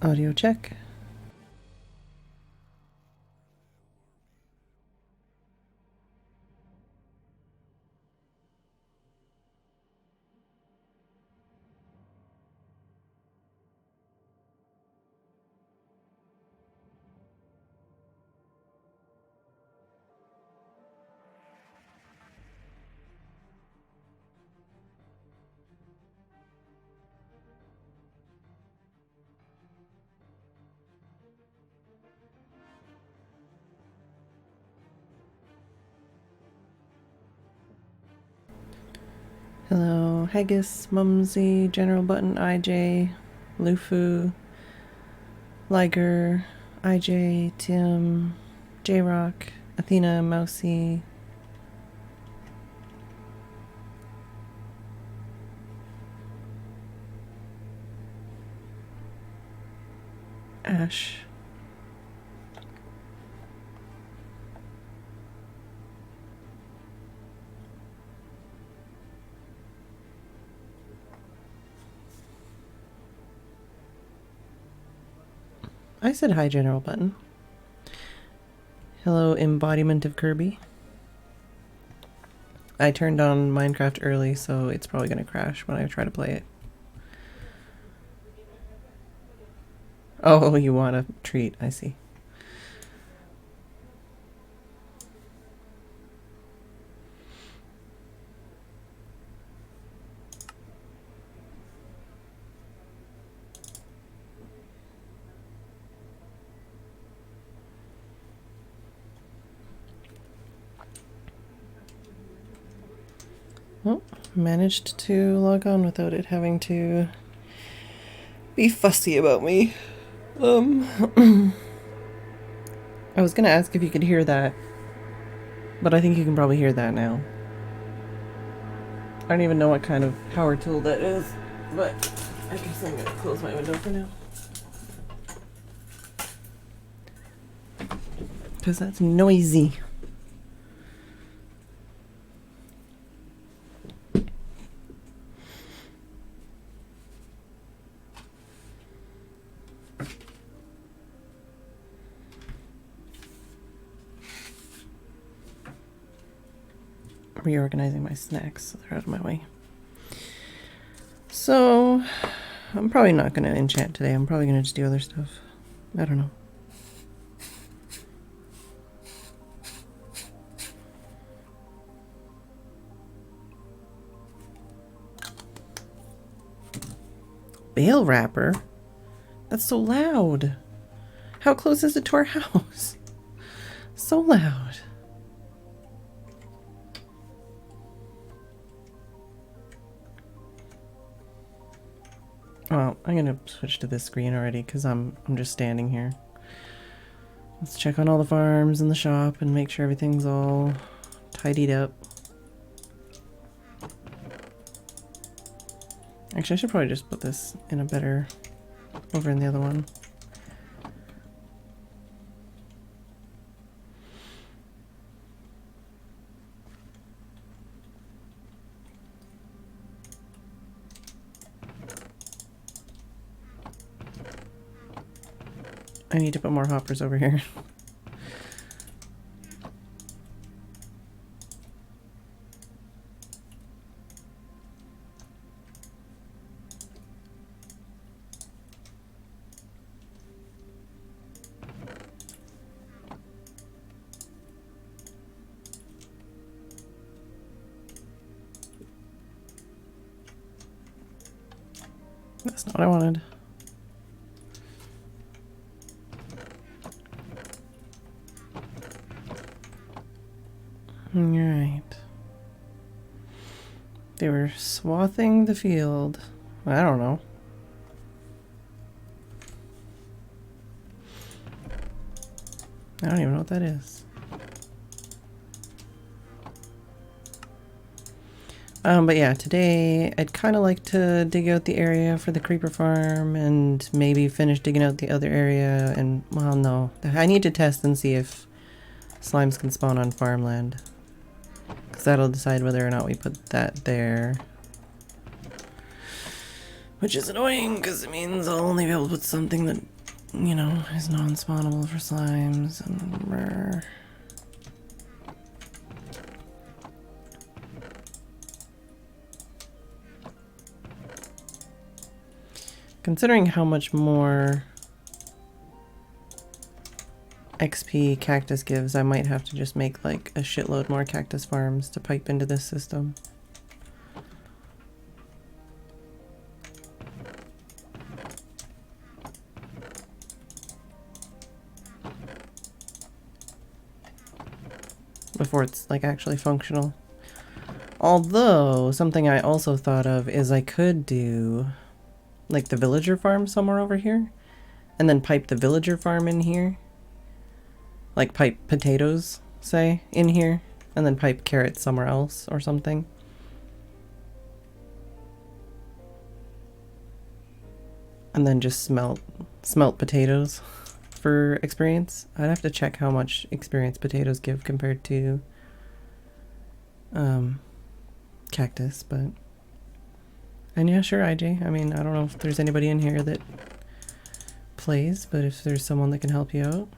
Audio check. Hello, Haggis, Mumsy, General Button, IJ, Lufu, Liger, IJ, Tim, J-Rock, Athena, Mousy, Ash. I said hi, General Button. Hello, embodiment of Kirby. I turned on Minecraft early, so it's probably going to crash when I try to play it. Oh, you want a treat, I see. Well, managed to log on without it having to be fussy about me. I was gonna ask if you could hear that, but I think you can probably hear that now. I don't even know what kind of power tool that is, but I guess I'm gonna close my window for now. Because that's noisy. Reorganizing my snacks so they're out of my way. So, I'm probably not going to enchant today. I'm probably going to just do other stuff. I don't know. Bale wrapper? That's so loud. How close is it to our house? So loud. Well, I'm gonna switch to this screen already because I'm just standing here. Let's check on all the farms and the shop and make sure everything's all tidied up. Actually, I should probably just put this in a better over in the other one. I need to put more hoppers over here. That's not what I wanted. Alright. They were swathing the field. I don't know. I don't even know what that is. But yeah, today I'd kind of like to dig out the area for the creeper farm and maybe finish digging out the other area and, well, no. I need to test and see if slimes can spawn on farmland. Because that'll decide whether or not we put that there. Which is annoying, because it means I'll only be able to put something that, you know, is non-spawnable for slimes. And considering how much more XP cactus gives, I might have to just make like a shitload more cactus farms to pipe into this system. Before it's like actually functional. Although, something I also thought of is I could do like the villager farm somewhere over here, and then pipe the villager farm in here. Like pipe potatoes, say, in here, and then pipe carrots somewhere else or something. And then just smelt potatoes for experience. I'd have to check how much experience potatoes give compared to cactus, but... And yeah, sure, IJ. I mean, I don't know if there's anybody in here that plays, but if there's someone that can help you out.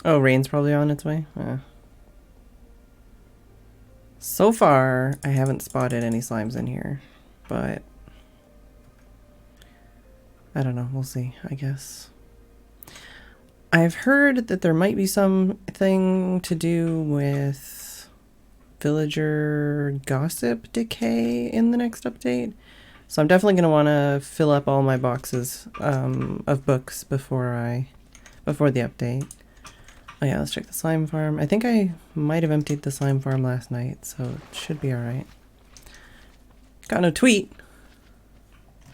Oh, rain's probably on its way? So far, I haven't spotted any slimes in here, but I don't know, we'll see, I guess. I've heard that there might be something to do with villager gossip decay in the next update, so I'm definitely going to want to fill up all my boxes of books before the update. Oh yeah, let's check the slime farm. I think I might have emptied the slime farm last night, so it should be alright. Got no tweet!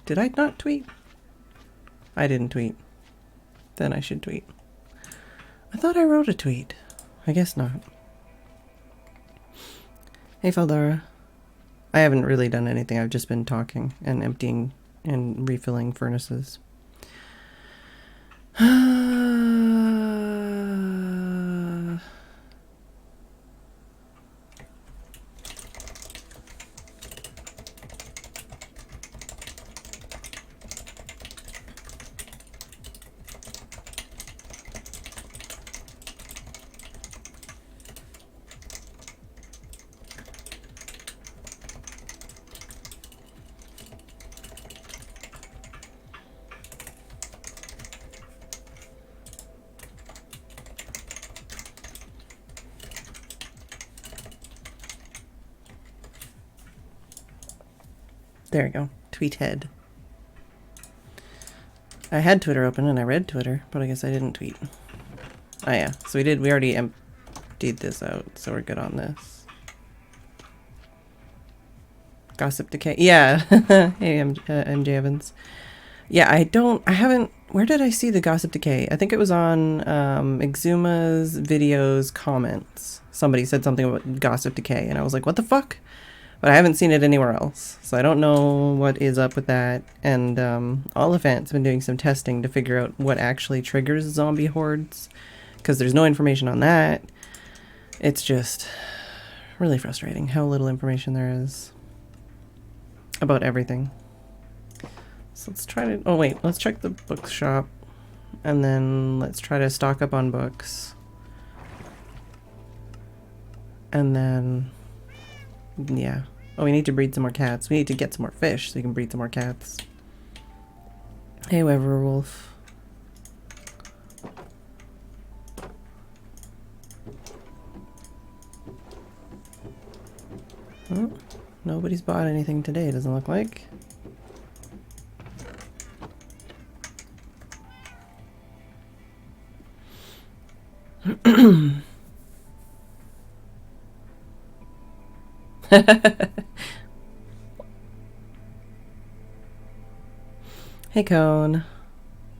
Did I not tweet? I didn't tweet. Then I should tweet. I thought I wrote a tweet. I guess not. Hey Feldara. I haven't really done anything, I've just been talking and emptying and refilling furnaces. There we go. Tweet head. I had Twitter open and I read Twitter, but I guess I didn't tweet. Oh yeah, so we already emptied this out, so we're good on this. Gossip decay. Yeah. Hey, MJ Evans. Yeah, I haven't, where did I see the gossip decay? I think it was on Exuma's videos comments. Somebody said something about gossip decay, and I was like, what the fuck? But I haven't seen it anywhere else, so I don't know what is up with that. And Oliphant's been doing some testing to figure out what actually triggers zombie hordes, because there's no information on that. It's just really frustrating how little information there is about everything. So let's try to... Oh wait, let's check the bookshop, and then let's try to stock up on books. And then... yeah. Oh, we need to breed some more cats. We need to get some more fish so we can breed some more cats. Hey, Werewolf. Oh, nobody's bought anything today, doesn't look like. Hey Cone.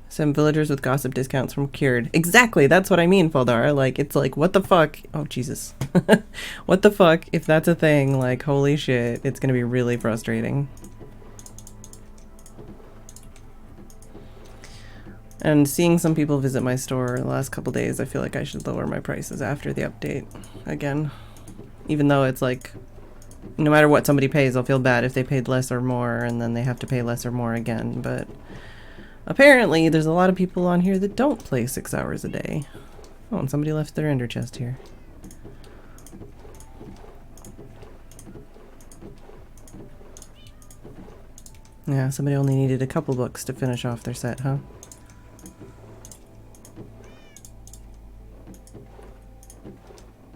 Some villagers with gossip discounts from Cured. Exactly, that's what I mean, Feldara. Like, it's like, what the fuck? Oh, Jesus. What the fuck? If that's a thing, like, holy shit, it's gonna be really frustrating. And seeing some people visit my store the last couple days, I feel like I should lower my prices after the update again. Even though it's like, no matter what somebody pays, I'll feel bad if they paid less or more and then they have to pay less or more again. But apparently there's a lot of people on here that don't play 6 hours a day. Oh, and somebody left their ender chest here. Yeah, somebody only needed a couple books to finish off their set, huh?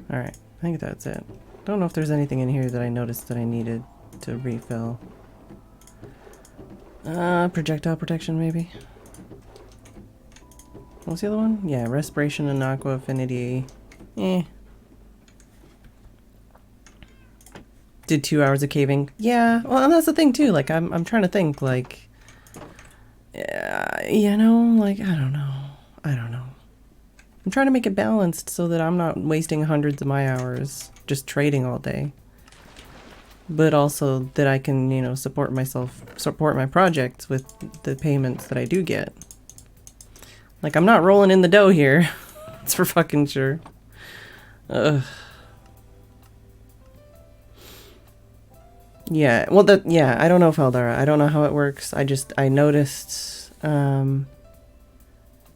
Alright, I think that's it. Don't know if there's anything in here that I noticed that I needed to refill. Projectile protection maybe? What's the other one? Yeah, respiration and aqua affinity. Eh. Did 2 hours of caving. Yeah, well, and that's the thing too. Like, I'm trying to think, like, you know, like, I don't know. I'm trying to make it balanced so that I'm not wasting hundreds of my hours just trading all day. But also that I can, you know, support my projects with the payments that I do get. Like, I'm not rolling in the dough here. That's for fucking sure. Ugh. Yeah, well, I don't know, Feldara. I don't know how it works. I noticed,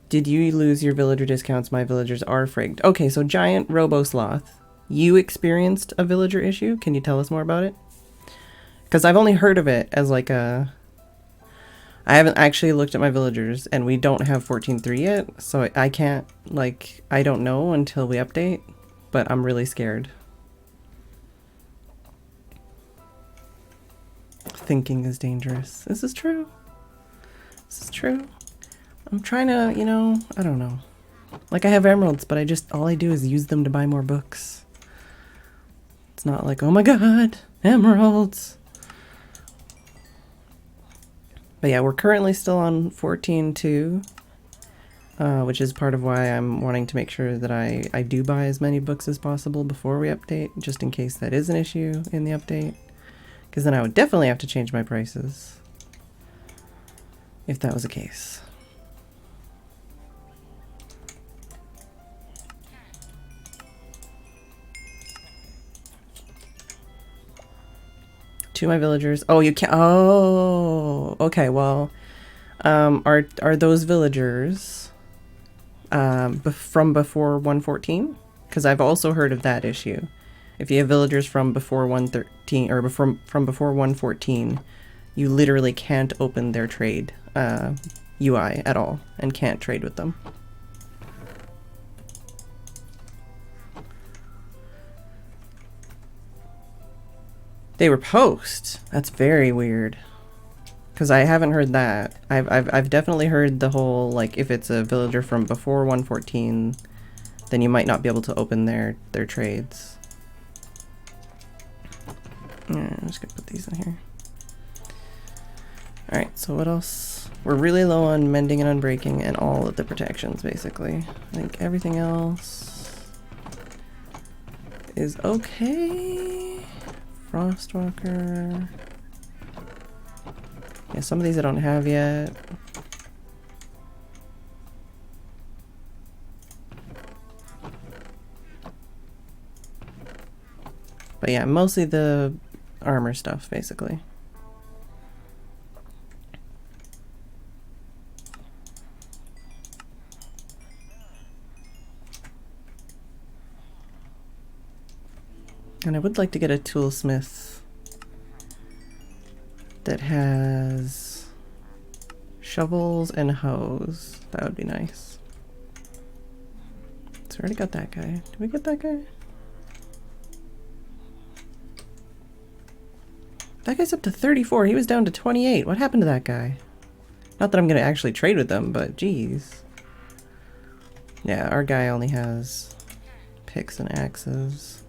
did you lose your villager discounts? My villagers are frigged. Okay, so Giant Robo Sloth, you experienced a villager issue? Can you tell us more about it? Because I've only heard of it as like I haven't actually looked at my villagers, and we don't have 14.3 yet, so I can't, like, I don't know until we update, but I'm really scared. Thinking is dangerous. This is true. This is true. I'm trying to, you know, I don't know. Like, I have emeralds, but all I do is use them to buy more books. It's not like, oh my god, emeralds. But yeah, we're currently still on 14.2, which is part of why I'm wanting to make sure that I do buy as many books as possible before we update, just in case that is an issue in the update. Because then I would definitely have to change my prices if that was the case. To my villagers. Oh, you can't. Oh, okay. Well, are those villagers from before 114? Because I've also heard of that issue. If you have villagers from before 113 or from before 114, you literally can't open their trade UI at all and can't trade with them. They were post. That's very weird. Because I haven't heard that. I've definitely heard the whole, like, if it's a villager from before 114, then you might not be able to open their trades. Yeah, I'm just gonna put these in here. Alright, so what else? We're really low on mending and unbreaking and all of the protections, basically. I think everything else is okay. Frostwalker. Yeah, some of these I don't have yet. But yeah, mostly the armor stuff, basically. And I would like to get a toolsmith that has shovels and hoes. That would be nice. So we already got that guy. Did we get that guy? That guy's up to 34. He was down to 28. What happened to that guy? Not that I'm going to actually trade with them, but geez. Yeah, our guy only has picks and axes.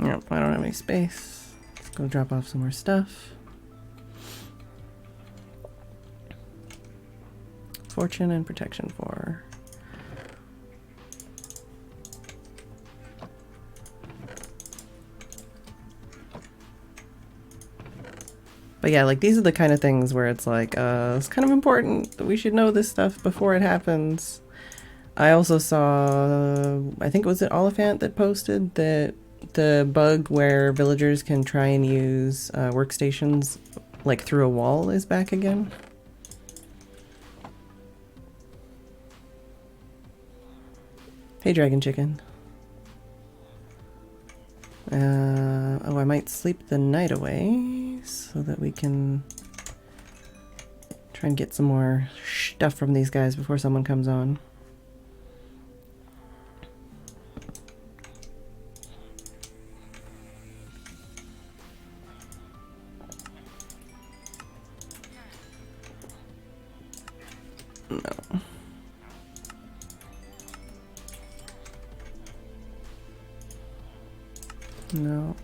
Yep, I don't have any space. Let's go drop off some more stuff. Fortune and protection 4. But yeah, like these are the kind of things where it's like, it's kind of important that we should know this stuff before it happens. I also saw, I think it was an Oliphant that posted that the bug where villagers can try and use workstations like through a wall is back again. Hey, Dragon Chicken. Oh, I might sleep the night away so that we can try and get some more stuff from these guys before someone comes on. No. No.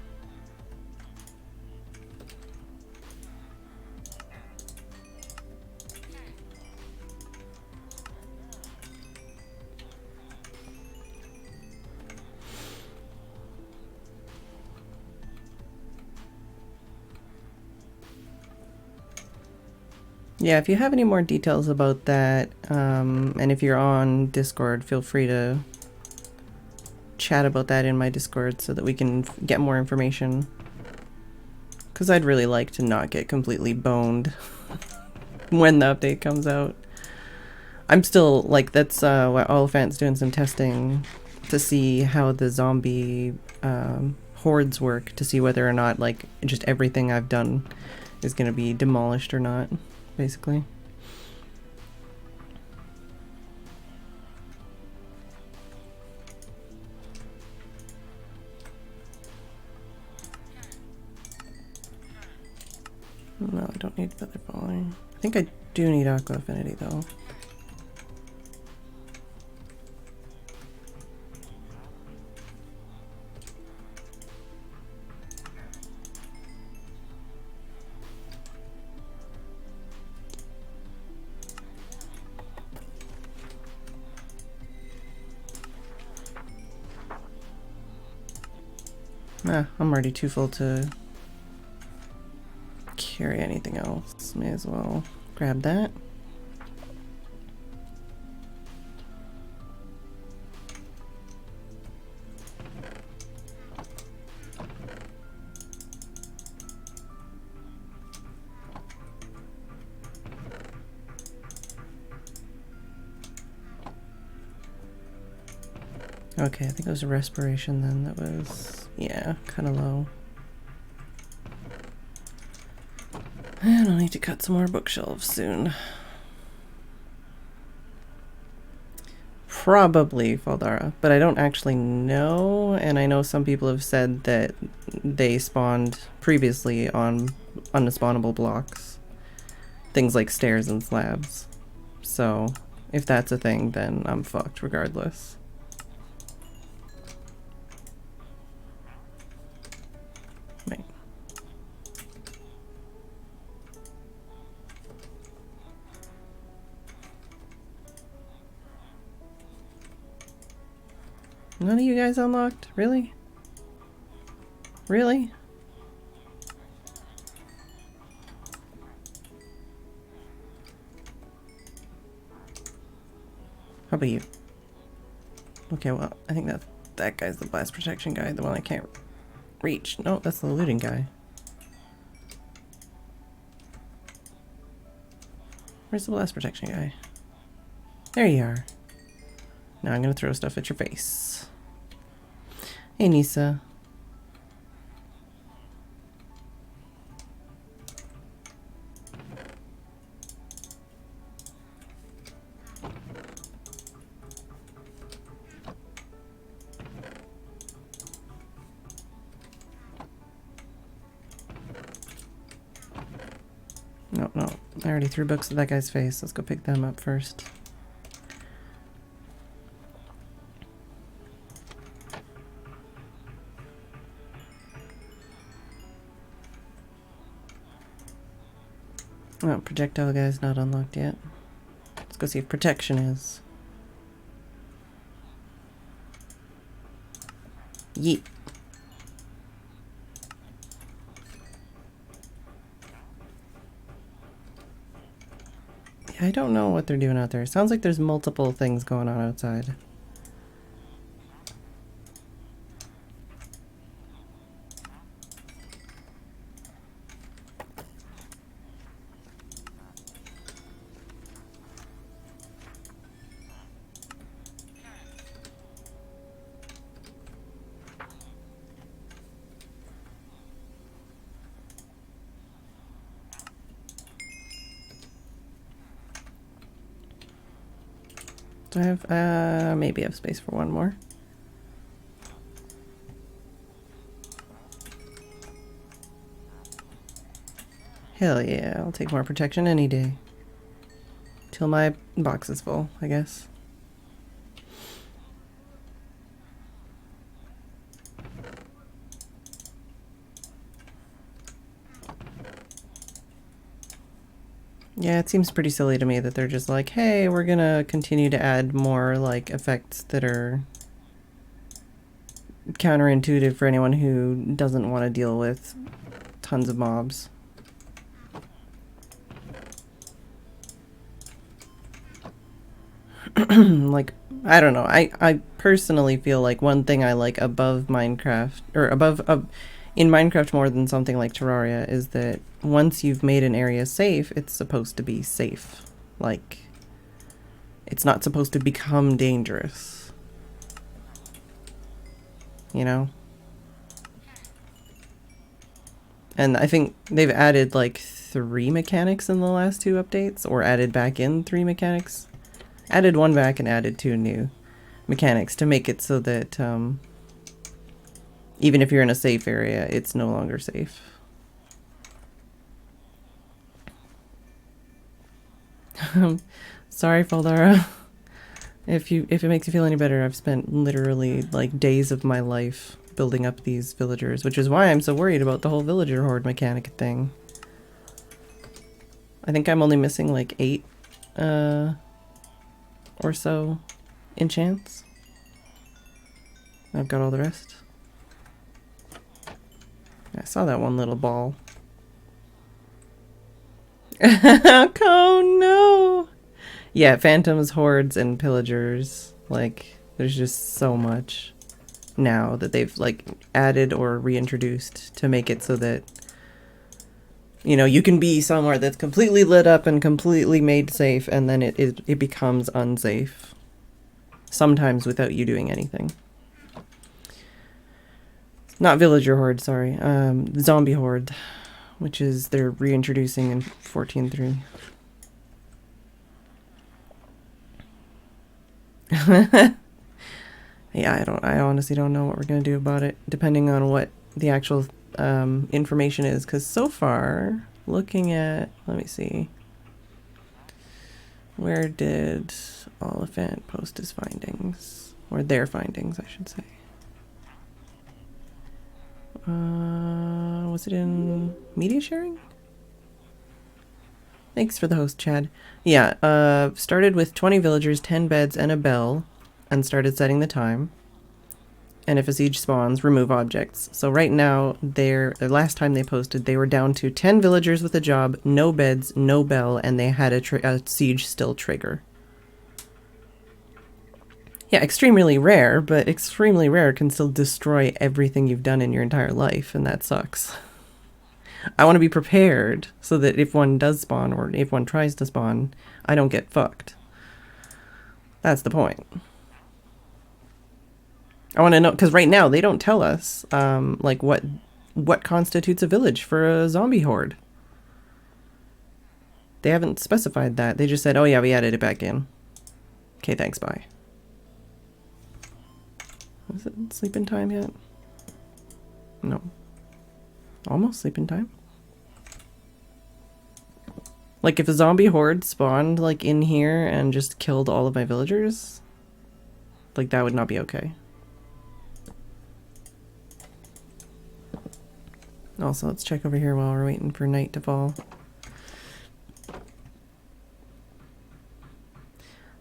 Yeah, if you have any more details about that, and if you're on Discord, feel free to chat about that in my Discord so that we can get more information. Because I'd really like to not get completely boned when the update comes out. I'm still, like, that's what Oliphant's doing some testing to see how the zombie hordes work, to see whether or not, like, just everything I've done is going to be demolished or not, basically. No, I don't need feather falling. I think I do need aqua affinity though. Nah, I'm already too full to carry anything else. May as well grab that. Okay, I think it was a respiration then that was, yeah, kind of low. And I'll need to cut some more bookshelves soon. Probably Faldara, but I don't actually know, and I know some people have said that they spawned previously on unspawnable blocks. Things like stairs and slabs. So, if that's a thing, then I'm fucked regardless. Wait. None of you guys unlocked? Really? Really? How about you? Okay, well, I think that guy's the blast protection guy, the one I can't reach. No, that's the looting guy. Where's the blast protection guy? There you are. Now I'm gonna throw stuff at your face. Hey, Nisa. No, no. I already threw books at that guy's face. Let's go pick them up first. Oh, projectile guy's not unlocked yet. Let's go see if protection is. Yeet. I don't know what they're doing out there. It sounds like there's multiple things going on outside. Do I have, maybe I have space for one more. Hell yeah, I'll take more protection any day. Till my box is full, I guess. Yeah, it seems pretty silly to me that they're just like, hey, we're gonna continue to add more, like, effects that are counterintuitive for anyone who doesn't want to deal with tons of mobs. Like, I don't know. I personally feel like one thing I like above Minecraft, or in Minecraft more than something like Terraria, is that once you've made an area safe, it's supposed to be safe. Like, it's not supposed to become dangerous. You know? And I think they've added like 3 mechanics in the last 2 updates, or added back in 3 mechanics. Added 1 back and added 2 new mechanics to make it so that even if you're in a safe area, it's no longer safe. Sorry, Faldara. If it makes you feel any better, I've spent literally like days of my life building up these villagers, which is why I'm so worried about the whole villager horde mechanic thing. I think I'm only missing like 8 or so enchants. I've got all the rest. I saw that one little ball. Oh no! Yeah, phantoms, hordes, and pillagers. Like, there's just so much now that they've like added or reintroduced to make it so that, you know, you can be somewhere that's completely lit up and completely made safe, and then it becomes unsafe. Sometimes without you doing anything. Not villager horde, sorry. Zombie horde, which is they're reintroducing in 14.3. Yeah, I honestly don't know what we're gonna do about it, depending on what the actual information is, because so far, looking at, let me see, where did Oliphant post his findings? Or their findings, I should say. Was it in media sharing? Thanks for the host, Chad. Yeah, started with 20 villagers, 10 beds, and a bell, and started setting the time. And if a siege spawns, remove objects. So right now, the last time they posted, they were down to 10 villagers with a job, no beds, no bell, and they had a siege still trigger. Yeah, extremely rare, but extremely rare can still destroy everything you've done in your entire life, and that sucks. I want to be prepared so that if one does spawn, or if one tries to spawn, I don't get fucked. That's the point. I want to know, because right now they don't tell us, like, what constitutes a village for a zombie horde. They haven't specified that. They just said, oh yeah, we added it back in. Okay, thanks, bye. Is it sleeping time yet? No. Almost sleeping time. Like, if a zombie horde spawned, like, in here and just killed all of my villagers, like, that would not be okay. Also, let's check over here while we're waiting for night to fall.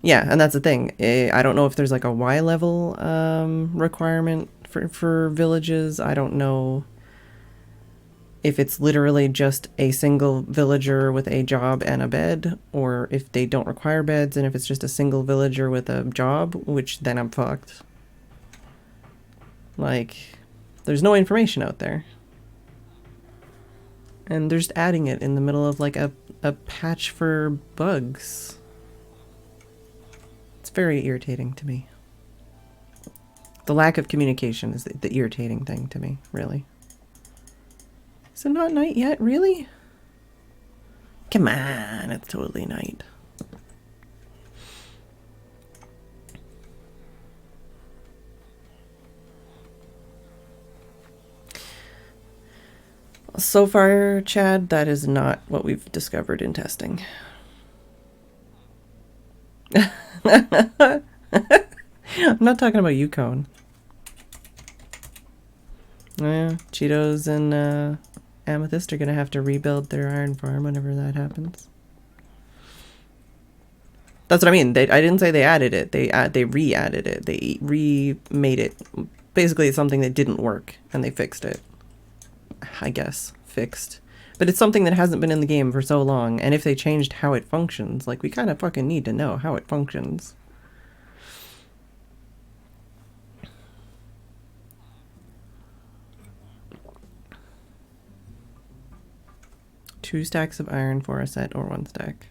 Yeah, and that's the thing. I don't know if there's like a Y level requirement for villages. I don't know if it's literally just a single villager with a job and a bed, or if they don't require beds, and if it's just a single villager with a job, which then I'm fucked. Like, there's no information out there. And they're just adding it in the middle of like a patch for bugs. It's very irritating to me. The lack of communication is the irritating thing to me, really. Is it not night yet? Really? Come on, it's totally night. So far, Chad, that is not what we've discovered in testing. I'm not talking about Yukon. Yeah, Cheetos and Amethyst are gonna have to rebuild their iron farm whenever that happens. That's what I mean. I didn't say they added it. They re-added it. They remade it. Basically, it's something that didn't work, and they fixed it. I guess fixed, but it's something that hasn't been in the game for so long. And if they changed how it functions, like, we kind of fucking need to know how it functions. Two stacks of iron for a set, or one stack.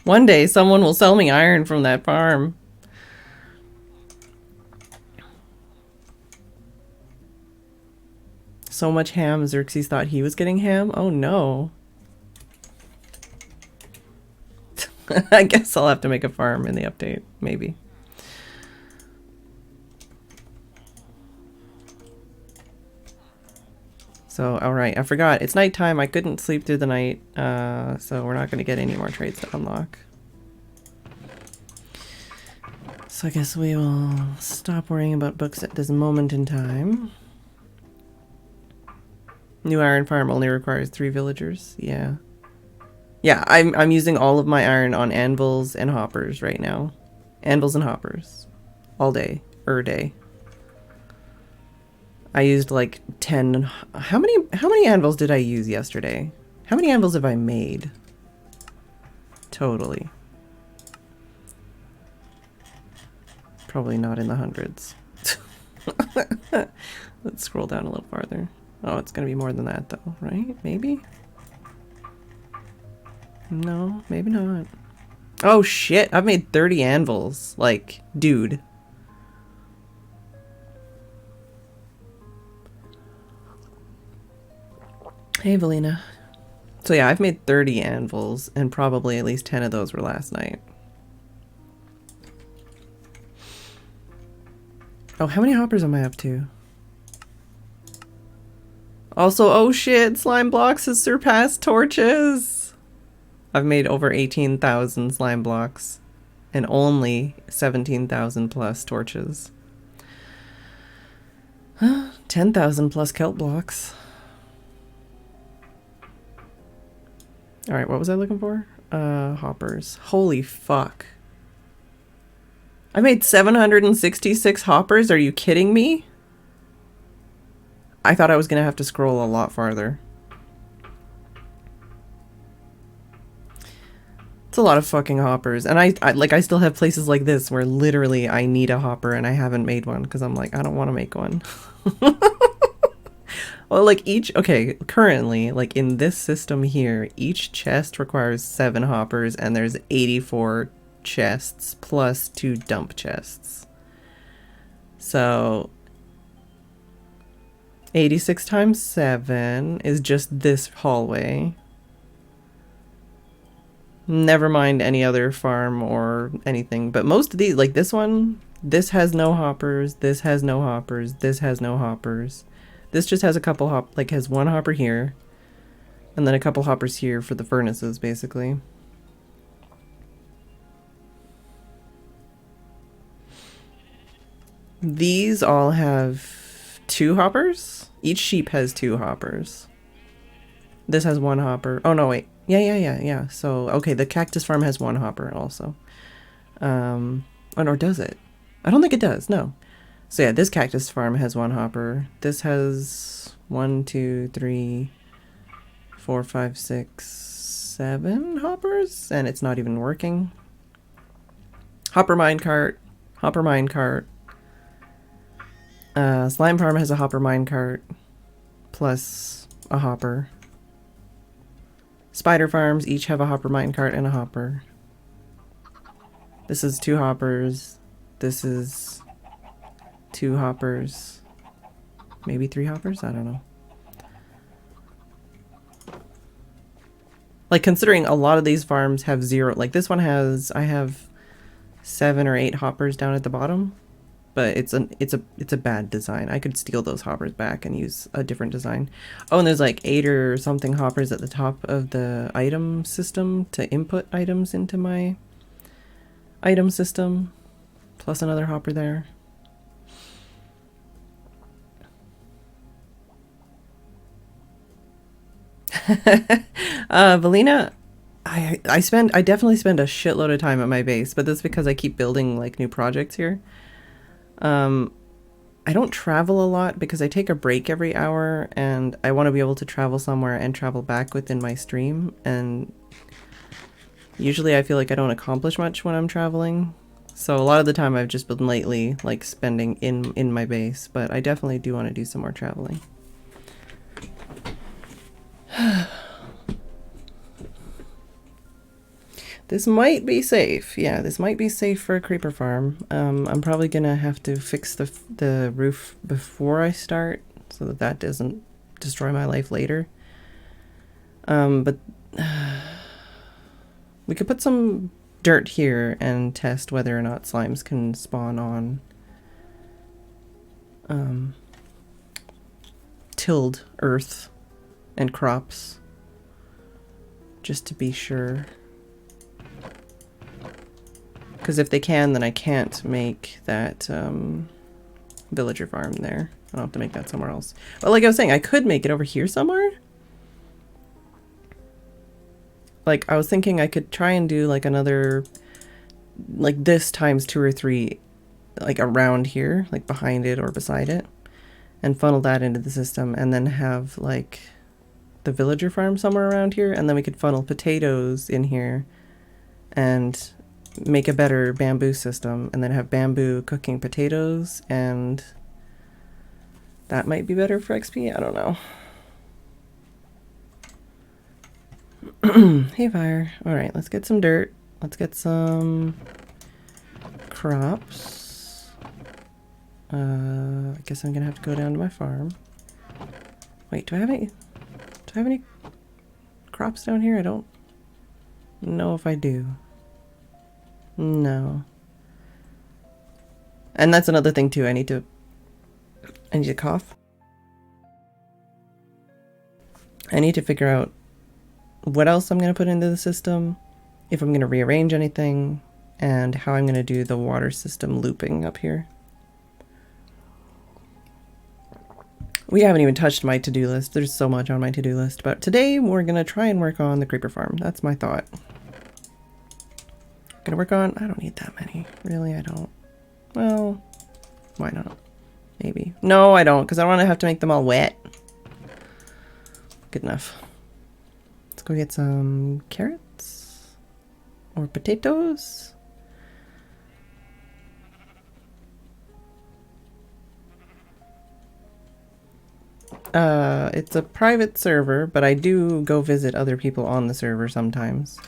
One day someone will sell me iron from that farm. So much ham, Xerxes thought he was getting ham? Oh no. I guess I'll have to make a farm in the update, maybe. So, alright, I forgot. It's nighttime. I couldn't sleep through the night, so we're not going to get any more trades to unlock. So I guess we will stop worrying about books at this moment in time. New iron farm only requires 3 villagers. Yeah. Yeah, I'm using all of my iron on anvils and hoppers right now. Anvils and hoppers. All day. Day. I used like 10. How many anvils did I use yesterday? How many anvils have I made? Totally. Probably not in the hundreds. Let's scroll down a little farther. Oh, it's gonna be more than that though, right? Maybe? No, maybe not. Oh shit, I've made 30 anvils. Like, dude. Hey, Valina. So yeah, I've made 30 anvils, and probably at least 10 of those were last night. Oh, how many hoppers am I up to? Also, oh shit, slime blocks has surpassed torches! I've made over 18,000 slime blocks, and only 17,000 plus torches. 10,000 plus kelp blocks. Alright, what was I looking for? Hoppers. Holy fuck. I made 766 hoppers? Are you kidding me? I thought I was gonna have to scroll a lot farther. It's a lot of fucking hoppers. And I still have places like this where literally I need a hopper and I haven't made one because I'm like, I don't want to make one. Well, like okay, currently, like in this system here, each chest requires 7 hoppers and there's 84 chests plus 2 dump chests. So 86 times 7 is just this hallway. Never mind any other farm or anything, but most of these, like this one, this has no hoppers, this has no hoppers, this has no hoppers. This just has a couple has one hopper here, and then a couple hoppers here for the furnaces, basically. These all have 2 hoppers? Each sheep has 2 hoppers. This has 1 hopper. Oh, no, wait. Yeah. So, okay, the cactus farm has 1 hopper also. Or does it? I don't think it does, no. So yeah, this cactus farm has 1 hopper. This has 1, 2, 3, 4, 5, 6, 7 hoppers, and it's not even working. Hopper minecart. Hopper minecart. Slime farm has a hopper minecart plus a hopper. Spider farms each have a hopper minecart and a hopper. This is 2 hoppers. This is 2 hoppers. Maybe 3 hoppers? I don't know. Like, considering a lot of these farms have 0, like this one has, I have 7 or 8 hoppers down at the bottom, but it's a bad design. I could steal those hoppers back and use a different design. Oh, and there's like 8 or something hoppers at the top of the item system to input items into my item system, plus another hopper there. Valina, I definitely spend a shitload of time at my base, but that's because I keep building like new projects here. I don't travel a lot because I take a break every hour, and I want to be able to travel somewhere and travel back within my stream, and usually I feel like I don't accomplish much when I'm traveling. So a lot of the time I've just been lately like spending in my base, but I definitely do want to do some more traveling. This might be safe. Yeah, this might be safe for a creeper farm. I'm probably gonna have to fix the roof before I start so that doesn't destroy my life later. But we could put some dirt here and test whether or not slimes can spawn on tilled earth and crops, just to be sure. Because if they can, then I can't make that villager farm there. I'll have to make that somewhere else. But like I was saying, I could make it over here somewhere. Like, I was thinking I could try and do like another, like this times 2 or 3, like around here, like behind it or beside it, and funnel that into the system, and then have like the villager farm somewhere around here, and then we could funnel potatoes in here and make a better bamboo system, and then have bamboo cooking potatoes, and that might be better for XP. I don't know. Hey, fire. All right, let's get some dirt. Let's get some crops. I guess I'm gonna have to go down to my farm. Wait, do I have any crops down here? I don't know if I do. No. And that's another thing too. I need to cough. I need to figure out what else I'm going to put into the system, if I'm going to rearrange anything, and how I'm going to do the water system looping up here. We haven't even touched my to-do list. There's so much on my to-do list, but today we're going to try and work on the creeper farm. That's my thought. Gonna work on, I don't need that many. Really, I don't. Well, why not? Maybe. No, I don't, because I don't want to have to make them all wet. Good enough. Let's go get some carrots or potatoes. It's a private server, but I do go visit other people on the server sometimes.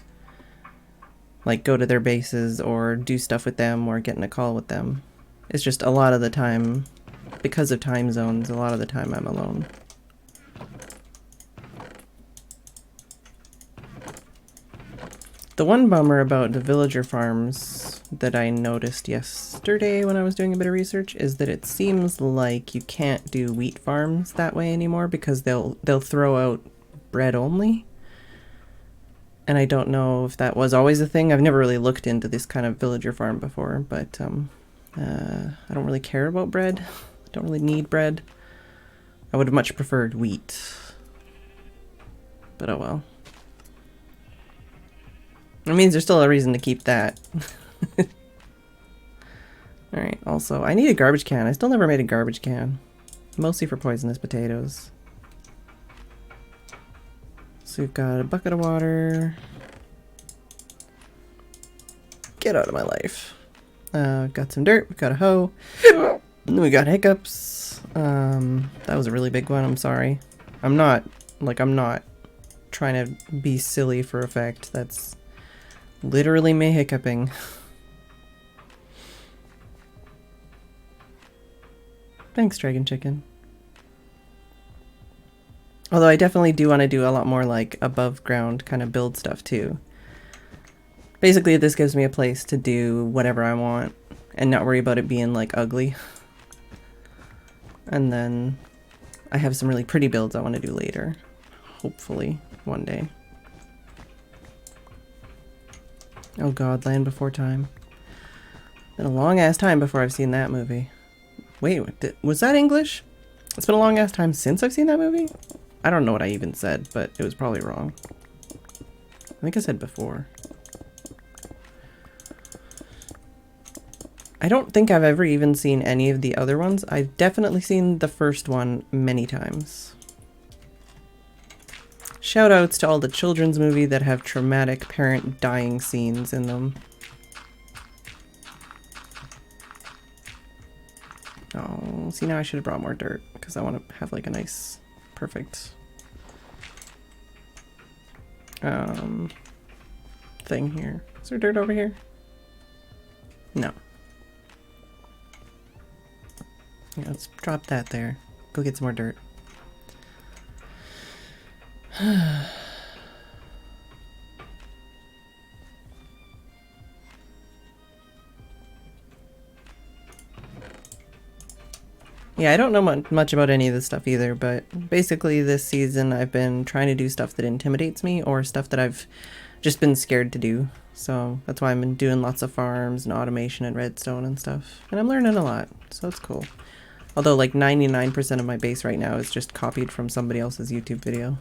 Like go to their bases or do stuff with them or get in a call with them. It's just a lot of the time, because of time zones, a lot of the time I'm alone. The one bummer about the villager farms that I noticed yesterday when I was doing a bit of research is that it seems like you can't do wheat farms that way anymore because they'll throw out bread only. And I don't know if that was always a thing. I've never really looked into this kind of villager farm before, but I don't really care about bread. I don't really need bread. I would have much preferred wheat. But oh well. That means there's still a reason to keep that. Alright, also, I need a garbage can. I still never made a garbage can. Mostly for poisonous potatoes. So we've got a bucket of water. Get out of my life. We've got some dirt, we've got a hoe. And then we got hiccups. That was a really big one, I'm sorry. I'm not trying to be silly for effect. That's literally me hiccuping. Thanks, Dragon Chicken. Although I definitely do want to do a lot more like above ground kind of build stuff too. Basically, this gives me a place to do whatever I want and not worry about it being like ugly. And then I have some really pretty builds I want to do later. Hopefully, one day. Oh god, Land Before Time. Been a long ass time before I've seen that movie. Wait, was that English? It's been a long ass time since I've seen that movie? I don't know what I even said, but it was probably wrong. I think I said before. I don't think I've ever even seen any of the other ones. I've definitely seen the first one many times. Shout outs to all the children's movies that have traumatic parent dying scenes in them. Oh, see, now I should have brought more dirt because I want to have like a nice, perfect thing here. Is there dirt over here? No. Yeah, let's drop that there. Go get some more dirt. Yeah, I don't know much about any of this stuff either, but basically this season I've been trying to do stuff that intimidates me or stuff that I've just been scared to do. So that's why I've been doing lots of farms and automation and redstone and stuff. And I'm learning a lot, so it's cool. Although like 99% of my base right now is just copied from somebody else's YouTube video.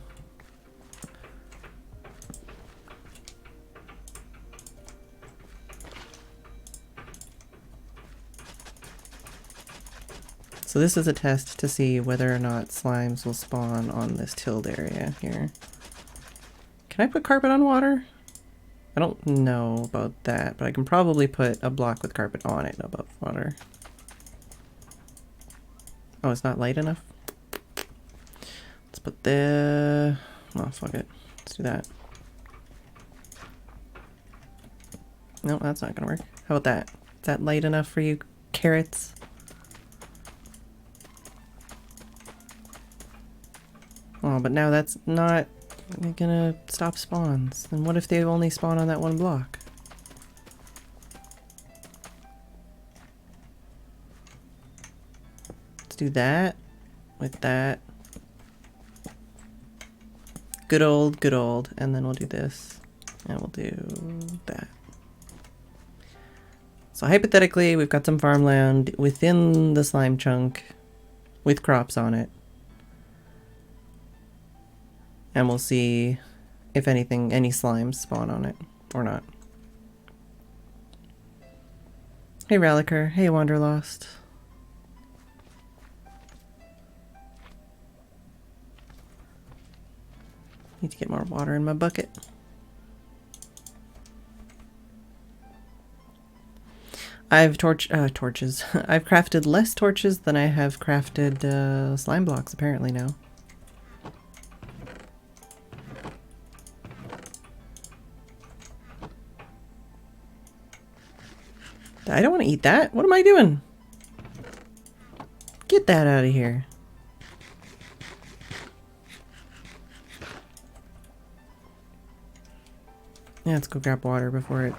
So this is a test to see whether or not slimes will spawn on this tilled area here. Can I put carpet on water? I don't know about that, but I can probably put a block with carpet on it above water. Oh, it's not light enough? Let's put the... Oh, fuck it. Let's do that. No, that's not gonna work. How about that? Is that light enough for you, carrots? Oh, but now that's not gonna stop spawns. And what if they only spawn on that one block? Let's do that with that. Good old. And then we'll do this. And we'll do that. So hypothetically, we've got some farmland within the slime chunk with crops on it. And we'll see if anything, any slimes spawn on it or not. Hey Relicer, hey Wanderlost. Need to get more water in my bucket. I've torches. I've crafted less torches than I have crafted slime blocks apparently now. I don't want to eat that. What am I doing? Get that out of here. Yeah, let's go grab water before it...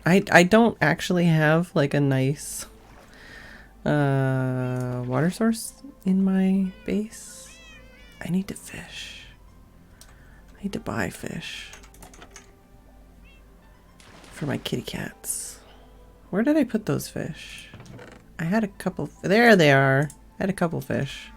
I don't actually have like a nice water source in my base. I need to fish. I need to buy fish for my kitty cats. Where did I put those fish? I had a couple... There they are. I had a couple fish.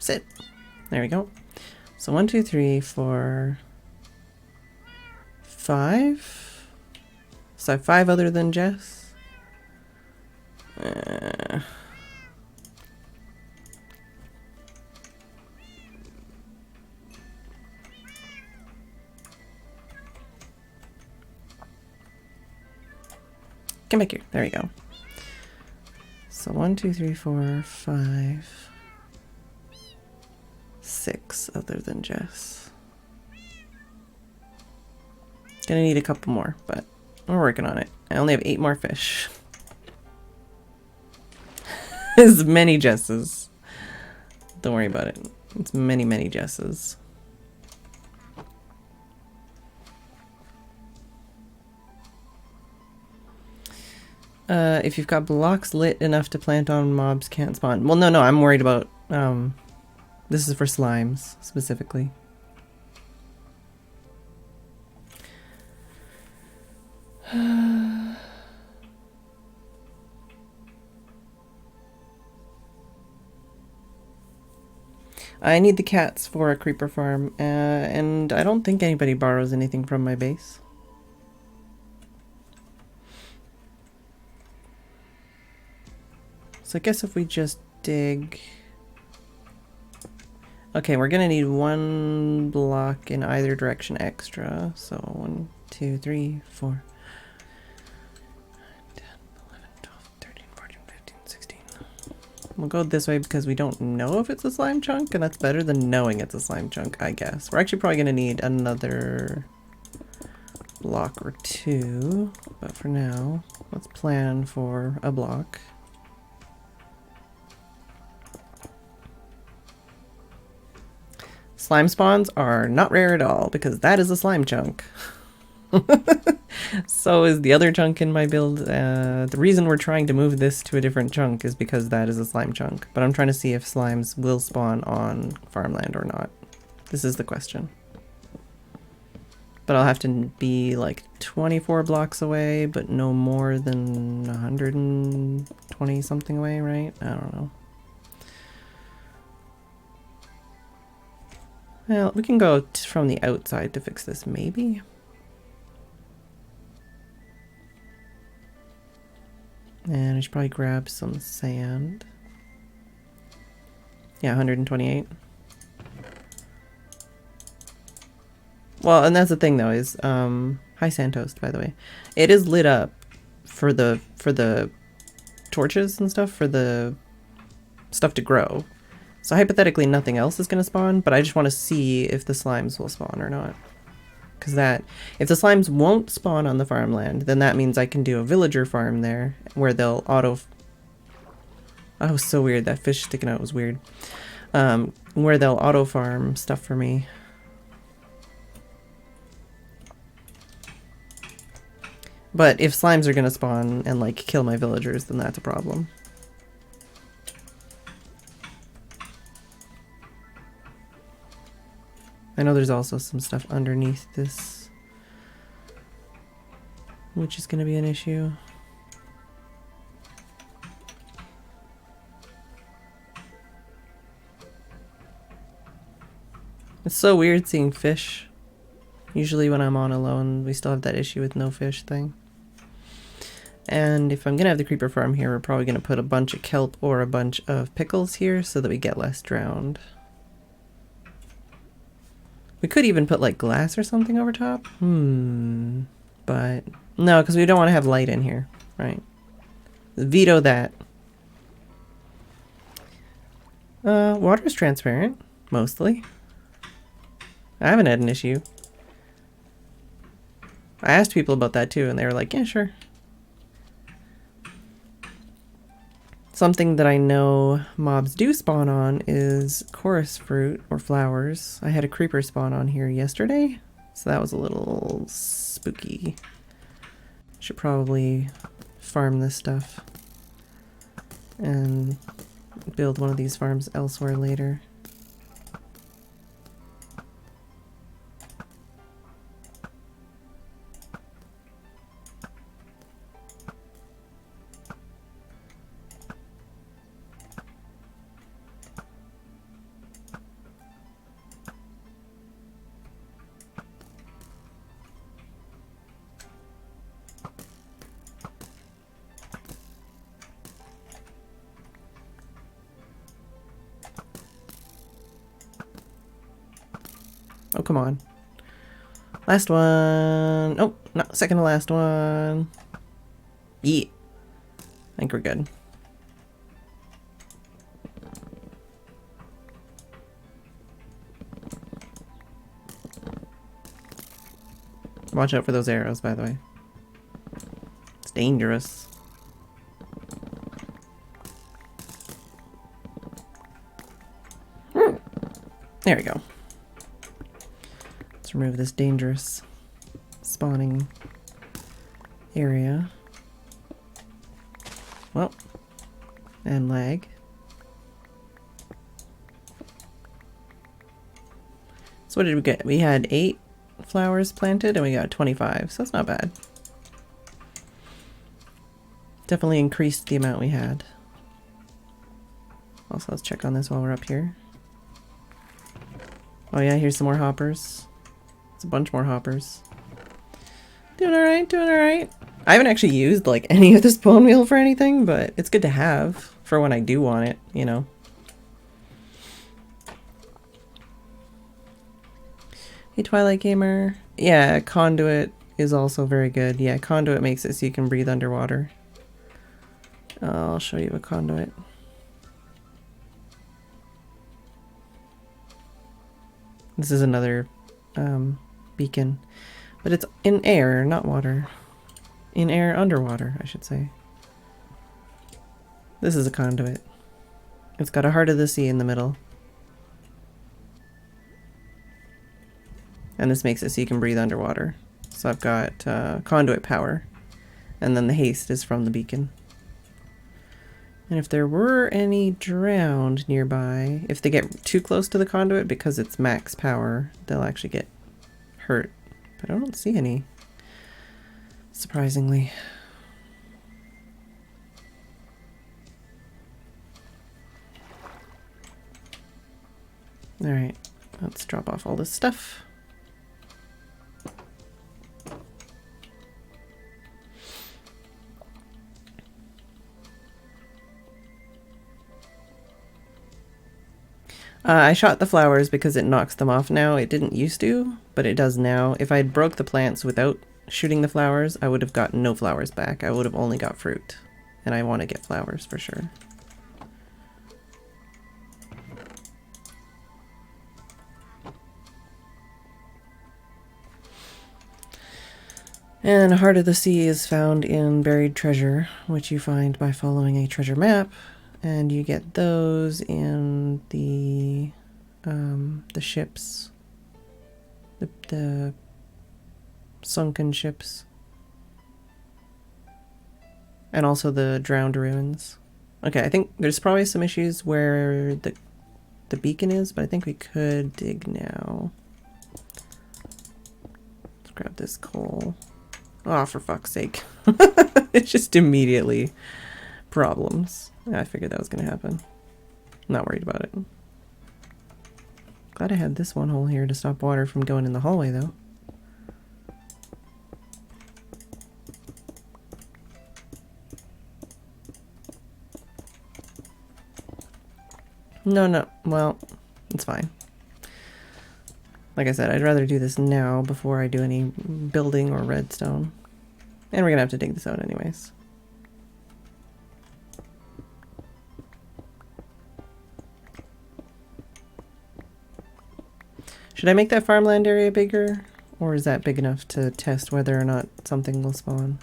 Sit. There we go. So 1, 2, 3, 4, 5. So I have 5 other than Jess. Come back here. There we go. So 1, 2, 3, 4, 5, 6 other than Jess. Gonna need a couple more, but we're working on it. I only have 8 more fish. As many Jesses. Don't worry about it. It's many, many Jesses. If you've got blocks lit enough to plant on, mobs can't spawn. Well, no, I'm worried about, this is for slimes, specifically. I need the cats for a creeper farm, and I don't think anybody borrows anything from my base. So I guess if we just dig... Okay, we're gonna need 1 block in either direction extra. So 1, 2, 3, 4, 10, 11, 12, 13, 14, 15, 16. We'll go this way because we don't know if it's a slime chunk, and that's better than knowing it's a slime chunk, I guess. We're actually probably gonna need another block or 2, but for now, let's plan for a block. Slime spawns are not rare at all, because that is a slime chunk. So is the other chunk in my build. The reason we're trying to move this to a different chunk is because that is a slime chunk. But I'm trying to see if slimes will spawn on farmland or not. This is the question. But I'll have to be like 24 blocks away, but no more than 120 something away, right? I don't know. Well, we can go from the outside to fix this, maybe? And I should probably grab some sand. Yeah, 128. Well, and that's the thing though, is hi Sand Toast, by the way. It is lit up for the torches and stuff, for the stuff to grow. So hypothetically nothing else is going to spawn, but I just want to see if the slimes will spawn or not. Because if the slimes won't spawn on the farmland, then that means I can do a villager farm there where they'll auto... Oh, it was so weird. That fish sticking out was weird. Where they'll auto farm stuff for me. But if slimes are going to spawn and like kill my villagers, then that's a problem. I know there's also some stuff underneath this, which is going to be an issue. It's so weird seeing fish. Usually when I'm on alone, we still have that issue with no fish thing. And if I'm going to have the creeper farm here, we're probably going to put a bunch of kelp or a bunch of pickles here so that we get less drowned. We could even put like glass or something over top. But no, because we don't want to have light in here, right? Veto that. Water is transparent, mostly. I haven't had an issue. I asked people about that too, and they were like, yeah, sure. Something that I know mobs do spawn on is chorus fruit or flowers. I had a creeper spawn on here yesterday, so that was a little spooky. Should probably farm this stuff and build one of these farms elsewhere later. Oh, come on. Last one. Oh, not second to last one. Yeah. I think we're good. Watch out for those arrows, by the way. It's dangerous. There we go. Let's remove this dangerous spawning area. Well, and lag. So what did we get? We had 8 flowers planted and we got 25, so that's not bad. Definitely increased the amount we had. Also, let's check on this while we're up here. Oh yeah, here's some more hoppers. It's a bunch more hoppers. Doing alright, doing alright. I haven't actually used like any of the spawn wheel for anything, but it's good to have for when I do want it, you know. Hey Twilight Gamer. Yeah, conduit is also very good. Yeah, conduit makes it so you can breathe underwater. I'll show you a conduit. This is another beacon, but it's in air, not water. In air, underwater, I should say. This is a conduit. It's got a heart of the sea in the middle. And this makes it so you can breathe underwater. So I've got conduit power. And then the haste is from the beacon. And if there were any drowned nearby, if they get too close to the conduit because it's max power, they'll actually get hurt. But I don't see any, surprisingly. Alright, let's drop off all this stuff. I shot the flowers because it knocks them off now. It didn't used to, but it does now. If I had broke the plants without shooting the flowers, I would have gotten no flowers back. I would have only got fruit. And I want to get flowers for sure. And Heart of the Sea is found in Buried Treasure, which you find by following a treasure map. And you get those in the ships, the sunken ships, and also the drowned ruins. Okay, I think there's probably some issues where the beacon is, but I think we could dig now. Let's grab this coal. Oh, for fuck's sake. It's just immediately problems. I figured that was going to happen. I'm not worried about it. Glad I had this one hole here to stop water from going in the hallway, though. No. Well, it's fine. Like I said, I'd rather do this now before I do any building or redstone. And we're going to have to dig this out anyways. Should I make that farmland area bigger? Or is that big enough to test whether or not something will spawn?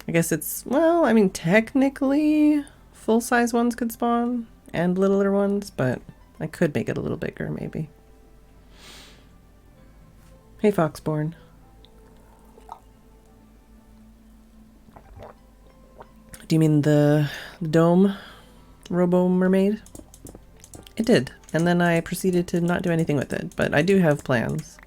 I guess it's, well, I mean, technically full-size ones could spawn and littler ones, but I could make it a little bigger, maybe. Hey, Foxborn. Do you mean the dome? Robo Mermaid? It did, and then I proceeded to not do anything with it, but I do have plans.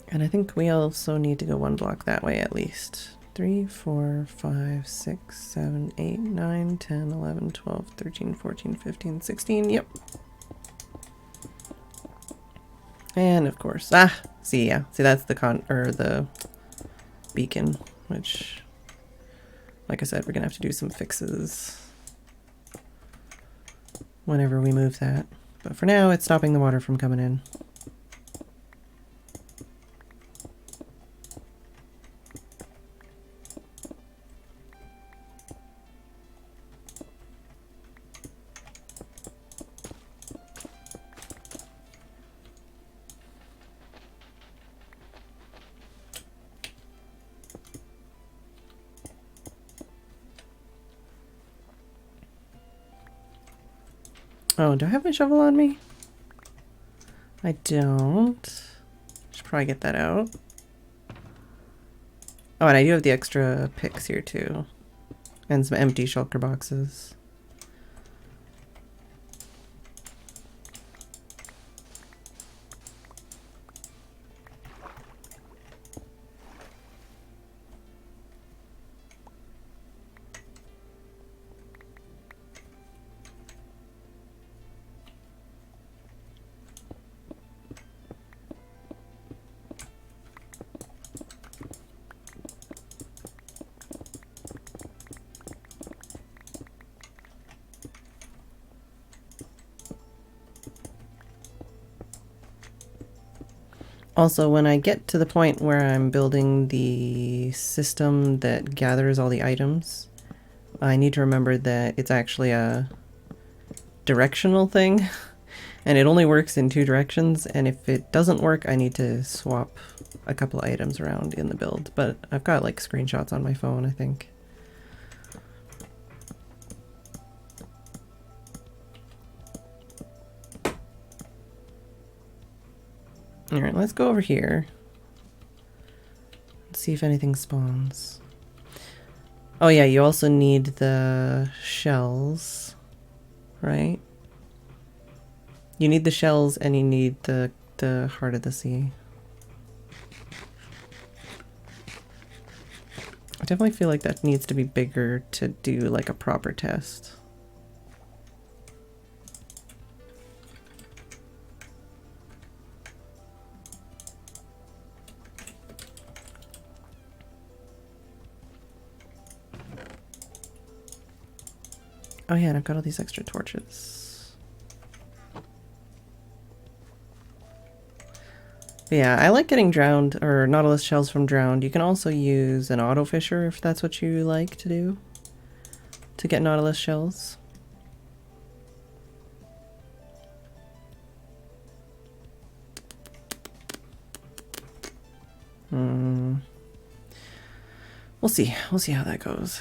And I think we also need to go one block that way at least. 3, 4, 5, 6, 7, 8, 9, 10, 11, 12, 13, 14, 15, 16, yep. And of course, see that's the beacon, which, like I said, we're gonna have to do some fixes. whenever we move that. But for now, it's stopping the water from coming in. Oh, do I have my shovel on me? I don't. Should probably get that out. Oh, and I do have the extra picks here too. And some empty shulker boxes. Also, when I get to the point where I'm building the system that gathers all the items, I need to remember that it's actually a directional thing, and it only works in 2 directions, and if it doesn't work, I need to swap a couple items around in the build. But I've got like screenshots on my phone, I think. Alright, let's go over here. Let's see if anything spawns. Oh yeah, you also need the shells, right? You need the shells and you need the heart of the sea. I definitely feel like that needs to be bigger to do like a proper test. Oh yeah, and I've got all these extra torches. But yeah, I like getting drowned, or nautilus shells from drowned. You can also use an auto fisher if that's what you like to do, to get nautilus shells. We'll see. We'll see how that goes.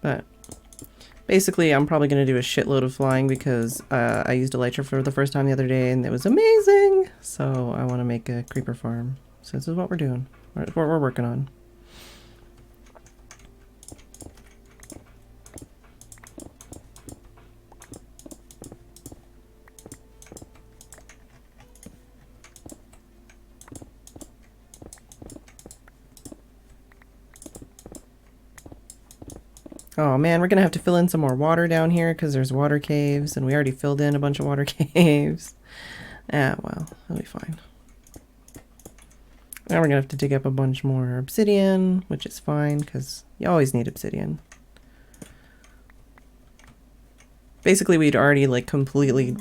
But basically, I'm probably going to do a shitload of flying because I used Elytra for the first time the other day and it was amazing. So I want to make a creeper farm. So this is what we're doing. What we're working on. Oh man, we're gonna have to fill in some more water down here because there's water caves and we already filled in a bunch of water caves. Ah, well, it'll be fine. Now we're gonna have to dig up a bunch more obsidian, which is fine because you always need obsidian. Basically, we'd already like completely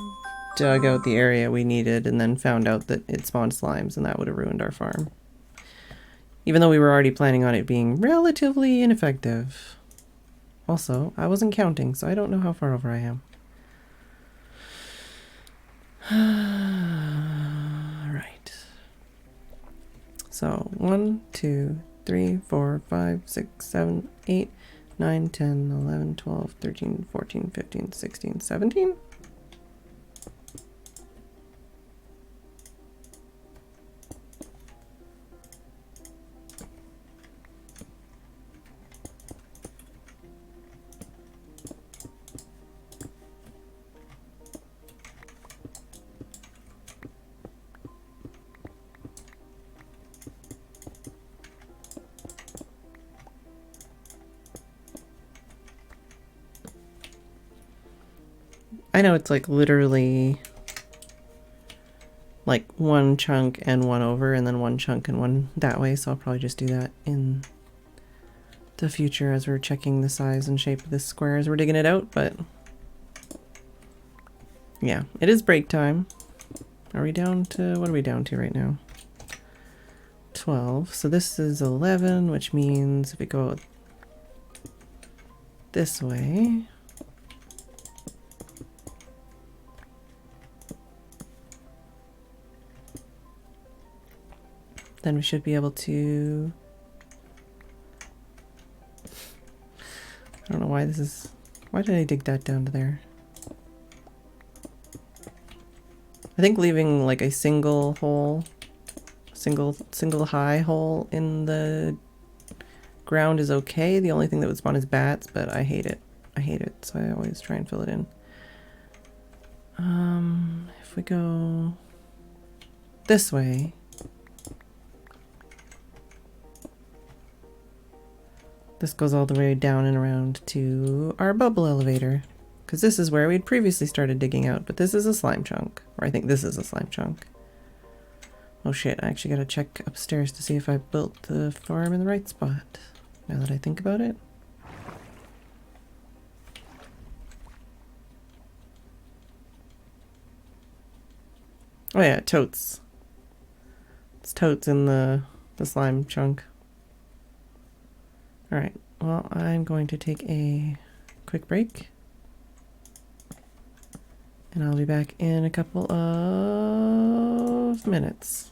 dug out the area we needed and then found out that it spawned slimes and that would have ruined our farm. Even though we were already planning on it being relatively ineffective. Also, I wasn't counting, so I don't know how far over I am. Right. So 1, 2, 3, 4, 5, 6, 7, 8, 9, 10, 11, 12, 13, 14, 15, 16, 17. I know it's like literally like one chunk and one over, and then one chunk and one that way. So I'll probably just do that in the future as we're checking the size and shape of this square as we're digging it out. But yeah, it is break time. Are we down to, what are we down to right now? 12. So this is 11, which means if we go this way, then we should be able to, I don't know why this is, why did I dig that down to there? I think leaving like a single hole, single high hole in the ground is okay. The only thing that would spawn is bats, but I hate it. I hate it, so I always try and fill it in. If we go this way, this goes all the way down and around to our bubble elevator, because this is where we'd previously started digging out, but this is a slime chunk, or I think this is a slime chunk. Oh shit, I actually gotta check upstairs to see if I built the farm in the right spot, now that I think about it. Oh yeah, totes. It's totes in the slime chunk. Alright, well, I'm going to take a quick break. And I'll be back in a couple of minutes.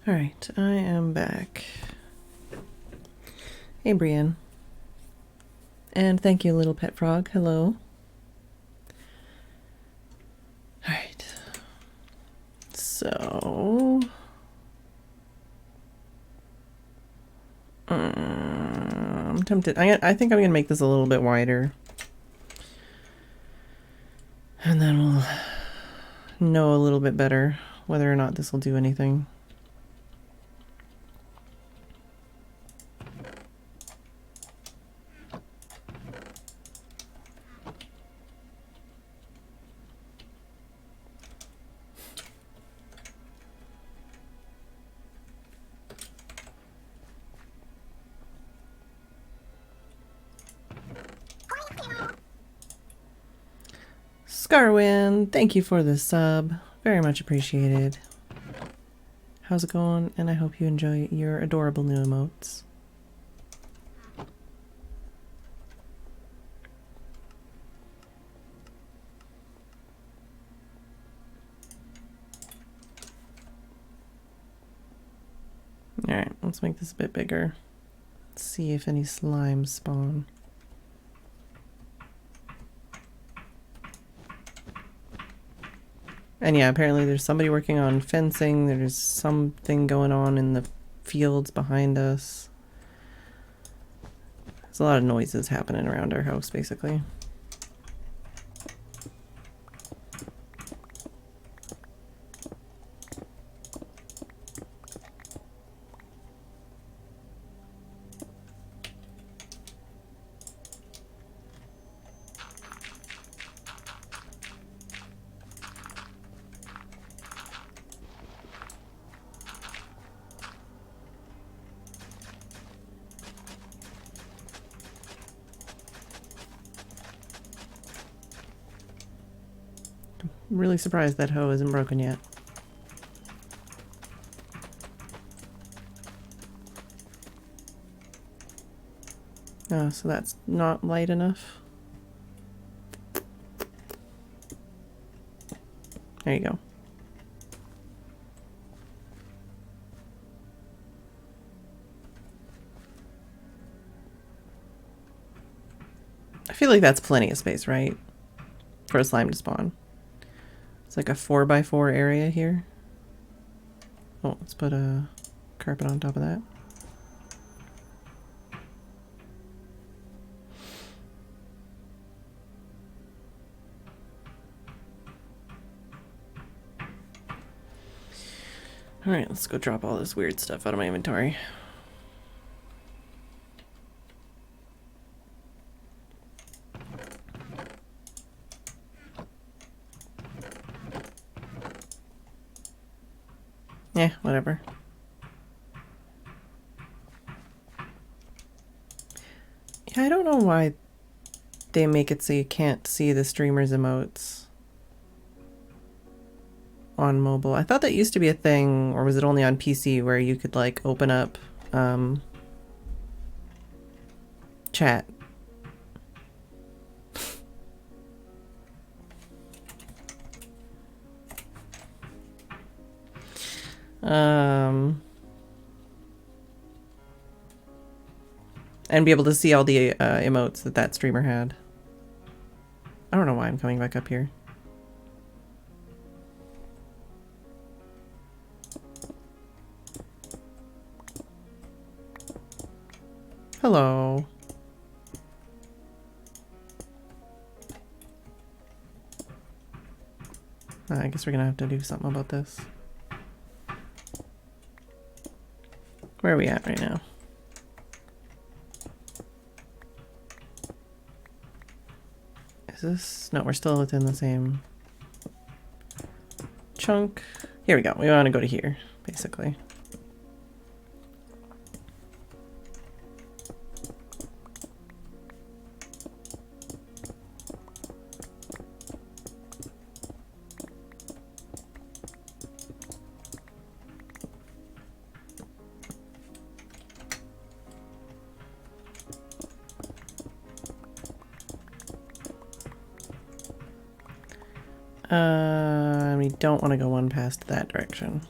Alright, I am back. Hey, Brienne. And thank you, little pet frog. Hello. Alright. So... I'm tempted. I think I'm going to make this a little bit wider. And then we'll know a little bit better whether or not this will do anything. Scarwin, thank you for the sub. Very much appreciated. How's it going? And I hope you enjoy your adorable new emotes. Alright, let's make this a bit bigger. Let's see if any slimes spawn. And yeah, apparently there's somebody working on fencing. There's something going on in the fields behind us. There's a lot of noises happening around our house, basically. I'm really surprised that hoe isn't broken yet. Oh, so that's not light enough. There you go. I feel like that's plenty of space, right? For a slime to spawn. It's like a 4x4 area here. Oh, let's put a carpet on top of that. Alright, let's go drop all this weird stuff out of my inventory. Yeah, whatever. Yeah, I don't know why they make it so you can't see the streamer's emotes on mobile. I thought that used to be a thing, or was it only on PC, where you could like open up chat. And be able to see all the emotes that that streamer had. I don't know why I'm coming back up here. Hello. I guess we're gonna have to do something about this. Where are we at right now? Is this? No, we're still within the same chunk. Here we go. We want to go to here, basically. We don't want to go one past that direction.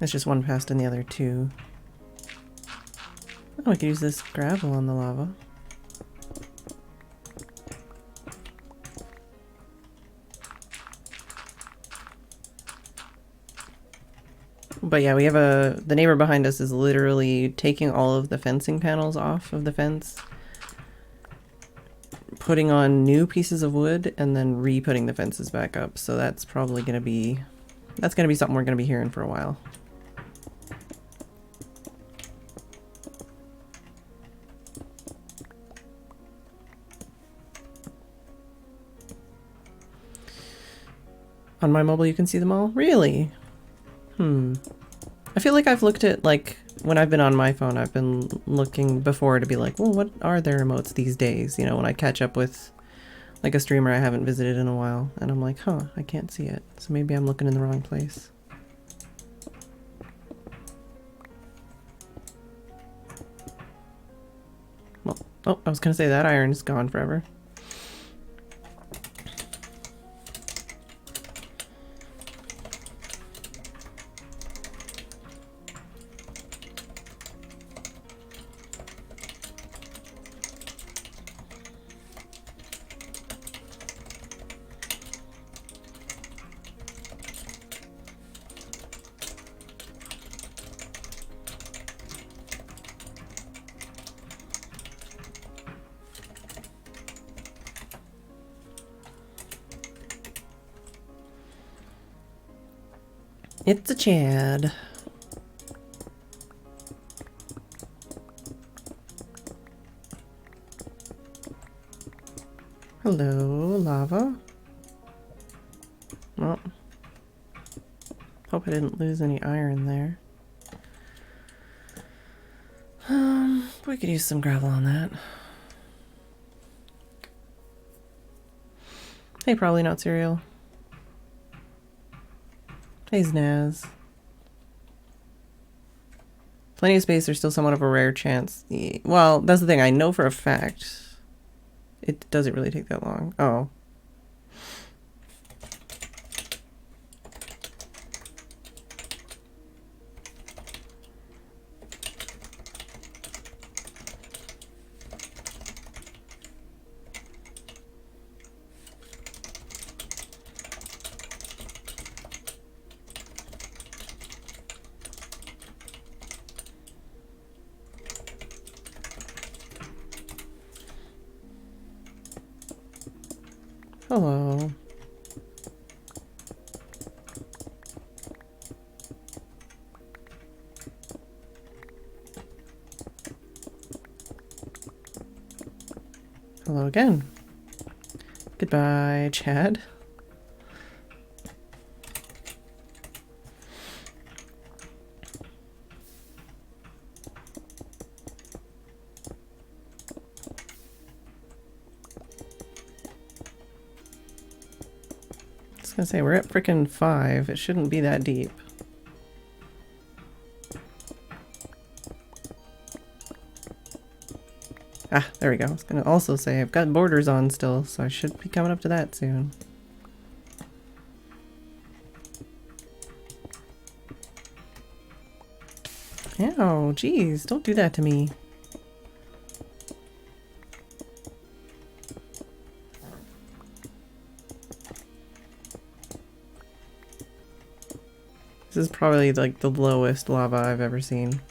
It's just one faster than the other two. Oh, I could use this gravel on the lava. But yeah, we have the neighbor behind us is literally taking all of the fencing panels off of the fence, putting on new pieces of wood, and then re-putting the fences back up. So that's probably going to be, something we're going to be hearing for a while. On my mobile you can see them all? Really? I feel like I've looked at, like, when I've been on my phone, I've been looking before to be like, well, what are their emotes these days? You know, when I catch up with, like, a streamer I haven't visited in a while. And I'm like, huh, I can't see it. So maybe I'm looking in the wrong place. Well, oh, I was gonna say that iron is gone forever. It's a Chad. Hello, lava. Well, hope I didn't lose any iron there. We could use some gravel on that. Hey, probably not cereal. Hey, Znaz. Plenty of space, there's still somewhat of a rare chance. Well, that's the thing, I know for a fact it doesn't really take that long. Oh. Hello. Hello again. Goodbye, Chad. I was gonna say, we're at frickin' 5. It shouldn't be that deep. Ah, there we go. I was gonna also say, I've got borders on still, so I should be coming up to that soon. Ow, jeez, don't do that to me. This is probably like the lowest lava I've ever seen.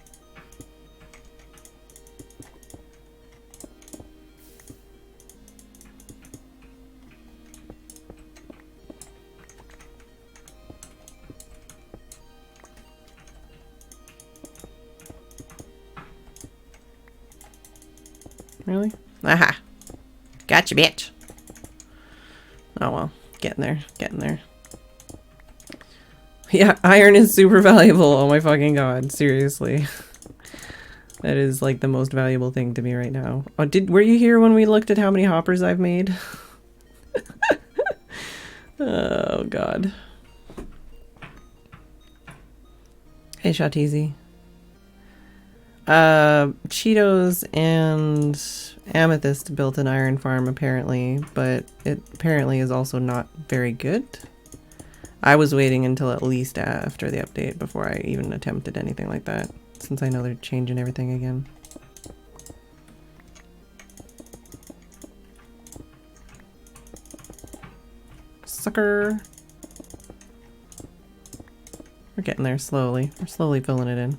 Really? Aha! Gotcha, bitch! Oh well, getting there, getting there. Yeah, iron is super valuable. Oh my fucking god, seriously. That is like the most valuable thing to me right now. Oh, were you here when we looked at how many hoppers I've made? Oh god. Hey, Shatizi. Cheetos and Amethyst built an iron farm apparently, but it apparently is also not very good. I was waiting until at least after the update before I even attempted anything like that, since I know they're changing everything again. Sucker! We're getting there slowly. We're slowly filling it in.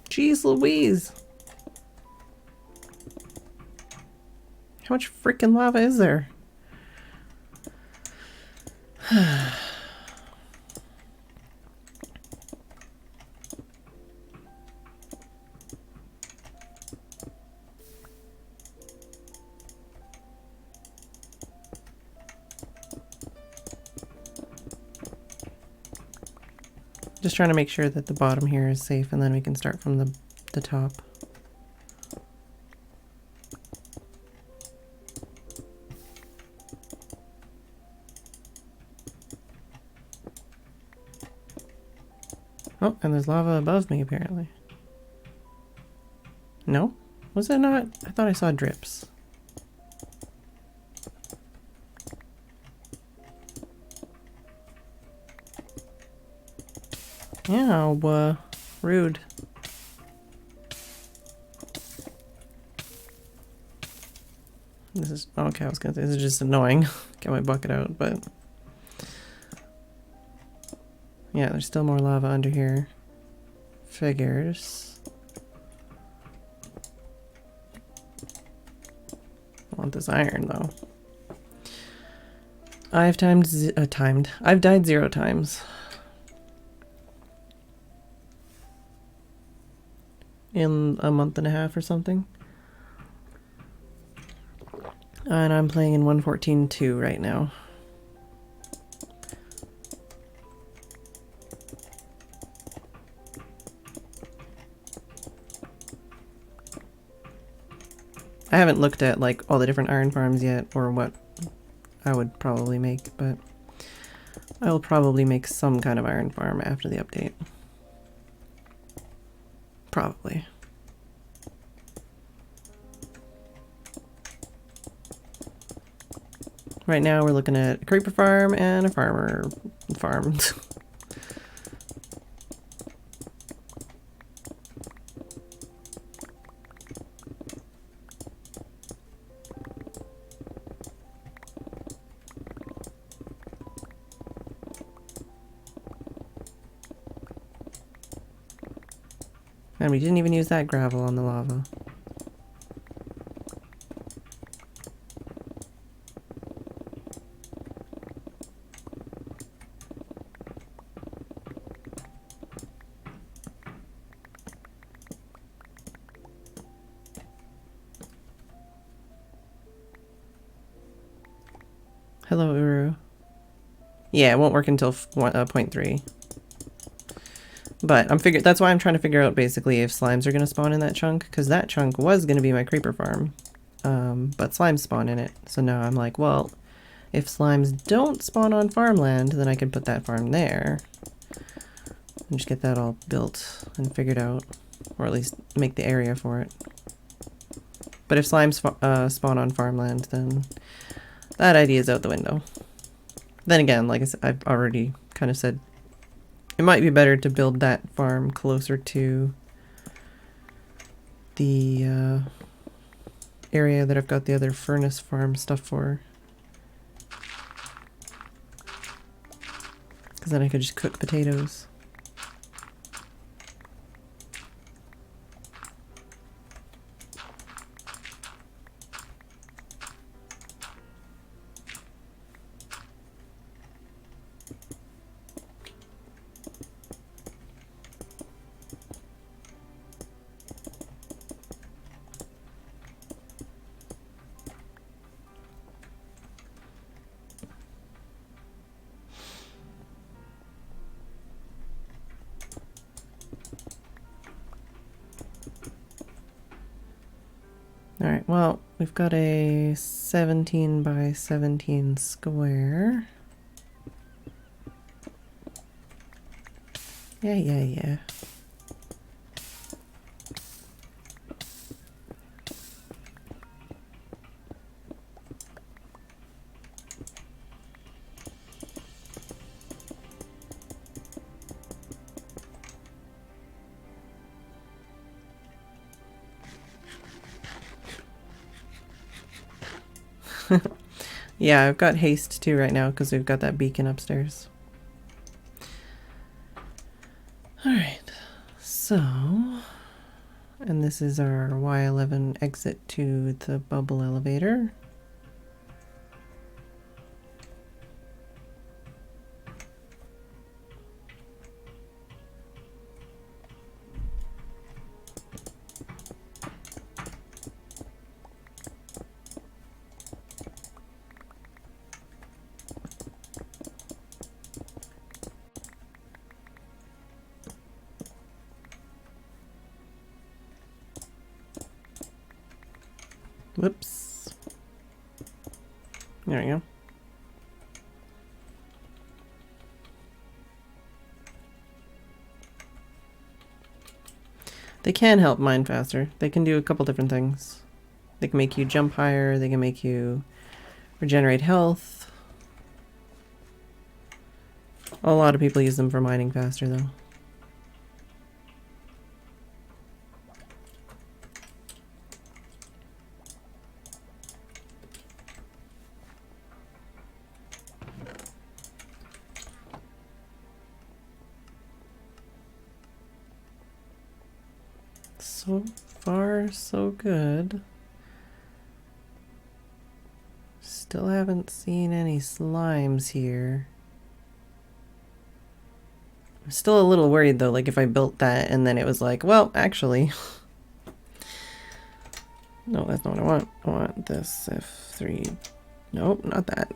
Jeez Louise! How much freaking lava is there? Just trying to make sure that the bottom here is safe, and then we can start from the top. Oh, and there's lava above me, apparently. No? Was it not? I thought I saw drips. Yeah, rude. This is, okay, I was gonna say, this is just annoying. Get my bucket out, but... yeah, there's still more lava under here. Figures. I want this iron, though. I've I've died 0 times. In a month and a half or something. And I'm playing in 1.14.2 right now. I haven't looked at like all the different iron farms yet, or what I would probably make, but I will probably make some kind of iron farm after the update. Probably. Right now we're looking at a creeper farm and a farmer farm. And we didn't even use that gravel on the lava. Hello, Uru. Yeah, it won't work until 0.3. But that's why I'm trying to figure out basically if slimes are going to spawn in that chunk, because that chunk was going to be my creeper farm. But slimes spawn in it. So now I'm like, well, if slimes don't spawn on farmland, then I can put that farm there. And just get that all built and figured out. Or at least make the area for it. But if slimes spawn on farmland, then that idea is out the window. Then again, like I said, I've already kind of said, it might be better to build that farm closer to the area that I've got the other furnace farm stuff for. Because then I could just cook potatoes. Alright, well, we've got a 17 by 17 square. Yeah. Yeah, I've got haste too right now because we've got that beacon upstairs. Alright, so... and this is our Y11 exit to the bubble elevator. Whoops. There we go. They can help mine faster. They can do a couple different things. They can make you jump higher, they can make you regenerate health. A lot of people use them for mining faster though. So far, so good. Still haven't seen any slimes here. I'm still a little worried though, like if I built that and then it was like, well, actually... no, that's not what I want. I want this F3. Nope, not that.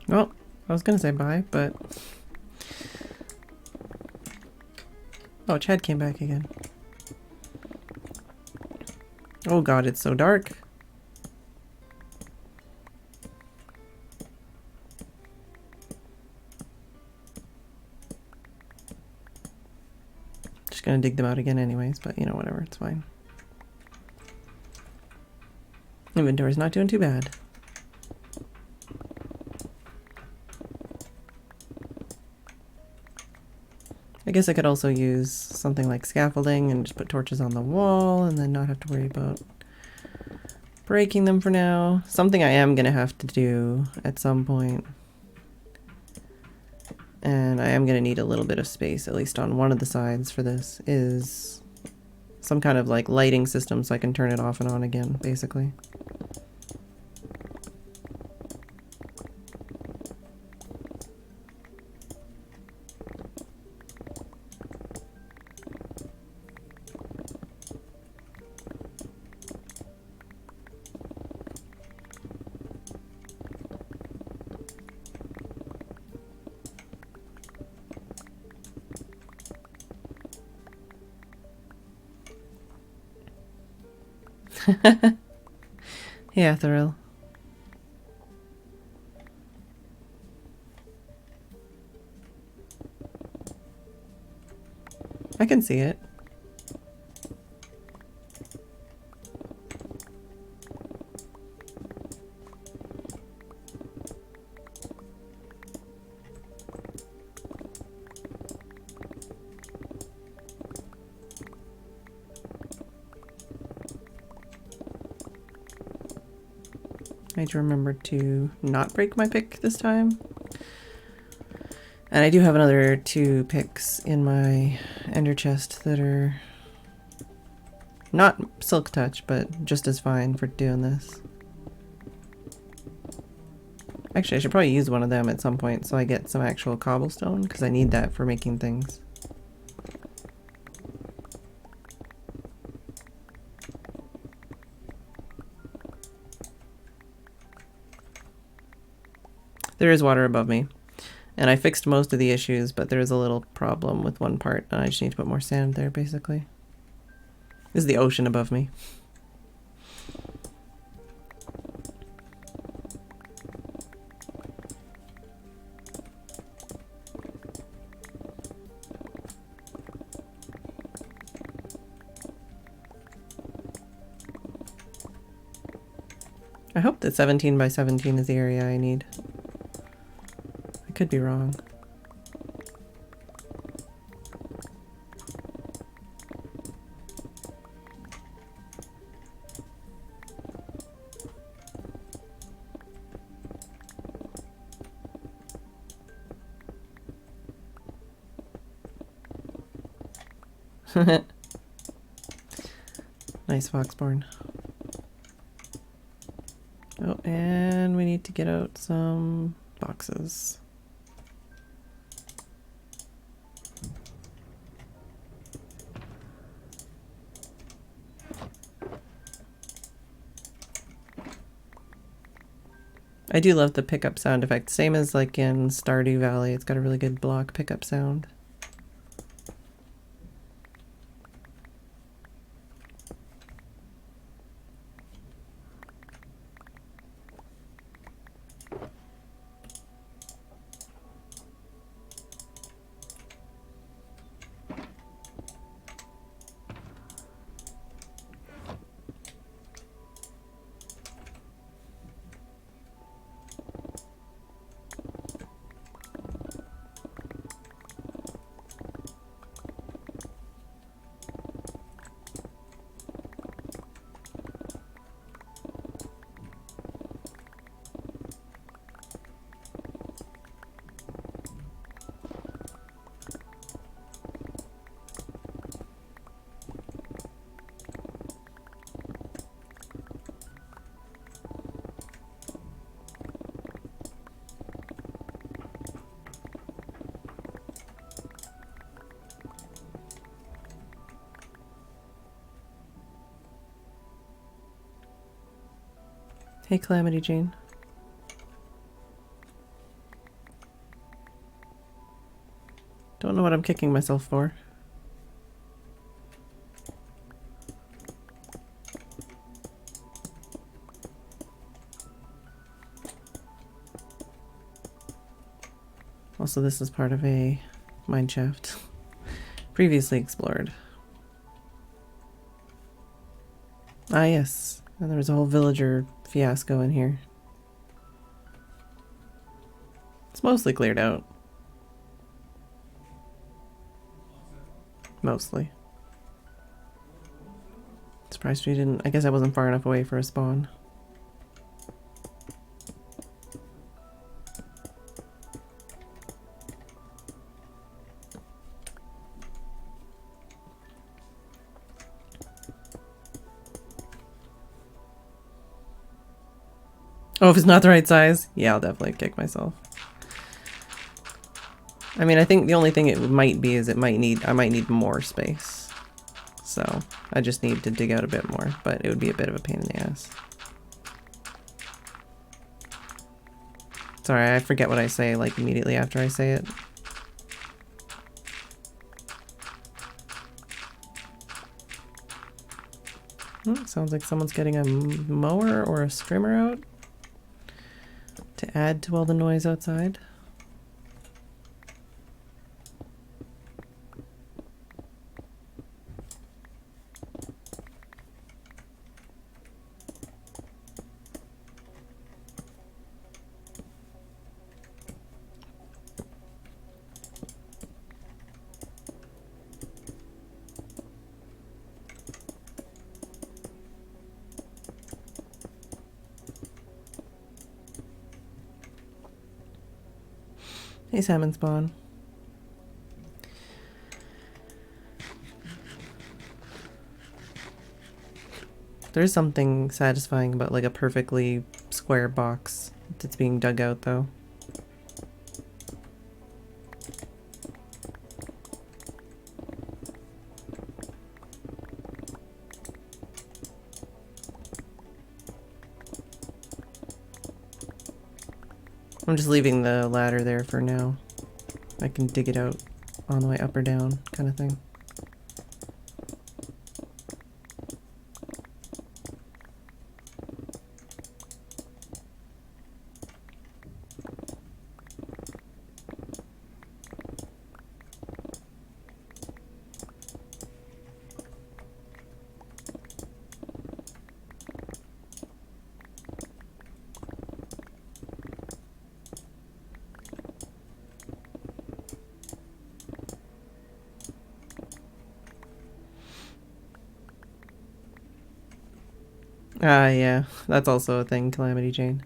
Well, I was gonna say bye, but... oh, Chad came back again. Oh god, it's so dark. Just gonna dig them out again anyways, but you know, whatever, it's fine. Inventory's not doing too bad. I guess I could also use something like scaffolding and just put torches on the wall and then not have to worry about breaking them for now. Something I am gonna have to do at some point. And I am gonna need a little bit of space, at least on one of the sides for this, is some kind of like lighting system so I can turn it off and on again, basically. Yeah, Thrill. I can see it. I need to remember to not break my pick this time. And I do have another 2 picks in my ender chest that are not silk touch, but just as fine for doing this. Actually, I should probably use one of them at some point so I get some actual cobblestone, because I need that for making things. There is water above me, and I fixed most of the issues, but there is a little problem with one part, and I just need to put more sand there, basically. This is the ocean above me. I hope that 17 by 17 is the area I need. I could be wrong. Nice foxborn. Oh, and we need to get out some boxes. I do love the pickup sound effect, same as like in Stardew Valley. It's got a really good block pickup sound. Hey, Calamity Jane. Don't know what I'm kicking myself for. Also, this is part of a mine shaft previously explored. Ah, yes. And there was a whole villager fiasco in here. It's mostly cleared out. Mostly. Surprised we didn't... I guess I wasn't far enough away for a spawn. Oh, if it's not the right size? Yeah, I'll definitely kick myself. I mean, I think the only thing it might be is I might need more space. So, I just need to dig out a bit more, but it would be a bit of a pain in the ass. Sorry, I forget what I say, like, immediately after I say it. Sounds like someone's getting a mower or a strimmer out to add to all the noise outside. Hey, salmon spawn. There's something satisfying about like a perfectly square box that's being dug out though. I'm just leaving the ladder there for now. I can dig it out on the way up or down, kind of thing. Ah, yeah, that's also a thing, Calamity Jane.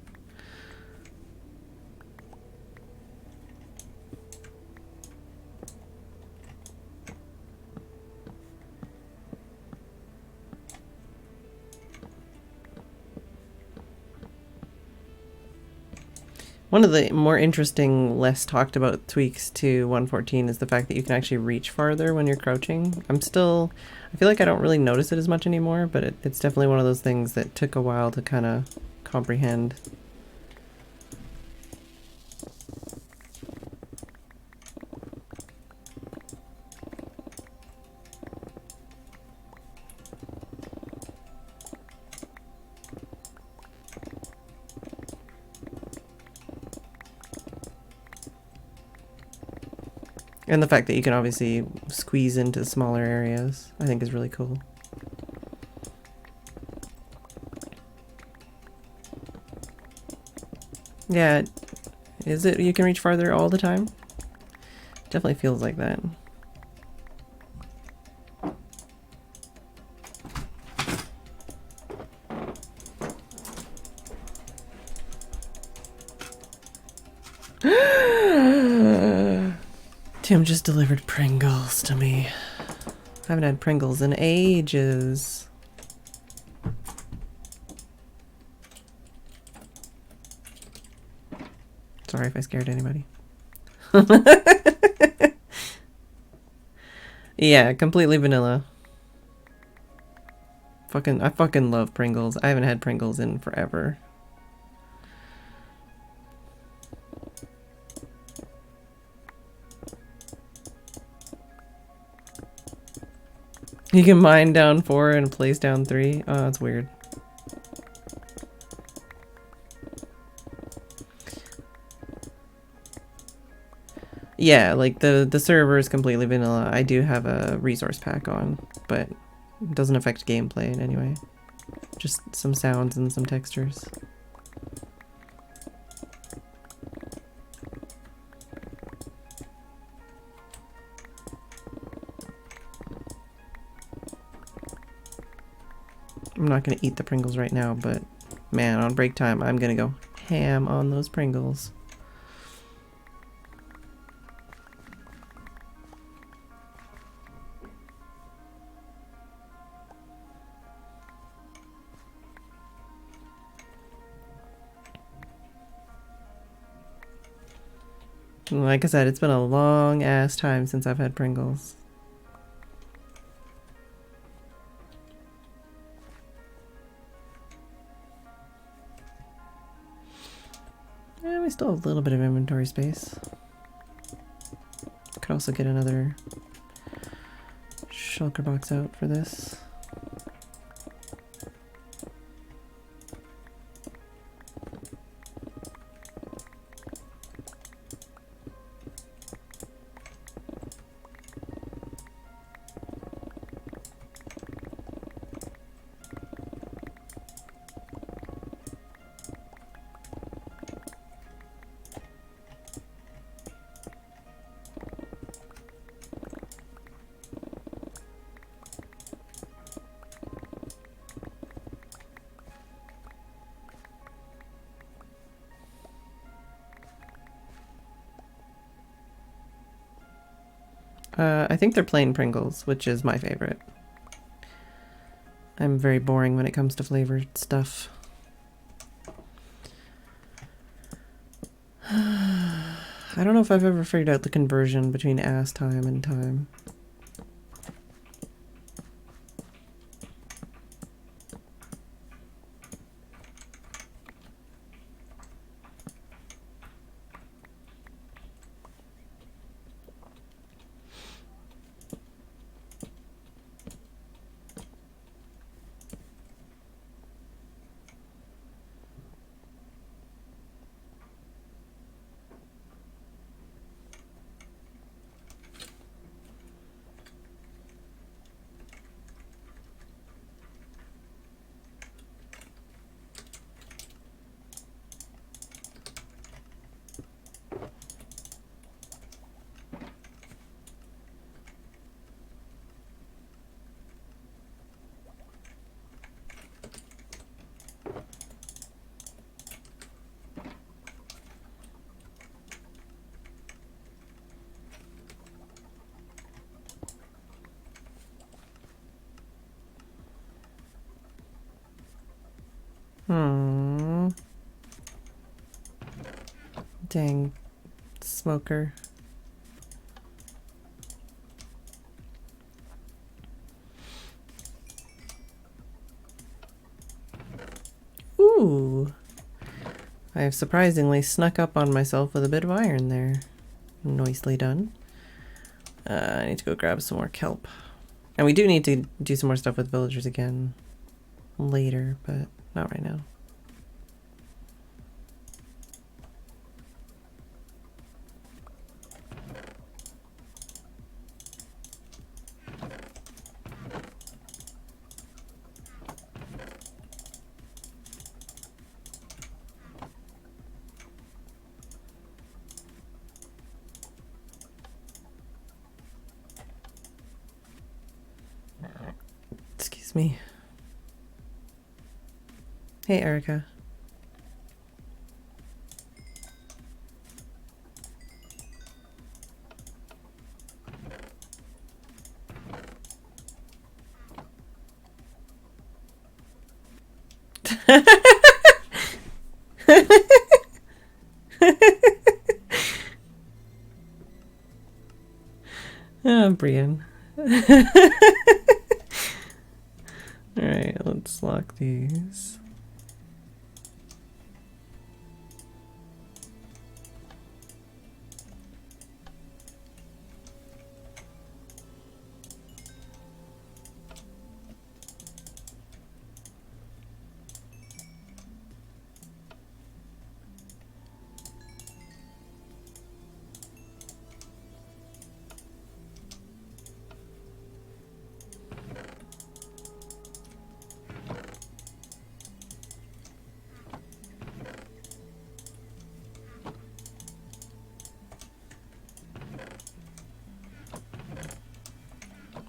One of the more interesting, less talked about tweaks to 1.14 is the fact that you can actually reach farther when you're crouching. I feel like I don't really notice it as much anymore, but it's definitely one of those things that took a while to kind of comprehend. And the fact that you can obviously squeeze into smaller areas, I think is really cool. Yeah, is it you can reach farther all the time? Definitely feels like that. Tim just delivered Pringles to me. I haven't had Pringles in ages. Sorry if I scared anybody. Yeah, completely vanilla. I fucking love Pringles. I haven't had Pringles in forever. You can mine down 4 and place down 3. Oh, that's weird. Yeah, like the server is completely vanilla. I do have a resource pack on, but it doesn't affect gameplay in any way. Just some sounds and some textures. I'm not gonna eat the Pringles right now, but man, on break time, I'm gonna go ham on those Pringles. Like I said, it's been a long ass time since I've had Pringles. Yeah, we still have a little bit of inventory space. Could also get another shulker box out for this. I think they're plain Pringles, which is my favorite. I'm very boring when it comes to flavored stuff. I don't know if I've ever figured out the conversion between ass time and time. Dang, smoker. Ooh. I have surprisingly snuck up on myself with a bit of iron there. Nicely done. I need to go grab some more kelp. And we do need to do some more stuff with villagers again later, but not right now. Excuse me. Hey, Erica. Brian. Alright, let's lock these.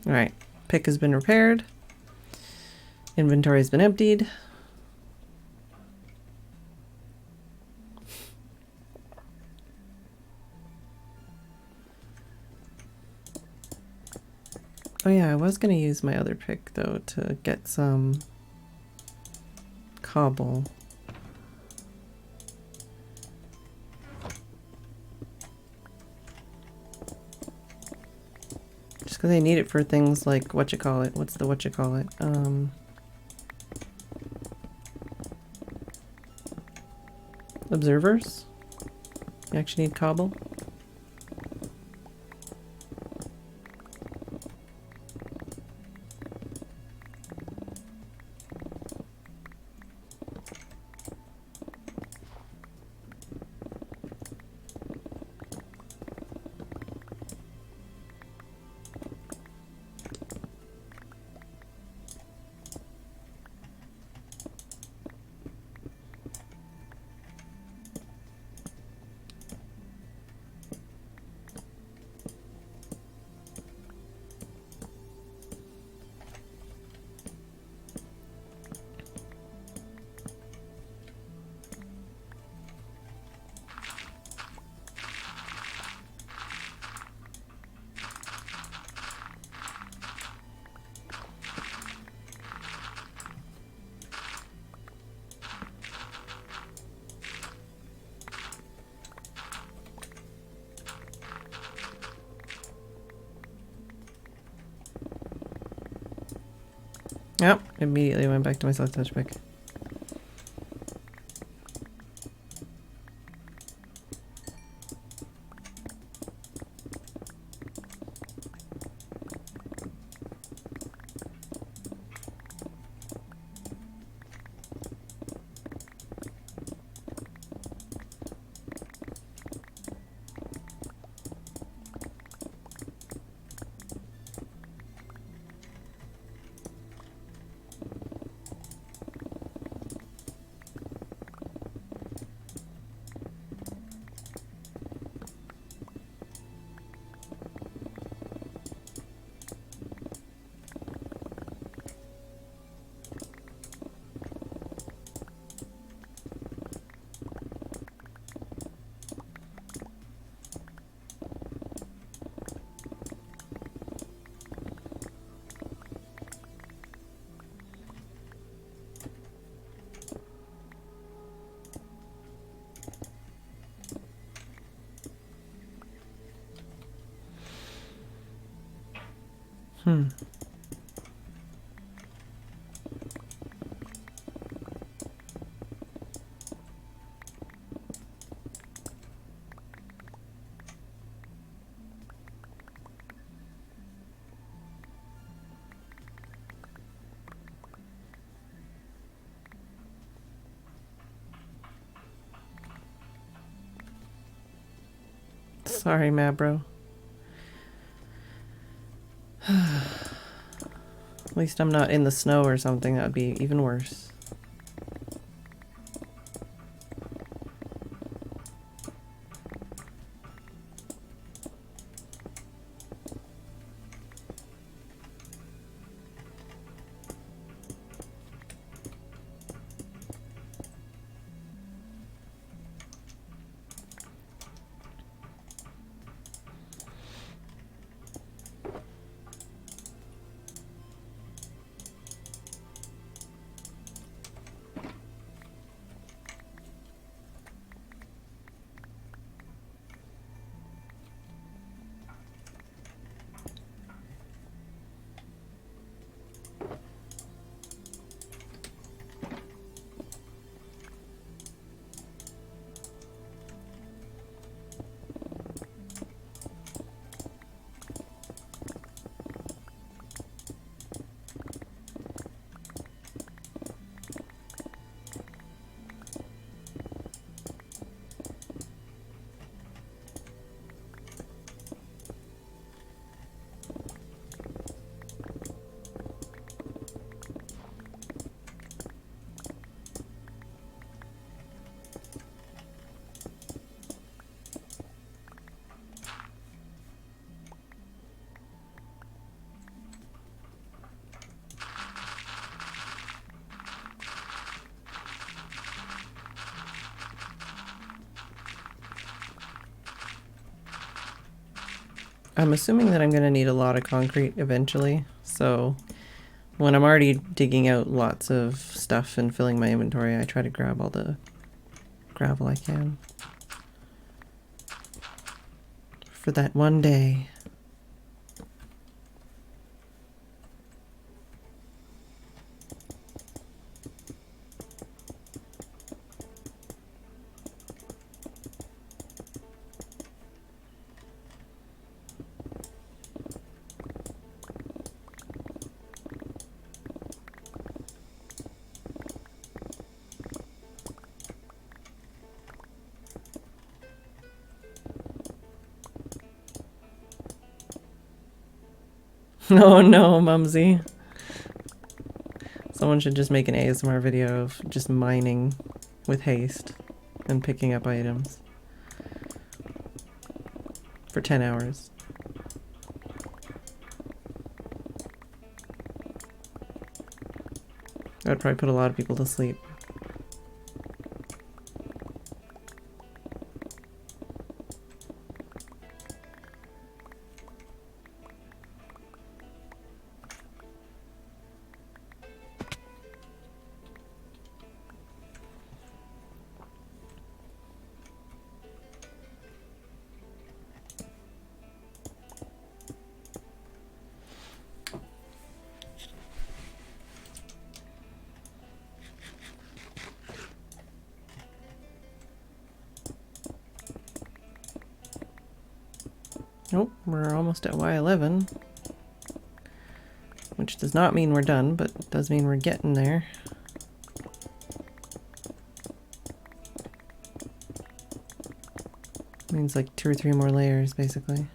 Alright, pick has been repaired. Inventory has been emptied. Oh yeah, I was gonna use my other pick though to get some cobble. Just because I need it for things like whatchamacallit. What's the whatchamacallit? Observers? You actually need cobble? Yep, immediately went back to my soft touch pick. Sorry, Mabro. At least I'm not in the snow or something. That would be even worse. I'm assuming that I'm going to need a lot of concrete eventually, so when I'm already digging out lots of stuff and filling my inventory, I try to grab all the gravel I can. For that one day. Oh no, Mumsy. Someone should just make an ASMR video of just mining with haste and picking up items for 10 hours. That would probably put a lot of people to sleep. Nope, we're almost at Y11. Which does not mean we're done, but does mean we're getting there. Means like 2 or 3 more layers, basically.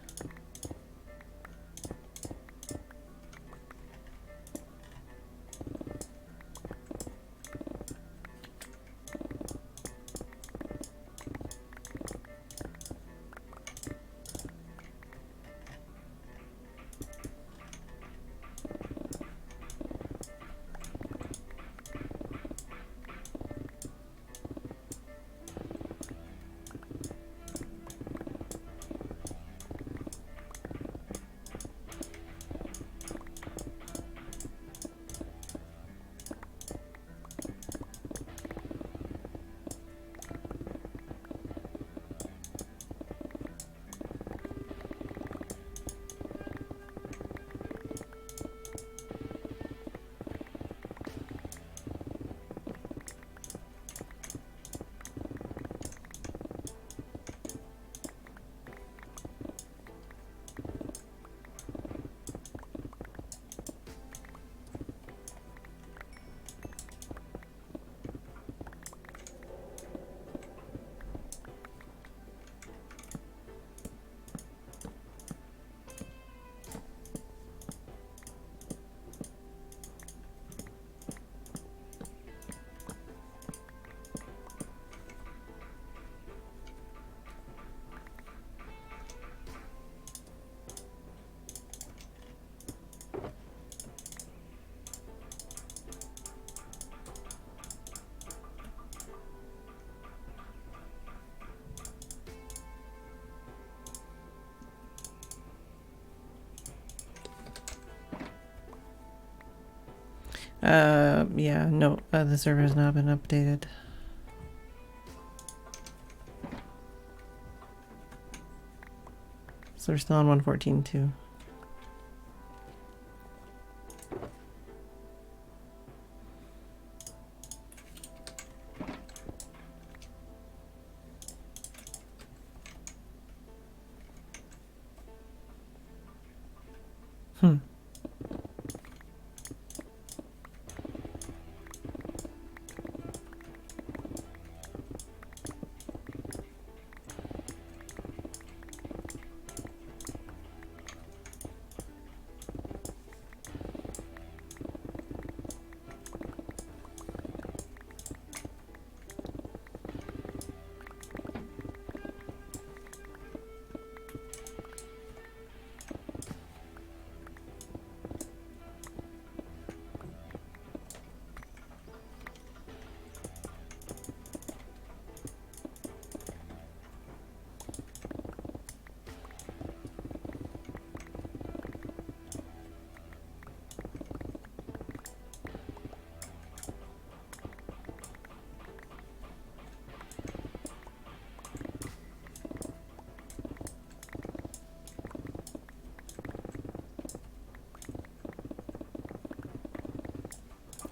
Yeah, no, the server has not been updated. So we're still on 114.2.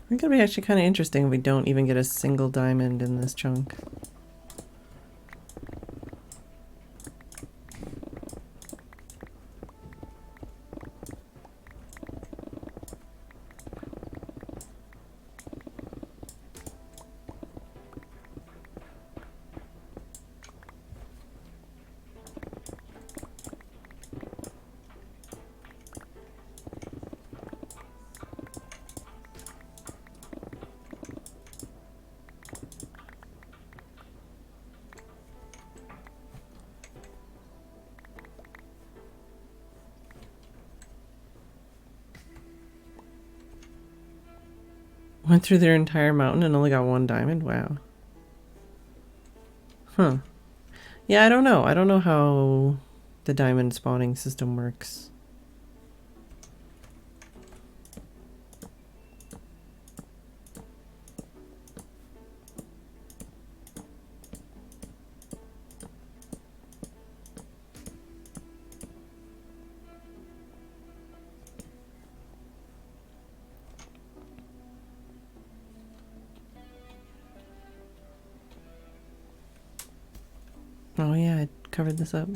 I think it'll be actually kind of interesting if we don't even get a single diamond in this chunk. Went through their entire mountain and only got 1 diamond? Wow. Huh. Yeah, I don't know. I don't know how the diamond spawning system works. Oh yeah, I covered this up.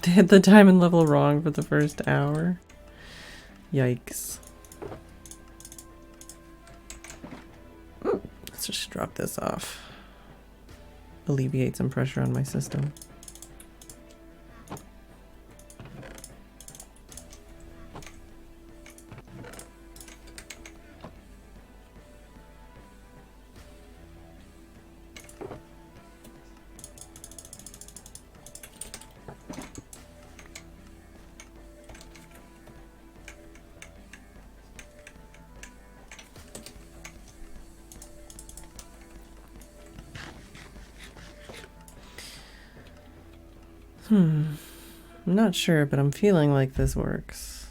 hit the time and level wrong for the first hour. Yikes. Let's just drop this off. Alleviate some pressure on my system. I'm not sure, but I'm feeling like this works.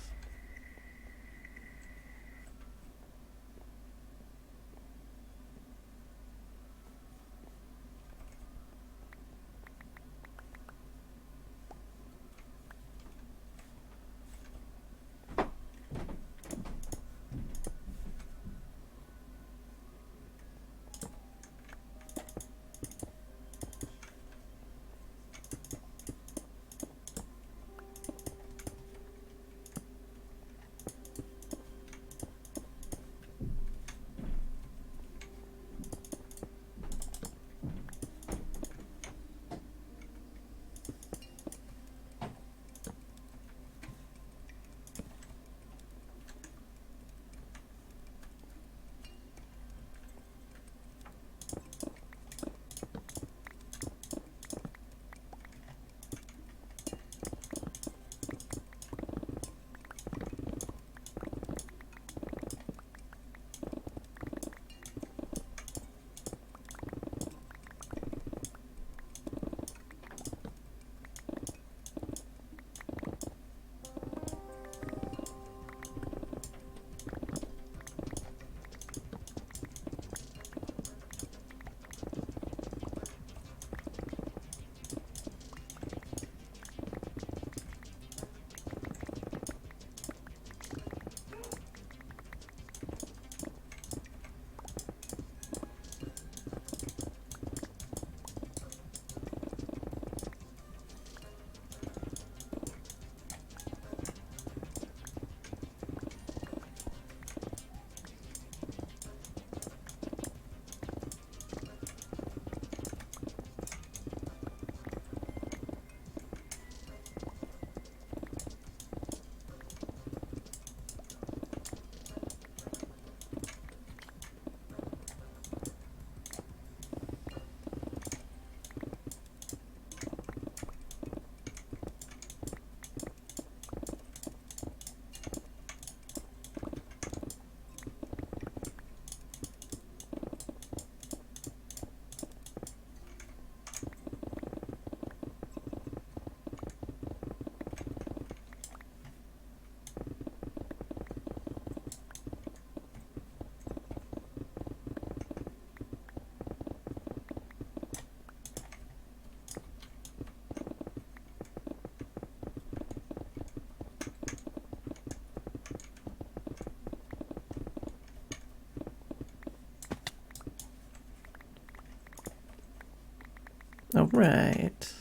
All right.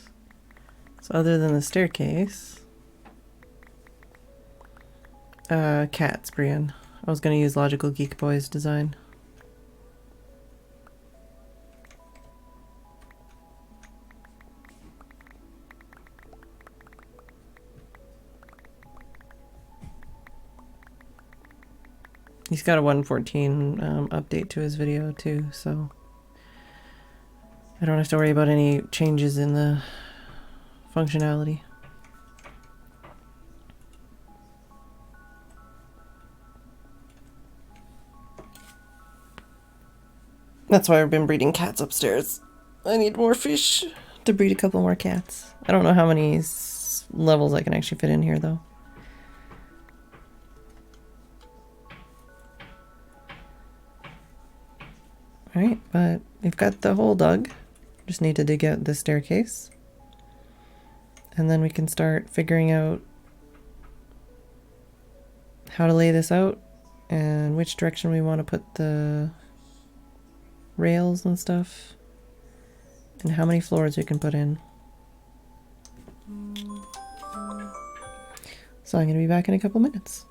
So other than the staircase, cats, Brian. I was gonna use Logical Geek Boy's design. He's got a 1.14 update to his video too, so I don't have to worry about any changes in the functionality. That's why I've been breeding cats upstairs. I need more fish to breed a couple more cats. I don't know how many levels I can actually fit in here though. Alright, but we've got the hole dug. Just need to dig out the staircase. And then we can start figuring out how to lay this out and which direction we want to put the rails and stuff, and how many floors we can put in. So I'm going to be back in a couple minutes.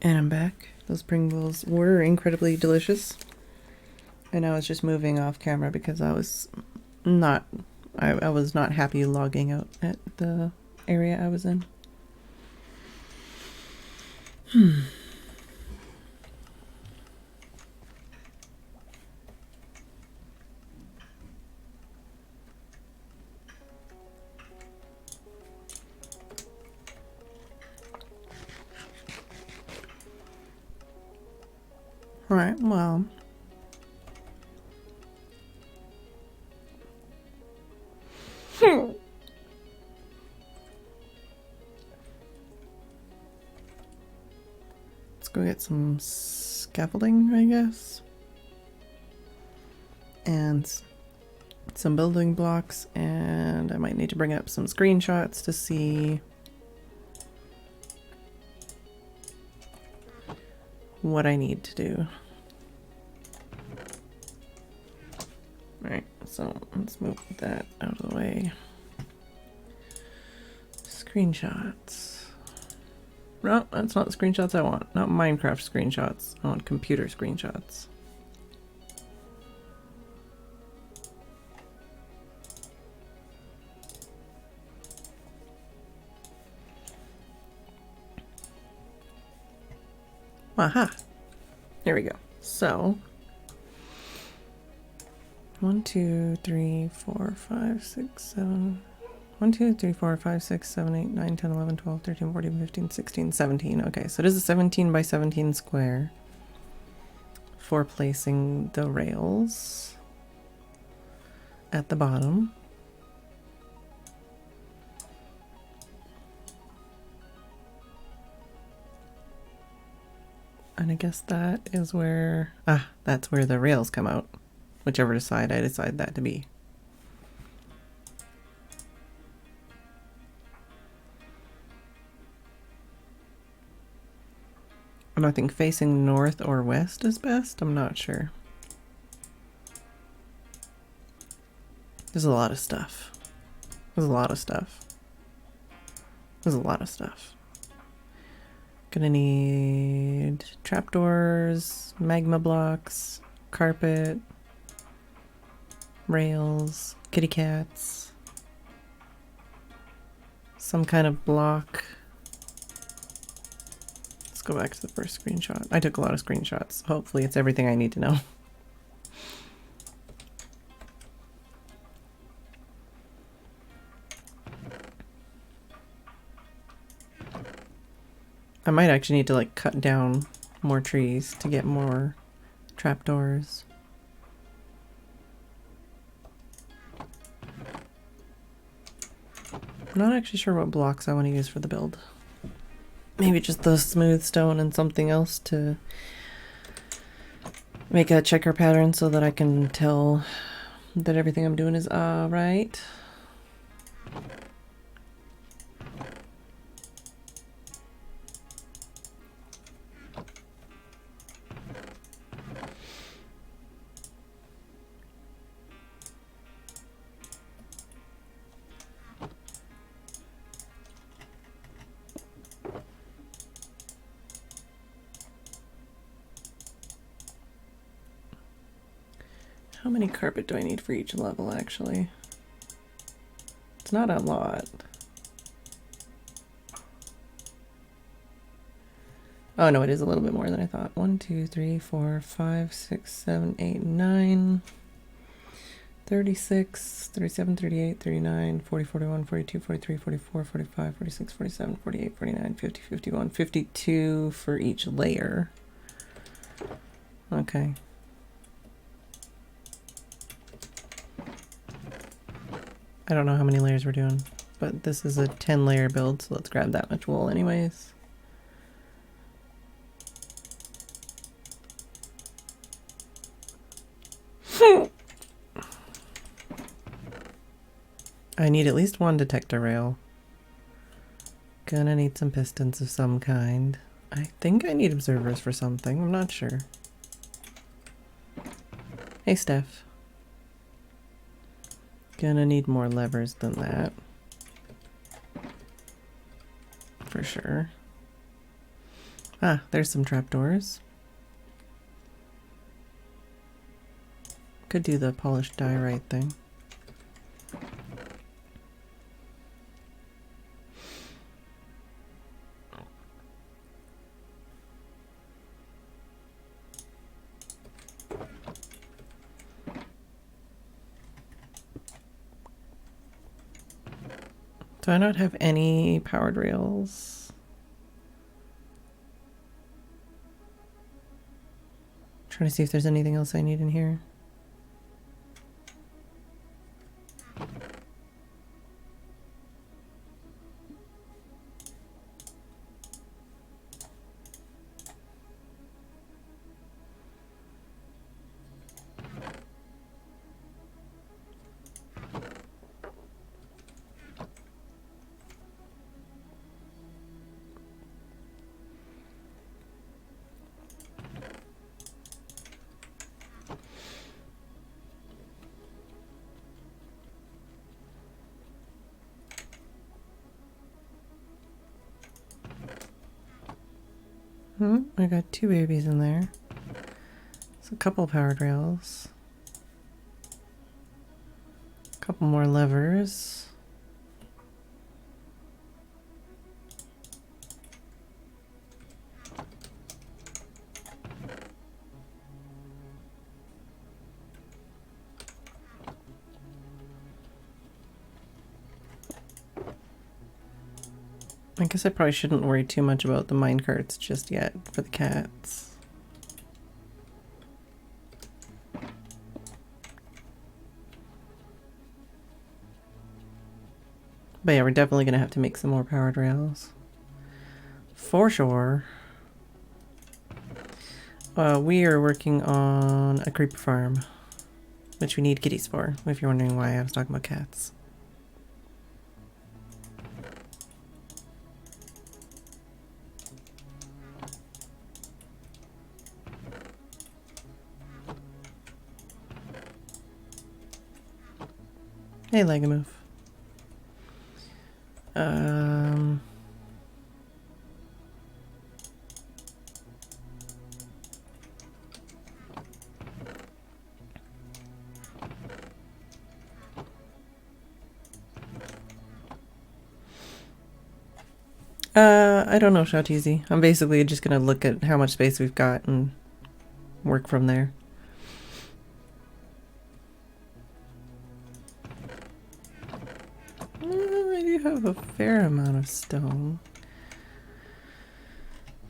And I'm back. Those Pringles were incredibly delicious. And I was just moving off camera because I was not happy logging out at the area I was in. Alright, well. Let's go get some scaffolding, I guess. And some building blocks, and I might need to bring up some screenshots to see what I need to do. Alright, so let's move that out of the way. Screenshots. No, that's not the screenshots I want. Not Minecraft screenshots. I want computer screenshots. Aha! There we go. So 1, 2, 3, 4, 5, 6, 7. 1, 2, 3, 4, 5, 6, 7, 8, 9, 10, 11, 12, 13, 14, 15, 16, 17. Okay, so it is a 17 by 17 square for placing the rails at the bottom. And I guess that is where, that's where the rails come out, whichever side I decide that to be. And I think facing north or west is best. I'm not sure. There's a lot of stuff. There's a lot of stuff. There's a lot of stuff. Gonna need trapdoors, magma blocks, carpet, rails, kitty cats, some kind of block. Let's go back to the first screenshot. I took a lot of screenshots. Hopefully it's everything I need to know. I might actually need to like cut down more trees to get more trapdoors. I'm not actually sure what blocks I want to use for the build. Maybe just the smooth stone and something else to make a checker pattern so that I can tell that everything I'm doing is right. How many carpet do I need for each level, actually? It's not a lot. Oh no, it is a little bit more than I thought. 1, 2, 3, 4, 5, 6, 7, 8, 9, 36, 37, 38, 39, 40, 41, 42, 43, 44, 45, 46, 47, 48, 49, 50, 51, 52 for each layer. Okay. I don't know how many layers we're doing, but this is a 10 layer build, so let's grab that much wool anyways. I need at least one detector rail. Gonna need some pistons of some kind. I think I need observers for something, I'm not sure. Hey, Steph. Gonna need more levers than that. For sure. Ah, there's some trapdoors. Could do the polished diorite thing. Do I not have any powered rails? Trying to see if there's anything else I need in here. I got 2 babies in there. It's a couple powered rails. A couple more levers. I guess I probably shouldn't worry too much about the minecarts just yet for the cats. But yeah, we're definitely going to have to make some more powered rails. For sure. We are working on a creeper farm, which we need kitties for, if you're wondering why I was talking about cats. Hey, Legamove. I don't know, Shawteezy. I'm basically just gonna look at how much space we've got and work from there. I do have a fair amount of stone.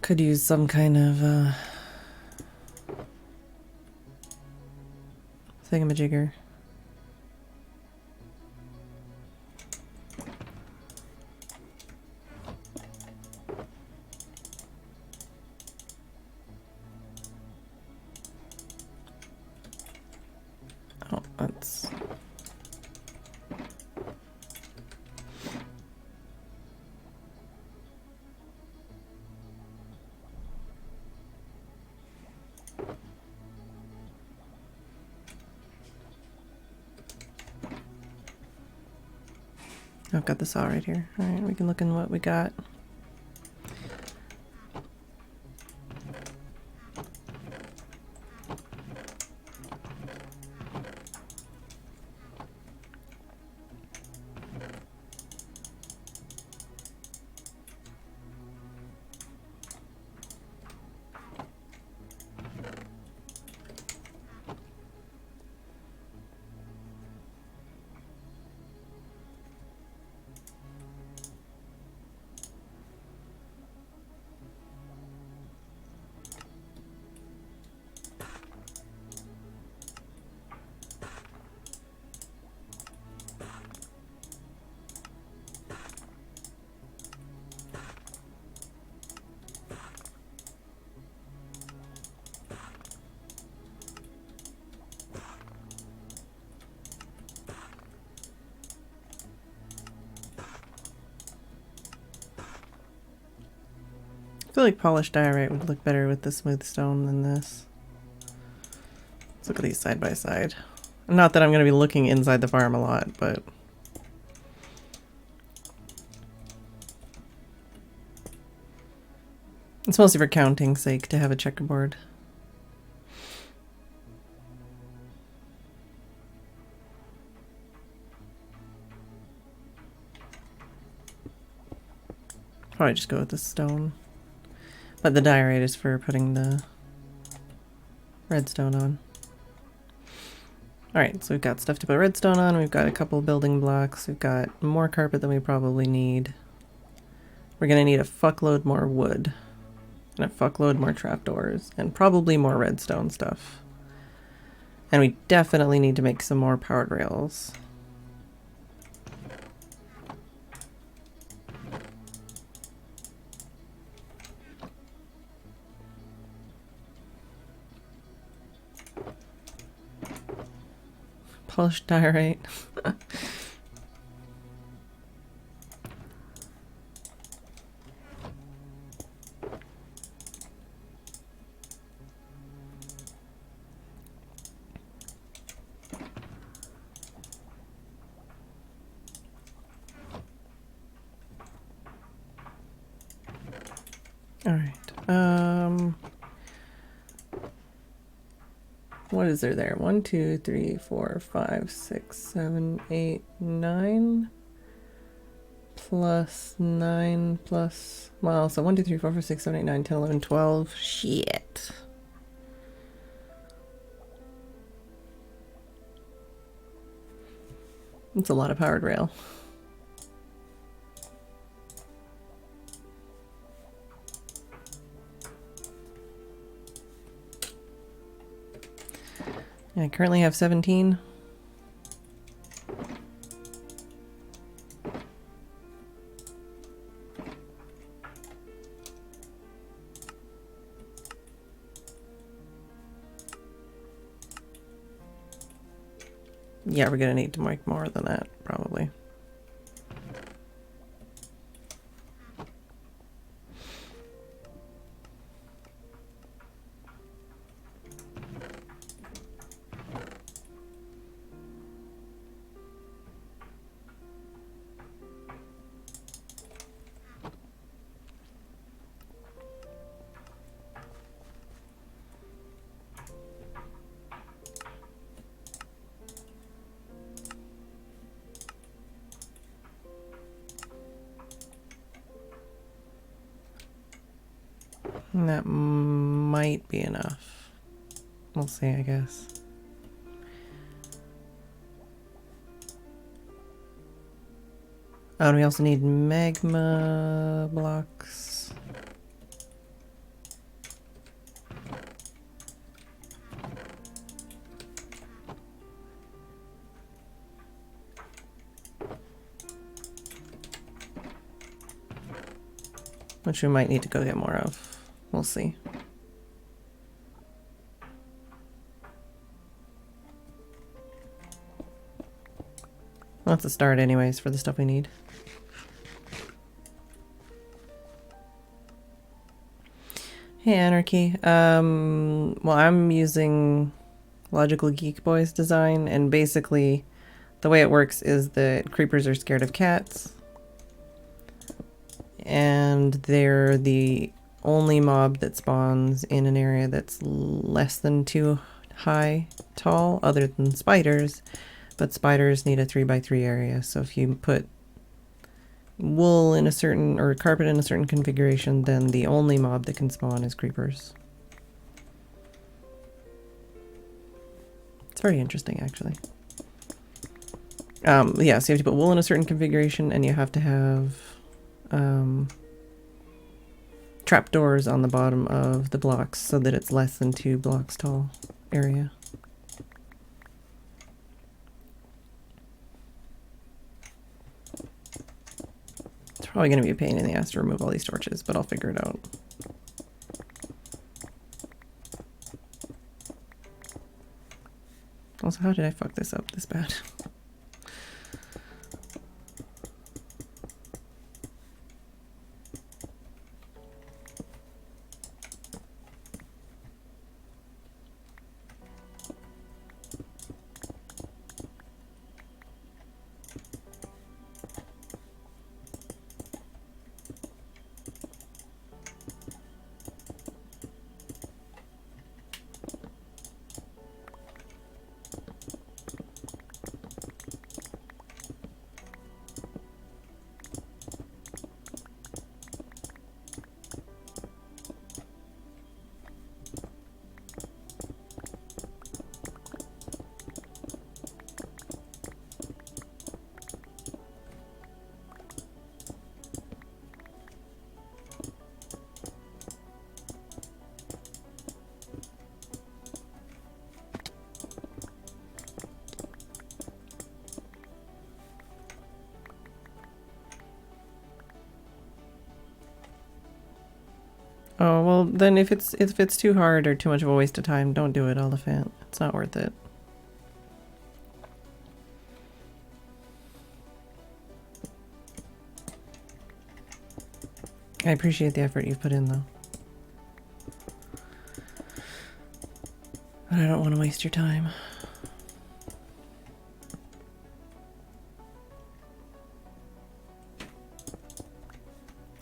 Could use some kind of thingamajigger. Oh, that's... I've got the saw right here. Alright, we can look in what we got. I feel like polished diorite would look better with the smooth stone than this. Let's look at these side by side. Not that I'm going to be looking inside the farm a lot, but... It's mostly for counting's sake to have a checkerboard. Probably just go with the stone. But the diorite is for putting the redstone on. Alright, so we've got stuff to put redstone on, we've got a couple building blocks, we've got more carpet than we probably need. We're gonna need a fuckload more wood, and a fuckload more trapdoors, and probably more redstone stuff. And we definitely need to make some more powered rails. Polished diorite. Alright, what is there? 1, 2, 3, 4, 5, 6, 7, 8, 9 plus 9 plus, well, so 1, 2, 3, 4, 5, 6, 7, 8, 9, 10, 11, 12. Shit. That's a lot of powered rail. I currently have 17. Yeah, we're gonna need to make more than that, probably. And that might be enough. We'll see, I guess. Oh, and we also need magma blocks. Which we might need to go get more of. We'll see. Well, that's a start anyways for the stuff we need. Hey Anarchy. Well, I'm using Logical Geek Boy's design, and basically the way it works is that creepers are scared of cats. And they're the only mob that spawns in an area that's less than 2 high tall, other than spiders. But spiders need a 3x3 area, so if you put wool in a certain, or carpet in a certain configuration, then the only mob that can spawn is creepers. It's very interesting, actually. Yeah, so you have to put wool in a certain configuration, and you have to have trapdoors on the bottom of the blocks so that it's less than 2 blocks tall area. It's probably going to be a pain in the ass to remove all these torches, but I'll figure it out. Also, how did I fuck this up this bad? Well, then if it's too hard or too much of a waste of time, don't do it, Elephant. It's not worth it. I appreciate the effort you've put in, though. But I don't want to waste your time.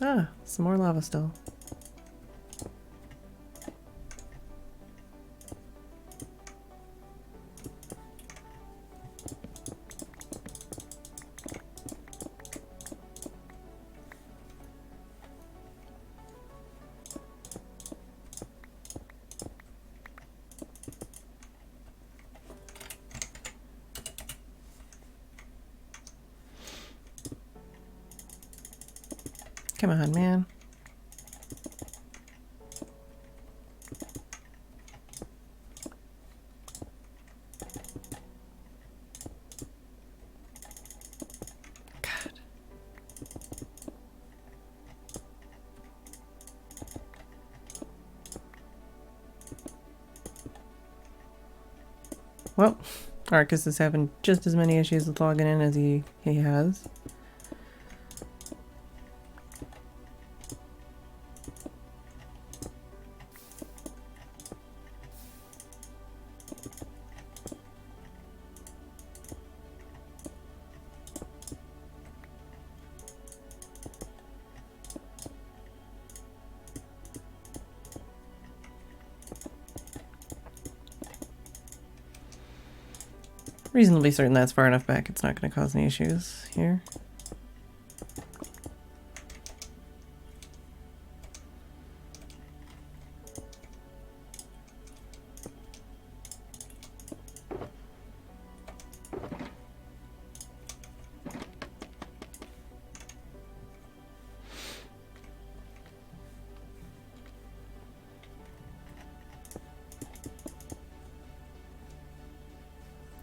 Ah, some more lava still. Come on, man. God. Well, Arcus is having just as many issues with logging in as he has. Reasonably certain that's far enough back it's not going to cause any issues here.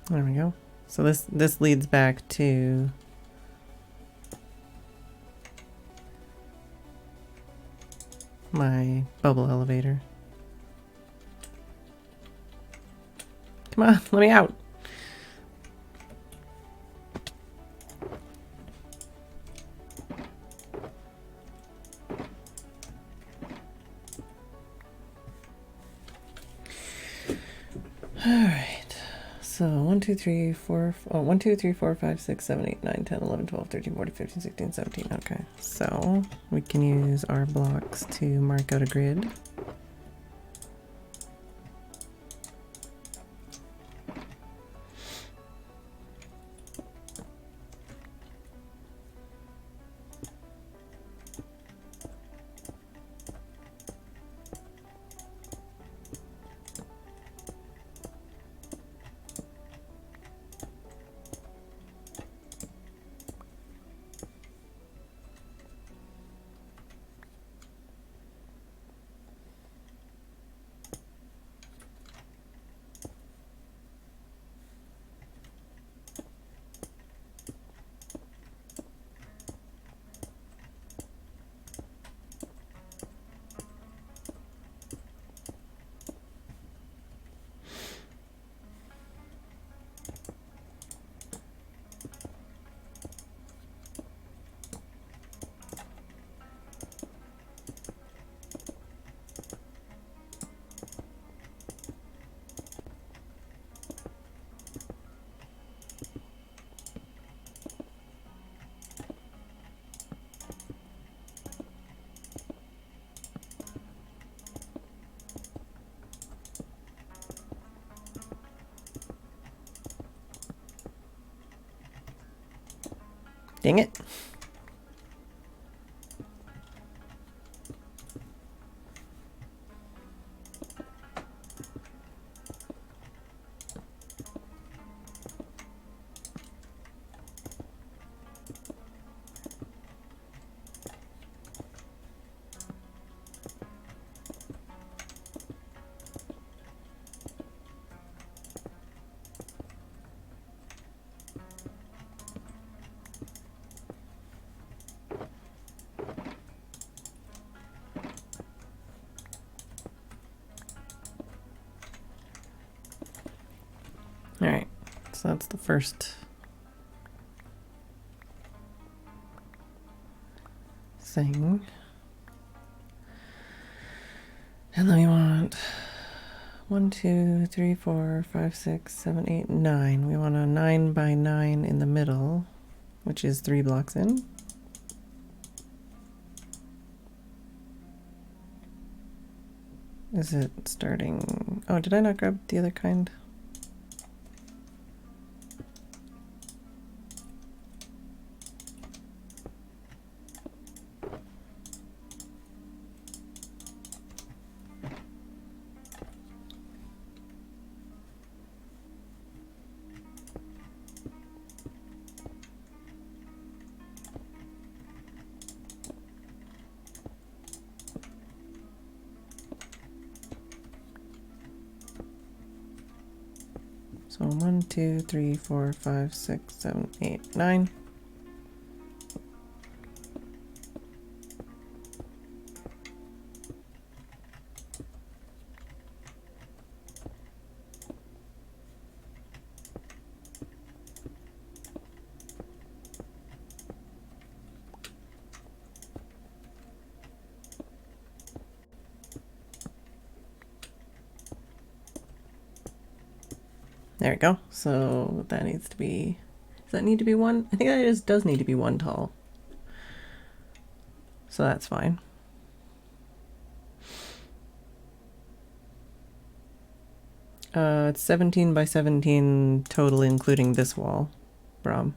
There we go. So this leads back to my bubble elevator. Come on, let me out. All right. So 1, 2, 3, 4, 1, 2, 3, 4, 5, 6, 7, 8, 9, 10, 11, 12, 13, 14, 15, 16, 17. Okay. So we can use our blocks to mark out a grid. Dang it. Alright, so that's the first thing. And then we want 1, 2, 3, 4, 5, 6, 7, 8, 9. We want a 9 by 9 in the middle, which is 3 blocks in. Is it starting? Oh, did I not grab the other kind? So 1, 2, 3, 4, 5, 6, 7, 8, 9. There we go. So that needs to be, does that need to be 1? I think that does need to be 1 tall. So that's fine. It's 17 by 17 total, including this wall, Brom.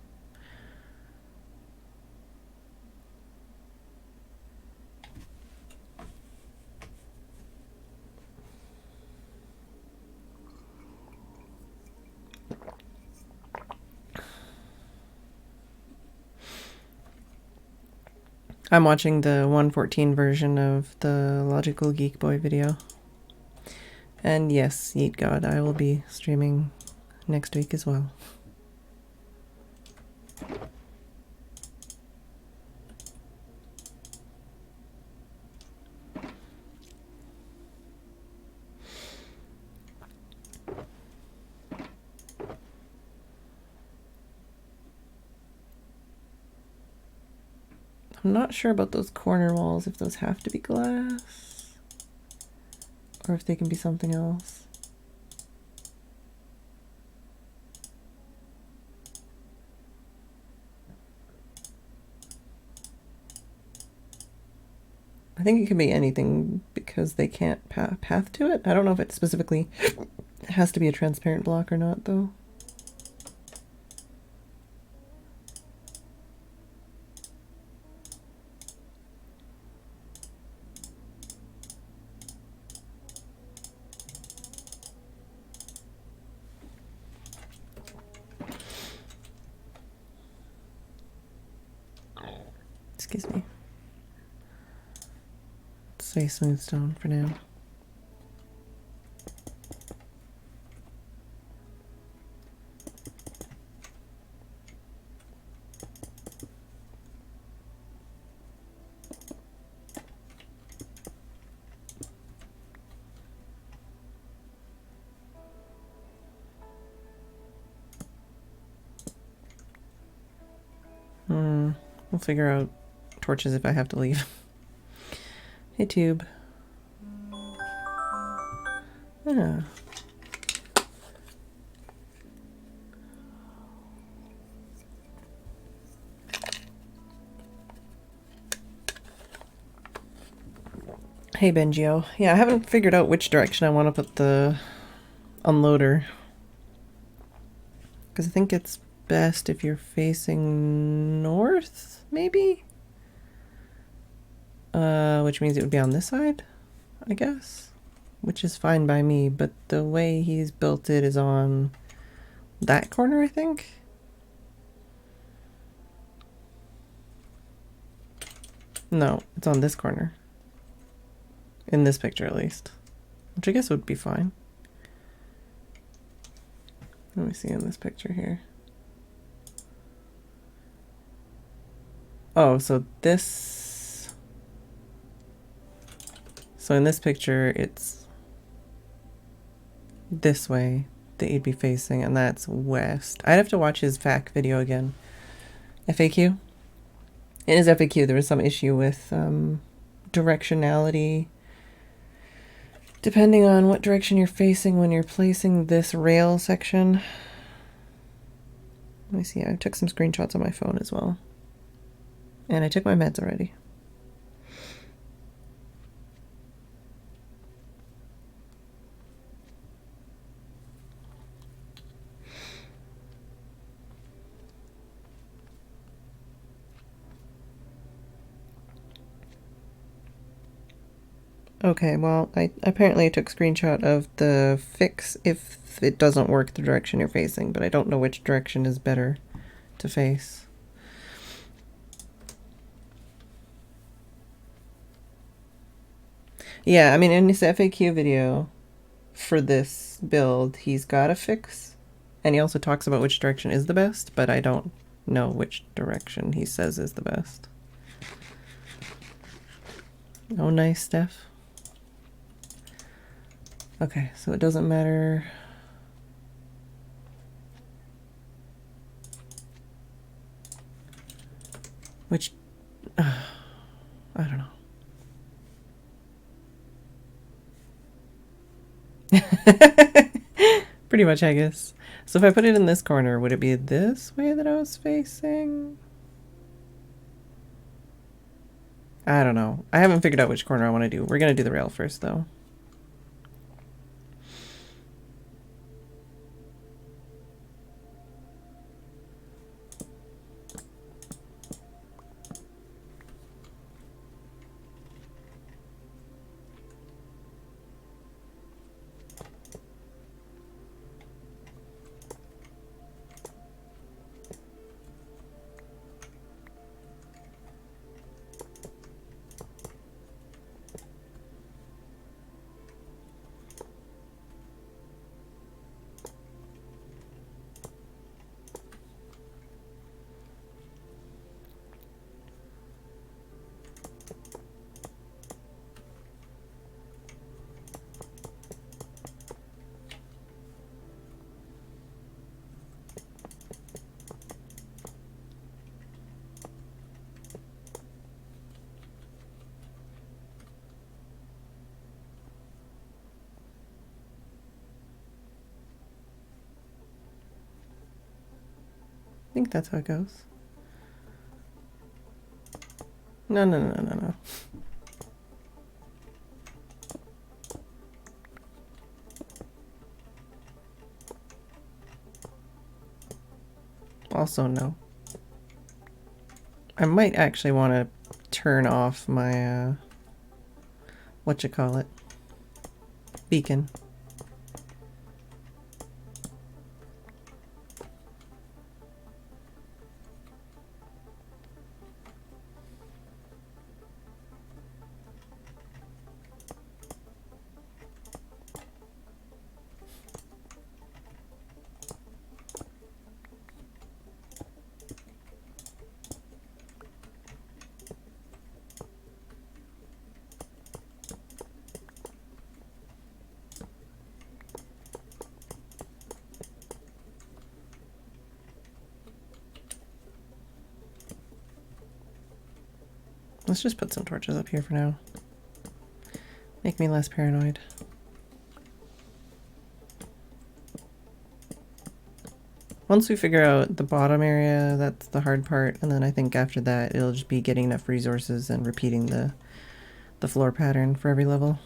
I'm watching the 114 version of the Logical Geek Boy video. And yes, Yeet God, I will be streaming next week as well. I'm not sure about those corner walls, if those have to be glass, or if they can be something else. I think it can be anything because they can't path to it. I don't know if it specifically has to be a transparent block or not, though. Excuse me. Say smooth stone for now. We'll figure out torches if I have to leave. Hey, Tube. Ah. Hey, Benjio. Yeah, I haven't figured out which direction I want to put the unloader. Because I think it's best if you're facing north, maybe? Which means it would be on this side, I guess? Which is fine by me, but the way he's built it is on that corner, I think? No, it's on this corner. In this picture, at least. Which I guess would be fine. Let me see in this picture here. Oh, so this... So in this picture, it's this way, that you'd be facing, and that's west. I'd have to watch his FAQ video again. FAQ? In his FAQ, there was some issue with directionality. Depending on what direction you're facing when you're placing this rail section. Let me see, I took some screenshots on my phone as well. And I took my meds already. Okay, well, I apparently took a screenshot of the fix if it doesn't work the direction you're facing, but I don't know which direction is better to face. Yeah, I mean, in his FAQ video for this build, he's got a fix, and he also talks about which direction is the best, but I don't know which direction he says is the best. Oh, nice, Steph. Okay, so it doesn't matter. Which, I don't know. Pretty much, I guess. So if I put it in this corner, would it be this way that I was facing? I don't know. I haven't figured out which corner I want to do. We're going to do the rail first, though. I think that's how it goes. No, no, no, no, no. Also, no. I might actually want to turn off my, whatchamacallit, beacon. Let's just put some torches up here for now. Make me less paranoid. Once we figure out the bottom area, that's the hard part, and then I think after that it'll just be getting enough resources and repeating the floor pattern for every level.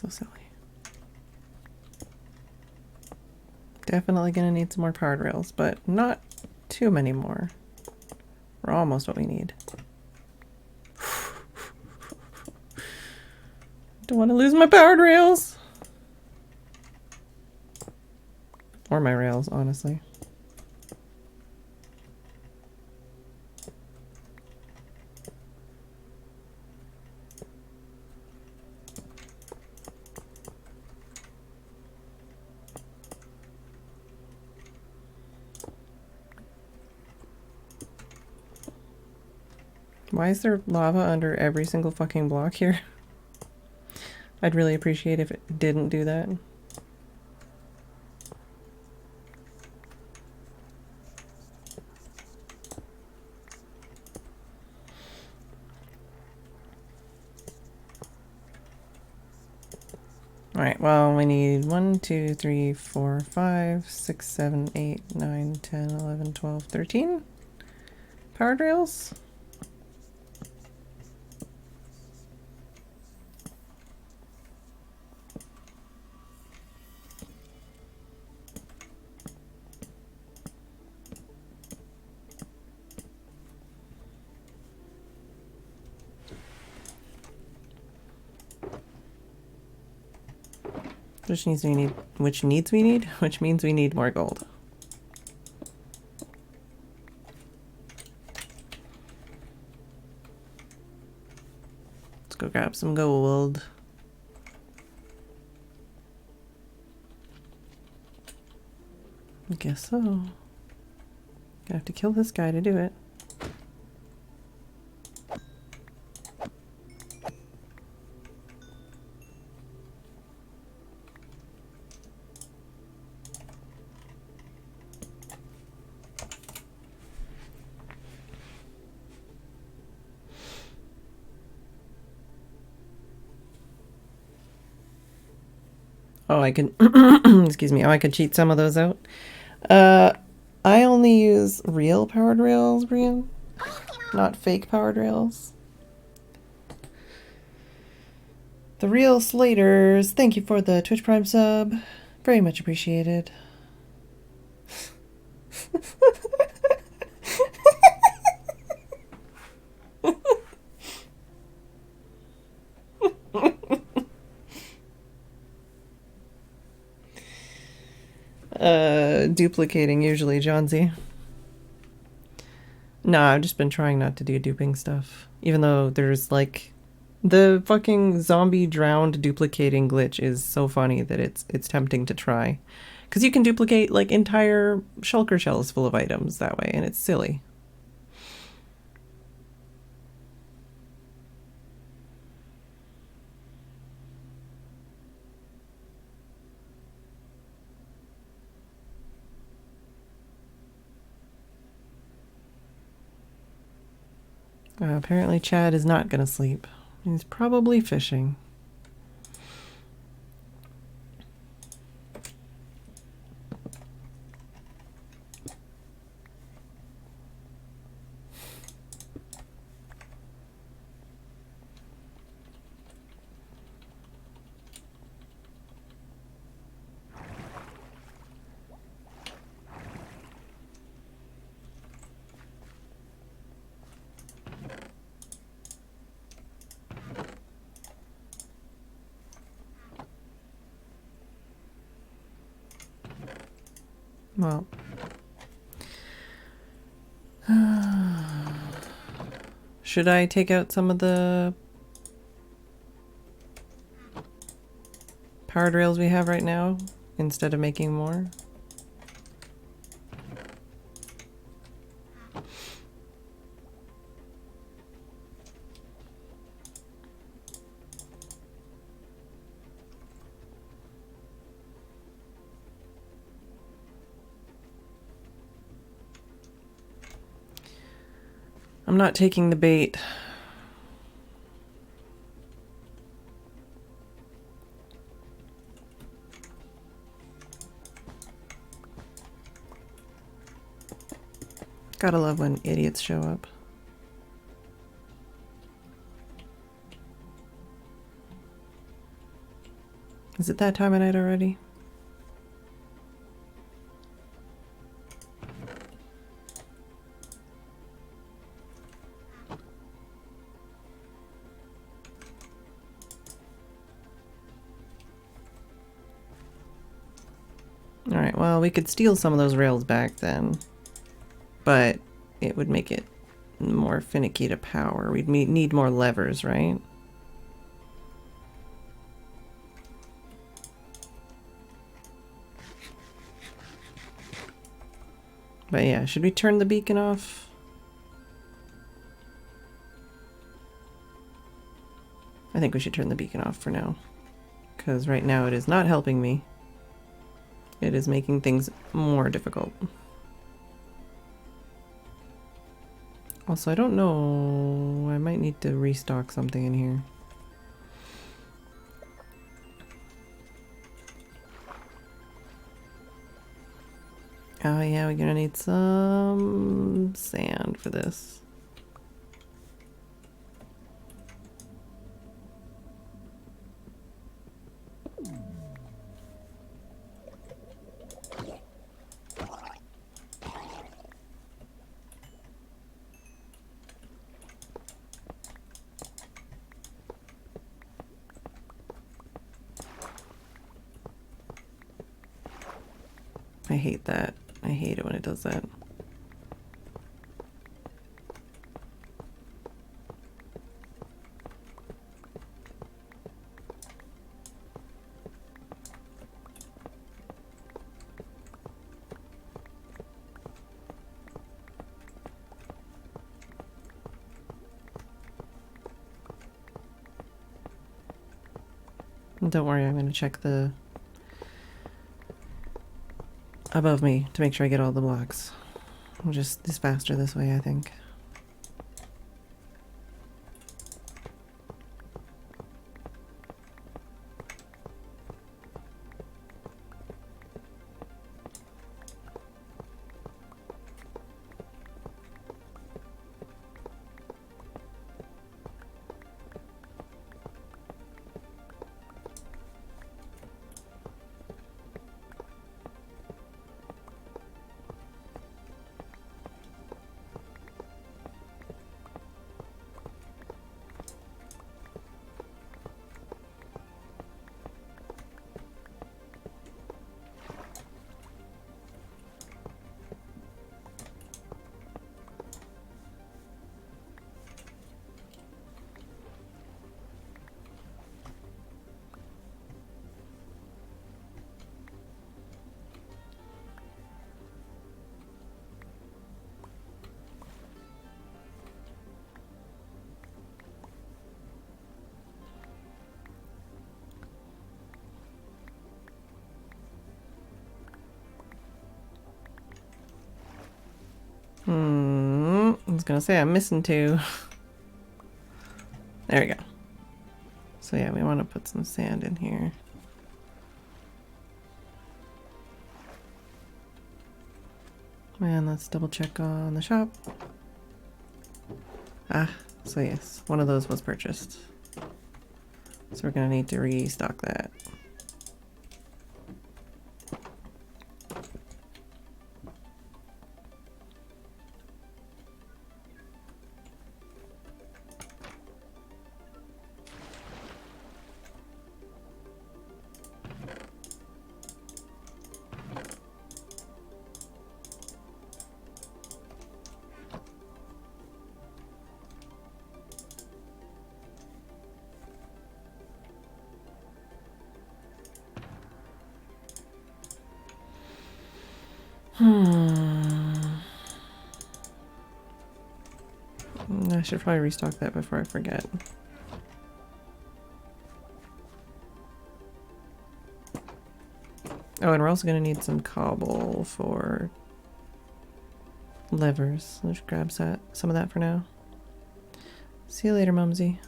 So silly. Definitely gonna need some more powered rails, but not too many more. We're almost what we need. Don't want to lose my powered rails. Or my rails, honestly. Why is there lava under every single fucking block here? I'd really appreciate if it didn't do that. Alright, well, we need 1, 2, 3, 4, 5, 6, 7, 8, 9, 10, 11, 12, 13 powered rails. Which means we need more gold. Let's go grab some gold. I guess so. Gonna have to kill this guy to do it. Oh, I can, excuse me, oh, I could cheat some of those out. I only use real powered rails, Brian, not fake powered rails. The real Slaters, thank you for the Twitch Prime sub. Very much appreciated. Duplicating usually, Johnsy. Nah, I've just been trying not to do duping stuff. Even though there's like the fucking zombie drowned duplicating glitch is so funny that it's tempting to try. Because you can duplicate like entire shulker shells full of items that way, and it's silly. Apparently Chad is not gonna sleep. He's probably fishing. Well, should I take out some of the powered rails we have right now instead of making more? I'm not taking the bait. Gotta love when idiots show up. Is it that time of night already? Alright, well, we could steal some of those rails back then. But it would make it more finicky to power. We'd need more levers, right? But yeah, should we turn the beacon off? I think we should turn the beacon off for now. Because right now it is not helping me. It is making things more difficult. Also, I don't know. I might need to restock something in here. Oh yeah, we're gonna need some sand for this. I hate that. I hate it when it does that. Don't worry, I'm going to check the above me to make sure I get all the blocks. It's faster this way, I think. I was gonna say I'm missing two. There we go. So yeah, we want to put some sand in here. And let's double check on the shop. Ah, so yes, one of those was purchased. So we're gonna need to restock that. I should probably restock that before I forget. Oh, and we're also going to need some cobble for levers. Let's grab some of that for now. See you later, Mumsy.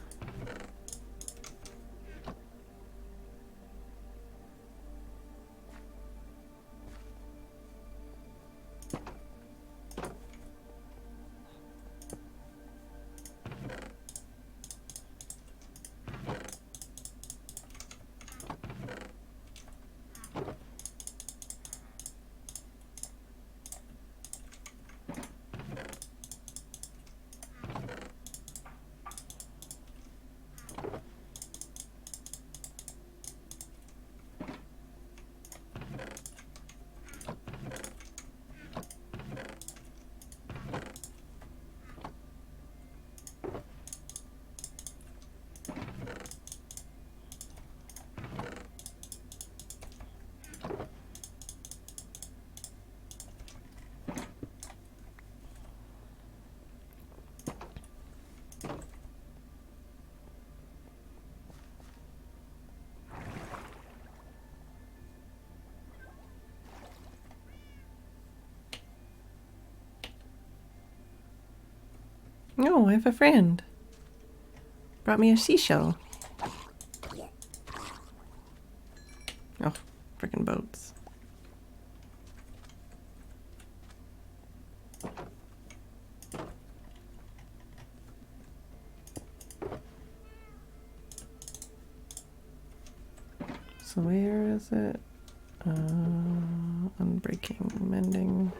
Oh, I have a friend. Brought me a seashell. Oh, freaking boats. So where is it? Unbreaking, mending.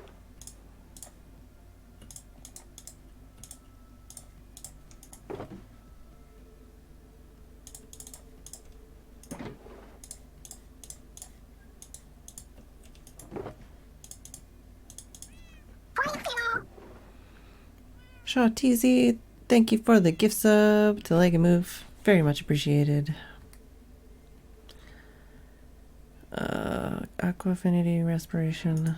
Shaw TZ, thank you for the gift sub to Leg and Move. Very much appreciated. Aqua Affinity, Respiration.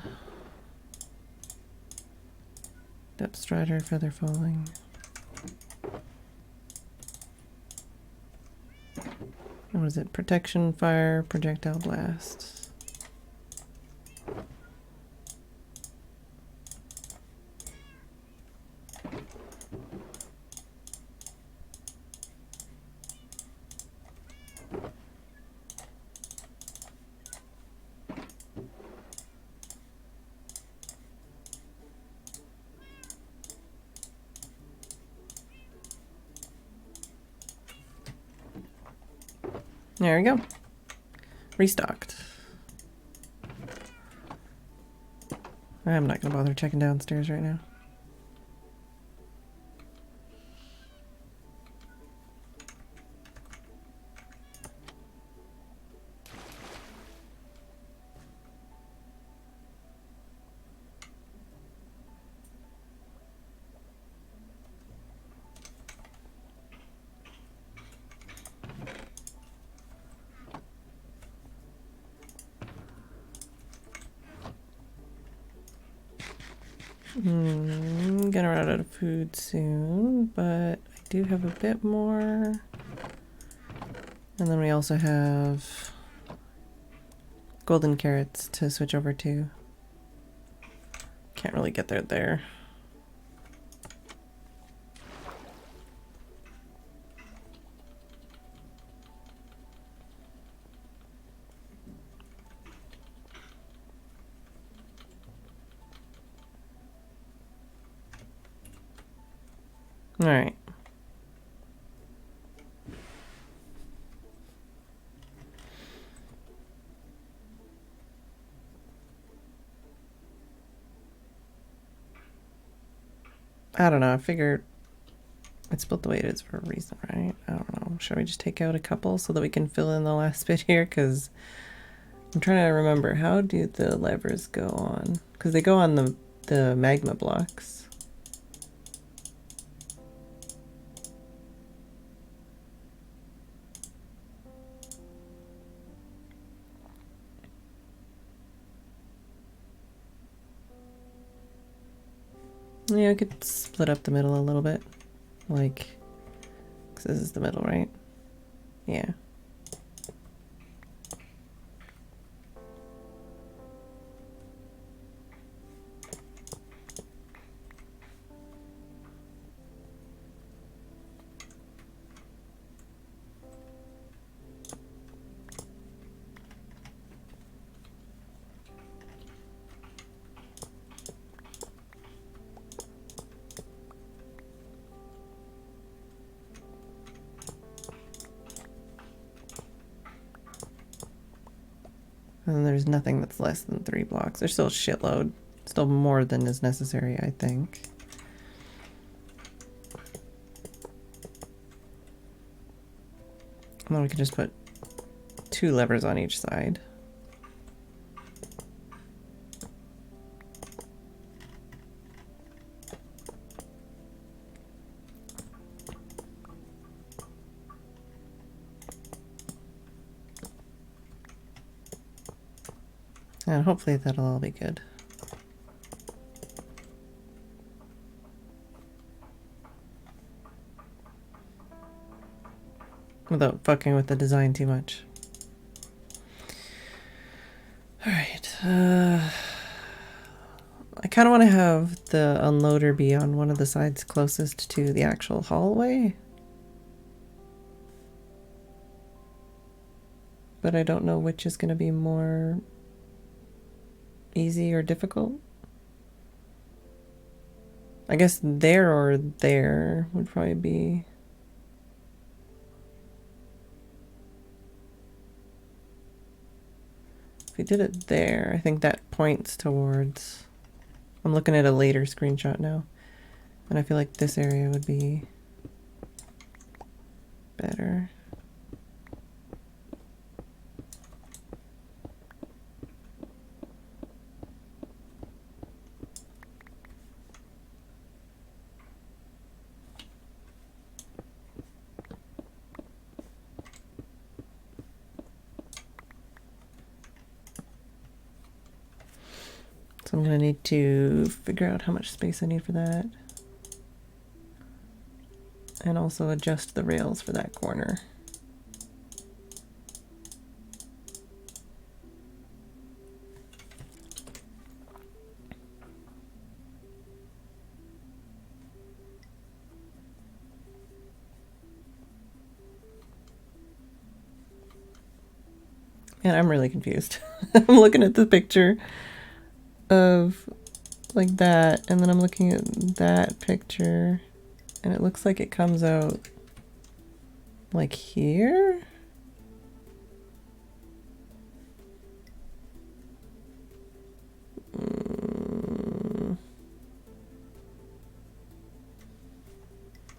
Depth Strider, Feather Falling. What is it? Protection, Fire, Projectile Blast. There we go. Restocked. I'm not going to bother checking downstairs right now. Gonna run out of food soon, but I do have a bit more. And then we also have golden carrots to switch over to. Can't really get there. All right. I don't know. I figured it's built the way it is for a reason, right? I don't know. Should we just take out a couple so that we can fill in the last bit here? Because I'm trying to remember, how do the levers go on? Because they go on the magma blocks. Yeah, I could split up the middle a little bit. Like, because this is the middle, right? Yeah. And then there's nothing that's less than 3 blocks. There's still a shitload. Still more than is necessary, I think. And then we can just put 2 levers on each side. And hopefully that'll all be good. Without fucking with the design too much. Alright. I kind of want to have the unloader be on one of the sides closest to the actual hallway. But I don't know which is going to be more easy or difficult. I guess there or there would probably be... If we did it there, I think that points towards... I'm looking at a later screenshot now, and I feel like this area would be better. So I'm going to need to figure out how much space I need for that. And also adjust the rails for that corner. Man, I'm really confused. I'm looking at the picture of like that, and then I'm looking at that picture, and it looks like it comes out like here.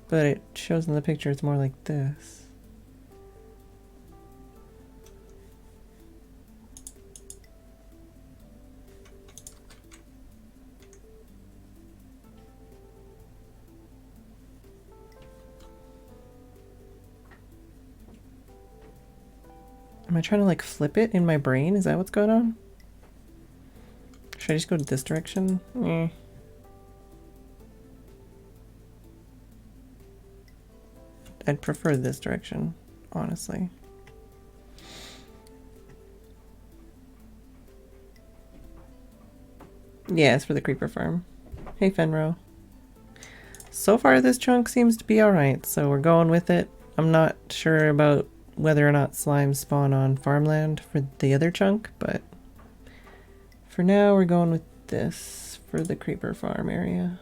But it shows in the picture it's more like this. Am I trying to like flip it in my brain? Is that what's going on? Should I just go this direction? I'd prefer this direction, honestly. Yeah, it's for the creeper farm. Hey, Fenro. So far this chunk seems to be alright, so we're going with it. I'm not sure about whether or not slimes spawn on farmland for the other chunk, but for now we're going with this for the creeper farm area.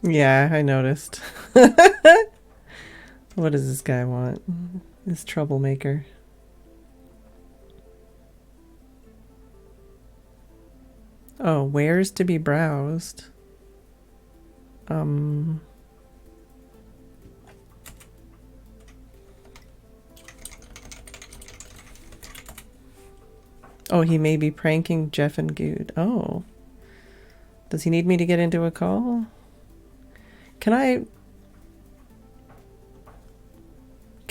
Yeah, I noticed. What does this guy want? This troublemaker. Oh, where's to be browsed? Oh, he may be pranking Jeff and Good. Oh. Does he need me to get into a call? Can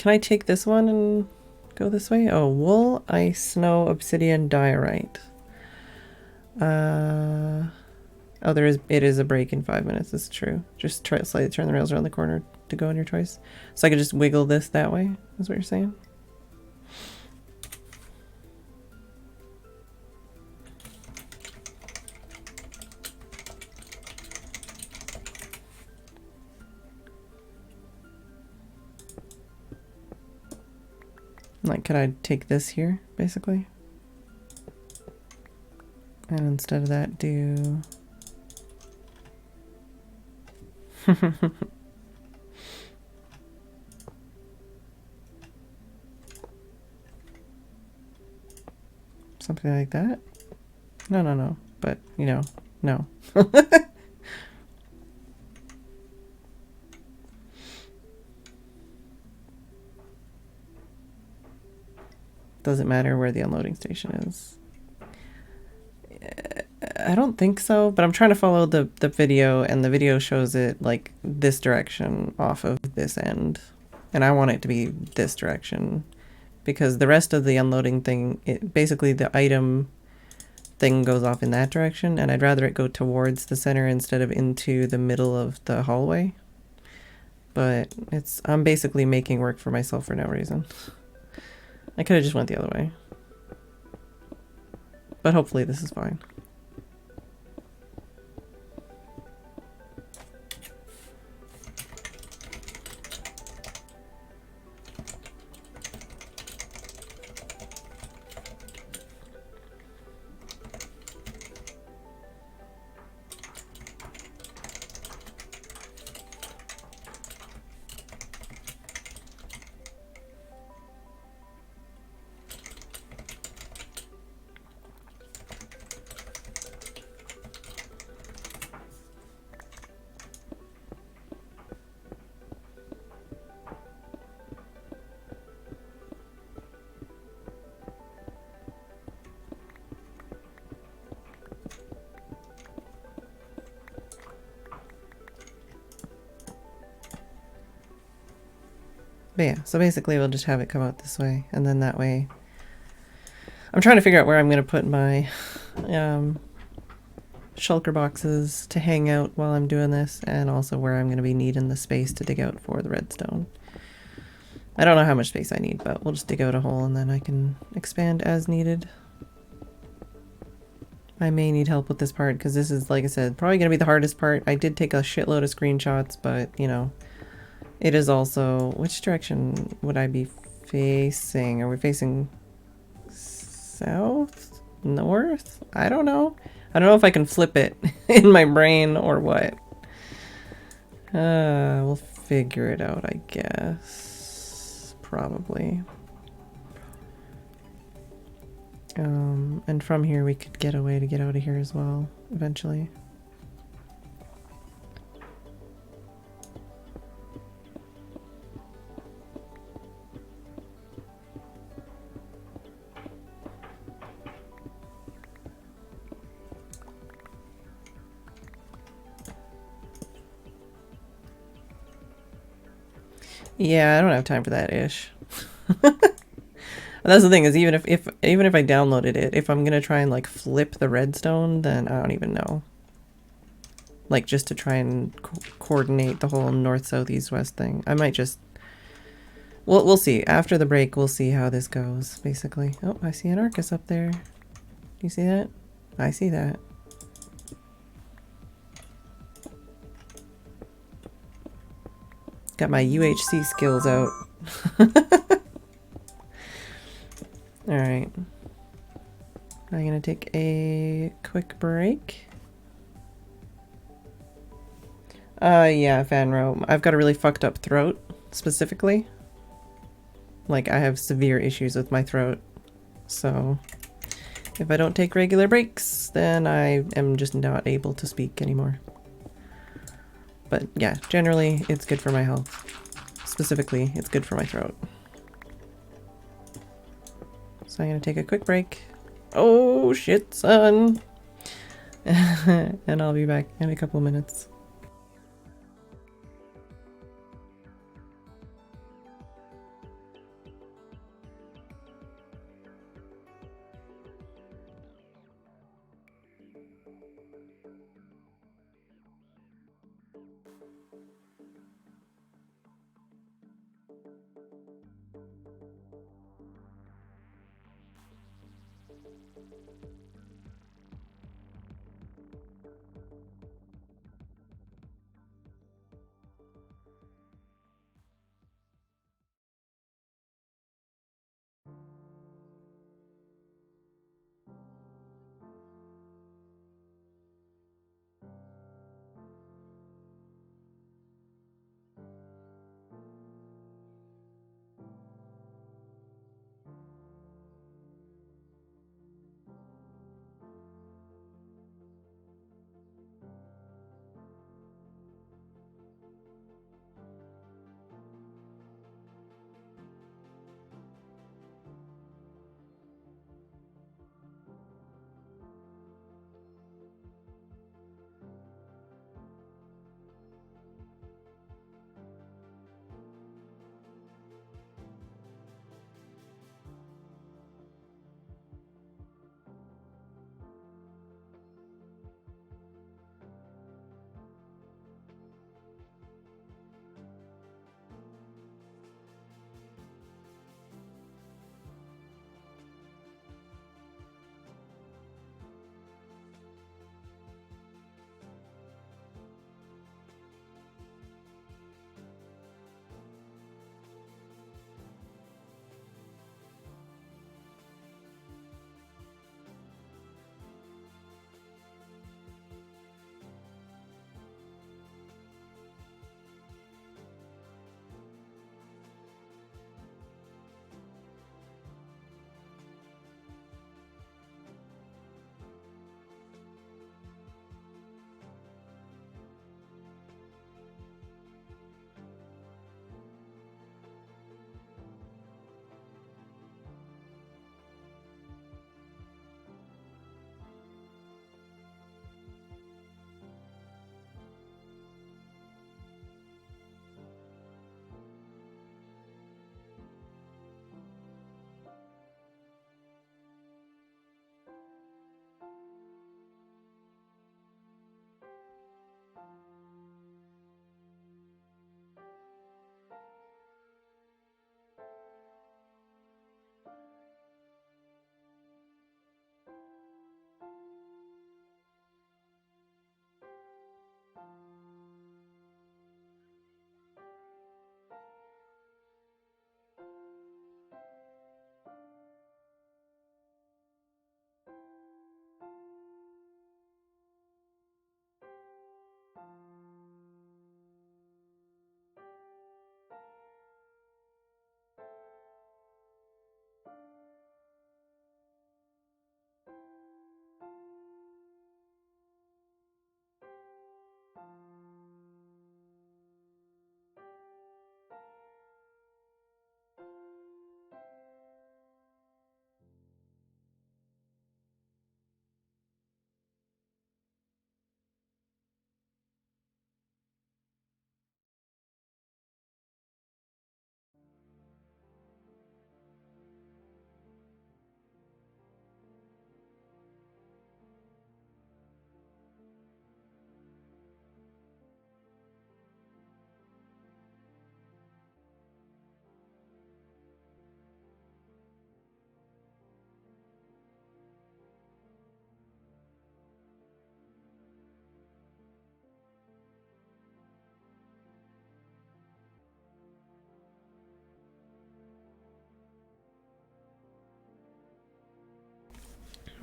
I take this one and go this way? Oh, wool, ice, snow, obsidian, diorite. Oh, it is a break in 5 minutes. This is true. Just try to slightly turn the rails around the corner to go in your choice. So I could just wiggle this that way, is what you're saying? Like, could I take this here, basically? And instead of that, do... something like that? No. But, you know, no. Doesn't matter where the unloading station is. I don't think so, but I'm trying to follow the video, and the video shows it like this direction off of this end. And I want it to be this direction because the rest of the unloading thing, basically the item thing goes off in that direction, and I'd rather it go towards the center instead of into the middle of the hallway. But I'm basically making work for myself for no reason. I could have just went the other way. But hopefully this is fine. But yeah, so basically we'll just have it come out this way, and then that way I'm trying to figure out where I'm going to put my shulker boxes to hang out while I'm doing this, and also where I'm going to be needing the space to dig out for the redstone. I don't know how much space I need, but we'll just dig out a hole and then I can expand as needed. I may need help with this part because this is, like I said, probably going to be the hardest part. I did take a shitload of screenshots, but, you know, it is also... Which direction would I be facing? Are we facing south? North? I don't know. I don't know if I can flip it in my brain or what. We'll figure it out, I guess. Probably. And from here we could get a way to get out of here as well, eventually. Yeah, I don't have time for that ish. That's the thing, is even if I downloaded it, if I'm gonna try and like flip the redstone, then I don't even know. Like just to try and coordinate the whole north, south, east, west thing. I might just... We'll see. After the break, we'll see how this goes, basically. Oh, I see an Arcus up there. Do you see that? I see that. Got my UHC skills out. Alright. I'm gonna take a quick break. Yeah, Fanro. I've got a really fucked up throat, specifically. Like, I have severe issues with my throat. So, if I don't take regular breaks, then I am just not able to speak anymore. But yeah, generally, it's good for my health. Specifically, it's good for my throat. So I'm gonna take a quick break. Oh shit, son! And I'll be back in a couple minutes.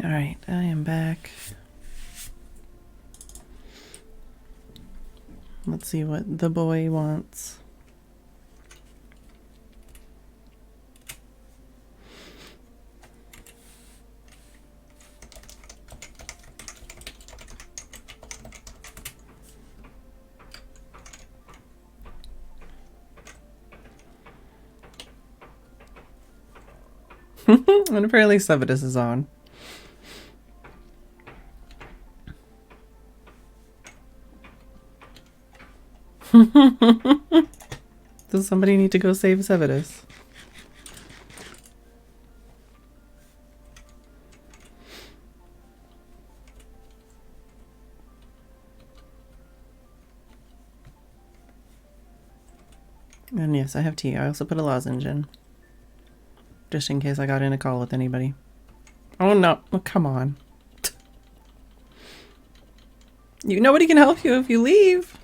Alright, I am back. Let's see what the boy wants. And apparently Sevidus is on. Does somebody need to go save Sevidus? And yes, I have tea. I also put a lozenge in. Just in case I got in a call with anybody. Oh no, oh, come on. Nobody can help you if you leave.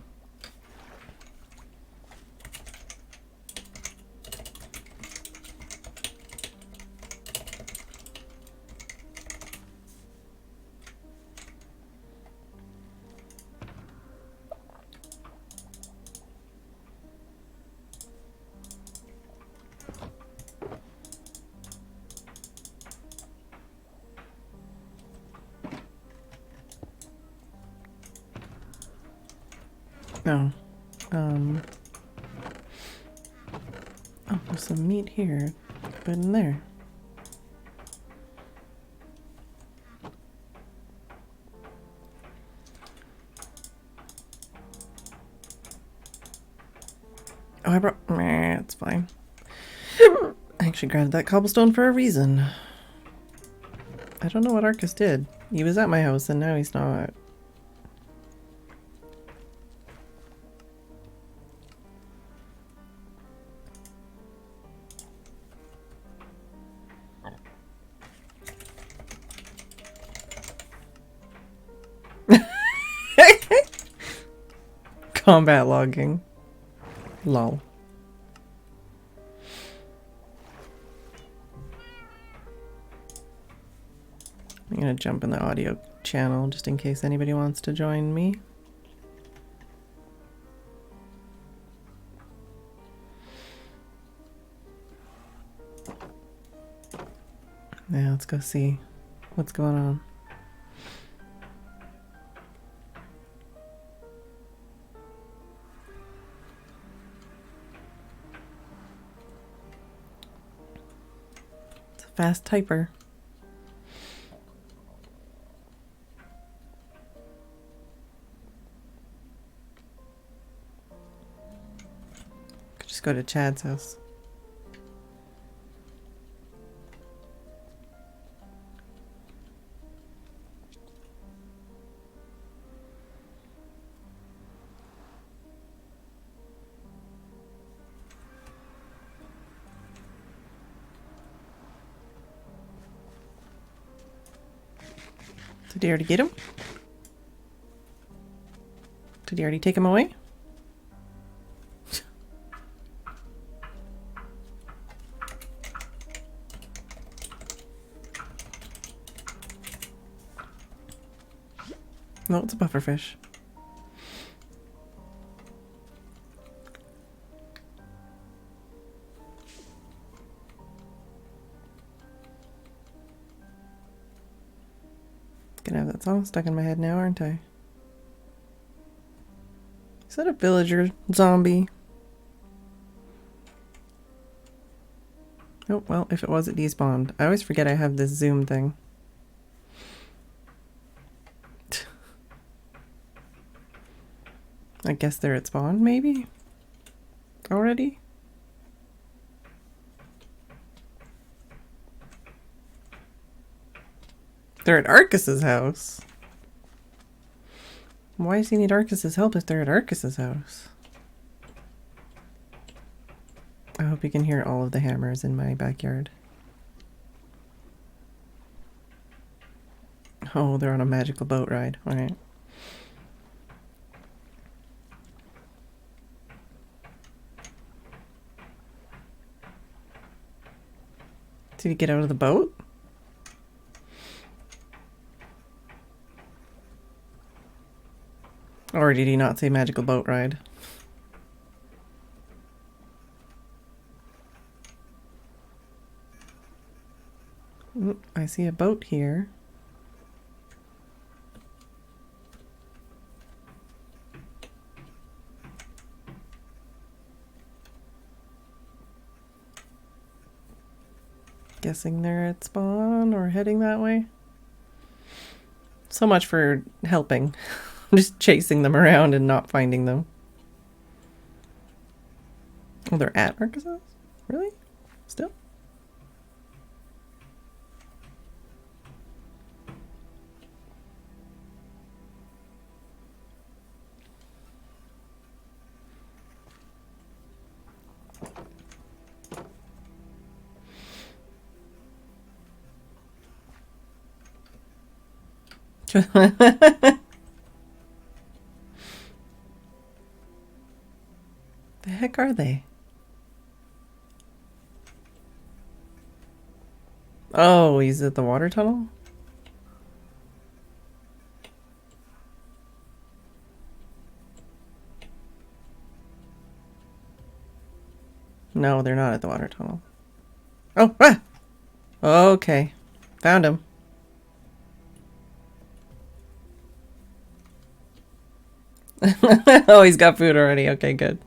No. Oh, there's some meat here. Put in there. Oh, I brought... Meh, it's fine. I actually grabbed that cobblestone for a reason. I don't know what Arcus did. He was at my house and now he's not. Combat logging. Lol. I'm gonna jump in the audio channel just in case anybody wants to join me. Now let's go see what's going on. It's a fast typer. Could just go to Chad's house. Did he already get him? Did he already take him away? No, it's a pufferfish. Gonna have that song stuck in my head now, aren't I? Is that a villager zombie? Oh, well, if it was, it despawned. I always forget I have this zoom thing. I guess they're at spawn, maybe? Already? They're at Arcus's house. Why does he need Arcus's help if they're at Arcus's house? I hope you can hear all of the hammers in my backyard. Oh, they're on a magical boat ride. Alright. Did he get out of the boat? Or did he not say magical boat ride? Ooh, I see a boat here. Guessing they're at spawn or heading that way. So much for helping. I'm just chasing them around and not finding them. Oh, they're at Arkansas? Really? Still? The heck are they? Oh, he's at the water tunnel? No, they're not at the water tunnel. Oh, ah! Okay. Found him. Oh, he's got food already. Okay, good.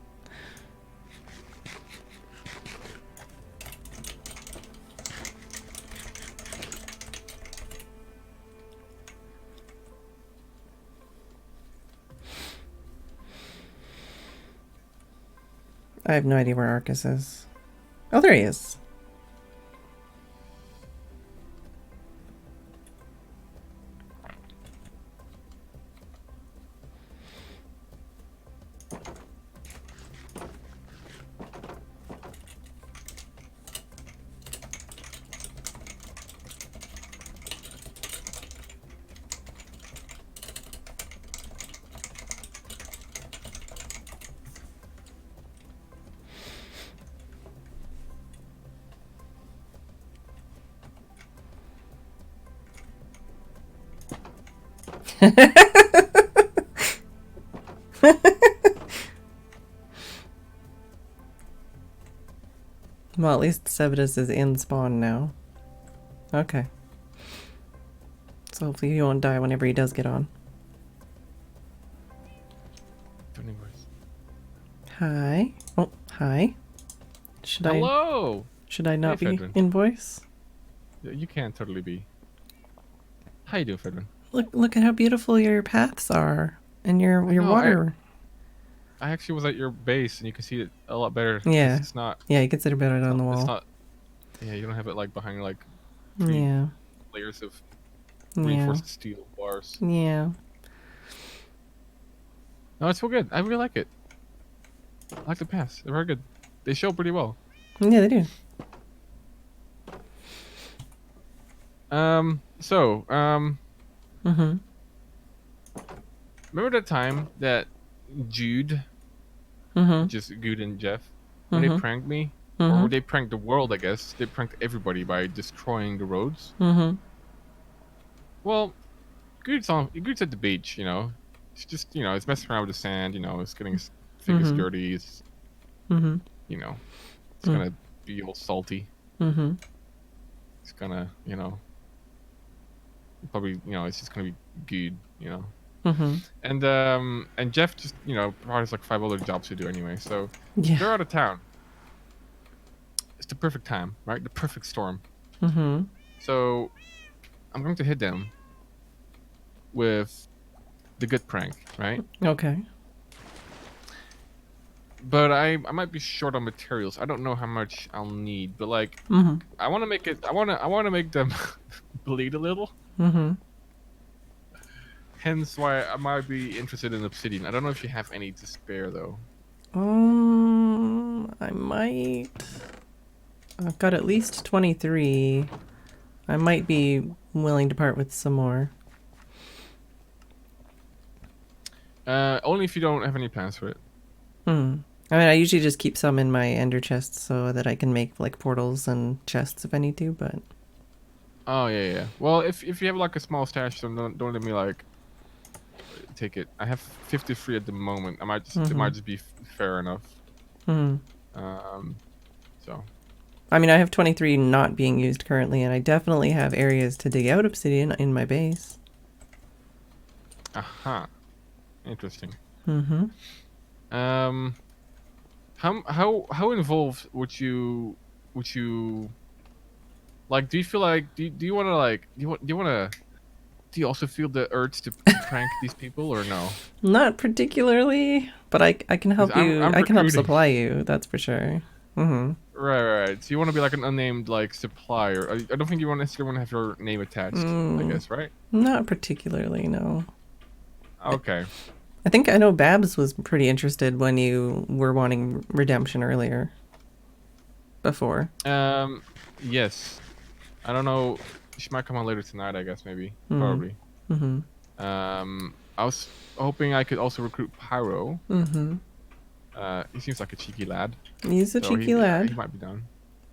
I have no idea where Arcus is. Oh, there he is. Well, at least Sevidus is in spawn now. Okay. So hopefully he won't die whenever he does get on. Hi. Oh, hi. Hello! Should I not Hey, be Phedran. in voice? You can totally be. How you doing, Phedran? Look at how beautiful your paths are and your know, water. I actually was at your base and you can see it a lot better. Yeah. It's not. Yeah, you can sit better on the wall. It's not. Yeah, you don't have it like behind like 3 Yeah. layers of Yeah. reinforced steel bars. Yeah. No, it's so good. I really like it. I like the paths. They're very good. They show pretty well. Yeah, they do. Mm-hmm. Remember that time that Jude, just Jude and Jeff, when they pranked me? Or they pranked the world, I guess. They pranked everybody by destroying the roads. Well, Good's at the beach, you know. It's just, you know, it's messing around with the sand, you know, it's getting his fingers dirty, it's, you know, it's gonna be all salty. It's gonna, you know, probably, you know, it's just gonna be good, you know. And Jeff just, you know, probably has like 5 other jobs to do anyway, so they're out of town. It's the perfect time, right? The perfect storm. So I'm going to hit them with the good prank, right? Okay. But I might be short on materials. I don't know how much I'll need, but like I want to make it. I want to make them bleed a little. Hence why I might be interested in obsidian. I don't know if you have any to spare though. I might. I've got at least 23. I might be willing to part with some more. Only if you don't have any plans for it. I mean, I usually just keep some in my ender chests so that I can make like portals and chests if I need to, but... Oh, yeah. Well, if you have like a small stash, then don't let me like take it. I have 53 at the moment. I might just it Mm-hmm. might just be fair enough. Mm-hmm. So. I mean, I have 23 not being used currently, and I definitely have areas to dig out obsidian in my base. Aha. Interesting. Mm-hmm. How involved would you like? Do you feel like do you want to like do you also feel the urge to prank these people or no? Not particularly, but I can Because help you. I'm I can help recruiting. supply you. That's for sure. Mm-hmm. Right. So you want to be like an unnamed like supplier. I don't think you want necessarily want to have your name attached. I guess, right? Not particularly, no. Okay. I think I know Babs was pretty interested when you were wanting redemption earlier. Before. Yes. I don't know. She might come on later tonight. I guess maybe Mm. probably. Mm-hmm. I was hoping I could also recruit Pyro. Mm-hmm. He seems like a cheeky lad, He's a so cheeky he lad. might be done.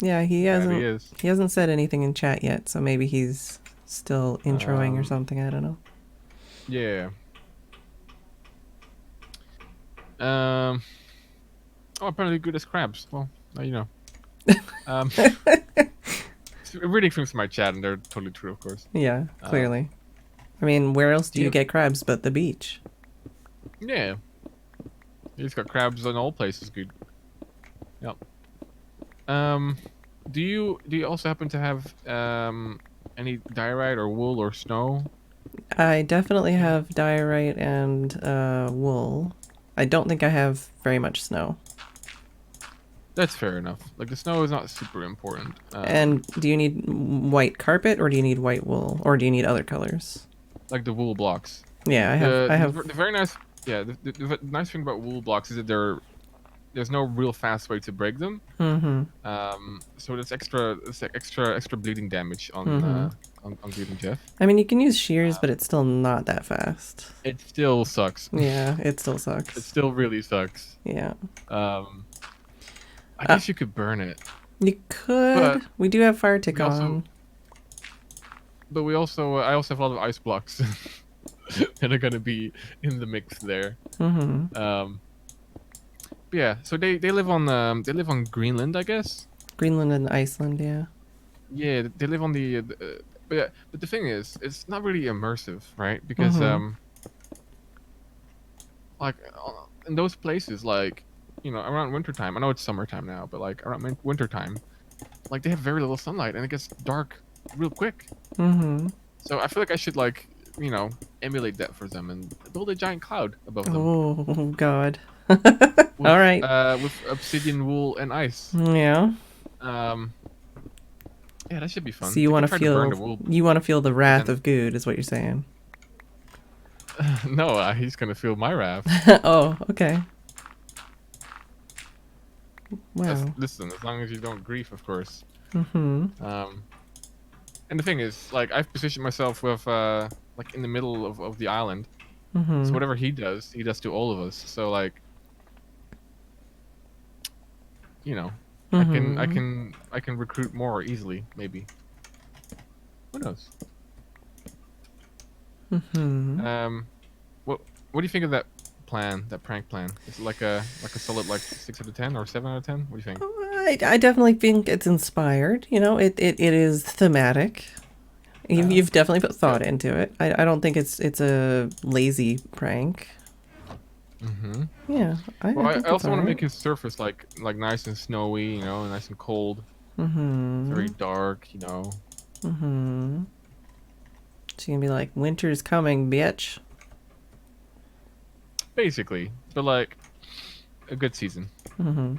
Yeah, he That he hasn't is. he hasn't said anything in chat yet, so maybe he's still introing or Um, something, I don't know. yeah. Um. Oh, apparently good as crabs. Well, now you know. Um. Reading things from my chat, and they're totally true, of course. Yeah, Um. clearly. I mean, where else Do do you you? get crabs but the beach? Yeah. He's got crabs in all places. Good. Yep. Um. Do you also happen to have any diorite or wool or snow? I definitely have diorite and wool. I don't think I have very much snow. That's fair enough. Like the snow is not super important. And do you need white carpet or do you need white wool or do you need other colors? Like the wool blocks. Yeah, I have. I have. The very nice, yeah. The nice thing about wool blocks is that there's no real fast way to break them. Mm-hmm. So it's like extra bleeding damage Mm-hmm. on bleeding Jeff. I mean, you can use shears, but it's still not that fast. It still sucks. Yeah, it still It sucks. still really sucks. Yeah. Um, I Uh, guess you could burn it, you could. but We do have fire tick we also, on. but we also, I also have a lot of ice blocks that are gonna be in the mix there. Mm-hmm. But yeah, so they live on Greenland, I guess. Greenland and Iceland, yeah. Yeah, they live on but yeah, but the thing is, it's not really immersive, right? Because Mm-hmm. like in those places, like around wintertime. I know it's summertime now, but like around wintertime, like they have very little sunlight and it gets dark real quick. Mm-hmm. So I feel like I should like emulate that for them and build a giant cloud above them Oh, God. All right. with obsidian wool and ice. Yeah. Um, yeah, that should be So fun. They can try to burn the wool, you want to feel the but wrath then of Good, is what you're saying. no, he's gonna feel my wrath. Oh, okay. Wow. Listen, as long as you don't grief, of course. Mm-hmm. And the thing is, like, I've positioned myself with, like, in the middle of the island. So Mm-hmm. whatever he does to all of us. So, like, Mm-hmm. I can recruit more easily, maybe. Who knows? Mm-hmm. What do you think of that plan, that prank plan? Is it like a solid, like, 6 out of 10 or 7 out of 10? What do you think? I definitely think it's inspired. You know, it is thematic. You've definitely put thought Good. into it. I don't think it's a lazy prank. Mm-hmm. Yeah, Well, I I think it's also want to alright. make his surface like nice and snowy, nice and cold, Mm-hmm. very dark, Mm-hmm. She's gonna be like, winter's coming, bitch. basically, but like a good season. Mm-hmm.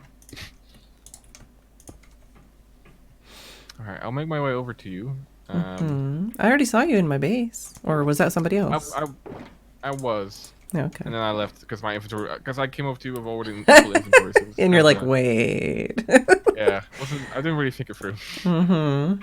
All right, I'll make my way over to you. Mm-hmm. I already saw you in my base. Or was that somebody I, else? I, I was, Okay. and then I left because my inventory, because I came over to you with already full inventory, so it was And kind you're of like, a, wait. yeah, I didn't really think it through. Mm-hmm.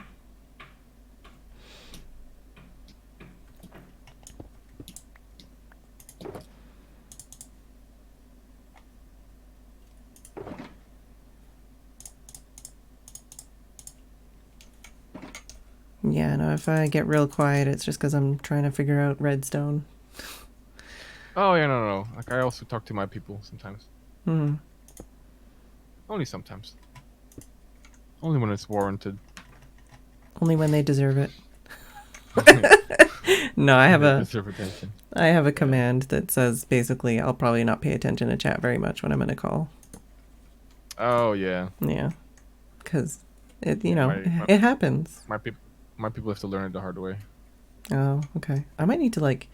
Yeah, no, if I get real quiet, it's just because I'm trying to figure out redstone. Oh yeah, no. Like I also talk to my people sometimes. Hmm. Only sometimes. Only when it's warranted. Only when they deserve it. Only No, I when have they a deserve attention. Yeah. command that says basically I'll probably not pay attention to chat very much when I'm in a call. Oh yeah. Yeah, because it you Yeah. know it happens. My people have to learn it the hard way. Oh, okay. I might need to like.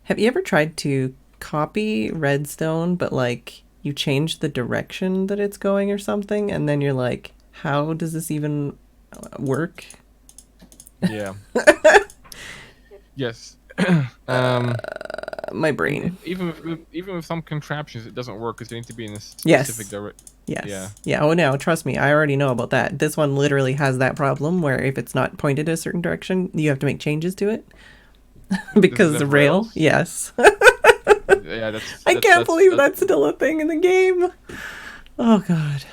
Have you ever tried to copy Redstone, but like you change the direction that it's going or something, and then you're like, how does this even work? Yeah. Yes. um. My And brain. even with some contraptions, it doesn't work because they need to be in a specific Yes. direction. Yeah. Yes. Yeah. Oh no, trust me. I already know about that. This one literally has that problem where if it's not pointed a certain direction, you have to make changes to it Does it because the have rail. rails? Yes. Yeah, that's I that's can't that's, believe that's that's still a thing in the game. Oh god.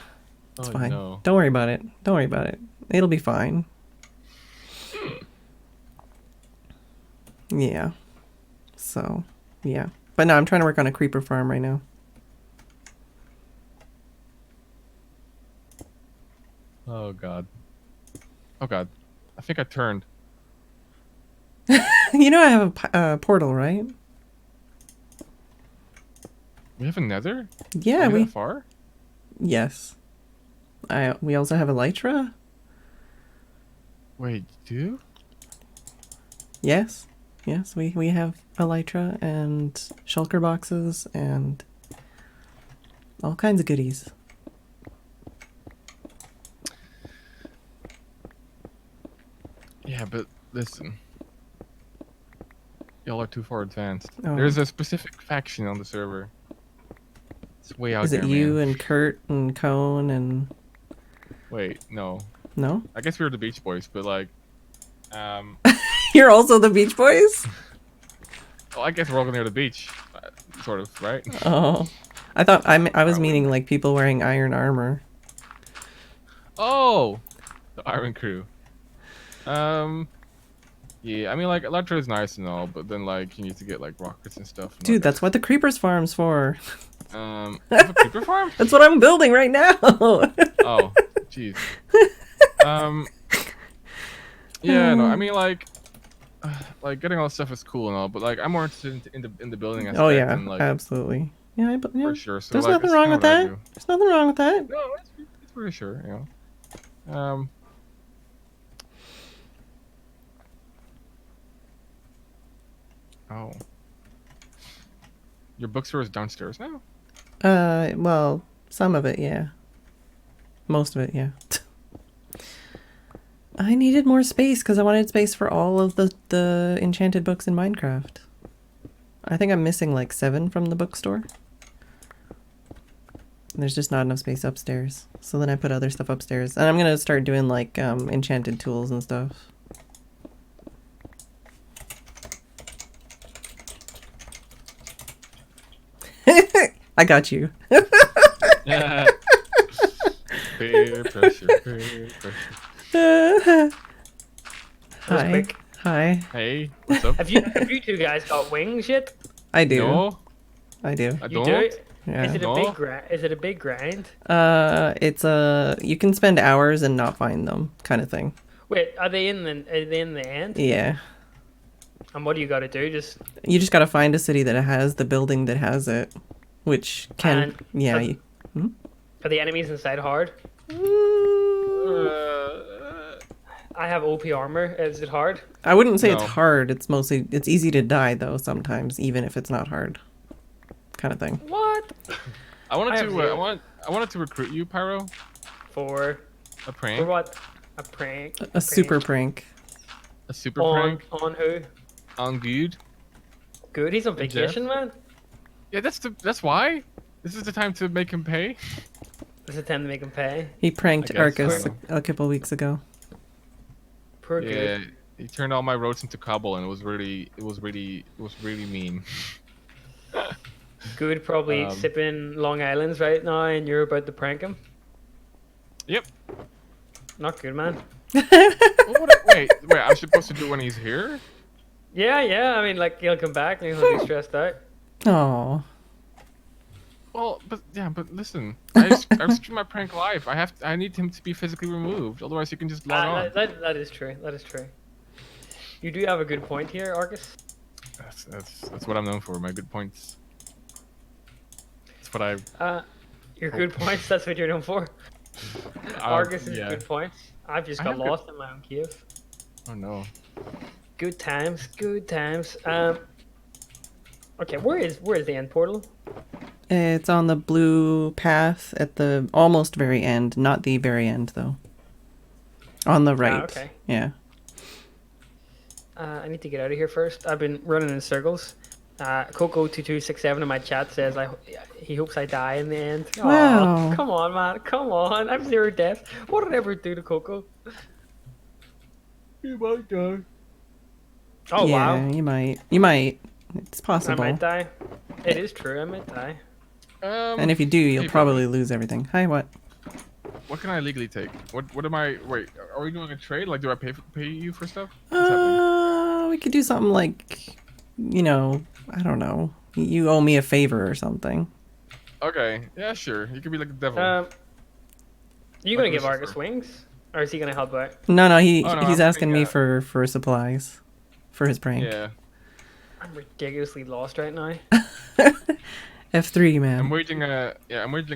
It's oh fine. no. Don't worry about it. Don't worry about it. It'll be fine. Yeah. So, yeah. But no, I'm trying to work on a creeper farm right now. Oh god. Oh god. I think I turned. You know I have a portal, right? We have a nether? Yeah, Are we we... that far? Yes. We also have elytra? Wait, do? Yes. Yes, we have elytra and shulker boxes and all kinds of goodies. Yeah, but listen. Y'all are too far advanced. Oh. There's a specific faction on the server. It's way out Is there, it you man. and Kurt and Cone and... Wait, no. No? I guess we were the Beach Boys, but like, You're also the Beach Boys? well, I guess we're all near the beach, sort of, right? Oh. I thought I was Are we? meaning like people wearing iron armor. Oh, the Iron Crew. Yeah, I mean, like, Electro is nice and all, but then, like, you need to get, like, rockets and stuff. Dude, that's what the creepers farm's for. You have a creeper farm? That's what I'm building right now. Oh, jeez. Yeah, no, I mean, like, getting all this stuff is cool and all, but, like, I'm more interested in the building aspect. Oh yeah, and, like, absolutely. Yeah, yeah. for sure. So, There's like, nothing that's wrong kind with of what I that. do. There's nothing wrong with that. No, it's for sure, you know. Oh. Your bookstore is downstairs now? Well, some of it, yeah. Most of it, yeah. I needed more space because I wanted space for all of the enchanted books in Minecraft. I think I'm missing like 7 from the bookstore. There's just not enough space upstairs. So then I put other stuff upstairs. And I'm gonna start doing like enchanted tools and stuff. I got you. Yeah. Peer pressure, peer pressure. That was quick. Hi. Hey, what's up? Have you two guys got wings yet? I do. No, I do. I You don't. do? Yeah. Is it a No. big grind? Is it a big grind? It's a you can spend hours and not find them kind of thing. Wait, are they in the end? Yeah. And what do you got to do? Just You just got to find a city that has the building that has it, which can And- yeah. are the enemies inside hard? I have OP armor. Is it hard? I wouldn't say it's No. hard. It's mostly it's easy to die though sometimes, even if it's not hard, kind of thing. What? I wanted I have to. zero. I wanted to recruit you, Pyro. For A prank. for what? A prank. A super prank. A super on prank on who? on Good. Good. He's on Jeff? vacation, man. Yeah, that's why. This is the time to make him pay. This is the time to make him pay. He pranked I guess Arcus so. a couple weeks ago. Poor Yeah, Good. he turned all my roads into cobble, and it was really mean. Good probably Um, sipping Long Island's right now, and you're about to prank him. Yep. Not good, man. Wait. I'm supposed to do it when he's here? Yeah. I mean, like he'll come back and he'll be stressed out. Oh. Well, but listen, I've streamed my prank live. I need him to be physically removed. Otherwise, you can just log on. That is true. That is true. You do have a good point here, Argus. That's what I'm known for. My good points. That's what I. Your good points. That's what you're known for. Argus is good points. I've just got lost in my own cave. Oh no. Good times. Good times. Okay, where is the end portal? It's on the blue path at the almost very end, not the very end though. On the right. Okay. Yeah. I need to get out of here first. I've been running in circles. Coco2267 in my chat says he hopes I die in the end. Wow. Aw, come on, man. Come on. I'm 0 deaths. What did I ever do to Coco? You might die. Oh, yeah, wow. You might. You might. It's possible. I might die. It is true. I might die. And if you do, you'll probably lose everything. Hi, what? What can I legally take? What am I? Wait, are we doing a trade? Like, do I pay you for stuff? What's happening? We could do something like, you know, I don't know. You owe me a favor or something. Okay, yeah, sure. You could be like the devil. You gonna give Argus wings, or is he gonna help out? No, he's asking me for supplies, for his prank. Yeah. I'm ridiculously lost right now. F3, man. I'm waging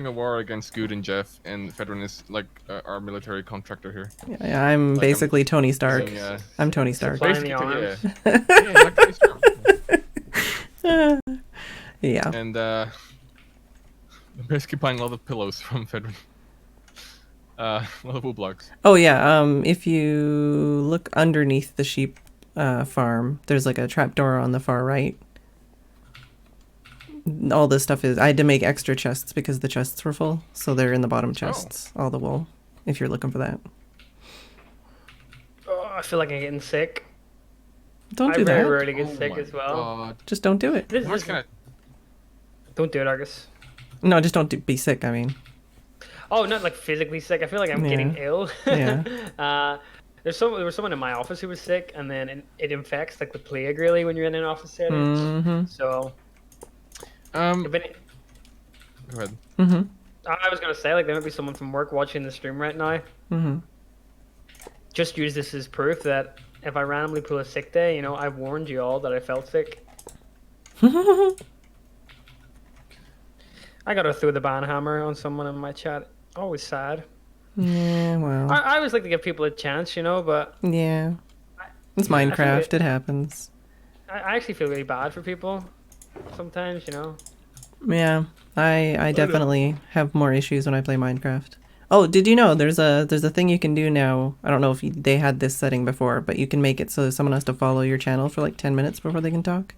a war against Good and Jeff, and Phedran is like our military contractor here. Yeah, I'm like basically Tony Stark. I'm Tony Stark. Supplying the arms. Yeah, like Tony Stark. Yeah. And I'm basically buying a lot of pillows from Phedran. A lot of wool blocks. Oh yeah. If you look underneath the sheep farm, there's like a trapdoor on the far right. All this stuff I had to make extra chests because the chests were full, so they're in the bottom chests. All the wool, if you're looking for that. Oh, I feel like I'm getting sick. Don't do that. I rarely get sick as well. God. Just don't do it. Don't do it, Argus. No, just don't be sick. I mean. Oh, not like physically sick. I feel like I'm getting ill. Yeah. There was someone in my office who was sick, and then it infects like the plague really when you're in an office setting. Mm-hmm. So. Go ahead. Mm-hmm. I was gonna say, like, there might be someone from work watching the stream right now. Mm-hmm. Just use this as proof that if I randomly pull a sick day, you know, I've warned you all that I felt sick. I gotta throw the ban hammer on someone in my chat. Always sad. Yeah, well. I always like to give people a chance, you know, but... Yeah. It's Minecraft. It happens. I actually feel really bad for people sometimes, you know. Yeah, I definitely have more issues when I play Minecraft. Oh, did you know there's a thing you can do now? I don't know if they had this setting before, but you can make it so someone has to follow your channel for like 10 minutes before they can talk.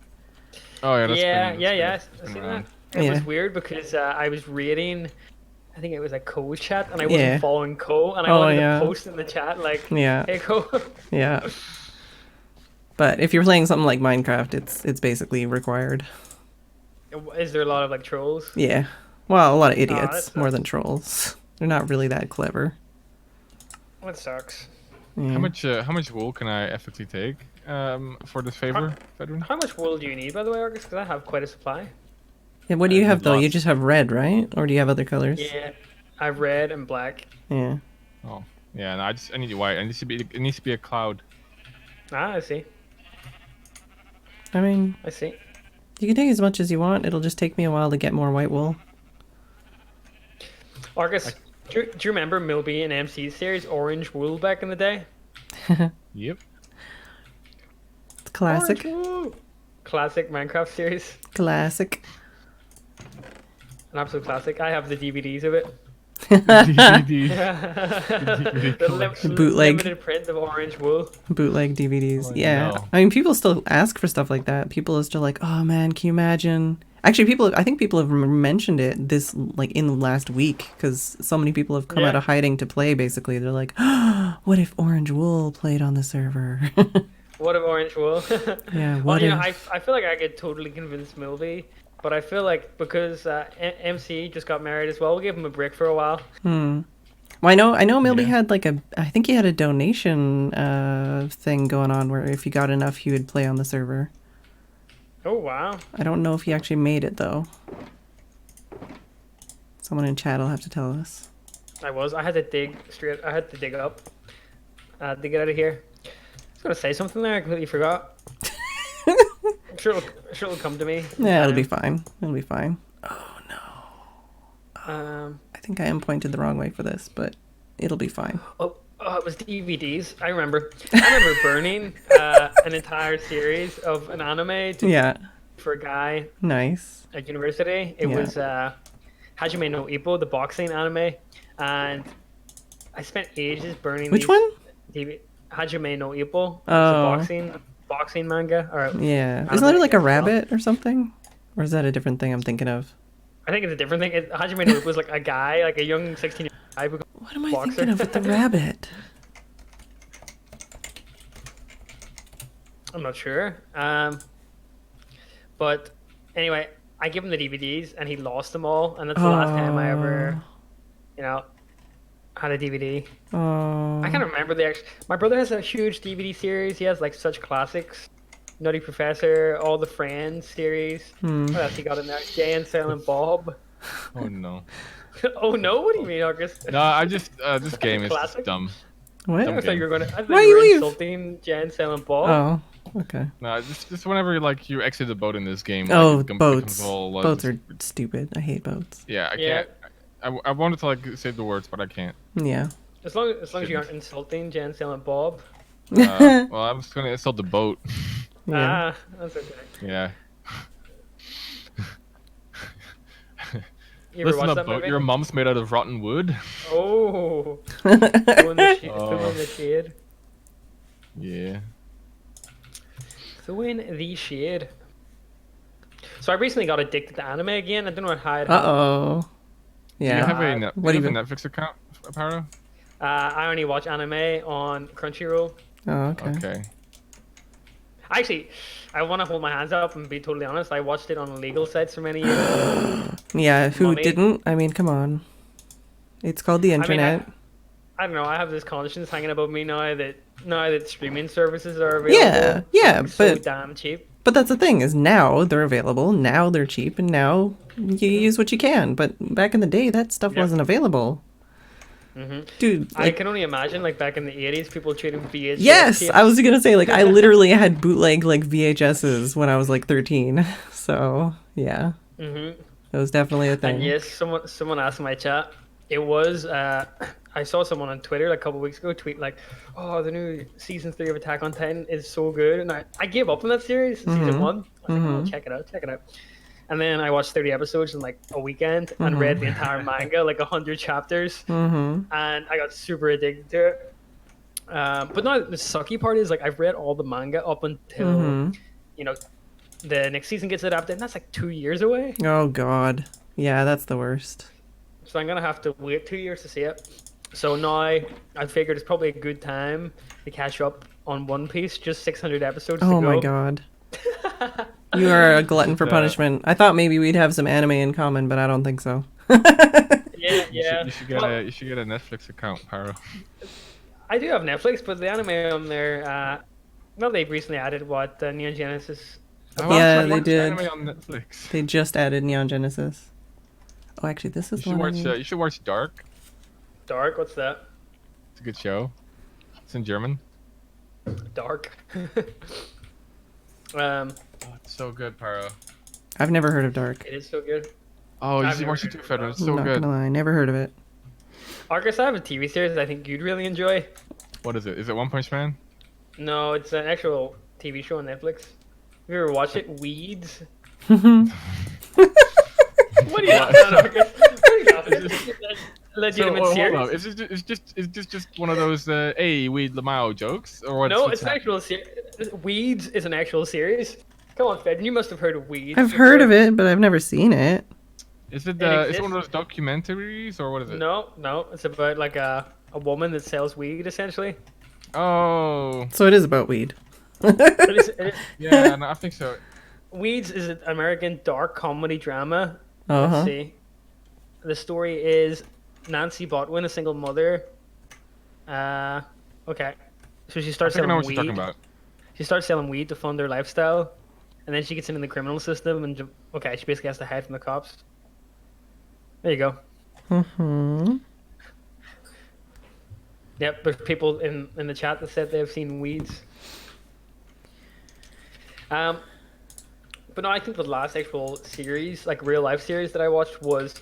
Oh yeah, that's yeah. I see that. It was weird because I was reading, I think it was a Co chat, and I wasn't following Co, and I wanted to post in the chat like, hey Co. Yeah. But if you're playing something like Minecraft, it's basically required. Is there a lot of like trolls? Yeah. Well, a lot of idiots more than trolls. They're not really that clever. That sucks. Yeah. How much wool can I effectively take for this favor, Phedran? How much wool do you need, by the way, Argus? Because I have quite a supply. Yeah, what do you have though? You just have red, right? Or do you have other colors? Yeah, I have red and black. Yeah. Oh, yeah. No, I need white. It needs to be a cloud. Ah, I see. I mean, I see. You can take as much as you want. It'll just take me a while to get more white wool. Argus, do you remember Milby and MC's series Orange Wool back in the day? Yep. Classic. Classic Minecraft series. Classic. An absolute classic. I have the DVDs of it. DVD. The bootleg limited print of Orange Wool. Bootleg DVDs. Yeah. No. I mean, people still ask for stuff like that. People are still like, "Oh man, can you imagine?" Actually, I think people have mentioned it this like in the last week because so many people have come out of hiding to play. Basically, they're like, oh, "What if Orange Wool played on the server?" What if Orange Wool? Yeah. Well, you know, I feel like I could totally convince Milby. But I feel like because MC just got married as well, we'll give him a break for a while. Well, I know Milby had like I think he had a donation thing going on where if you got enough, he would play on the server. Oh, wow. I don't know if he actually made it, though. Someone in chat will have to tell us. I had to dig up to get out of here. I was going to say something there. I completely forgot. I'm sure it'll come to me. Yeah, it'll be fine. It'll be fine. Oh, no. I think I am pointed the wrong way for this, but it'll be fine. Oh, it was DVDs. I remember burning an entire series of an anime for a guy at university. It was Hajime no Ippo, the boxing anime, and I spent ages burning. Which one? Hajime no Ippo. It's a boxing manga. Yeah. Isn't there like a rabbit or something? Or is that a different thing I'm thinking of? I think it's a different thing. Hajime no Ippo was like a guy, like a young 16-year-old guy. What am I thinking of with the rabbit? I'm not sure. But anyway, I gave him the DVDs and he lost them all, and that's the last time I ever, had a DVD. I can't remember my brother has a huge DVD series. He has like such classics. Nutty Professor, all the Friends series. What else he got in there? Jay and Silent Bob. Oh no. Oh no? What do you mean, August? No, I just this game is just dumb. What? I thought you were going to. I thought Why you were insulting Jay and Silent Bob. Oh, okay. No, just whenever like you exit the boat in this game. Boats. Boats are stupid. I hate boats. Yeah, I can't. I wanted to like say the words, but I can't. Yeah. As long as you aren't insulting Jay and Silent Bob. Well, I was going to insult the boat. Yeah. That's okay. Yeah. You ever Listen watched up, that boat. movie? Your mom's made out of rotten wood. Oh. Throwing the shade. Yeah. Throwing the shade. So I recently got addicted to anime again. I don't know how it happened. Yeah. Do you have a Netflix account, Aparo? I only watch anime on Crunchyroll. Oh, okay. Okay. Actually, I want to hold my hands up and be totally honest. I watched it on illegal sites for many years. Yeah, who didn't? I mean, come on. It's called the internet. I don't know. I have this conscience hanging above me now that streaming services are available. Yeah, but so damn cheap. But that's the thing is now they're available. Now they're cheap, and now you use what you can. But back in the day, that stuff wasn't available. Dude, I can only imagine like back in the 80s, people trading VHS. Yes, tapes. I was gonna say like I literally had bootleg like VHSs when I was like 13. So yeah, it was definitely a thing. And yes, someone asked in my chat. It was I saw someone on Twitter like a couple weeks ago tweet like, "Oh, the new season 3 of Attack on Titan is so good," and I gave up on that series, season 1. I was like, "Oh, check it out." And then I watched 30 episodes in like a weekend and read the entire manga, like 100 chapters, and I got super addicted to it. But now the sucky part is like I've read all the manga up until the next season gets adapted, and that's like 2 years away. Oh God, yeah, that's the worst. So I'm gonna have to wait 2 years to see it. So now I figured it's probably a good time to catch up on One Piece. Just 600 episodes to go. Oh my God. You are a glutton for punishment. I thought maybe we'd have some anime in common, but I don't think so. Yeah. You should get a Netflix account, Paro. I do have Netflix, but the anime on there, they've recently added Neon Genesis. Yeah, they did. Anime on Netflix. They just added Neon Genesis. Oh, actually, this is you should watch Dark. Dark? What's that? It's a good show. It's in German. Dark. It's so good, Paro. I've never heard of Dark. It is so good. Oh, you should watch it too, Phedran. It's so Not good. gonna lie, never heard of it. Arcus, I have a TV series I think you'd really enjoy. What is it? Is it One Punch Man? No, it's an actual TV show on Netflix. Have you ever watched it? Weeds? What are you laughing at, Arcus? What are you laughing at? Legitimate series? Hold on. Is this just one of those hey, Weed Lamau jokes? Or what's, no, it's an actual series. Weeds is an actual series. Come on, Fed, you must have heard of Weeds. I've heard of it, but I've never seen it. Is it one of those documentaries, or what is it? No, it's about like a woman that sells weed, essentially. Oh. So it is about weed. It is. Yeah, no, I think so. Weeds is an American dark comedy drama. Uh-huh. Let's see. The story is Nancy Botwin, a single mother. Okay. So she starts selling weed. I know what you're talking about. She starts selling weed to fund her lifestyle. and then she gets into the criminal system, and okay, she basically has to hide from the cops. There you go. Mm-hmm. Yep, there's people in the chat that said they've seen Weeds. But no, I think the last actual series, like real life series that I watched was,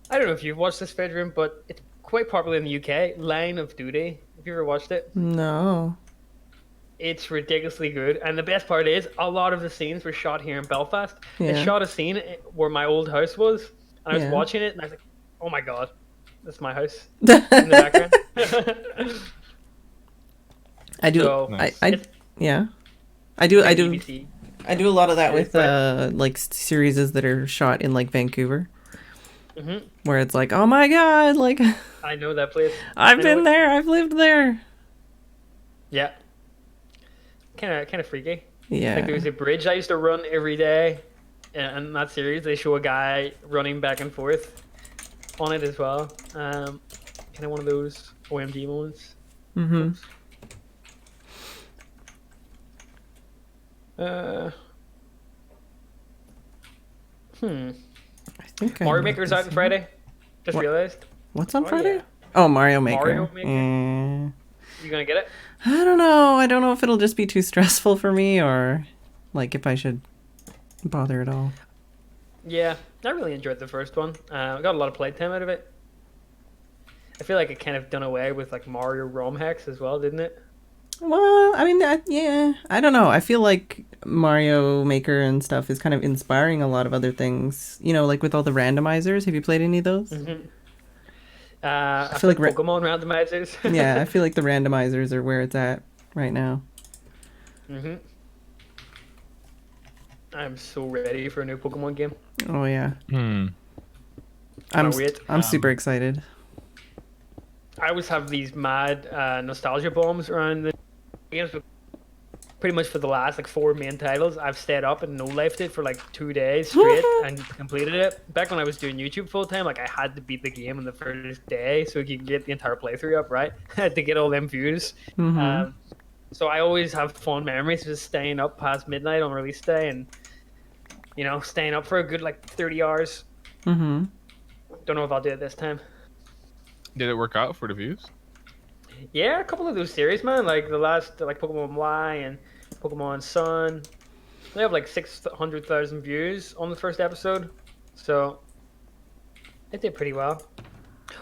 I don't know if you've watched this, Phedran, but it's quite popular in the UK. Line of Duty. Have you ever watched it? No. It's ridiculously good, and the best part is a lot of the scenes were shot here in Belfast. They Yeah. shot a scene where my old house was, and I was Yeah. watching it, and I was like, "Oh my god, that's my house in the background." I do. So, Nice. Yeah. I do. BBC. I do a lot of that It's with like series that are shot in like Vancouver, Mhm. where it's like, oh my god, like I know that place. I've I know been it. there, I've lived there. Yeah. Kind of freaky. Yeah. Like there was a bridge I used to run every day, and in that series they show a guy running back and forth on it as well. Kind of one of those OMG moments. Mm-hmm. I think Mario know Maker's this out on Friday. Just What? realized. What's on Oh, Friday? yeah. Oh, Mario Maker. Mario Maker? Eh. You gonna get it? I don't know. I don't know if it'll just be too stressful for me or like if I should bother at all. Yeah, I really enjoyed the first one. I got a lot of playtime out of it. I feel like it kind of done away with like Mario ROM hacks as well, didn't it? Well, I mean, yeah, I don't know. I feel like Mario Maker and stuff is kind of inspiring a lot of other things. You know, like with all the randomizers. Have you played any of those? Mm-hmm. I feel like like Pokemon randomizers. Yeah, I feel like the randomizers are where it's at right now. Mm-hmm. I'm so ready for a new Pokemon game. Oh yeah, Hmm. I'm wait. I'm super excited. I always have these mad nostalgia bombs around the games, but pretty much for the last like 4 main titles, I've stayed up and no-lifed it for like 2 days straight and completed it. Back when I was doing YouTube full time, like I had to beat the game in the first day so you could get the entire playthrough up, right? To get all them views. Mm-hmm. So I always have fond memories of just staying up past midnight on release day and, you know, staying up for a good like 30 hours. Mm-hmm. Don't know if I'll do it this time. Did it work out for the views? Yeah, a couple of those series, man. Like the last, like Pokemon Y and Pokemon Sun, they have like 600,000 views on the first episode, so it did pretty well.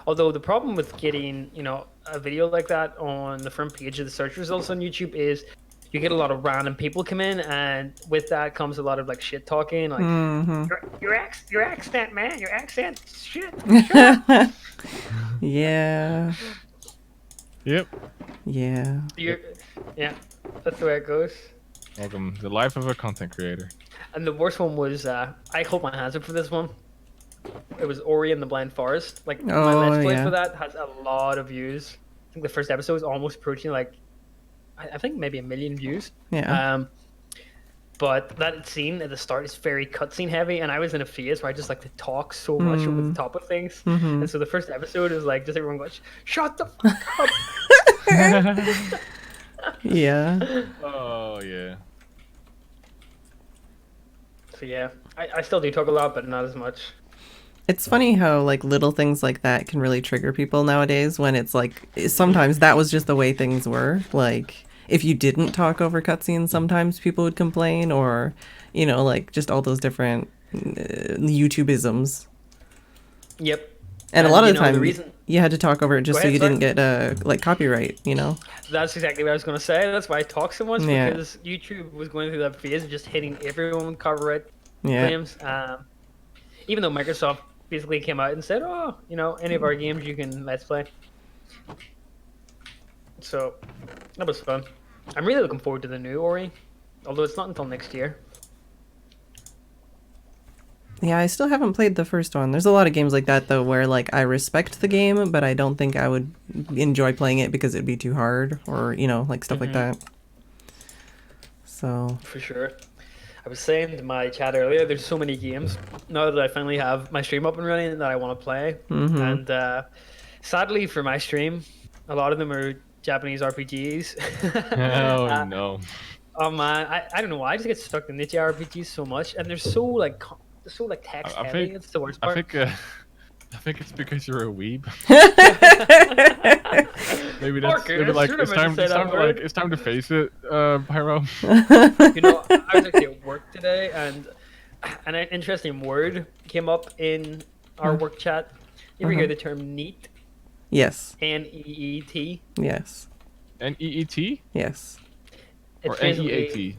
Although the problem with getting, you know, a video like that on the front page of the search results on YouTube is you get a lot of random people come in, and with that comes a lot of like shit talking, like Mm-hmm. your accent, man, your accent, shit. Yeah. Yep. Yeah. Yeah, that's the way it goes. Welcome to the life of a content creator. And the worst one was, I hold my hands up for this one. It was Ori and the Blind Forest. Like, my Oh, Let's Play yeah. for that has a lot of views. I think the first episode was almost approaching, like, I think maybe 1 million views. Yeah. But that scene at the start is very cutscene heavy, and I was in a phase where I just like to talk so much over the top of things. Mm-hmm. And so the first episode is like, just everyone going, shut the fuck up! Yeah. Oh yeah. So yeah, I still do talk a lot, but not as much. It's funny how like little things like that can really trigger people nowadays when it's like sometimes that was just the way things were. Like if you didn't talk over cutscenes, sometimes people would complain or, you know, like just all those different YouTubeisms. Yep. And a lot of you the know, time the reason... you had to talk over it just Go so ahead, you sorry. didn't get like copyright, you know? That's exactly what I was going to say. That's why I talk so much, Yeah. because YouTube was going through that phase of just hitting everyone with copyright Yeah. claims. Even though Microsoft basically came out and said, oh, you know, any of our games you can Let's Play. So that was fun. I'm really looking forward to the new Ori, although it's not until next year. Yeah, I still haven't played the first one. There's a lot of games like that though where like I respect the game, but I don't think I would enjoy playing it because it'd be too hard or, you know, like stuff like that. So, For sure. I was saying to my chat earlier, there's so many games now that I finally have my stream up and running that I want to play. Mhm. And sadly for my stream, a lot of them are Japanese RPGs. Oh no. Oh man, I don't know why I just get stuck in niche RPGs so much, and they're so like text I heavy. think It's the worst I part. think I think it's because you're a weeb. Maybe that's Marcus, maybe like you're not meant to say that word. it's time to face it, Pyro. You know, I was actually at work today, and an interesting word came up in our work chat. You ever hear the term neat? Yes. Neet. Yes. NEET Yes. or It's basically NEAT?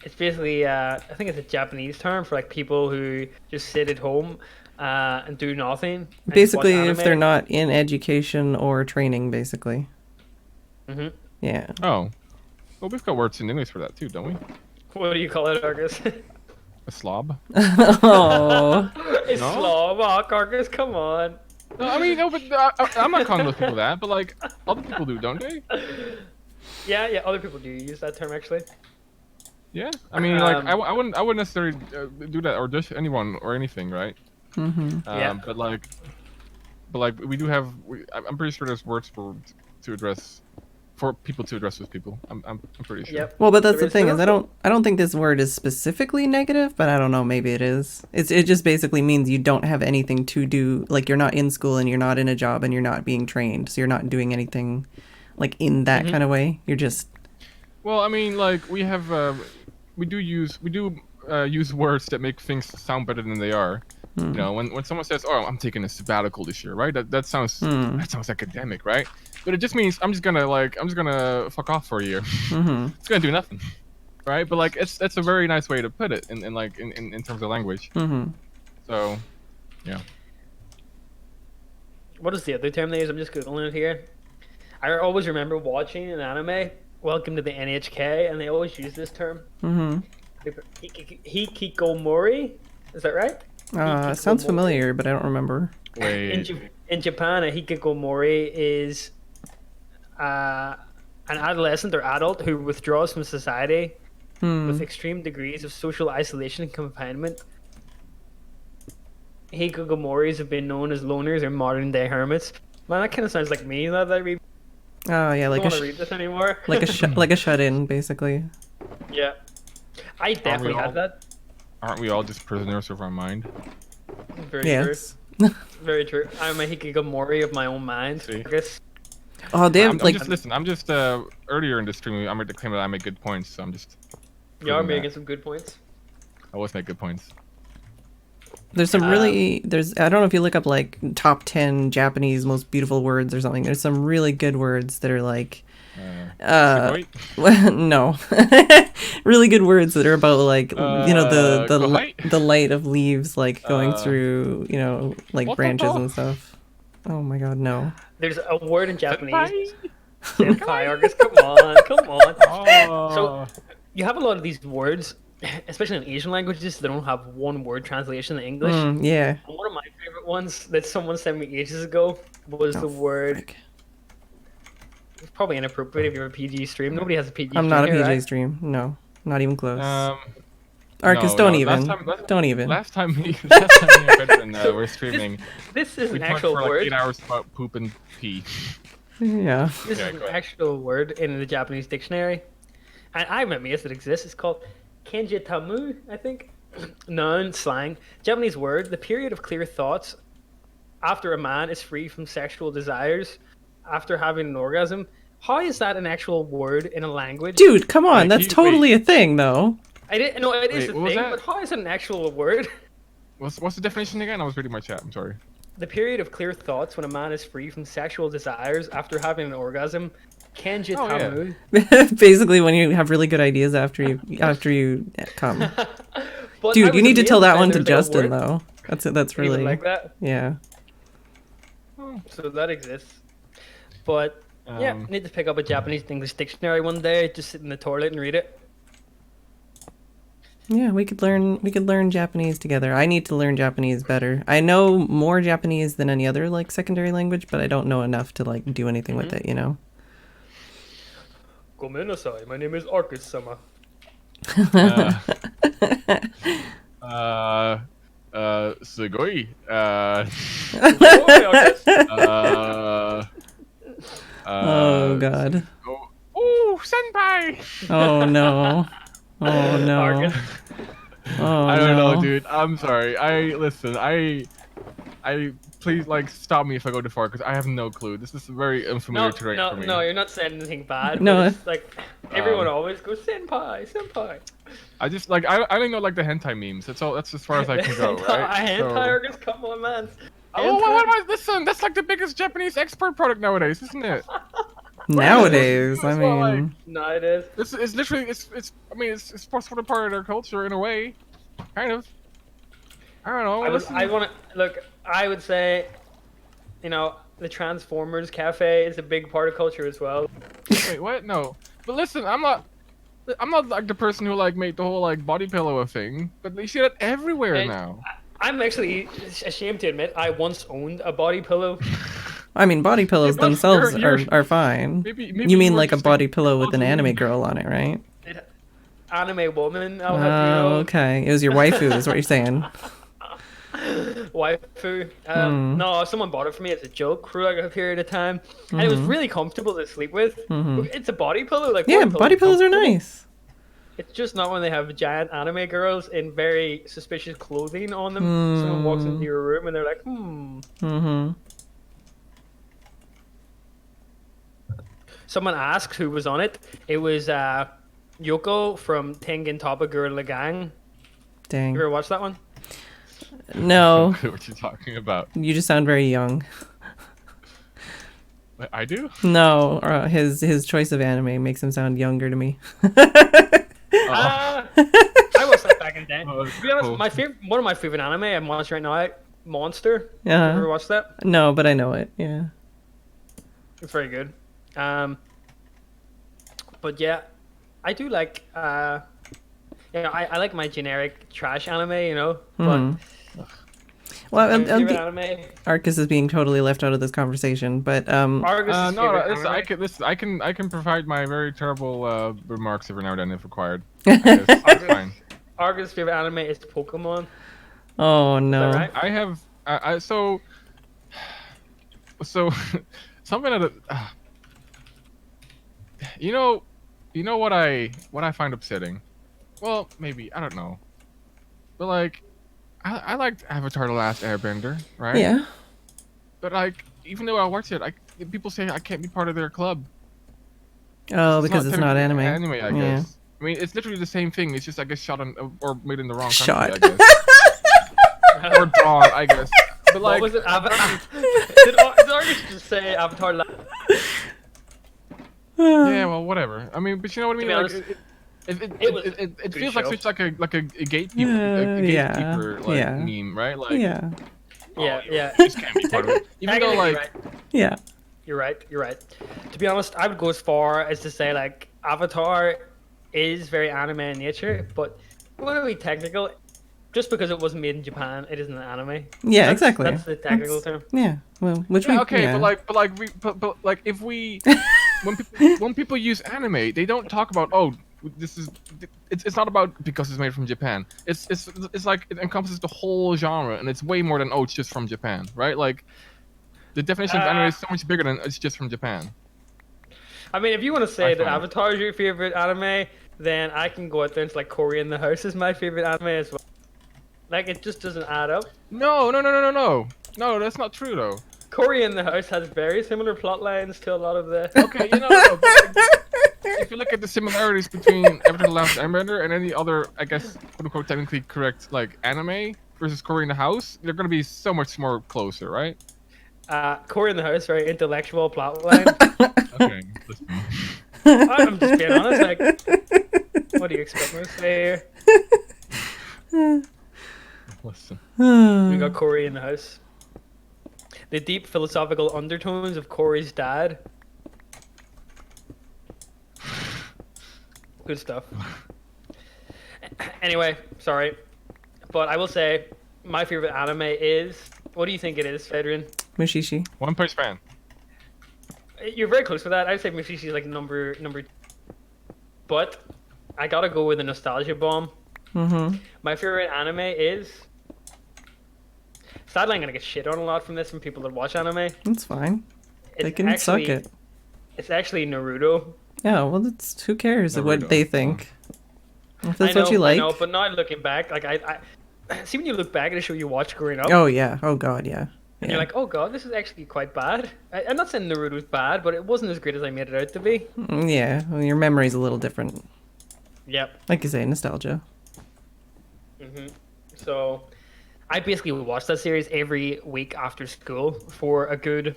it's basically I think it's a Japanese term for like people who just sit at home and do nothing. And just watch Basically, if they're anime. not in education or training, basically. Mhm. Yeah. Oh, well, we've got words in English for that too, don't we? What do you call it, Argus? A slob. Oh. It's No? slob, Argus. Come on. No, I mean, no, but I'm not calling those people that, but like other people do, don't they? Yeah. Other people do use that term actually. Yeah. I mean, like Um, I wouldn't necessarily do that or just anyone or anything, right? Yeah. But like we do have. I'm pretty sure there's words to address for people to address with people. I'm pretty sure. Yep. Well, but that's There the thing is, no- I don't think this word is specifically negative, but I don't know, maybe it is. It just basically means you don't have anything to do, like you're not in school and you're not in a job and you're not being trained, so you're not doing anything, like in that kind of way. You're just. Well, I mean, like we have we do use words that make things sound better than they are. You know, when someone says, "Oh, I'm taking a sabbatical this year," right? That sounds academic, right? But it just means I'm just gonna fuck off for a year. It's gonna do nothing, right? But like that's a very nice way to put it in terms of language. So, yeah. What is the other term they use? I'm just googling it here. I always remember watching an anime, Welcome to the NHK, and they always use this term. Hikikomori. Is that right? It sounds familiar, but I don't remember. Wait. In Japan, a hikikomori is an adolescent or adult who withdraws from society with extreme degrees of social isolation and confinement. Hikikomoris have been known as loners or modern day hermits. Man, that kind of sounds like me. Now that I read, Oh yeah, I like don't want to read this anymore. like a shut-in, basically. Yeah, I definitely had that. Aren't we all just prisoners of our mind? Very Yes. true. Very true. I'm a hikikomori of my own mind. See? I guess. Oh, they have I'm like. just listen. I'm just earlier in the stream. I made the claim that I make good points, so I'm just. You are proving making that. some good points. I always make good points. There's some really I don't know if you look up like top 10 Japanese most beautiful words or something. There's some really good words that are like Sugoi? no. Really good words that are about like you know Kohai? the light of leaves like going through, you know, like What the branches hell? and stuff. Oh my god, no. There's a word in Japanese. Senpai? Senpai, Argus, come on, come on. Oh. So you have a lot of these words, especially in Asian languages, they don't have one word translation in English. Yeah. And one of my favorite ones that someone sent me ages ago was the word. Frick. It's probably inappropriate if you're a PG stream. Nobody has a PG I'm stream not a here, PJ right? stream. No. Not even close. no, Arcus, don't no, even. Don't even. Last time me and Phedran were streaming, This is we an talked actual for like word. 8 hours about poop and pee. Yeah. This Yeah, is an go ahead. actual word in the Japanese dictionary. And I'm amazed it exists. It's called kenjitamu, I think. Noun, slang. Japanese word, the period of clear thoughts after a man is free from sexual desires after having an orgasm. How is that an actual word in a language? Dude, come on. Like, That's totally a thing though. I didn't know it is Wait, a what was thing, that? but how is it an actual word? What's the definition again? I was reading my chat. I'm sorry. The period of clear thoughts when a man is free from sexual desires after having an orgasm. Kenjitamu. Basically when you have really good ideas after you come. But I Dude, you was need to amazed tell that that one to there's a Justin word though. That's even really like that. yeah. So that exists. But yeah, need to pick up a Japanese to English dictionary one day, just sit in the toilet and read it. Yeah, we could learn Japanese together. I need to learn Japanese better. I know more Japanese than any other like secondary language, but I don't know enough to like do anything with it, you know. Gomenasai, my name is Arcus-sama. Sugoi. Oh god. Oh, Oh, senpai! Oh no. Oh no. Argus. Oh I don't no. know, dude. I'm sorry. I please like stop me if I go too far because I have no clue. This is very unfamiliar terrain for me. No, you're not saying anything bad. No. But it's like everyone always goes senpai, senpai. I just like I only know like the hentai memes. That's all. That's as far as I can go, right? Hentai, Argus, come on, man. Oh, what am I? Listen, that's like the biggest Japanese export product nowadays, isn't it? Nowadays, I Well, like, mean, No, it is. it's literally it's. I mean, it's sort of part of their culture in a way, kind of. I don't know. I would say, you know, the Transformers Cafe is a big part of culture as well. Wait, what? No. But listen, I'm not like the person who like made the whole like body pillow a thing. But you see that everywhere And now. I'm actually ashamed to admit I once owned a body pillow. I mean, body pillows but themselves you're- are fine. Maybe You mean were like a just, body pillow with an close to anime me. girl on it, right? Anime woman, I'll Oh, have you know. okay. It was your waifu, is what you're saying. Waifu. Hmm. No, someone bought it for me as a joke for like a period of time, and it was really comfortable to sleep with. It's a body pillow, like Yeah, body pillows are comfortable. nice. It's just not when they have giant anime girls in very suspicious clothing on them. Someone walks into your room and they're like, Mm-hmm. Someone asks who was on it. It was Yoko from Tengen Toppa Gurren Lagann. Dang. You ever watch that one? No, What you talking about? you just sound very young. Wait, I do? No, his choice of anime makes him sound younger to me. I watched that back in the day. Oh, To be honest, cool. one of my favorite anime I'm watching right now, Monster. You Uh-huh. ever watched that? No, but I know it. Yeah. It's very good. But yeah, I do like. You know, I like my generic trash anime. You know, but Well, my favorite anime. Arcus is being totally left out of this conversation, but Argus' No, favorite listen, anime. I can provide my very terrible remarks every now and then if required. It's fine. Argus' favorite anime is Pokemon. oh Is no. that right? I have so something that you know what I find upsetting. Well, maybe I don't know, but like I liked Avatar: The Last Airbender, right? Yeah. But like even though I watched it, people say I can't be part of their club. Oh, because it's not technically anime. Anime, I Yeah. guess. I mean, it's literally the same thing. It's just I guess shot on or made in the wrong Shot. country, I guess. Or drawn, I guess. But like, What was it? Did Argus just say Avatar? yeah, well, whatever. I mean, but you know what I mean? be Like, honest, it good feels like show. such like a gatekeeper, Yeah, gatekeeper like yeah. meme, right? Like, Yeah. Yeah, yeah. This can't be part of it. Even though, Technically, like, right. Yeah. You're right. To be honest, I would go as far as to say like Avatar is very anime in nature, but when we technical, just because it wasn't made in Japan, it isn't an anime. Yeah, exactly. That's the technical term. Yeah. Well, which yeah, we okay, yeah. but like, if we when people use anime, they don't talk about it's not about because it's made from Japan. It's like it encompasses the whole genre, and it's way more than it's just from Japan, right? Like, the definition of anime is so much bigger than it's just from Japan. I mean, if you want to say I that find- Avatar is your favorite anime, then I can go out there and say like Cory in the House is my favorite anime as well. Like, it just doesn't add up. No, that's not true though. Cory in the House has very similar plot lines to a lot of the. Okay, no, but if you look at the similarities between Avatar: The Last Airbender and any other, I guess, quote unquote, technically correct, like, anime versus Cory in the House, they're gonna be so much more closer, right? Cory in the House, very intellectual plot line. Okay, listen. I'm just being honest. Like, what do you expect me to say here? Listen. We got Cory in the House. The deep philosophical undertones of Cory's dad. Good stuff. Anyway, sorry. But I will say, my favorite anime is... What do you think it is, Phedran? Mushishi. One Punch Man. You're very close with that. I'd say Mushishi is like number 2. But I gotta go with a nostalgia bomb. Mm-hmm. My favorite anime is... Sadly, I'm gonna get shit on a lot from this from people that watch anime. That's fine. They It's can suck actually- it. It's actually Naruto. Yeah, well, that's who cares what Naruto. they think. If that's what you I know, like. but now looking back, like I see when you look back at a show you watched growing up, Oh yeah. Oh god, yeah. and you're Yeah. like, oh god, this is actually quite bad. I'm not saying Naruto's bad, but it wasn't as great as I made it out to be. Yeah. Well, your memory's a little different. Yep. Like you say, nostalgia. So I basically watched that series every week after school for a good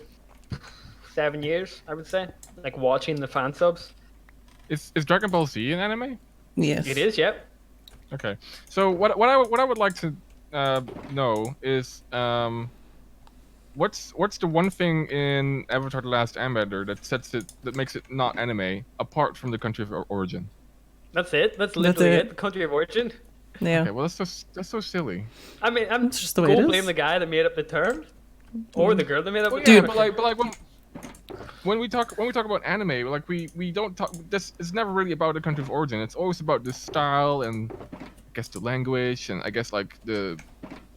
7 years, I would say. Like watching the fan subs. Is Dragon Ball Z an anime? Yes. It is, yep. Okay. So what I would like to know is what's the one thing in Avatar: The Last Airbender that makes it not anime apart from the country of origin? That's it. That's That's literally it. it. The country of origin. Yeah. Okay, well that's so silly. I mean, I'm That's just the way it go blame is. the guy that made up the term, or the girl that made up Well, the yeah, term. but like when we talk about anime, like we don't talk. This it's never really about the country of origin. It's always about the style and I guess the language and I guess like the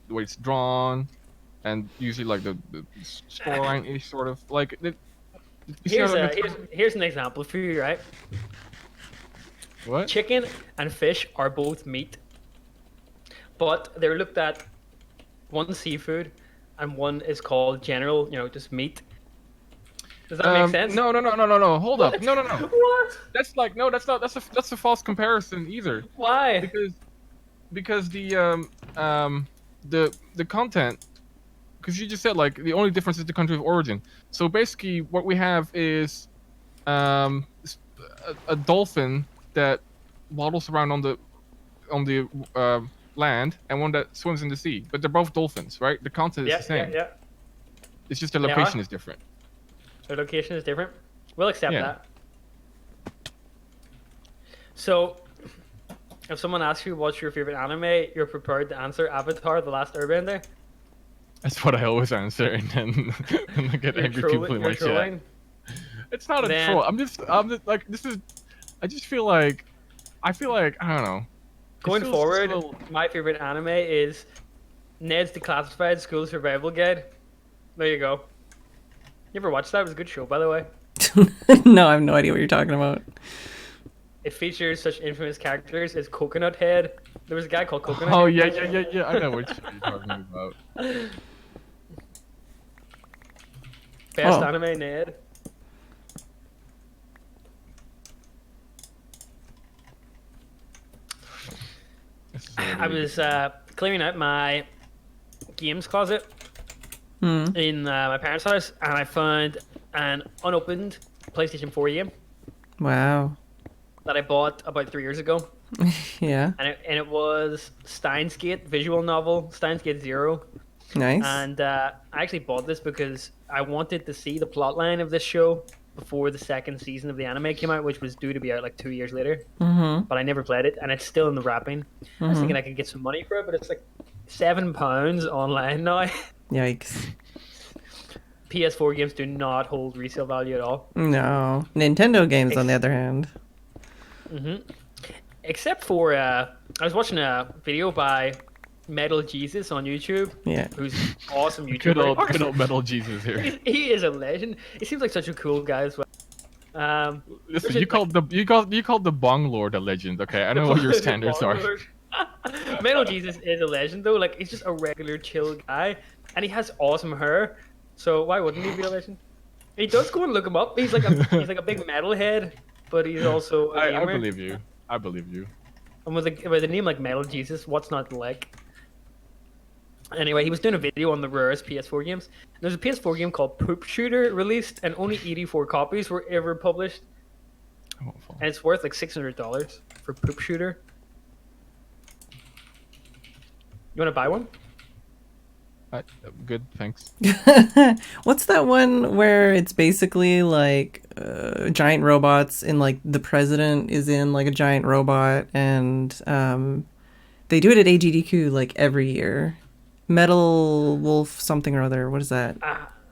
way it's drawn, and usually like the storyline is sort of like. You see how Here's an example for you, right? what? Chicken and fish are both meat, but they're looked at one seafood, and one is called general, just meat. Does that make sense? No. Hold up. No. What? That's like no. That's not. That's a false comparison either. Why? Because the content. Because you just said like the only difference is the country of origin. So basically, what we have is a dolphin that waddles around on the land and one that swims in the sea. But they're both dolphins, right? The content is the same. Yeah. It's just the They location are? is different. Their location is different. We'll accept Yeah. that. So, if someone asks you what's your favorite anime, you're prepared to answer Avatar: The Last Airbender. That's what I always answer, and then I get angry people in my You're trolling. chat. It's not a Then- troll. I'm just like this is. I just feel like I don't know. It Going feels forward, just a little- my favorite anime is Ned's Declassified School Survival Guide. There you go. You ever watched that? It was a good show, by the way. No, I have no idea what you're talking about. It features such infamous characters as Coconut Head. There was a guy called Coconut Oh Head. yeah. I know what you're talking about. Best Oh. anime, Ned. This is I really- was clearing out my games closet in my parents' house, and I found an unopened PlayStation 4 game Wow. that I bought about 3 years ago, Yeah. and it was Steins Gate visual novel, Steins Gate Zero. Nice. And I actually bought this because I wanted to see the plotline of this show before the second season of the anime came out, which was due to be out like 2 years later. Mm-hmm. But I never played it, and it's still in the wrapping. I was thinking I could get some money for it, but it's like £7 online now. Yikes. PS4 games do not hold resale value at all, No. Nintendo games, on the other hand. except for I was watching a video by Metal Jesus on YouTube, Yeah. who's an awesome Good YouTuber. old metal Jesus here. He is a legend. He seems like such a cool guy as well. Listen, you called the Bong Lord a legend. Okay, I know what your standards are. Metal Jesus is a legend though. Like he's just a regular chill guy, and he has awesome hair. So why wouldn't he be a legend? He does go and look him up. He's like a big metalhead, but he's also a I gamer. believe you. I believe you. And with a name like Metal Jesus, what's not to like? Anyway, he was doing a video on the rarest PS4 games. There's a PS4 game called Poop Shooter released, and only 84 copies were ever published, I won't fall. and it's worth like $600 for Poop Shooter. You want to buy one? Good, thanks. What's that one where it's basically like giant robots and like the president is in like a giant robot and they do it at AGDQ like every year. Metal Wolf something or other. What is that?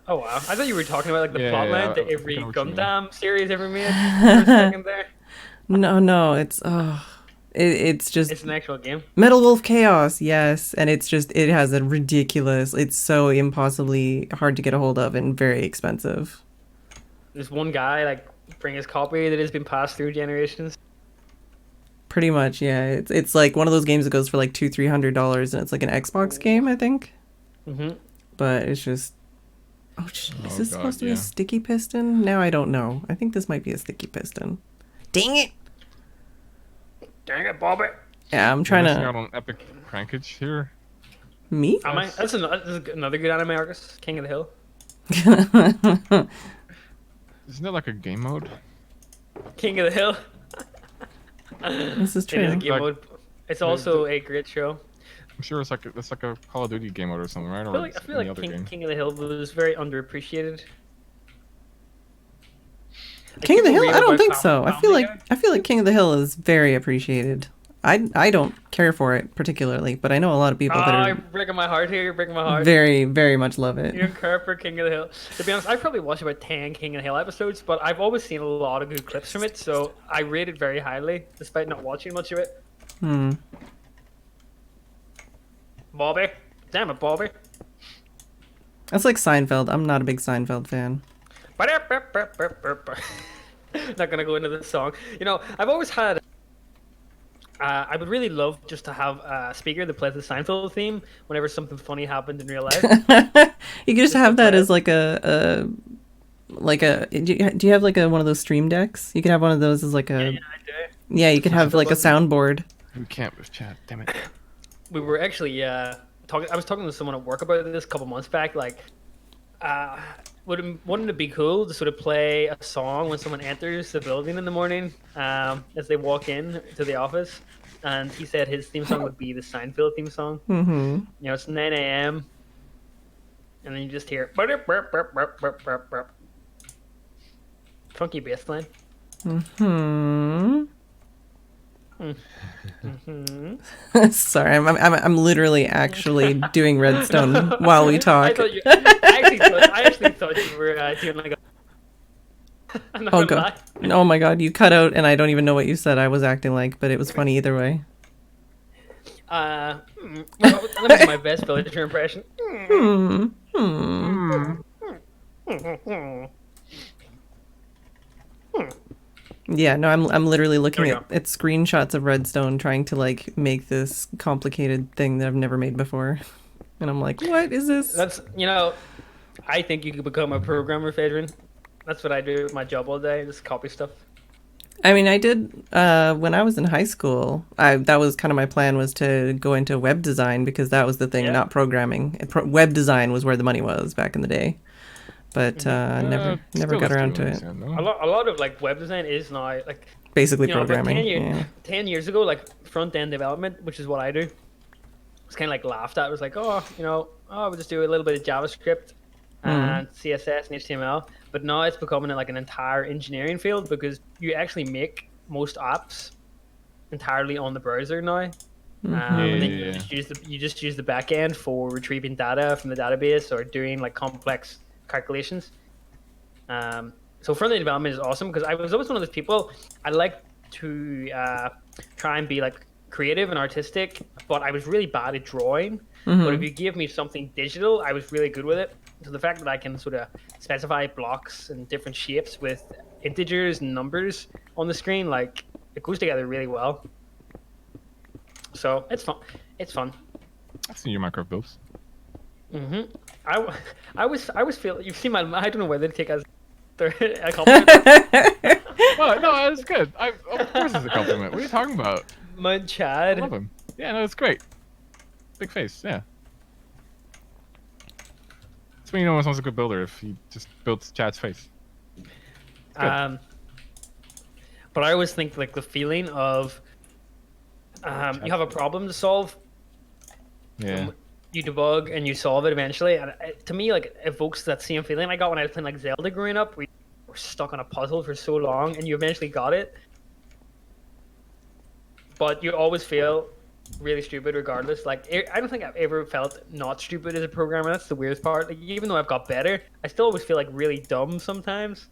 Oh wow! I thought you were talking about like the Yeah, plotline yeah, to every I know what you mean. Gundam series ever made. For a second there. No, it's it's just It's an actual game. Metal Wolf Chaos, yes, and it's just it has a ridiculous. It's so impossibly hard to get a hold of and very expensive. There's one guy like bring his copy that has been passed through generations. Pretty much, yeah. It's like one of those games that goes for like $200-300, and it's like an Xbox game, I think. Mm-hmm. But it's just, is this supposed to be a yeah. sticky piston? Now I don't know. I think this might be a sticky piston. Dang it! Dang it, Bobby. Yeah, I'm trying You're missing to. out on epic prankage here. Me? That's another good anime, Argus. King of the Hill. Isn't there like a game mode? King of the Hill. This is It is a true. game mode. It's also a great show. I'm sure it's like a Call of Duty game mode or something, right? Or I feel any like other game. King of the Hill was very underappreciated. King of the Hill? Real I don't about think so. I feel Family like King of the Hill is very appreciated. I don't care for it particularly, but I know a lot of people that You're are breaking my heart here. You're breaking my heart. very, very much love it. You don't care for King of the Hill. To be honest, I've probably watched about 10 King of the Hill episodes, but I've always seen a lot of good clips from it, so I rate it very highly, despite not watching much of it. Bobby. Damn it, Bobby. That's like Seinfeld. I'm not a big Seinfeld fan. Not gonna go into the song. You know, I've always had. I would really love just to have a speaker that plays the Seinfeld theme whenever something funny happened in real life. You could just have that as like a do you have like one of those stream decks? You could have one of those as like Yeah, a I do. yeah, you could have like a soundboard. We can't with chat. Damn it. We were actually talking. I was talking to someone at work about this a couple months back. Like, wouldn't it be cool to sort of play a song when someone enters the building in the morning, as they walk in to the office? And he said his theme song would be the Seinfeld theme song. Mm-hmm. You know, it's 9 a.m. and then you just hear funky bass line. Hmm. Mm-hmm. Sorry, I'm literally actually doing redstone while we talk. I actually thought you were doing like a. I'm not Oh gonna god! lie. Oh my god! You cut out, and I don't even know what you said. I was acting like, but it was funny either way. Well, let me do my best villager impression. Yeah, no, I'm literally looking There we at screenshots of redstone, trying to like make this complicated thing that I've never made before, and I'm like, what is this? That's I think you could become a programmer, Phedran. That's what I do with my job all day, just copy stuff. I mean, I did when I was in high school. That was kind of my plan, was to go into web design, because that was the thing, Yeah. not programming. Web design was where the money was back in the day, but never Still got is around doing to this, it. no? A lot of like web design is now like Basically about programming. 10 years ago, like front end development, which is what I do. It's kind of like laughed at. It was like, we'll just do a little bit of JavaScript and CSS and HTML. But now it's becoming like an entire engineering field, because you actually make most apps entirely on the browser now. And then Yeah. you just use the back end for retrieving data from the database or doing like complex calculations. So front end development is awesome, because I was always one of those people. I like to try and be like creative and artistic, but I was really bad at drawing. But if you give me something digital, I was really good with it. So the fact that I can sort of specify blocks and different shapes with integers and numbers on the screen, like, it goes together really well. So it's fun. It's fun. I've seen your Minecraft builds. I was feel. You've seen my. I don't know whether to take as a compliment. Well, no, it's good. Of course it's a compliment. What are you talking about? My I Chad. love him. Yeah, no, it's great. Big face, yeah. That's when you know someone's a good builder, if he just builds Chad's face. But I always think like the feeling of you have a problem to solve, Yeah. you debug and you solve it eventually, and to me, like, evokes that same feeling I got when I was playing like Zelda growing up. We were stuck on a puzzle for so long, and you eventually got it, but you always feel really stupid regardless. Like, I don't think I've ever felt not stupid as a programmer. That's the weirdest part. Like, even though I've got better, I still always feel like really dumb sometimes.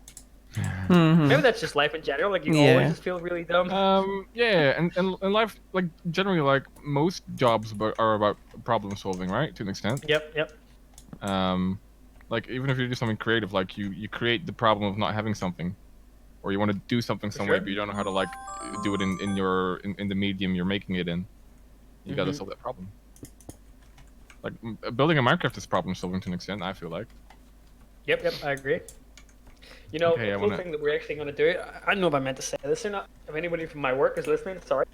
Maybe that's just life in general. Like, you always just feel really dumb. Yeah, and life, like, generally, like, most jobs are about problem solving, right? To an extent. Yep. Like, even if you do something creative, like, you create the problem of not having something. or you want to do something some way, but you don't know how to like do it in the medium you're making it in. You gotta solve that problem. Like building a Minecraft is problem solving to an extent, I feel like. Yep, I agree. You know, Okay, a cool thing that we're actually going to do, I don't know if I meant to say this or not, if anybody from my work is listening, sorry.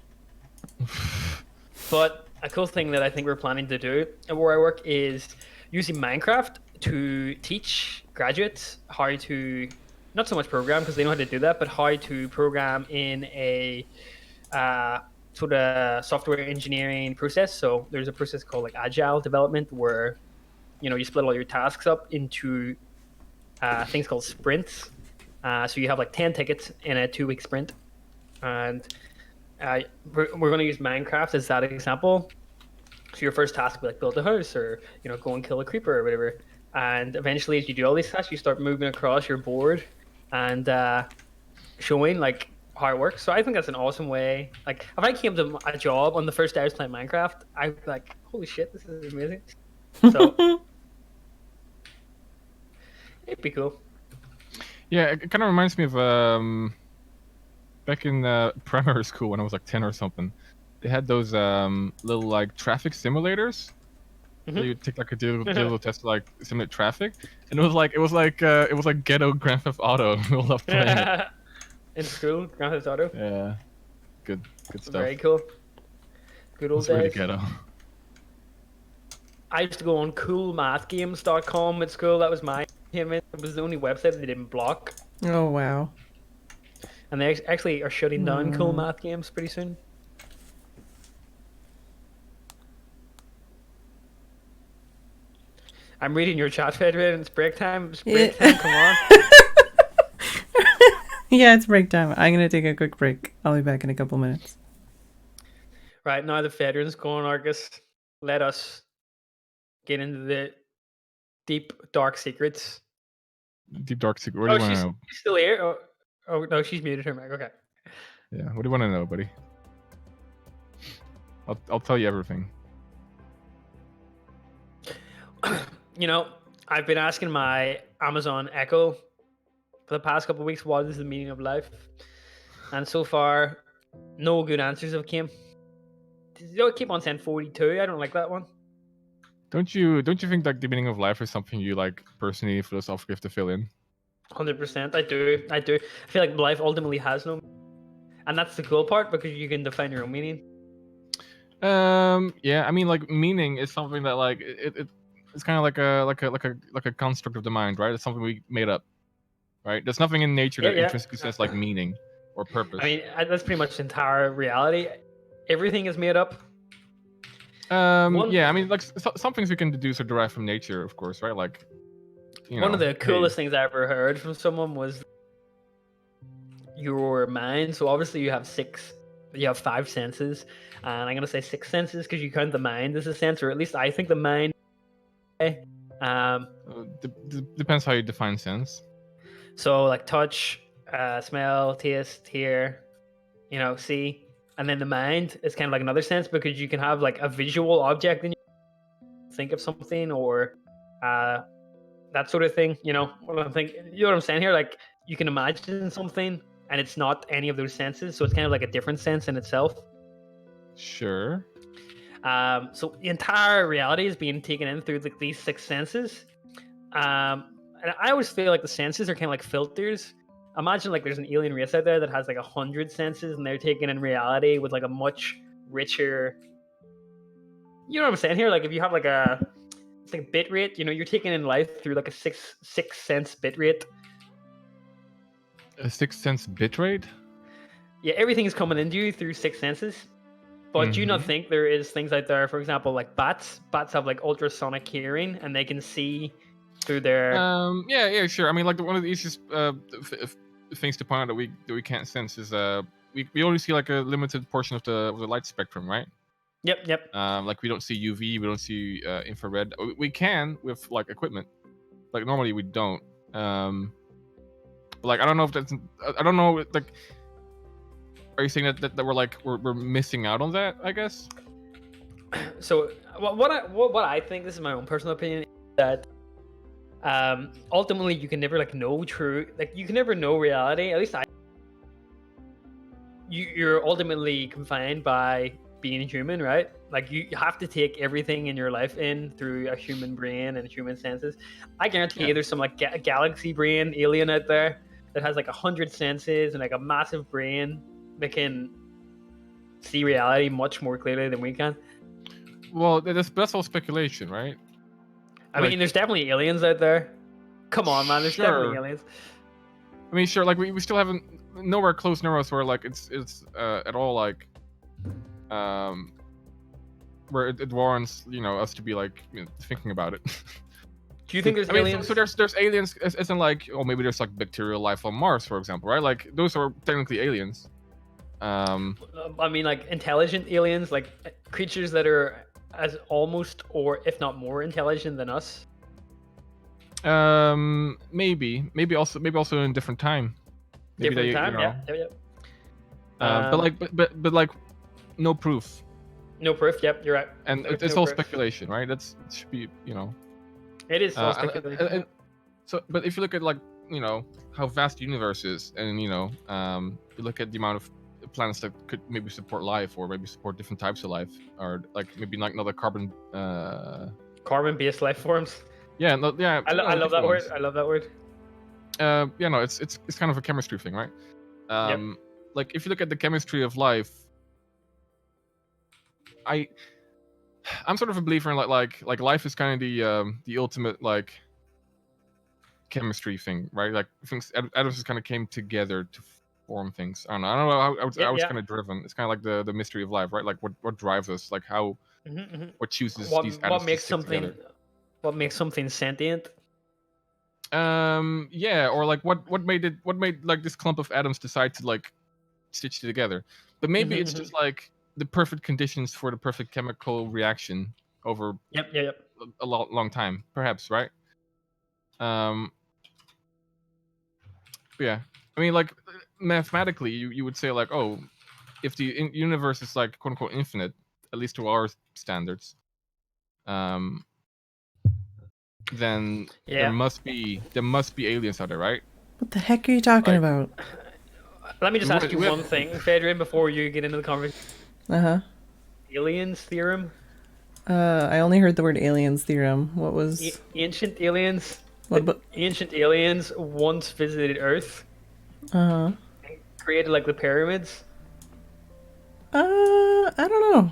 But a cool thing that I think we're planning to do where I work is using Minecraft to teach graduates how to, not so much program because they know how to do that, but how to program in a sort of software engineering process. So there's a process called like agile development where, you know, you split all your tasks up into things called sprints. So you have like 10 tickets in a 2-week sprint. And we're going to use Minecraft as that example. So your first task will be like build a house or, you know, go and kill a creeper or whatever. And eventually as you do all these tasks, you start moving across your board and showing like how it works. So I think that's an awesome way. Like if I came to a job on the first day I was playing Minecraft, I'd be like, holy shit, this is amazing. So it'd be cool. Yeah, it kind of reminds me of back in primary school when I was like 10 or something. They had those little like traffic simulators. So you take like a digital test to like simulate traffic, and it was like ghetto Grand Theft Auto. We loved playing it. In school, Grand Theft Auto. Yeah, good stuff. Very cool. Good old days. Really ghetto. I used to go on coolmathgames.com at school. That was my game. It was the only website they didn't block. Oh wow! And they actually are shutting down Cool Math Games pretty soon. I'm reading your chat, Phedran. It's break time. It's break time. Come on. Yeah, it's break time. I'm gonna take a quick break. I'll be back in a couple minutes. Right now, the Phedran's going, Argus. Let us get into the deep, dark secrets. Deep dark secret. What do you want to know? She's still here. Oh no, she's muted her mic. Okay. Yeah. What do you want to know, buddy? I'll tell you everything. You know, I've been asking my Amazon Echo for the past couple of weeks, what is the meaning of life? And so far, no good answers have came. They keep on saying 42. I don't like that one. Don't you think like the meaning of life is something you like personally philosophically have to fill in? 100%. I do. I feel like life ultimately has no meaning. And that's the cool part because you can define your own meaning. Yeah, I mean like meaning is something that like it's kind of like a construct of the mind, right? It's something we made up, right? There's nothing in nature that intrinsically says like meaning or purpose. I mean, that's pretty much the entire reality. Everything is made up. Yeah, I mean, like some things we can deduce or derive from nature, of course, right? Like, you know, one of the coolest things I ever heard from someone was your mind. So obviously you have 5 senses, and I'm gonna say 6 senses because you count the mind as a sense, or at least I think the mind. Depends how you define sense. So like touch, smell, taste, hear, you know, see. And then the mind is kind of like another sense because you can have like a visual object and think of something or that sort of thing. You know what I'm thinking? You know what I'm saying here? Like you can imagine something and it's not any of those senses, so it's kind of like a different sense in itself. Sure. So the entire reality is being taken in through these 6 senses. And I always feel like the senses are kind of like filters. Imagine like there's an alien race out there that has like 100 senses and they're taken in reality with like a much richer, you know what I'm saying here? Like if you have like it's like a bit rate, you know, you're taking in life through like a 6 sense bit rate. A 6 sense bit rate? Yeah, everything is coming into you through 6 senses. But do you not think there is things out there, for example, like bats? Bats have like ultrasonic hearing and they can see through their... Yeah, sure. I mean, like one of the easiest things to point out that we can't sense is we only see like a limited portion of the light spectrum, right? Yep. Like we don't see UV, we don't see infrared. We can with like equipment, like normally we don't. Like I don't know if that's I don't know like. Are you saying that we're missing out on that? I guess. So what I think, this is my own personal opinion, is that ultimately you can never like know true, like you can never know reality. At least I you're ultimately confined by being human, right? Like you have to take everything in your life in through a human brain and human senses. I guarantee you there's some like galaxy brain alien out there that has like 100 senses and like a massive brain that can see reality much more clearly than we can. Well, that's all speculation, right? I mean, there's definitely aliens out there. Come on, man, there's definitely aliens. I mean, sure, like we still haven't nowhere close near us where like it's at all like where it warrants us to be like thinking about it. Do you think there's aliens? So there's aliens as in like maybe there's like bacterial life on Mars, for example, right? Like those are technically aliens. I mean, like intelligent aliens, like creatures that are as almost or if not more intelligent than us. Maybe also in a different time. Maybe yeah. But like no proof. No proof. Yep, you're right. And it's all speculation, right? It should be It is all speculation. And so, but if you look at like how vast the universe is, and you look at the amount of planets that could maybe support life, or maybe support different types of life, or like maybe like another carbon-based life forms. Yeah, yeah. I love that word. I love that word. It's kind of a chemistry thing, right? Like if you look at the chemistry of life, I'm sort of a believer in like life is kind of the ultimate like chemistry thing, right? Like things atoms just kind of came together to form things. I don't know how it's kind of driven. It's kind of like the mystery of life, right? Like what drives us, like how what chooses these atoms to stick together. What makes something sentient? Yeah, or like what made like this clump of atoms decide to like stitch together. But maybe it's just like the perfect conditions for the perfect chemical reaction over a long time, perhaps, right? Yeah, I mean, like mathematically, you would say like, oh, if the universe is like quote unquote infinite, at least to our standards, then there must be aliens out there, right? What the heck are you talking about? Let me just ask you one thing, Phedran, before you get into the conversation. Aliens theorem? I only heard the word aliens theorem. What was... ancient aliens? What? Ancient aliens once visited Earth. And created like the pyramids. I don't know.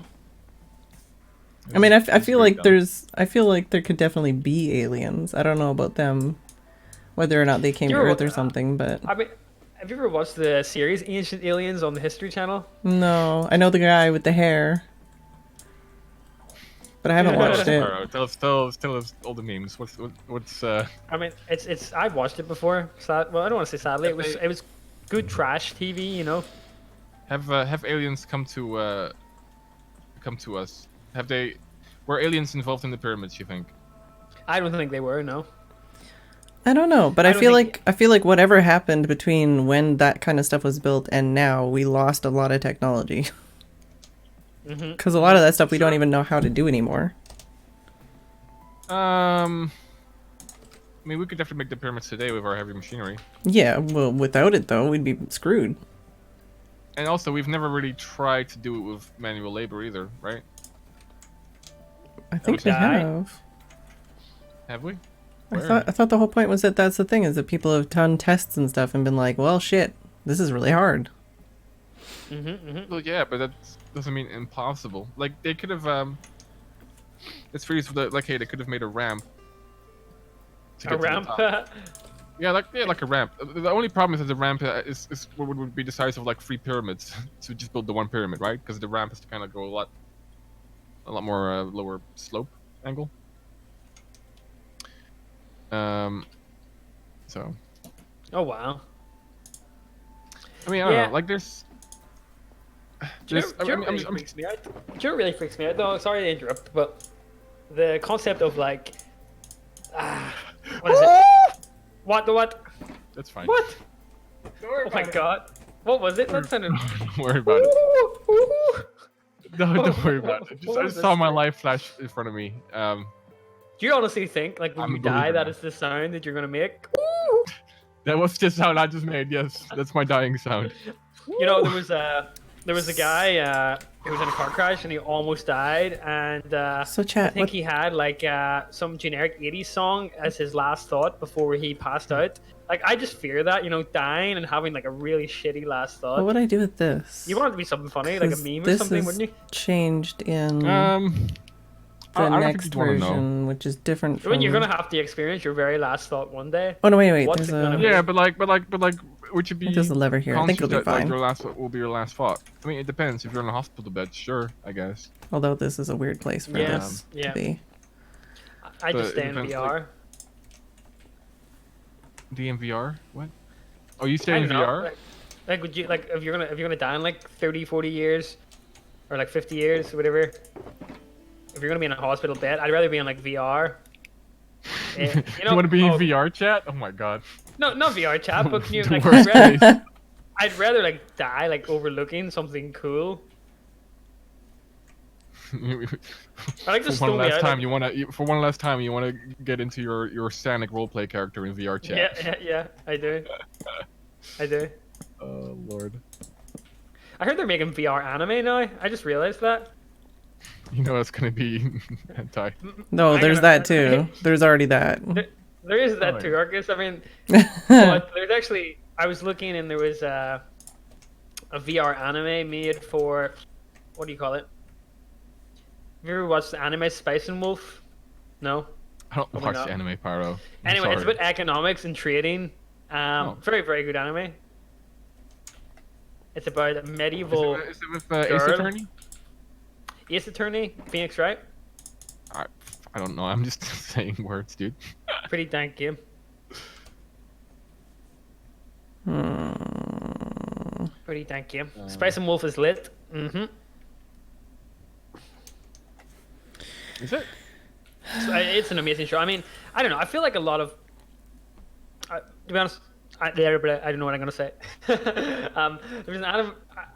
I mean, I feel like there could definitely be aliens. I don't know about them, whether or not they came to Earth or something, but... I mean, have you ever watched the series Ancient Aliens on the History Channel? No, I know the guy with the hair, but I haven't watched it. Tell us all the memes. What's I mean, it's I've watched it before. Well, I don't want to say sadly. It was good trash TV, you know. Have aliens come to us? Were aliens involved in the pyramids, you think? I don't think they were, no. I don't know, but I feel like whatever happened between when that kind of stuff was built and now, we lost a lot of technology. Because a lot of that stuff we don't even know how to do anymore. I mean, we could definitely make the pyramids today with our heavy machinery. Yeah, well, without it though, we'd be screwed. And also, we've never really tried to do it with manual labor either, right? I think we have. Have we? I thought the whole point was that that's the thing, is that people have done tests and stuff and been like, well, shit, this is really hard. Well, yeah, but that doesn't mean impossible. Like, they could have, it's pretty like, hey, they could have made a ramp. A ramp? Yeah, like a ramp. The only problem is that the ramp is would be the size of like 3 pyramids. So just build the one pyramid, right? Because the ramp has to kind of go a lot more lower slope angle. So. Oh wow. I mean, I don't know. Like, there's. Do you know what really freaks me out? Though, sorry to interrupt, but the concept of like, what is it? What? That's fine. What? Oh my god. What was it? That sounded... Don't worry about it. No, don't worry about it. I just saw my life flash in front of me. Do you honestly think, like, when you die, that is the sound that you're gonna make? That was the sound I just made, yes. That's my dying sound. You know, there was a guy who was in a car crash and he almost died, and So I chat, think what? he had like some generic '80s song as his last thought before he passed out. Like, I just fear that, dying and having like a really shitty last What thought. would I do with You this? want it to be something funny, like a Because meme or this something, is wouldn't you? changed in Um, the I don't think next you'd want to know. version, which is different When you're from. gonna have to experience your very last thought one day. Oh no, wait. What's There's it gonna a. be? Yeah, but like, would you There's be a lever here. I think conscious it'll be that like fine. your last will be your last thought? I mean, it depends. If you're in a hospital bed, sure, I guess. Although this is a weird place for Yeah, this yeah. to be. I But just it stay in depends, VR. DMVR? What? Oh, you stay I in don't know. VR? Like, would you like if you're gonna die in like 30, 40 years, or like 50 years, or whatever? If you're gonna be in a hospital bed, I'd rather be in like VR. You You know, want to be in oh, VR chat? Oh my god. no, not VR chat, but can you The like? worst place. I'd rather like die like overlooking something cool. I like For just one throw me last out. time, Like, for one last time, you wanna get into your Sonic roleplay character in VR yeah, chat. yeah, I do. I do. Oh lord. I heard they're making VR anime now. I just realized that. You know that's gonna be hentai. No, I'm there's gonna- that too. There's already that. There is that Oh, too, yeah. Arcus. I mean, but there's actually. I was looking and there was a VR anime made for, what do you call it? Have you ever watched the anime Spice and Wolf? No. I don't Probably watch not. anime, Pyro. I'm Anyway, it's sorry. about economics and trading. Oh. Very, very good anime. It's about a medieval Is it with Ace girl. Attorney? Ace Attorney, Phoenix Wright. I don't know. I'm just saying words, dude. Pretty dank game. Pretty dank game. Spice and Wolf is lit. Mm-hmm. Is it? So, it's an amazing show. I mean, I don't know. I feel like a lot of, to be honest, I don't know what I'm gonna say. There's an anime.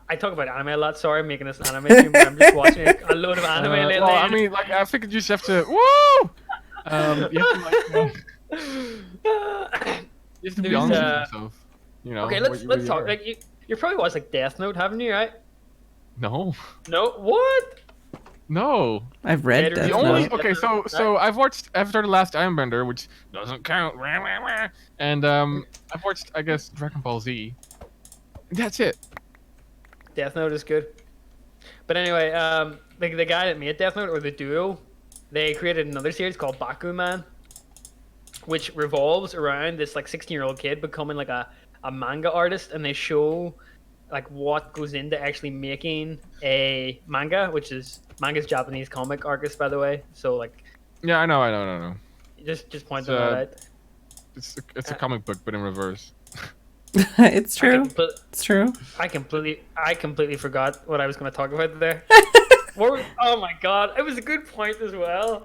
I talk about anime a lot. Sorry, I'm making this an anime stream, but I'm just watching a load of anime lately. Well, I mean, like, I figured you just have to. Woo! You have to, like, you have to be There's, honest with yourself. You know. Okay, what let's you talk. are. Like, you probably watched like Death Note, haven't you? Right? No. No. What? No. I've read The Death The only Note. okay, so I've watched Avatar: The Last Airbender, which doesn't count, and I've watched, I guess, Dragon Ball Z. That's it. Death Note is good. But anyway, the guy that made Death Note, or the duo, they created another series called Bakuman, which revolves around this like 16-year-old kid becoming like a manga artist, and they show like what goes into actually making a manga, which is manga's Japanese comic artist, by the way. So like, Yeah, I know. just pointing It's, that out. It's a comic book, but in reverse. It's true. But It's true. I completely forgot what I was going to talk about there. Oh my god, it was a good point as well.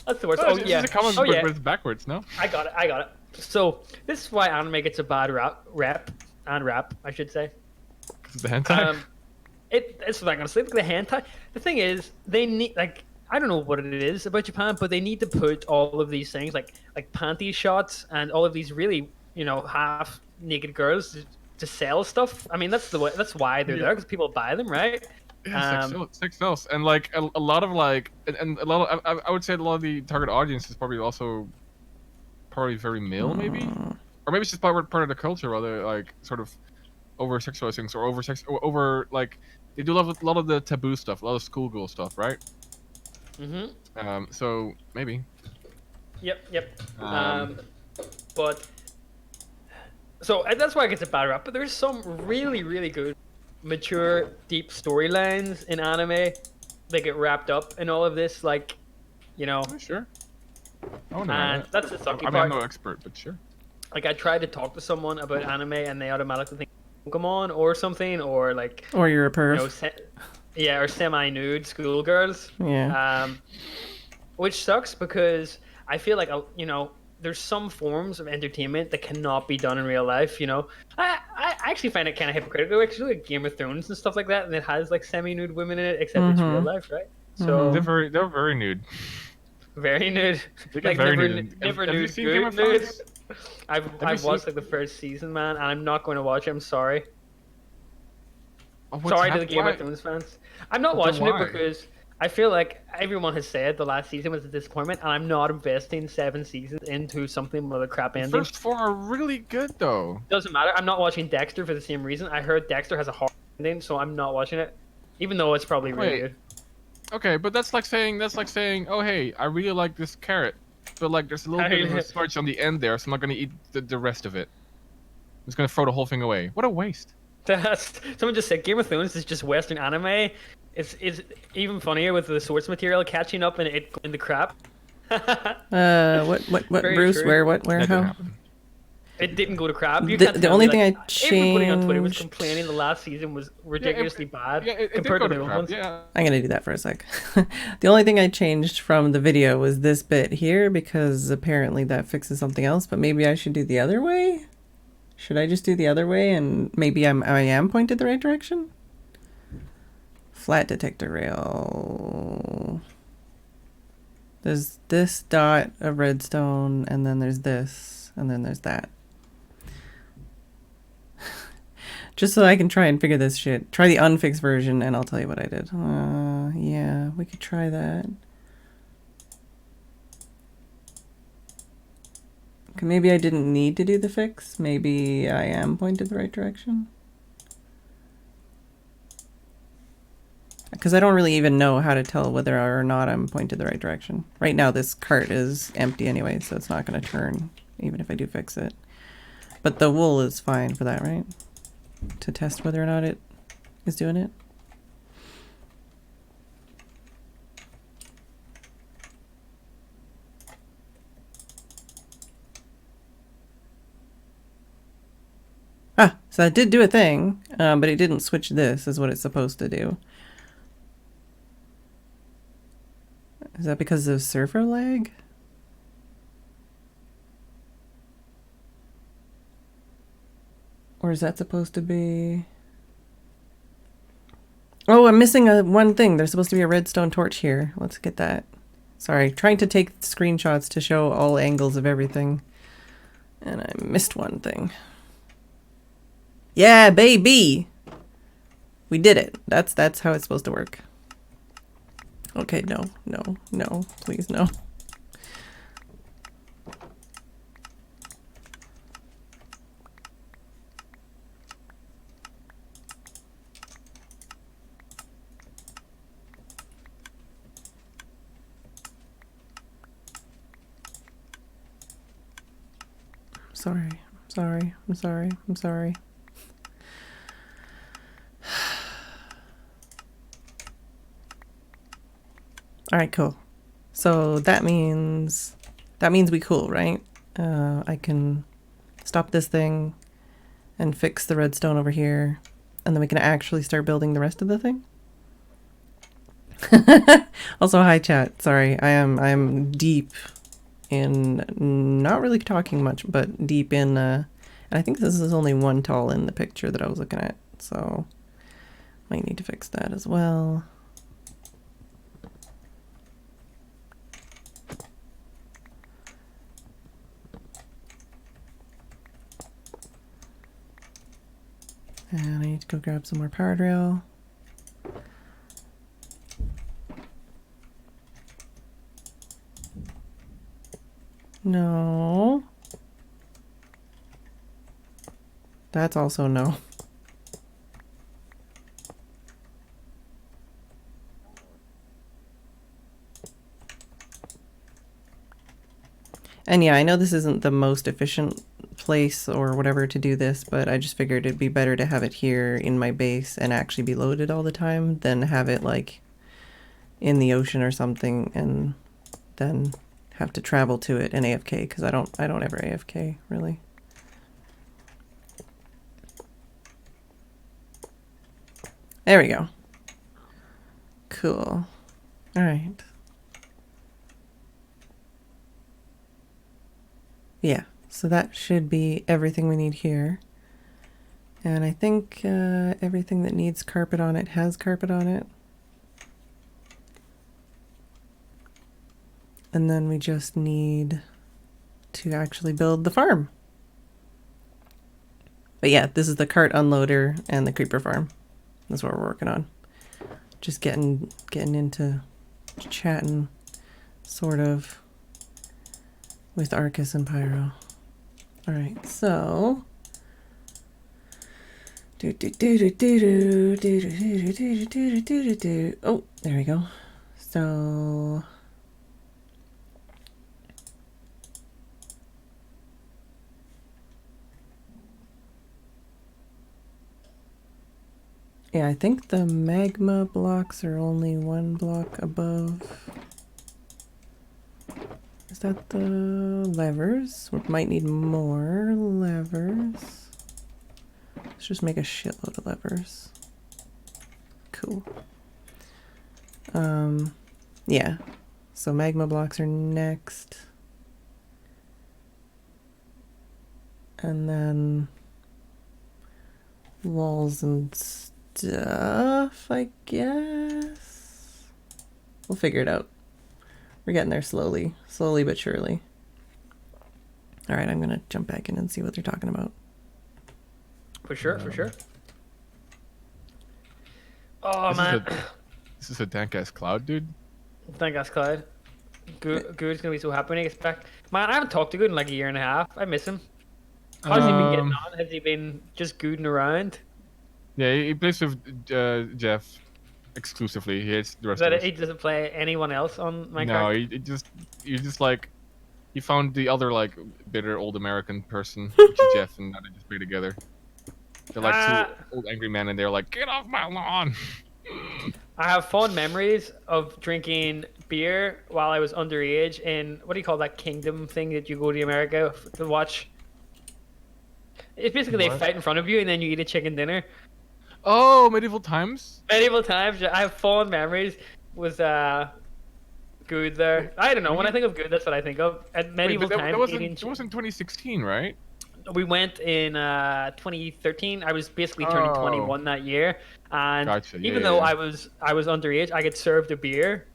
That's the worst. Oh, Oh yeah. It's a comic Oh book, yeah. but it's backwards, no? I got it. So this is why anime gets a bad rap, I should say. 'Cause of the hentai. It's what I'm gonna say. Look at the hentai. The thing is, they need like, I don't know what it is about Japan, but they need to put all of these things like panty shots and all of these really half naked girls to sell stuff. I mean, that's why they're there, because people buy them, right? Yeah, sex sells, and like a lot of like, and a lot of, I would say a lot of the target audience is probably very male, maybe, or maybe it's just part of the culture, rather like sort of over sexualized things or over like they do a lot of the taboo stuff, a lot of schoolgirl stuff, right? Mm-hmm. So maybe. Yep. Um, But so that's why it gets a bad rap. But there's some really, really good, mature, deep storylines in anime. They get wrapped up in all of this, like, Sure. I wouldn't and mind that. that's the sucky I mean, I'm part. no expert, but sure. Like, I tried to talk to someone about anime, and they automatically think Pokemon or something, or like, Or you're a perv. or semi-nude schoolgirls. Yeah. Which sucks because I feel like there's some forms of entertainment that cannot be done in real life. I actually find it kind of hypocritical. Actually, like Game of Thrones and stuff like that, and it has like semi-nude women in it, except it's real life, right? So They're very nude. very nude, They get like very never, nude. never Have you nude, seen good Game of nude. Thrones? I've you watched seen- like the first season, man, and I'm not going to watch it. I'm sorry. Oh, what's Sorry to the happened? Game of Why? Thrones fans. I'm not But then watching it why? because I feel like everyone has said the last season was a disappointment, and I'm not investing 7 seasons into something with a crap The ending. first 4 are really good though. Doesn't matter. I'm not watching Dexter for the same reason. I heard Dexter has a horror ending, so I'm not watching it, even though it's probably really Wait. good. Okay, but that's like saying, oh hey, I really like this carrot, but like there's a little bit of a starch on the end there, so I'm not gonna eat the rest of it. I'm just gonna throw the whole thing away. What a waste. That's someone just said Game of Thrones is just Western anime. It's even funnier with the source material catching up and it in the crap. What, Very Bruce? true. Where, That didn't how? happen. It didn't go to crap. You The, can't the tell only me, thing like, I everybody on Twitter was changed. complaining the last season was ridiculously bad Yeah, it did compared go to to the old crap. ones. Yeah. I'm gonna do that for a sec. The only thing I changed from the video was this bit here because apparently that fixes something else. But maybe I should do the other way. Should I just do the other way and maybe I am pointed the right direction? Flat detector rail. There's this dot of redstone, and then there's this, and then there's that. Just so I can try and figure this shit. Try the unfixed version, and I'll tell you what I did. Yeah, we could try that. Okay, maybe I didn't need to do the fix. Maybe I am pointed the right direction. Because I don't really even know how to tell whether or not I'm pointed the right direction. Right now this cart is empty anyway, so it's not going to turn, even if I do fix it. But the wool is fine for that, right? To test whether or not it is doing it. Ah, so that did do a thing, but it didn't switch this, is what it's supposed to do. Is that because of server lag? Or is that supposed to be... Oh, I'm missing one thing. There's supposed to be a redstone torch here. Let's get that. Sorry, trying to take screenshots to show all angles of everything. And I missed one thing. Yeah, baby! We did it. That's how it's supposed to work. Okay, no, please no. I'm sorry. All right, cool. So that means we cool, right? I can stop this thing and fix the redstone over here, and then we can actually start building the rest of the thing. Also, hi chat. Sorry, I am deep in, not really talking much, but deep in. And I think this is only one tall in the picture that I was looking at, so might need to fix that as well. And I need to go grab some more power drill. No. That's also no. And yeah, I know this isn't the most efficient place or whatever to do this, but I just figured it'd be better to have it here in my base and actually be loaded all the time than have it like in the ocean or something and then have to travel to it and AFK, because I don't ever AFK really. There we go. Cool. All right. Yeah, so that should be everything we need here. And I think everything that needs carpet on it has carpet on it. And then we just need to actually build the farm. But yeah, this is the cart unloader and the creeper farm. That's what we're working on. Just getting into chatting, sort of, with Arcus and Pyro. All right, so. Oh, there we go. So. Yeah, I think the magma blocks are only 1 block above. Is that the levers? We might need more levers. Let's just make a shitload of levers. Cool. Yeah. So magma blocks are next. And then walls and stuff, I guess. We'll figure it out. We're getting there slowly but surely. All right, I'm gonna jump back in and see what they're talking about. For sure. Oh man, this is a dank ass cloud, dude. Thank us, Clyde. Good's gonna be so happy when he gets back. Man, I haven't talked to Good in like a year and a half. I miss him. How's he been getting on? Has he been just gooding around? Yeah, he plays with Jeff exclusively. He hates the rest That of us. he doesn't play anyone else on Minecraft? No, he just like he found the other like bitter old American person, which is Jeff, and now they just play together. They're like two old angry men, and they're like, "Get off my lawn!" I have fond memories of drinking beer while I was underage in what do you call that kingdom thing that you go to America to watch? It's basically they fight in front of you and then you eat a chicken dinner. Oh, medieval times. Medieval times. I have fond memories with Good there. I don't know. When I think of Good, that's what I think of. At medieval times, that wasn't 2016, right? We went in 2013. I was basically turning 21 that year, and Gotcha. even though I was underage, I get served a beer.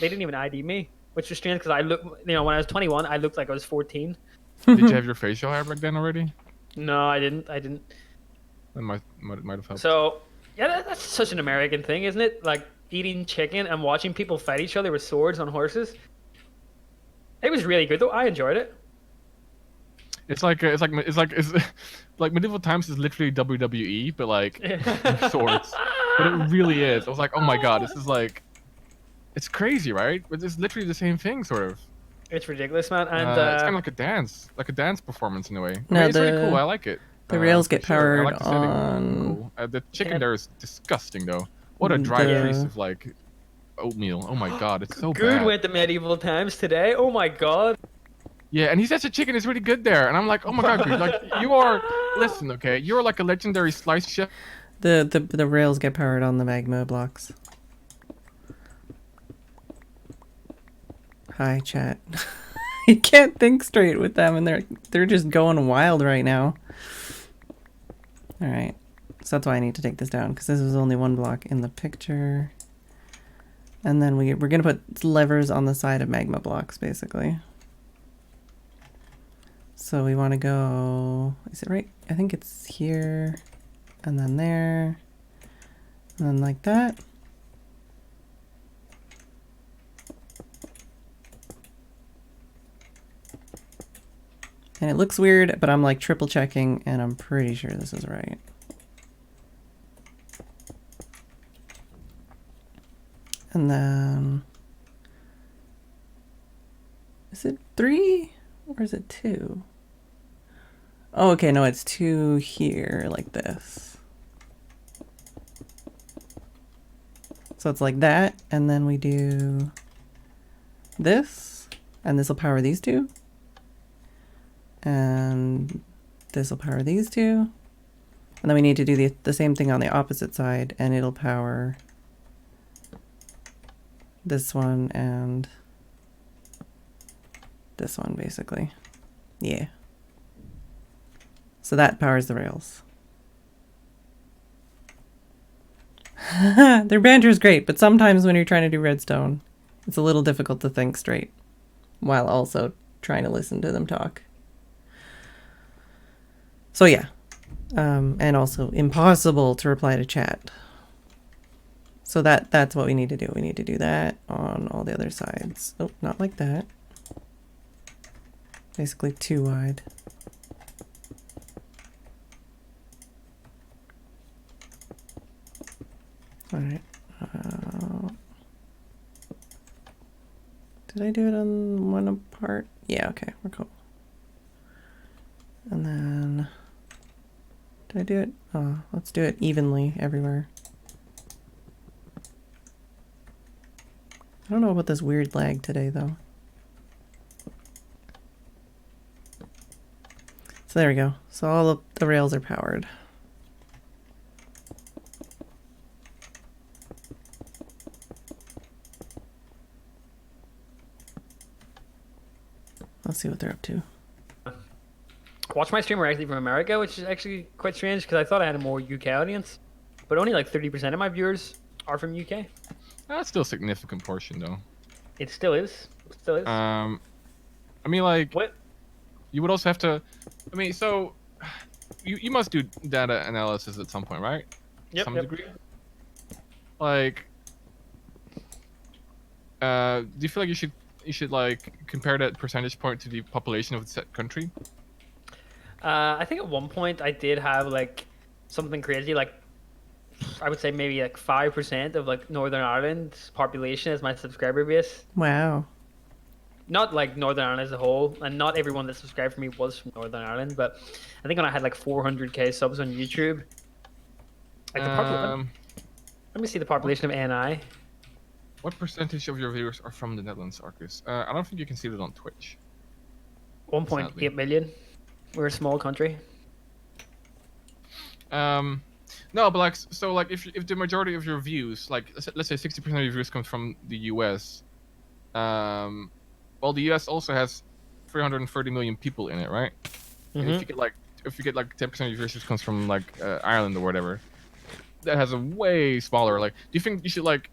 They didn't even ID me, which was strange because I look, when I was 21, I looked like I was 14. Did you have your facial hair back then already? No, I didn't. That might have helped. So yeah, that's such an American thing, isn't it? Like eating chicken and watching people fight each other with swords on horses. It was really good though. I enjoyed it. It's like medieval times is literally WWE, but like swords. But it really is. I was like, oh my god, this is like, it's crazy, right? But it's literally the same thing, sort of. It's ridiculous, man. And it's kind of like a dance performance in a way. No, it's really cool. I like it. The rails get powered I like the setting. on. Cool. The chicken there is disgusting, though. What a dry piece of like oatmeal. Oh my god, it's so Good bad. went to medieval times today. Oh my god. Yeah, and he says the chicken is really good there, and I'm like, oh my god, dude, like you are. Listen, okay, you're like a legendary slice chef. The rails get powered on the magma blocks. Hi, chat. You can't think straight with them, and they're just going wild right now. All right, so that's why I need to take this down because this is only 1 block in the picture, and then we're gonna put levers on the side of magma blocks, basically. So we want to go. Is it right? I think it's here, and then there, and then like that. And it looks weird, but I'm like triple checking and I'm pretty sure this is right. And then, is it 3 or is it 2? Oh, okay, no, it's 2 here like this. So it's like that, and then we do this, and this will power these 2. And this will power these 2. And then we need to do the same thing on the opposite side, and it'll power this one and this one, basically. Yeah. So that powers the rails. Their banter is great, but sometimes when you're trying to do redstone, it's a little difficult to think straight while also trying to listen to them talk. So yeah, and also impossible to reply to chat So that's what we need to do. We need to do that on all the other sides. Oh, not like that. Basically too wide. All right. Did I do it on one apart? Yeah, okay, we're cool. And then, did I do it? Oh, let's do it evenly everywhere. I don't know about this weird lag today, though. So there we go. So all of the rails are powered. Let's see what they're up to. Watch my stream are actually from America, which is actually quite strange because I thought I had a more UK audience, but only like 30% of my viewers are from UK. That's still a significant portion, though. It still is. It still is. I mean, like, What? you would also have to. I mean, so you must do data analysis at some point, right? Yep. Some degree. Like, do you feel like you should like compare that percentage point to the population of the set country? I think at one point I did have like something crazy, like I would say maybe like 5% of like Northern Ireland's population as my subscriber base. Wow. Not like Northern Ireland as a whole, and not everyone that subscribed for me was from Northern Ireland, but I think when I had like 400k subs on YouTube, like let me see the population of NI. What percentage of your viewers are from the Netherlands, Arcus? I don't think you can see that on Twitch. 1.8 million. We're a small country. No, but like, so like, if the majority of your views, like, let's say 60% of your views come from the US, well, the US also has 330 million people in it, right? And if you get like 10% of your viewers comes from like Ireland or whatever, that has a way smaller. Like, do you think you should like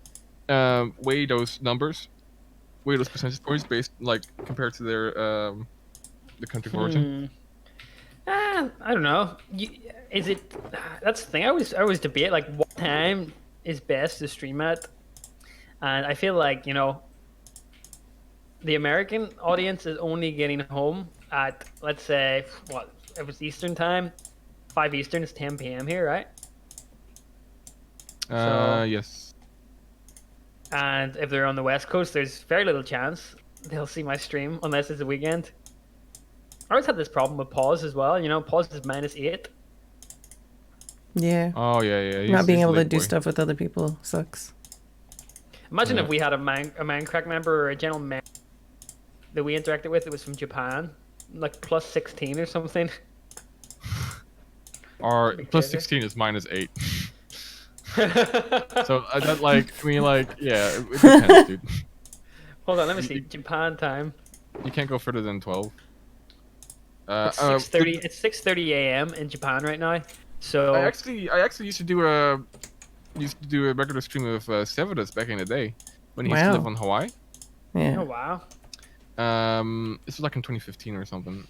weigh those numbers, weigh those percentage points based like compared to their the country of origin? I don't know. Is it? That's the thing. I always debate like what time is best to stream at, and I feel like the American audience is only getting home at, let's say, what it was Eastern time, 5 Eastern is 10 p.m. here, right? Yes. And if they're on the West Coast, there's very little chance they'll see my stream unless it's a weekend. I always had this problem with pause as well. Pause is -8. Yeah. Oh yeah. Not being able to do stuff with other people sucks. Imagine if we had a Minecraft member or a general man that we interacted with. It was from Japan, like +16 or something. Or +16 is -8. So that like, I mean, like, yeah, it depends, dude. Hold on, let me see. Japan time. You can't go further than 12. It's 6:30. It's 6:30 a.m. in Japan right now. So I actually used to do a regular stream of Severus back in the day when he used to live on Hawaii. Yeah. Oh wow. This was like in 2015 or something.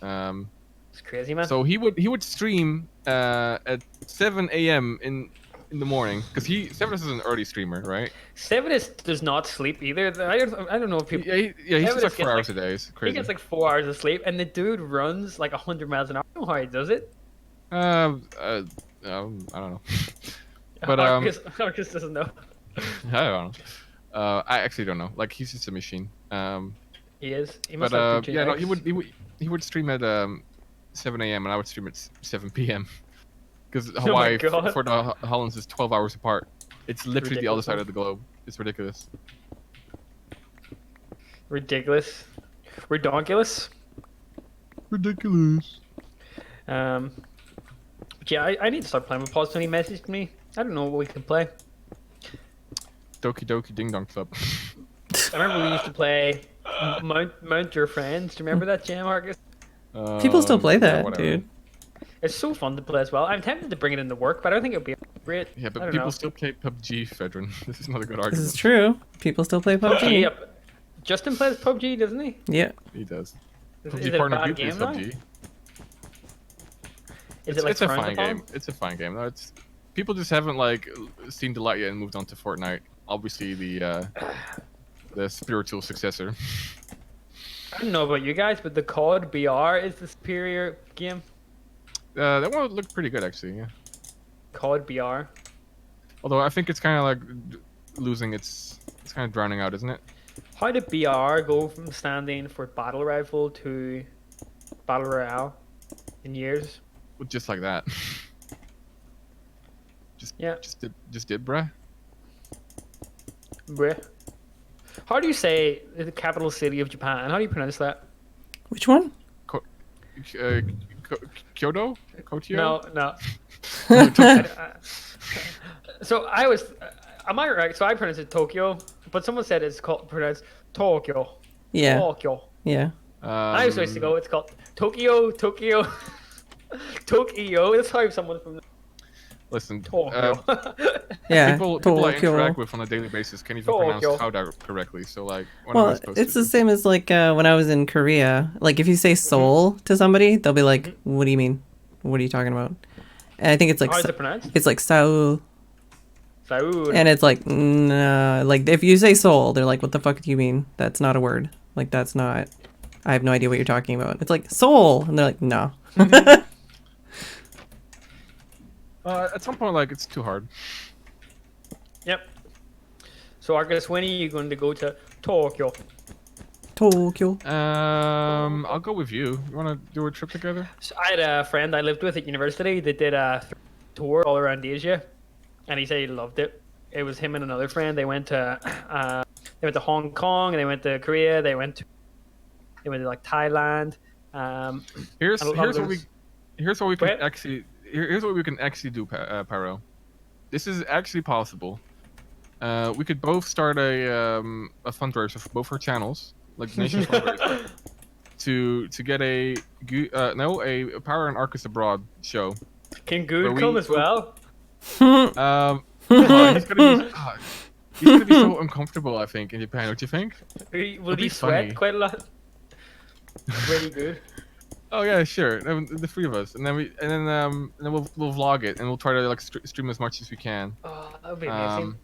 It's crazy, man. So he would stream at 7 a.m. in the morning, because Severus is an early streamer, right? Severus does not sleep either. I don't know if people. Yeah, he sleeps like 4 hours a day. It's crazy. He gets like 4 hours of sleep, and the dude runs like 100 miles an hour. I don't know how he does it. I don't know. But Marcus doesn't know. I don't know. I actually don't know. Like, he's just a machine. He is. He but must have yeah, no, he would stream at 7 a.m. and I would stream at 7 p.m. Because Hawaii for the Hollands is 12 hours apart. It's literally the other side of the globe. It's ridiculous. Ridiculous. Redonkulous. Ridiculous. But yeah, I need to start playing with Pause. He messaged me. I don't know what we can play. Doki Doki Ding Dong Club. I remember we used to play Mount Your Friends. Do you remember that, Jam, Marcus? People still play that, dude. It's so fun to play as well. I'm tempted to bring it into work, but I don't think it would be great. Yeah, but people still play PUBG, Phedran. This is not a good argument. This is true. People still play PUBG. Yep. Justin plays PUBG, doesn't he? Yeah. He does. Is PUBG it a partner bad group game, is though? PUBG. It's a fine game. It's a fine game. No, people just haven't like seen the light yet and moved on to Fortnite. obviously the spiritual successor. I don't know about you guys, but the COD BR is the superior game. That one looked pretty good actually. Yeah. COD BR. Although I think it's kind of like losing its. It's kind of drowning out, isn't it? How did BR go from standing for Battle Rifle to Battle Royale in years? Well, just like that. Yeah. Just did, bruh. Bruh. How do you say the capital city of Japan? How do you pronounce that? Which one? Kyoto? Kotio? No, no. I- so I was, am I right? So I pronounce it Tokyo, but someone said it's called pronounced Tokyo. Yeah. Tokyo. Yeah. I was supposed to go. It's called Tokyo, Tokyo, Tokyo. That's how someone from Listen, Tokyo. Yeah. people I Tokyo. interact with on a daily basis can't even pronounce Howda correctly. So like, what am I Well, supposed it's to the do? same as like when I was in Korea. Like if you say Seoul to somebody, they'll be like, "What do you mean? What are you talking about?" And I think it's like How is it pronounced? it's like Seoul, Saud. and it's like nah, like if you say Seoul, they're like, "What the fuck do you mean? That's not a word. Like that's not. I have no idea what you're talking about." It's like Seoul, and they're like, "No." At some point, like it's too hard. Yep. So Argus, when are you going to go to Tokyo? Tokyo. I'll go with you. You want to do a trip together? So I had a friend I lived with at university that did a tour all around Asia, and he said he loved it. It was him and another friend. They went to Hong Kong, and they went to Korea. They went to like Thailand. Here's and a lot of what we those- here's what we can Wait. actually here's what we can actually do, Paro. This is actually possible. We could both start a fundraiser for both our channels, like donation fundraiser, to get a Power and Arcus Abroad show. Can Where Good we- come as well? Oh, he's gonna be so uncomfortable, I think, in Japan. Don't you think? Will be he sweat funny. quite a lot? Really good. Oh yeah, sure. The three of us, and then we'll vlog it, and we'll try to like stream as much as we can. Oh, that would be amazing.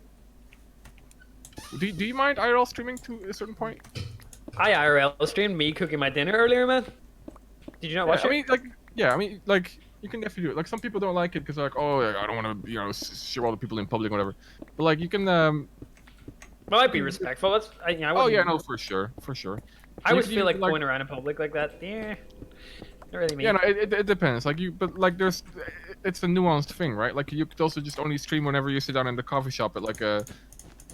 Do you mind IRL streaming to a certain point? I IRL streamed me cooking my dinner earlier, man. Did you not watch I it? mean, you can definitely do it. Like some people don't like it because like, oh, I don't want to, show all the people in public, or whatever. But like you can. Well, I'd be respectful. I Oh yeah, wouldn't- no, for sure. I always feel like like going around in public like that. Yeah, not really me. Yeah, no, it depends. Like but like it's a nuanced thing, right? Like you could also just only stream whenever you sit down in the coffee shop at like a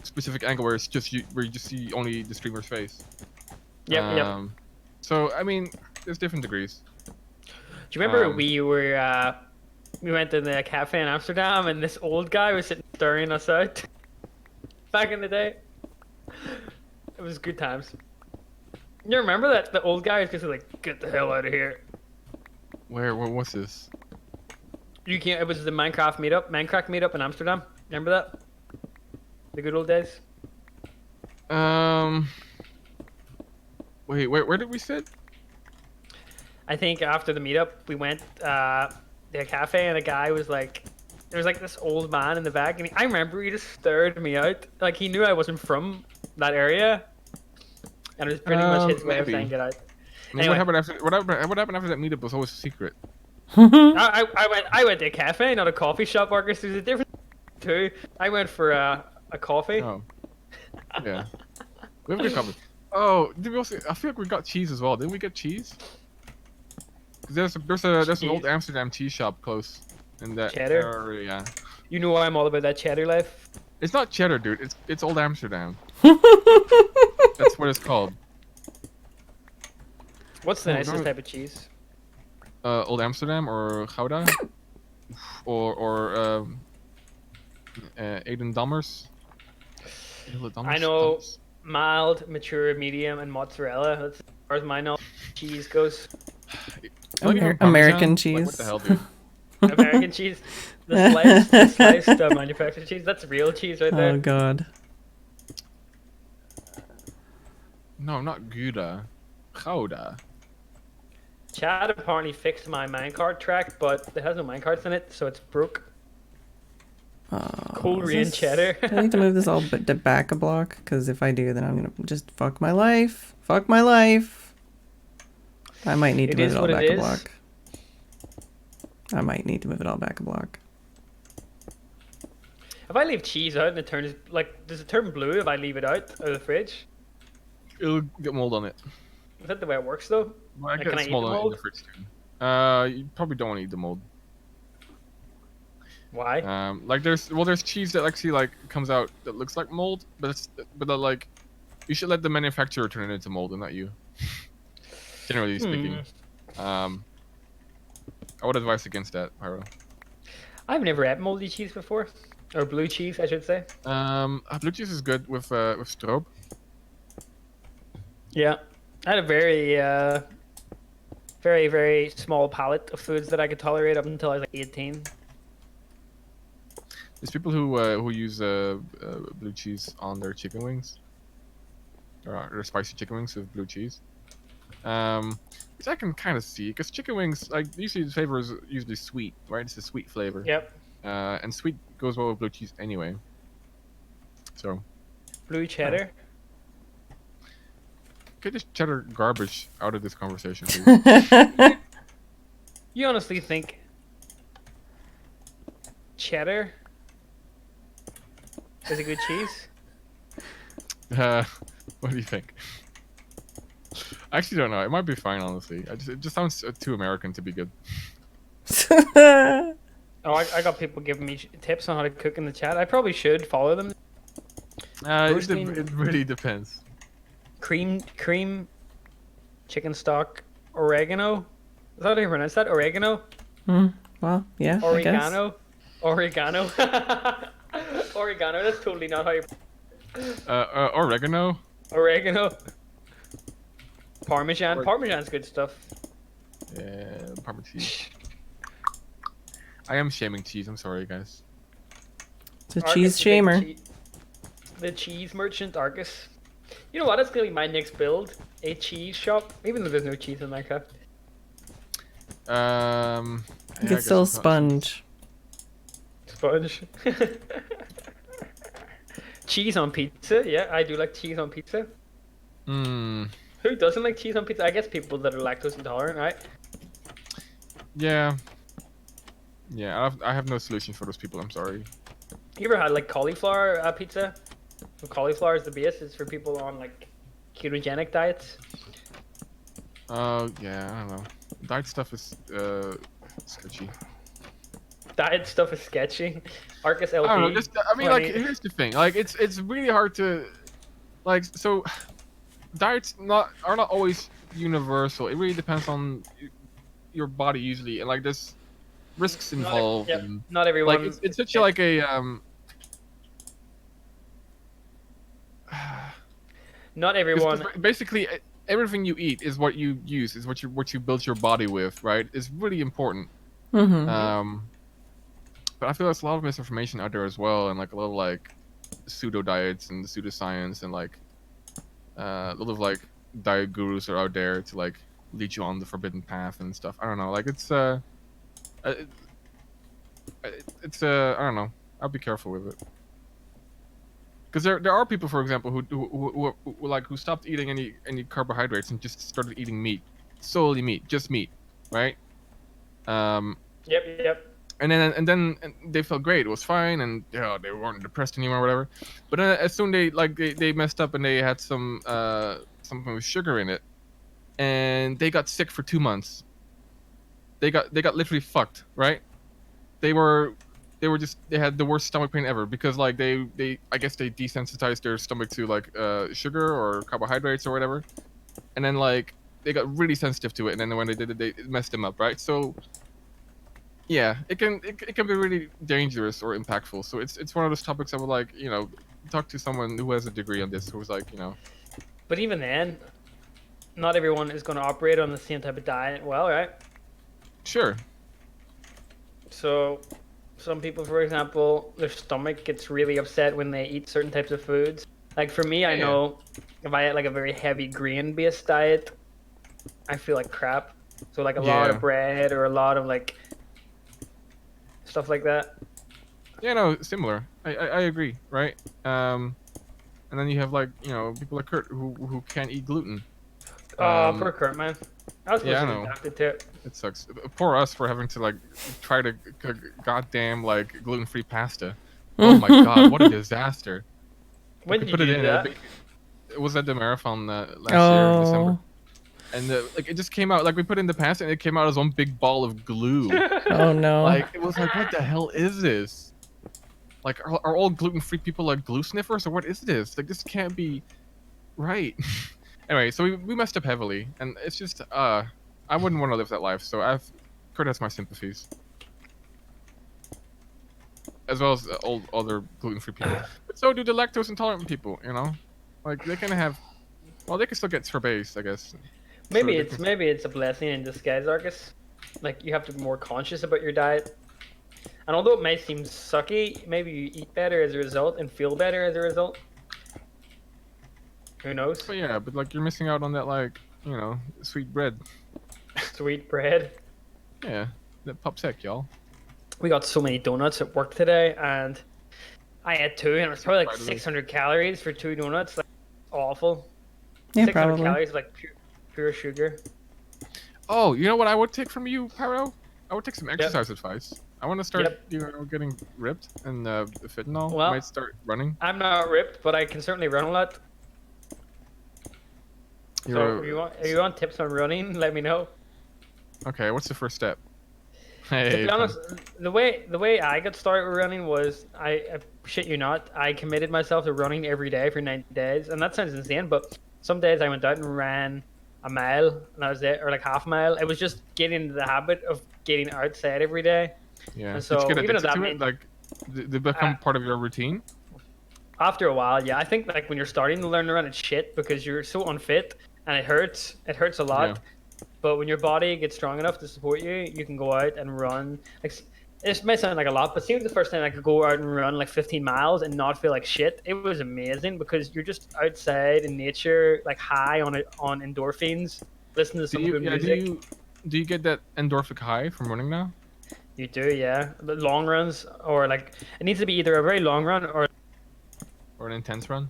specific angle where it's just where you just see only the streamer's face. Yep. So I mean, there's different degrees. Do you remember we went to the cafe in Amsterdam and this old guy was sitting staring us out back in the day? It was good times. You remember that the old guy was just like, "Get the hell out of here." What's this? You can't. It was the Minecraft meetup in Amsterdam. Remember that? The good old days. Wait, where did we sit? I think after the meetup, we went to a cafe and a guy was like, there was like this old man in the back, and I remember he just stared me out. Like he knew I wasn't from that area, and it was pretty much his way of maybe. saying get out. I mean, Anyway. what happened after that meetup was always a secret. I went to a cafe, not a coffee shop, Marcus. There's a difference too. I went for a coffee. Oh, yeah. We have a good coffee. Oh, did we also? I feel like we got cheese as well. Didn't we get cheese? 'Cause there's an old Amsterdam cheese shop close in that Cheddar? area. You know I'm all about that cheddar life. It's not cheddar, dude. It's old Amsterdam. That's what it's called. What's the Oh, nicest no. type of cheese? Old Amsterdam or Gouda, or Aiden Dammers. I know mild, mature, medium, and mozzarella. That's as far as my knowledge cheese goes. Not even American Parmesan? cheese. Like, what the hell, dude? American cheese, the sliced manufactured cheese. That's real cheese right there. Oh god. No, not Gouda. Gouda. Chad apparently fixed my minecart track, but it has no minecarts in it, so it's broke. Korean cheddar. Do I need to move this all back a block? Because if I do, then I'm gonna just fuck my life. Fuck my life. I might need to move it all back a block. I might need to move it all back a block. If I leave cheese out and it turns, like, does it turn blue if I leave it out of the fridge? It'll get mold on it. Is that the way it works, though? Well, I Like, get can I eat mold the on it in mold? the fridge too. You probably don't want to eat the mold. Why? Like there's cheese that actually like comes out that looks like mold, but like you should let the manufacturer turn it into mold and not you. Generally speaking, I would advise against that, Pyro. I've never had moldy cheese before, or blue cheese, I should say. Blue cheese is good with stroop. Yeah, I had a very, very, very small palette of foods that I could tolerate up until I was like 18. There's people who use blue cheese on their chicken wings, or their spicy chicken wings with blue cheese. Which I can kind of see, because chicken wings, like usually the flavor is usually sweet, right? It's a sweet flavor. Yep. And sweet goes well with blue cheese anyway. So. Blue cheddar. Get this cheddar garbage out of this conversation, please. You honestly think cheddar is a good cheese? What do you think? I actually don't know. It might be fine, honestly. It just sounds too American to be good. Oh, I got people giving me tips on how to cook in the chat. I probably should follow them. It really depends. Cream, chicken stock, oregano. Is that how you pronounce that? Oregano? Well, yeah, Oregano? Oregano? Oregano, that's totally not how you... Oregano? Oregano. Parmesan. Parmesan's good stuff. Yeah, Parmesan cheese. I am shaming cheese. I'm sorry, guys. It's a cheese shamer. The cheese merchant, Argus. You know what? That's gonna be my next build. A cheese shop. Even though there's no cheese in Minecraft. You can still sponge. Sponge. Cheese on pizza. Yeah, I do like cheese on pizza. Who doesn't like cheese on pizza? I guess people that are lactose intolerant, right? Yeah. Yeah, I have no solution for those people. I'm sorry. You ever had like cauliflower pizza? So cauliflower is the base. It's for people on like ketogenic diets. Yeah, I don't know. Diet stuff is sketchy. Diet stuff is sketchy. Arcus LP. I don't know. I mean, like, here's the thing. Like, it's really hard to, like, so diets are not always universal. It really depends on your body usually, and like there's risks involved. Not everyone. Like, it's such like a Not everyone. Basically, everything you eat is what you use, is what you build your body with, right? It's really important. But I feel there's a lot of misinformation out there as well, and like a lot of like pseudo diets and pseudoscience, and like a lot of like diet gurus are out there to like lead you on the forbidden path and stuff. I don't know. Like it's I don't know. I'll be careful with it. Because there are people, for example, who stopped eating any carbohydrates and just started eating meat, solely meat, just meat, right? Yep. And then they felt great. It was fine, and they weren't depressed anymore, or whatever. But then as soon they messed up and they had something with sugar in it, and they got sick for 2 months. They got literally fucked, right? They had the worst stomach pain ever because like I guess they desensitized their stomach to like sugar or carbohydrates or whatever, and then like they got really sensitive to it, and then when they did it, it messed them up, right? So yeah, it can be really dangerous or impactful. So it's one of those topics I would like talk to someone who has a degree on this, who's like But even then, not everyone is going to operate on the same type of diet. Well, right? Sure. So some people, for example, their stomach gets really upset when they eat certain types of foods. Like for me, I know if I had like a very heavy grain-based diet, I feel like crap. So like a lot of bread or a lot of like stuff like that. Yeah, no, similar. I agree, right? And then you have like people like Kurt who can't eat gluten. Oh, poor Kurt, man. I was supposed Yeah, I to be know. adapted to it. It sucks. Poor us for having to like try to goddamn like gluten-free pasta. Oh my god, what a disaster! Like When we did put it you in, do that? it was at the marathon last year in December, Oh. and like it just came out like we put in the pasta and it came out as one big ball of glue. Oh no. Like it was like, what the hell is this? Like are all gluten-free people like glue sniffers or what is this? Like this can't be right. Anyway, so we messed up heavily, and it's just I wouldn't want to live that life. So Kurt has my sympathies, as well as all other gluten-free people. But so do the lactose intolerant people. Like they can have, well, they can still get sorbets, I guess. So they can, Maybe it's a blessing in disguise, Arcus. Like you have to be more conscious about your diet. And although it may seem sucky, maybe you eat better as a result and feel better as a result. Who knows? but yeah, but like you're missing out on that like sweet bread. Sweet bread. Yeah, that pop sec, y'all. We got so many donuts at work today, and I had two, and it was probably like 600 calories for two donuts. Like, awful. Yeah, 600 probably. calories, like pure sugar. Oh, you know what I would take from you, Pyro? I would take some exercise advice. I want to start, getting ripped and fit and all. Well, I might start running. I'm not ripped, but I can certainly run a lot. So, if you want tips on running, let me know. Okay, what's the first step? To be honest, the way I got started with running was I shit you not, I committed myself to running every day for 90 days, and that sounds insane, but some days I went out and ran a mile, and that was it, or like half a mile. It was just getting into the habit of getting outside every day. Yeah. And so did you get even if addicted that to it? meant, Like, did it become part of your routine? after a while, yeah, I think like when you're starting to learn to run, it's shit because you're so unfit and it hurts. It hurts a lot. Yeah. But when your body gets strong enough to support you, you can go out and run. Like, this may sound like a lot, but see, the first time I could go out and run like 15 miles and not feel like shit, it was amazing because you're just outside in nature, like high on endorphins, listening to some good music. Do you get that endorphic high from running now? You do, yeah. The long runs, or like it needs to be either a very long run or an intense run?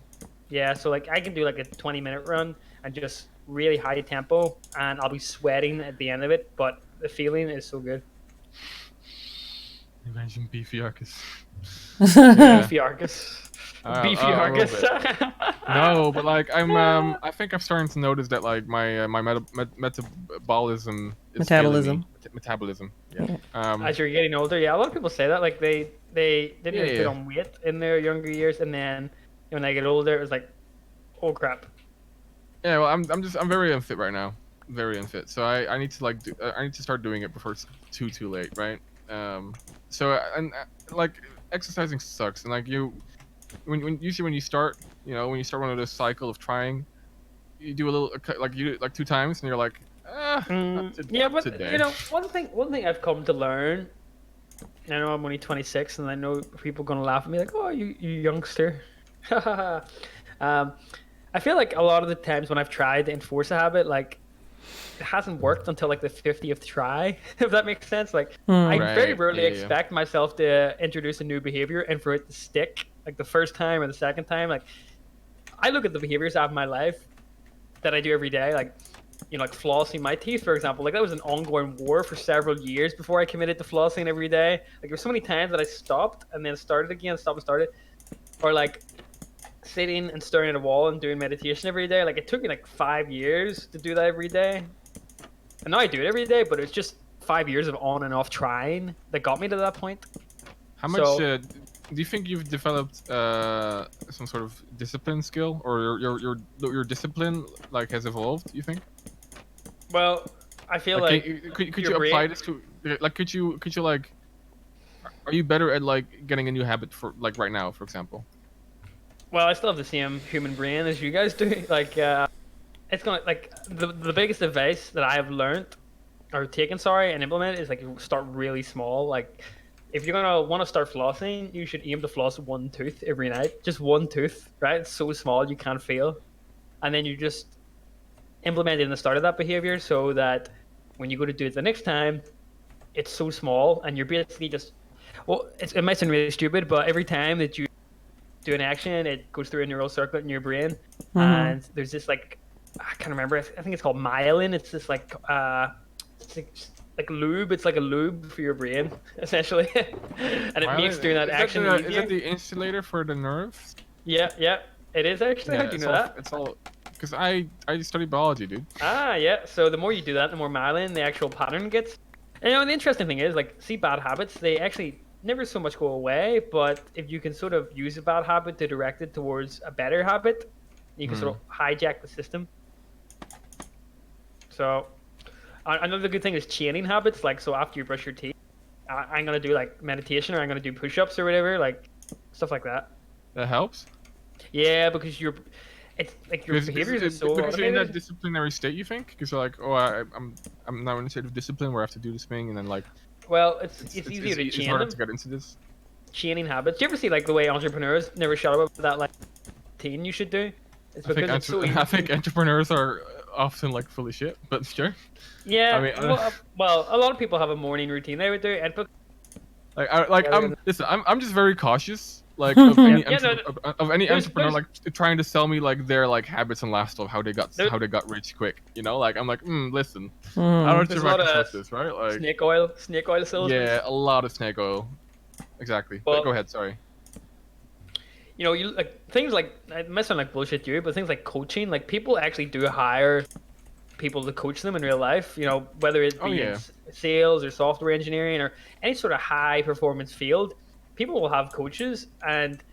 yeah. So like I can do like a 20-minute run and just really high tempo, and I'll be sweating at the end of it, but the feeling is so good. Imagine beefy Arcus. Beefy Arcus. Beefy A Arcus. No, but like I think I'm starting to notice that like my metabolism is metabolism. Yeah. As you're getting older, yeah, a lot of people say that like they didn't really put on weight in their younger years, and then when they get older, it was like, oh crap. Yeah, well, I'm very unfit right now, very unfit. So I need to I need to start doing it before it's too late, right? So like exercising sucks, and like when usually when you start one of those cycle of trying, you do a little like you do it like 2 times, and you're like, Yeah, but today. you know, one thing I've come to learn. I know I'm only 26, and I know people gonna laugh at me like, "Oh, you youngster." I feel like a lot of the times when I've tried to enforce a habit, like it hasn't worked until like the 50th try, if that makes sense. Like I very rarely expect myself to introduce a new behavior and for it to stick like the first time or the second time. Like I look at the behaviors of my life that I do every day, like like flossing my teeth, for example. Like that was an ongoing war for several years before I committed to flossing every day. Like there were so many times that I stopped and then started again, stopped and started, or like sitting and staring at a wall and doing meditation every day. Like it took me like 5 years to do that every day, and now I do it every day. But it's just 5 years of on and off trying that got me to that point. How much do you think you've developed some sort of discipline skill, or your discipline like has evolved? You think? Well, I feel like could you apply this to like could you like are you better at like getting a new habit for like right now, for example? Well, I still have the same human brain as you guys do. Like, it's gonna like the biggest advice that I have learned or taken, and implemented is like start really small. Like, if you're gonna want to start flossing, you should aim to floss one tooth every night, just one tooth, right? It's so small you can't feel, and then you just implement it in the start of that behavior so that when you go to do it the next time, it's so small and you're basically just Well, it might sound really stupid, but every time that you do an action, it goes through a neural circuit in your brain, Mm-hmm. and there's this like I can't remember. I think it's called myelin. It's this it's like lube. It's like a lube for your brain, essentially, and it makes doing that action Is easier. that the insulator for the nerves? Yeah, yeah, it is actually. How Yeah, do you know that? it's all because I study biology, dude. Ah, yeah. So the more you do that, the more myelin the actual pattern gets. And the interesting thing is, like, see bad habits, they actually never so much go away, but if you can sort of use a bad habit to direct it towards a better habit, you can sort of hijack the system. So another good thing is chaining habits. Like, so after you brush your teeth, I'm gonna do like meditation, or I'm gonna do push-ups or whatever, like stuff like that. That helps. Yeah, because it's like your behaviors are so Because you're in that automated. disciplinary state, you think? Because you're like, oh, I'm now in a state of discipline where I have to do this thing, and then like Well, it's easier to it's chain harder them. to get into this. Chaining habits. Do you ever see like the way entrepreneurs never shut up about that like routine you should do? It's because it's so easy. I think entrepreneurs are often like full of shit, but sure. Yeah, I mean, well, a lot of people have a morning routine they would do, and listen, I'm just very cautious, like Yeah, no, of any entrepreneur, there's like trying to sell me like their like habits and lifestyle, how they there, got rich quick, you know? Like I'm like, listen, I Mm. don't there's a know if lot I can of trust this, right? Like, snake oil salesmen. yeah, a lot of snake oil, exactly. But But go ahead, sorry. you know, you like things like it might sound like bullshit to you, but things like coaching, like people actually do hire people to coach them in real life. You know, whether it Oh be in yeah. sales or software engineering or any sort of high performance field, people will have coaches, and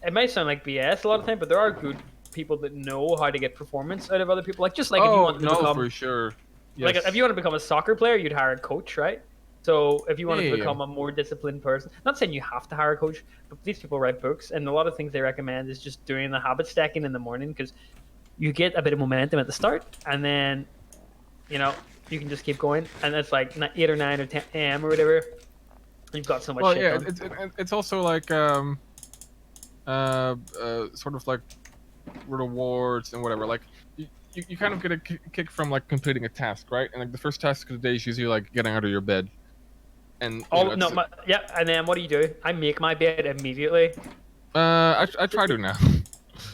it might sound like BS a lot of time, but there are good people that know how to get performance out of other people. Like just like if you Oh wanted to no, become for sure. like Yes. if you want to become a soccer player, you'd hire a coach, right? So if you wanted to Yeah. become a more disciplined person, not saying you have to hire a coach, but these people write books, and a lot of things they recommend is just doing the habit stacking in the morning, because you get a bit of momentum at the start, and then you know you can just keep going, and it's like 8 or 9 or 10 a.m. or whatever. You've got so much Well, shit yeah, done. it's also like sort of like rewards and whatever. Like you kind of get a kick from like completing a task, right? And like the first task of the day is usually like getting out of your bed, and you know, Oh no, yeah, and then what do? I make my bed immediately I try to now.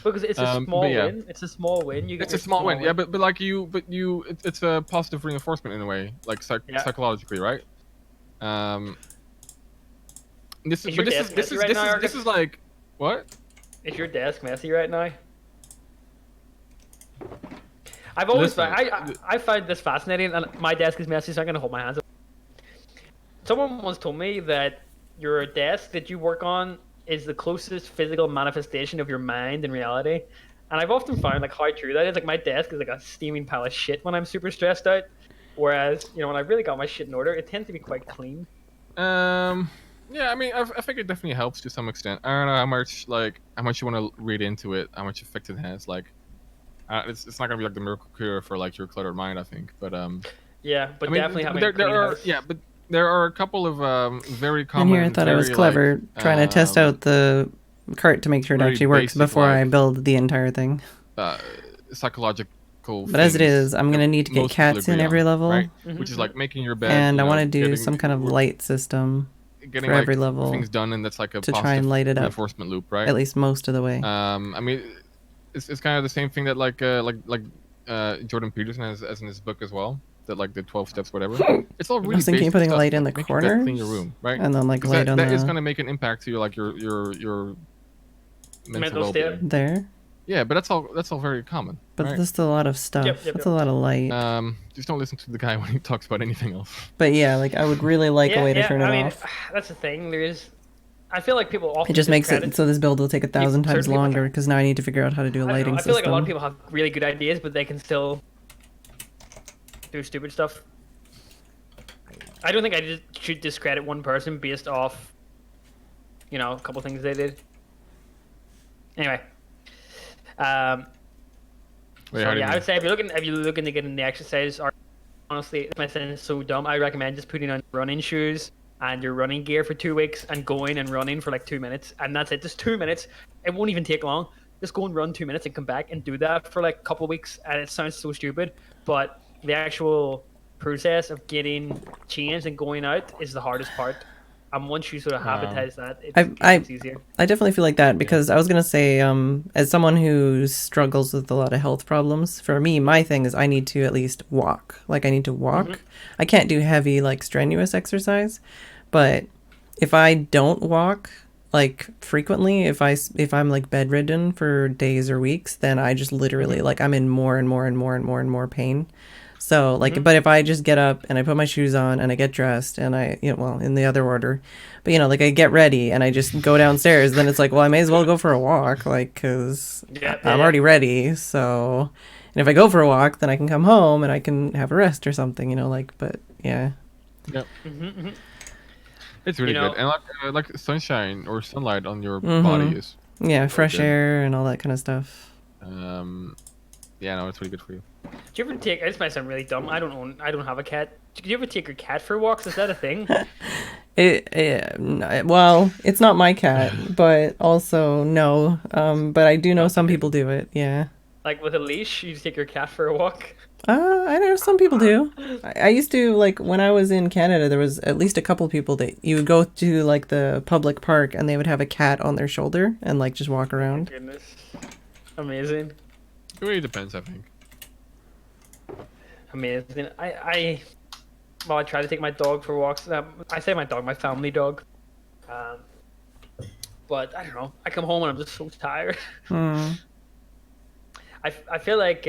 because it's a But small yeah, win. It's a small win. You get it's a your small win, yeah. But like it's a positive reinforcement in a way, like Yeah. psychologically, right? This Is but your desk messy right now, this Argus? is like what? Is your desk messy right now? I've always Listen, I find this fascinating, and my desk is messy, so I'm gonna hold my hands up. Someone once told me that your desk that you work on is the closest physical manifestation of your mind in reality, and I've often found like how true that is. Like my desk is like a steaming pile of shit when I'm super stressed out, whereas you know when I've really got my shit in order, it tends to be quite clean. Yeah, I mean, I think it definitely helps to some extent. I don't know how much you want to read into it, how much effect it has. Like, it's not gonna be like the miracle cure for like your cluttered mind, I think. But Yeah, but I mean, definitely having a there clean are house. but there are a couple of very And common. here I thought I was very, clever, like, trying to test out the cart to make sure it very actually works basic, before I like, build the entire thing. psychological. But as it things is, I'm that gonna need to get most people cats in agree every on, level, right? Mhm, Which is mhm. like making your bed, and you I know, want to do getting some kind of light system getting for like every level things done, and that's like a to try positive and light it up, reinforcement loop, right? at least most of the way. I mean, it's kind of the same thing that Jordan Peterson has as in his book as well. That like the 12 steps, whatever. It's all I really was thinking basic of putting stuff. light in the Like, make your bed, clean your corners, room, right? and then like 'Cause light on that is the going to make an impact to like your mental Mental state. well-being. there. Yeah, but that's all very common, But right? that's a lot of stuff. Yep, That's a lot of light. Just don't listen to the guy when he talks about anything else. But yeah, like I would really like a Yeah, way to yeah. turn it I mean, off. that's the thing. There is. I feel like people often It just makes discredit it so this build will take 1,000 times certain people. longer because now I need to figure out how to do a I don't know. lighting I feel like a lot of system. people have really good ideas, but they can still do stupid stuff. I don't think I just should discredit one person based off, you know, a couple things they did. Anyway, Wait, so how do you yeah, I mean? would say if you're looking to get in the exercise, or honestly, it might sound so dumb. I recommend just putting on running shoes and your running gear for 2 weeks and going and running for like 2 minutes, and that's it. Just 2 minutes. It won't even take long. Just go and run 2 minutes and come back and do that for like a couple of weeks. And it sounds so stupid, but the actual process of getting changed and going out is the hardest part. And once you sort of habitize that, I, it I gets easier. I definitely feel like that because I was gonna say, as someone who struggles with a lot of health problems, for me, my thing is I need to at least walk. Like I need to walk. I can't do heavy, like strenuous exercise, but if I don't walk like frequently, if I'm like bedridden for days or weeks, then I just literally like I'm in more and more and more and more and more pain. So like, but if I just get up and I put my shoes on and I get dressed and I, well, in the other order, but like I get ready and I just go downstairs, then it's like, well, I may as well go for a walk, like, cause I'm already ready. So, and if I go for a walk, then I can come home and I can have a rest or something, like, but yeah. Yep. It's really good, and like sunshine or sunlight on your body is fresh good. air and all that kind of stuff. Yeah, no, it's really good for you. Do you ever take? This might sound really dumb. I don't have a cat. Do you ever take your cat for walks? Is that a thing? Well, it's not my cat, but also no. But I do know some people do it. Yeah. Like with a leash, you just take your cat for a walk. I know some people do. I used to, like, when I was in Canada, there was at least a couple people that you would go to like the public park and they would have a cat on their shoulder and like just walk around. Oh my goodness, amazing. It really depends, I think. Amazing. Well, I try to take my dog for walks. I say my dog, my family dog. But I don't know. I come home and I'm just so tired. I feel like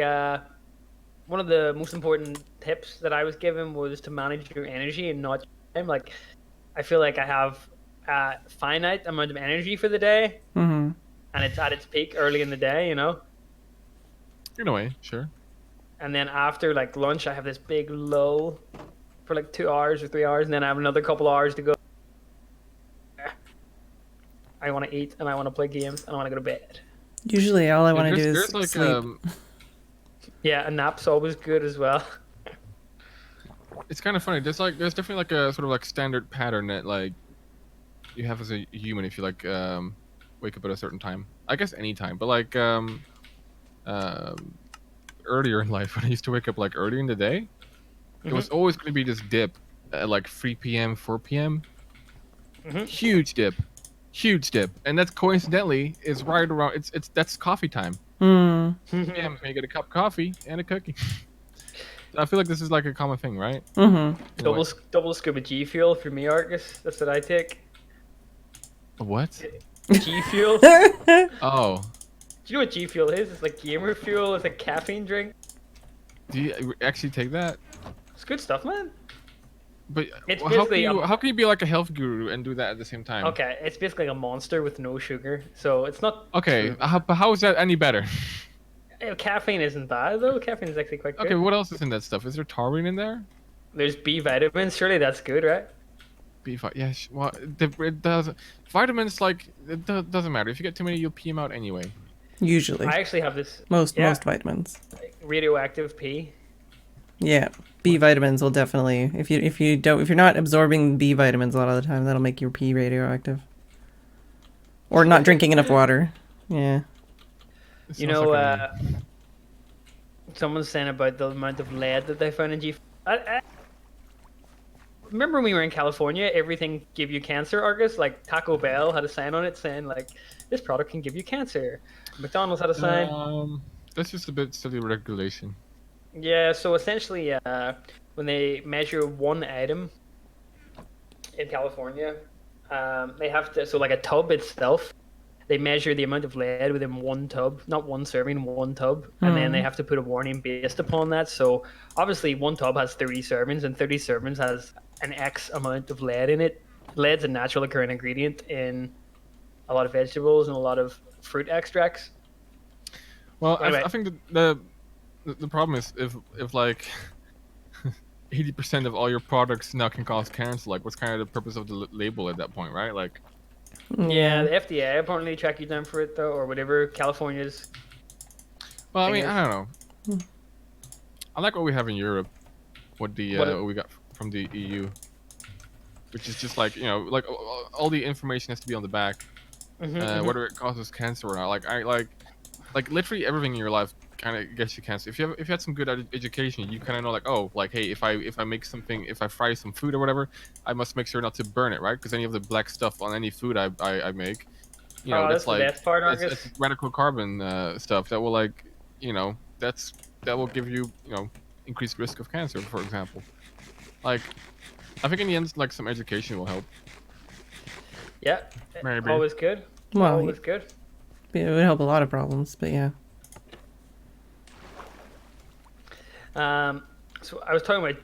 one of the most important tips that I was given was to manage your energy and not time. Like, I feel like I have a finite amount of energy for the day, and it's at its peak early in the day, In a way, sure. And then after like lunch, I have this big lull for like 2 hours or 3 hours, and then I have another couple hours to go. I want to eat and I want to play games and I want to go to bed. Usually, all I want to do is like, sleep. Yeah, a nap's always good as well. It's kind of funny. There's definitely like a sort of like standard pattern that like you have as a human if you like wake up at a certain time. I guess any time, but like earlier in life when I used to wake up like early in the day, it was always going to be this dip at like 3 p.m., 4 p.m. Huge dip, and that's coincidentally is right around. That's coffee time. Yeah, when you get a cup of coffee and a cookie. I feel like this is like a common thing, right? Double scuba G fuel for me, Argus. That's what I take. What? G fuel. Oh. Do you know what G fuel is? It's like gamer fuel. It's a caffeine drink. Do you actually take that? It's good stuff, man. But it's how can you be like a health guru and do that at the same time? Okay, it's basically a monster with no sugar, so it's not. Okay, but how is that any better? Caffeine isn't bad though. Caffeine is actually quite good. Okay, what else is in that stuff? Is there taurine in there? There's B vitamins. Surely that's good, right? B yeah. Well, it does. Vitamins doesn't matter. If you get too many, you'll pee them out anyway. Usually. I actually have this. Most vitamins. Radioactive pee. Yeah, B vitamins will definitely if you're not absorbing B vitamins a lot of the time, that'll make your pee radioactive. Or not drinking enough water. Yeah. Someone's saying about the amount of lead that they found in G. Remember when we were in California, everything gave you cancer, Argus? Like Taco Bell had a sign on it saying like, this product can give you cancer. McDonald's had a sign. That's just a bit silly regulation. Yeah, so essentially, when they measure one item in California, they have to, so like a tub itself, they measure the amount of lead within one tub, not one serving, one tub, and then they have to put a warning based upon that. So obviously one tub has 30 servings, and 30 servings has an X amount of lead in it. Lead's a natural occurring ingredient in a lot of vegetables and a lot of fruit extracts. Well, anyway. I think the problem is if like 80% of all your products now can cause cancer, like what's kind of the purpose of the label at that point, right? Like, yeah, the FDA apparently track you down for it though, or whatever California's. Well, I mean, I don't know. I like what we have in Europe, what we got from the EU, which is just like like all the information has to be on the back, whether it causes cancer or not. Like literally everything in your life kind of gets you cancer. If you had some good education, you kind of know like, oh, like, hey, if I make something, if I fry some food or whatever, I must make sure not to burn it, right? Because any of the black stuff on any food I make, Oh, that's that's the like best part, it's Argus. radical carbon stuff that will like, that will give you increased risk of cancer, for example. Like, I think in the end, like some education will help. Yeah, Maybe. always good. Well, Always good. it would help a lot of problems, but yeah. So I was talking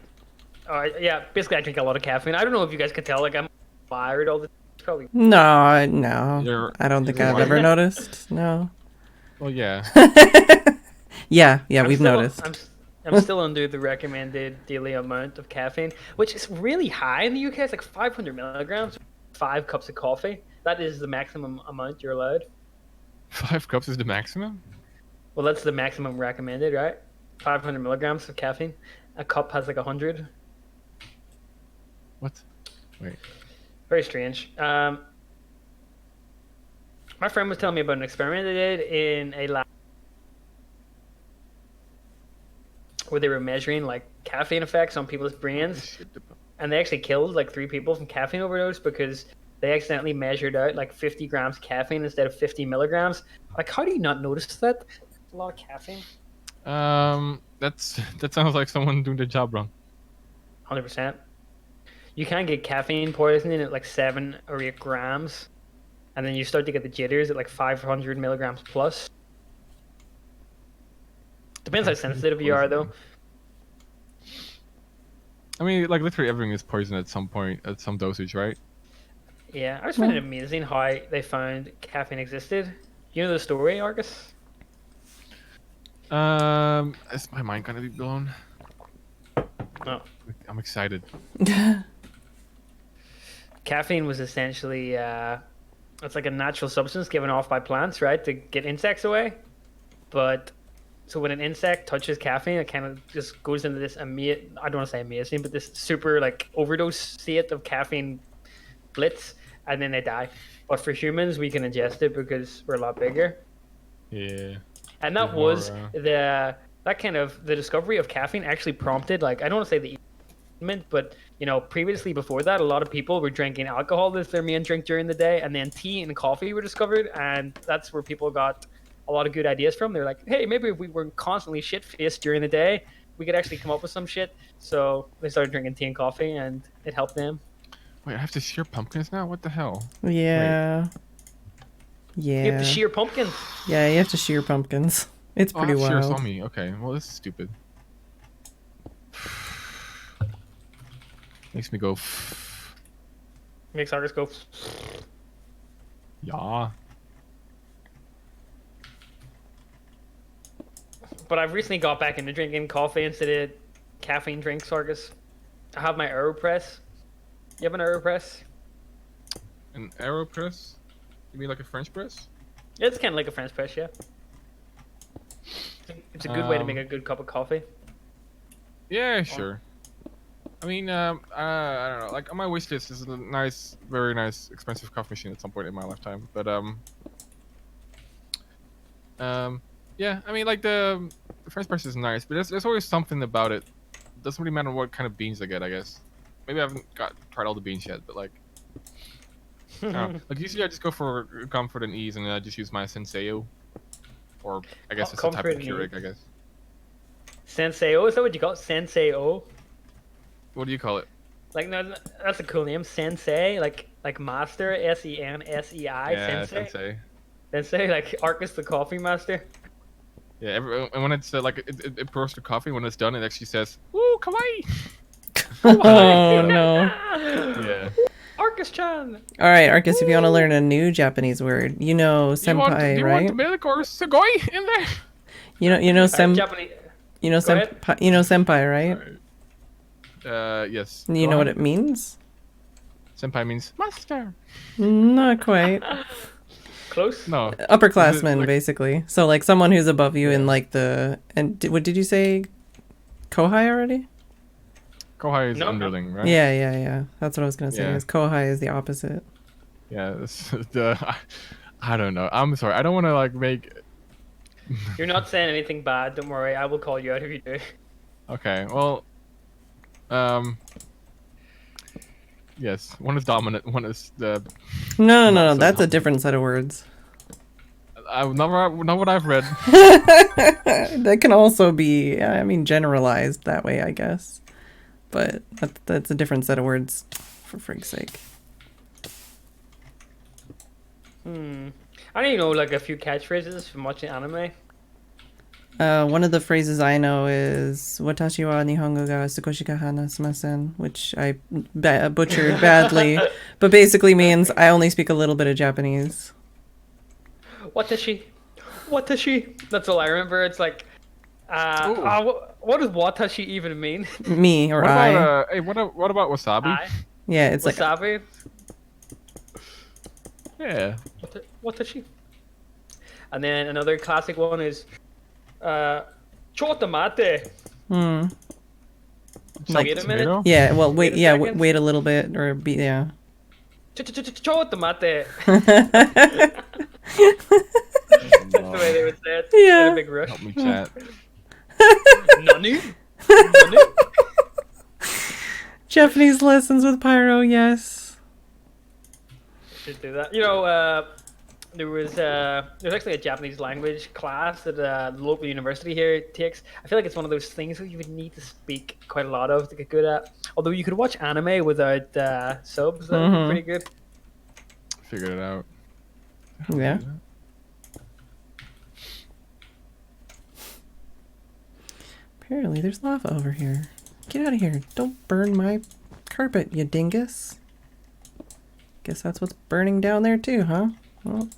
about, yeah, basically I drink a lot of caffeine. I don't know if you guys can tell, like I'm wired all the time. Probably. No, I don't think I've ever noticed. No. Well, yeah. Yeah, we've noticed. I'm still under the recommended daily amount of caffeine, which is really high in the UK. It's like 500 milligrams, 5 cups of coffee. That is the maximum amount you're allowed. 5 cups is the maximum? Well, that's the maximum recommended, right? 500 milligrams of caffeine. A cup has like 100. What? Wait. Very strange. My friend was telling me about an experiment they did in a lab where they were measuring like caffeine effects on people's brains, and they actually killed like 3 people from caffeine overdose because they accidentally measured out like 50 grams caffeine instead of 50 milligrams. Like, how do you not notice that? A lot of caffeine. That sounds like someone doing their job wrong. 100%. You can get caffeine poisoning at like 7 or 8 grams, and then you start to get the jitters at like 500 milligrams plus. Depends how sensitive you are, though. I mean, like literally everything is poison at some point, at some dosage, right? Yeah, I just find it amazing how they found caffeine existed. You know the story, Argus? Is my mind gonna be blown? No. I'm excited. Caffeine was essentially it's like a natural substance given off by plants, right, to get insects away. But so when an insect touches caffeine, it kind of just goes into this I don't want to say amazing, but this super like overdose state of caffeine blitz, and then they die. But for humans, we can ingest it because we're a lot bigger. Yeah. And that was the discovery of caffeine actually prompted, like, I don't want to say the but previously before that, a lot of people were drinking alcohol as their main drink during the day, and then tea and coffee were discovered, and that's where people got a lot of good ideas from. They're like, hey, maybe if we were constantly shit-faced during the day, we could actually come up with some shit. So they started drinking tea and coffee, and it helped them. Wait, I have to shear pumpkins now? What the hell? Yeah. Wait. Yeah. You have to shear pumpkins. Yeah, you have to shear pumpkins. It's pretty wild. Shears on me. Okay, well, this is stupid. Makes me go. Makes artists go. Yeah. But I've recently got back into drinking coffee instead of caffeine drinks, Argus. I have my AeroPress. You have an AeroPress? An AeroPress? You mean like a French press? It's kind of like a French press, yeah. It's a good way to make a good cup of coffee. Yeah, sure. I mean, I don't know. Like on my wish list is a nice, very nice, expensive coffee machine at some point in my lifetime. But yeah. I mean, like the French press is nice, but there's always something about it. It doesn't really matter what kind of beans I get, I guess. Maybe I haven't tried all the beans yet, but like, I don't know. Like usually I just go for comfort and ease, and I just use my Senseo, or I guess it's a type of Keurig, I guess. Senseo? Is that what you call it? Senseo? What do you call it? Like, no, that's a cool name. Sensei, like master, Sensei. Yeah, Sensei. Sensei, like Arcus the coffee master. Yeah, and when it's like it pours the coffee, when it's done, it actually says, "Woo, kawaii." Oh no. Yeah. Arcus-chan. All right, Arcus, if you want to learn a new Japanese word, senpai, you right? want milk or sugoi in there? Japanese. Senpai, right? Yes. You know what it means? Senpai means master. Not quite. Close? No. Upperclassman, like, basically. So like someone who's above you in like what did you say? Kohai already? Kohai is underling, right? Yeah. That's what I was gonna say. Yeah. Is Kohai is the opposite. Yeah, I don't know. I'm sorry. I don't want to like make You're not saying anything bad. Don't worry. I will call you out if you do. Okay, well, yes, one is dominant, one is the. No, no, Not no, no. so That's a dominant. different set of words. Not what I've read. That can also be, I mean, generalized that way, I guess. But that's a different set of words, for frig's sake. I don't even know like a few catchphrases from watching anime. One of the phrases I know is "Watashi wa Nihongo ga sukoshi ka hanashimasen," which I butchered badly, but basically means I only speak a little bit of Japanese. Watashi. Watashi. That's all I remember. It's like, Ooh. what does watashi even mean? Me or What I. about hey, what about wasabi? I. Yeah, it's like Wasabi. Yeah. Watashi. And then another classic one is, chotamate. Like- Wait a minute. Tomato? yeah. Well, wait. Wait a Yeah, second. wait a little bit, or be yeah. Chotamate. That's the way they would say it. Yeah. In a big rush. Help me chat. Nani? Nani? Japanese lessons with Pyro, yes. Should do that. You know, there was actually a Japanese language class that the local university here takes. I feel like it's one of those things that you would need to speak quite a lot of to get good at. Although you could watch anime without subs, that would be pretty good. Figured it out. Yeah. Apparently, there's lava over here. Get out of here! Don't burn my carpet, you dingus. Guess that's what's burning down there too, huh? Well,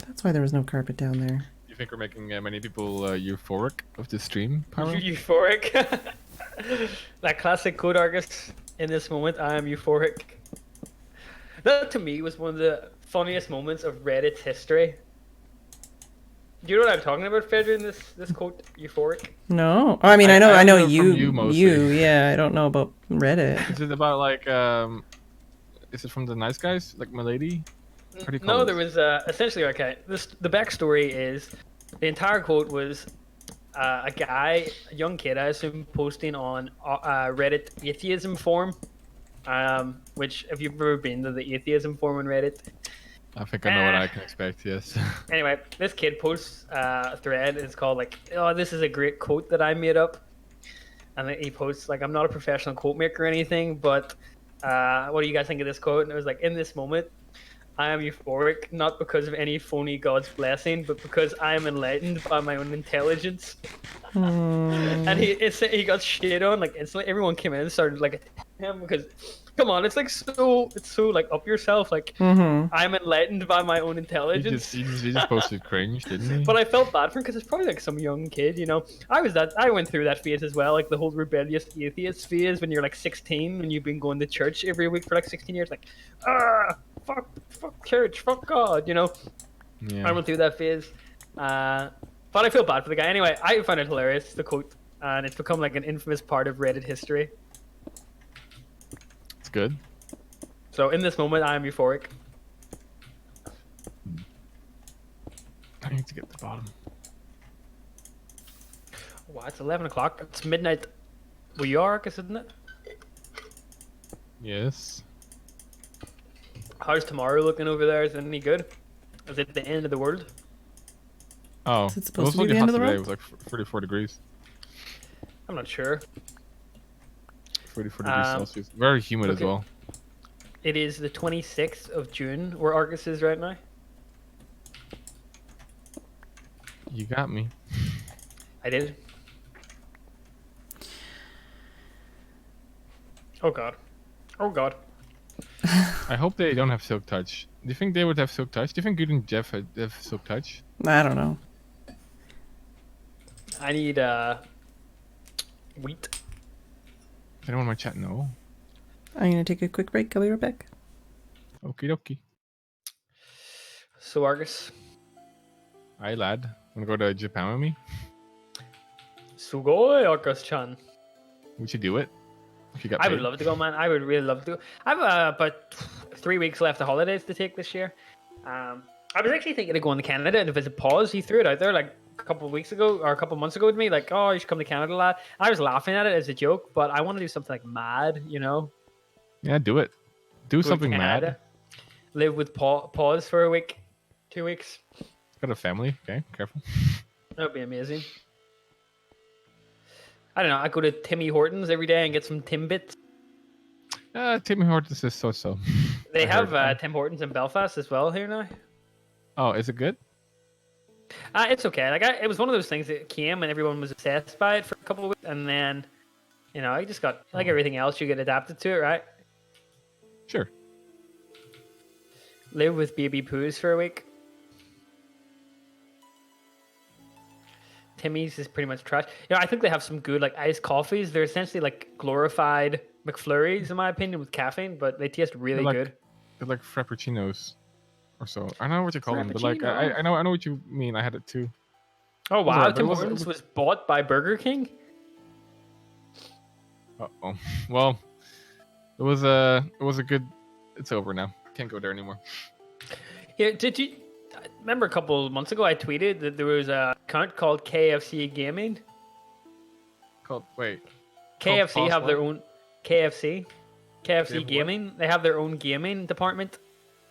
that's why there was no carpet down there. You think we're making many people euphoric of this stream, Pyro? Euphoric. That classic code Argus. In this moment, I am euphoric. That to me was one of the funniest moments of Reddit's history. Do you know what I'm talking about, Phedran? This quote, euphoric. No, I mean I know I know you, from you mostly. yeah. I don't know about Reddit. Is it about like is it from the nice guys like Milady? How do you call No, it? there was essentially okay. The backstory is the entire quote was a guy, a young kid, I assume, posting on Reddit atheism forum. Which if you've ever been to the atheism forum on Reddit. I think I know what I can expect. Yes. Anyway, this kid posts a thread. It's called like, "Oh, this is a great quote that I made up," and then he posts like, "I'm not a professional quote maker or anything, but what do you guys think of this quote?" And it was like, "In this moment, I am euphoric, not because of any phony God's blessing, but because I am enlightened by my own intelligence." And he got shit on like instantly. Everyone came in and started like attacking him because, come on, it's so like up yourself. Like I'm enlightened by my own intelligence. he just posted cringe, didn't he? But I felt bad for him because it's probably like some young kid, you know. I went through that phase as well, like the whole rebellious atheist phase when you're like 16 and you've been going to church every week for like 16 years, like, fuck church, fuck God, you know. Yeah. I went through that phase, but I feel bad for the guy. Anyway, I find it hilarious, the quote, and it's become like an infamous part of Reddit history. It's good. So in this moment, I am euphoric. I need to get to the bottom. Wow, it's 11 o'clock. It's midnight. Well, you are, isn't it? Yes. How's tomorrow looking over there? Is it any good? Is it the end of the world? Oh, Is it supposed was to be the looking end hot of the today. world? It was like 34 degrees. I'm not sure. 34 degrees Celsius. Very humid as okay. well. It is the 26th of June, where Argus is right now. You got me. I did. Oh god. Oh god. I hope they don't have Silk Touch. Do you think they would have Silk Touch? Do you think Good and Jeff have Silk Touch? I don't know. I need wheat. Does anyone in my chat know? I'm gonna take a quick break. I'll be right back. Okie dokie. So Argus. Hi lad. Wanna go to Japan with me? Sugoi Argus-chan. We should do it. If you got I would paid. love to go, man. I would really love to go. I have about 3 weeks left of holidays to take this year. I was actually thinking of going to Canada and visit Pause. He threw it out there like a couple of weeks ago or a couple of months ago with me, like, "Oh, you should come to Canada, lad." I was laughing at it as a joke, but I want to do something like mad, you know? Yeah, do it. Do Go to something Canada, mad. live with Pause for a week, 2 weeks. Got a family. Okay, careful. That would be amazing. I don't know. I go to Timmy Hortons every day and get some Timbits. Tim Hortons is so. They I have heard. Tim Hortons in Belfast as well here now. Oh, is it good? It's okay. Like it was one of those things that came and everyone was obsessed by it for a couple of weeks, and then, I just got like everything else. You get adapted to it, right? Sure. Live with baby poos for a week. Timmy's is pretty much trash. I think they have some good like iced coffees. They're essentially like glorified McFlurries, in my opinion, with caffeine, but they taste really good. They're like frappuccinos or so. I don't know what you call them, but like Frappuccino. I know what you mean. I had it too. Oh It was wow! alright, but Tim it Hortons was bought by Burger King. Uh-oh. Well, it was a good. It's over now. Can't go there anymore. Yeah, did you remember a couple of months ago I tweeted that there was a account called KFC Gaming? Wait. KFC have their own KFC They have Gaming. They have their own gaming department.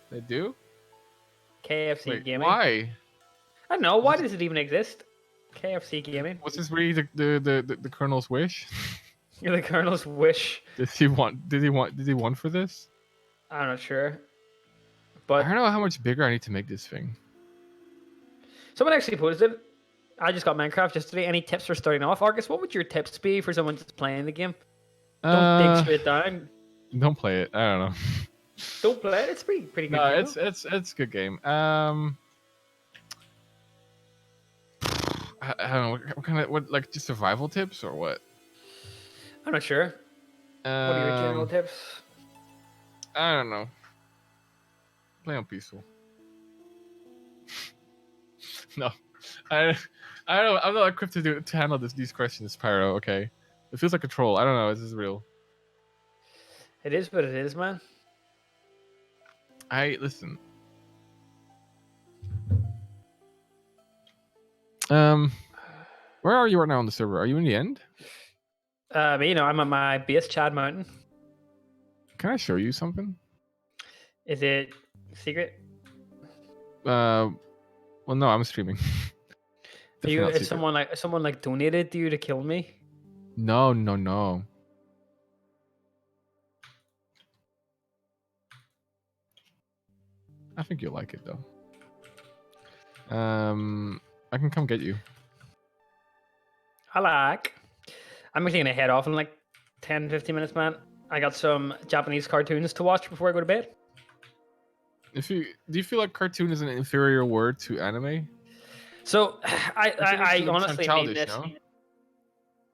They do? KFC Wait, Gaming. why? I don't know. Why does it even exist? KFC Gaming. Was this really the Colonel's wish? You're the Colonel's wish. Did he want for this? I'm not sure. But I don't know how much bigger I need to make this thing. someone actually posted, I just got Minecraft yesterday. Any tips for starting off? Argus, what would your tips be for someone just playing the game? Don't dig straight down. Don't play it. I don't know. Don't play it. It's pretty good. No, game, it's a good game. I don't know what kind of like just survival tips or what? I'm not sure. What are your general tips? I don't know. Play on peaceful. No, I don't know. I'm not equipped to handle these questions, Pyro. Okay, it feels like a troll. I don't know. Is this real? It is what it is, man. Listen. Where are you right now on the server? Are you in the end? I'm at my base, Chad Mountain. Can I show you something? Is it secret? Well, no, I'm streaming. If someone donated to you to kill me? No. I think you'll like it though. I can come get you. I'm actually gonna head off in like 10-15 minutes, man. I got some Japanese cartoons to watch before I go to bed. Do you feel like cartoon is an inferior word to anime? So I honestly childish, mean this. no?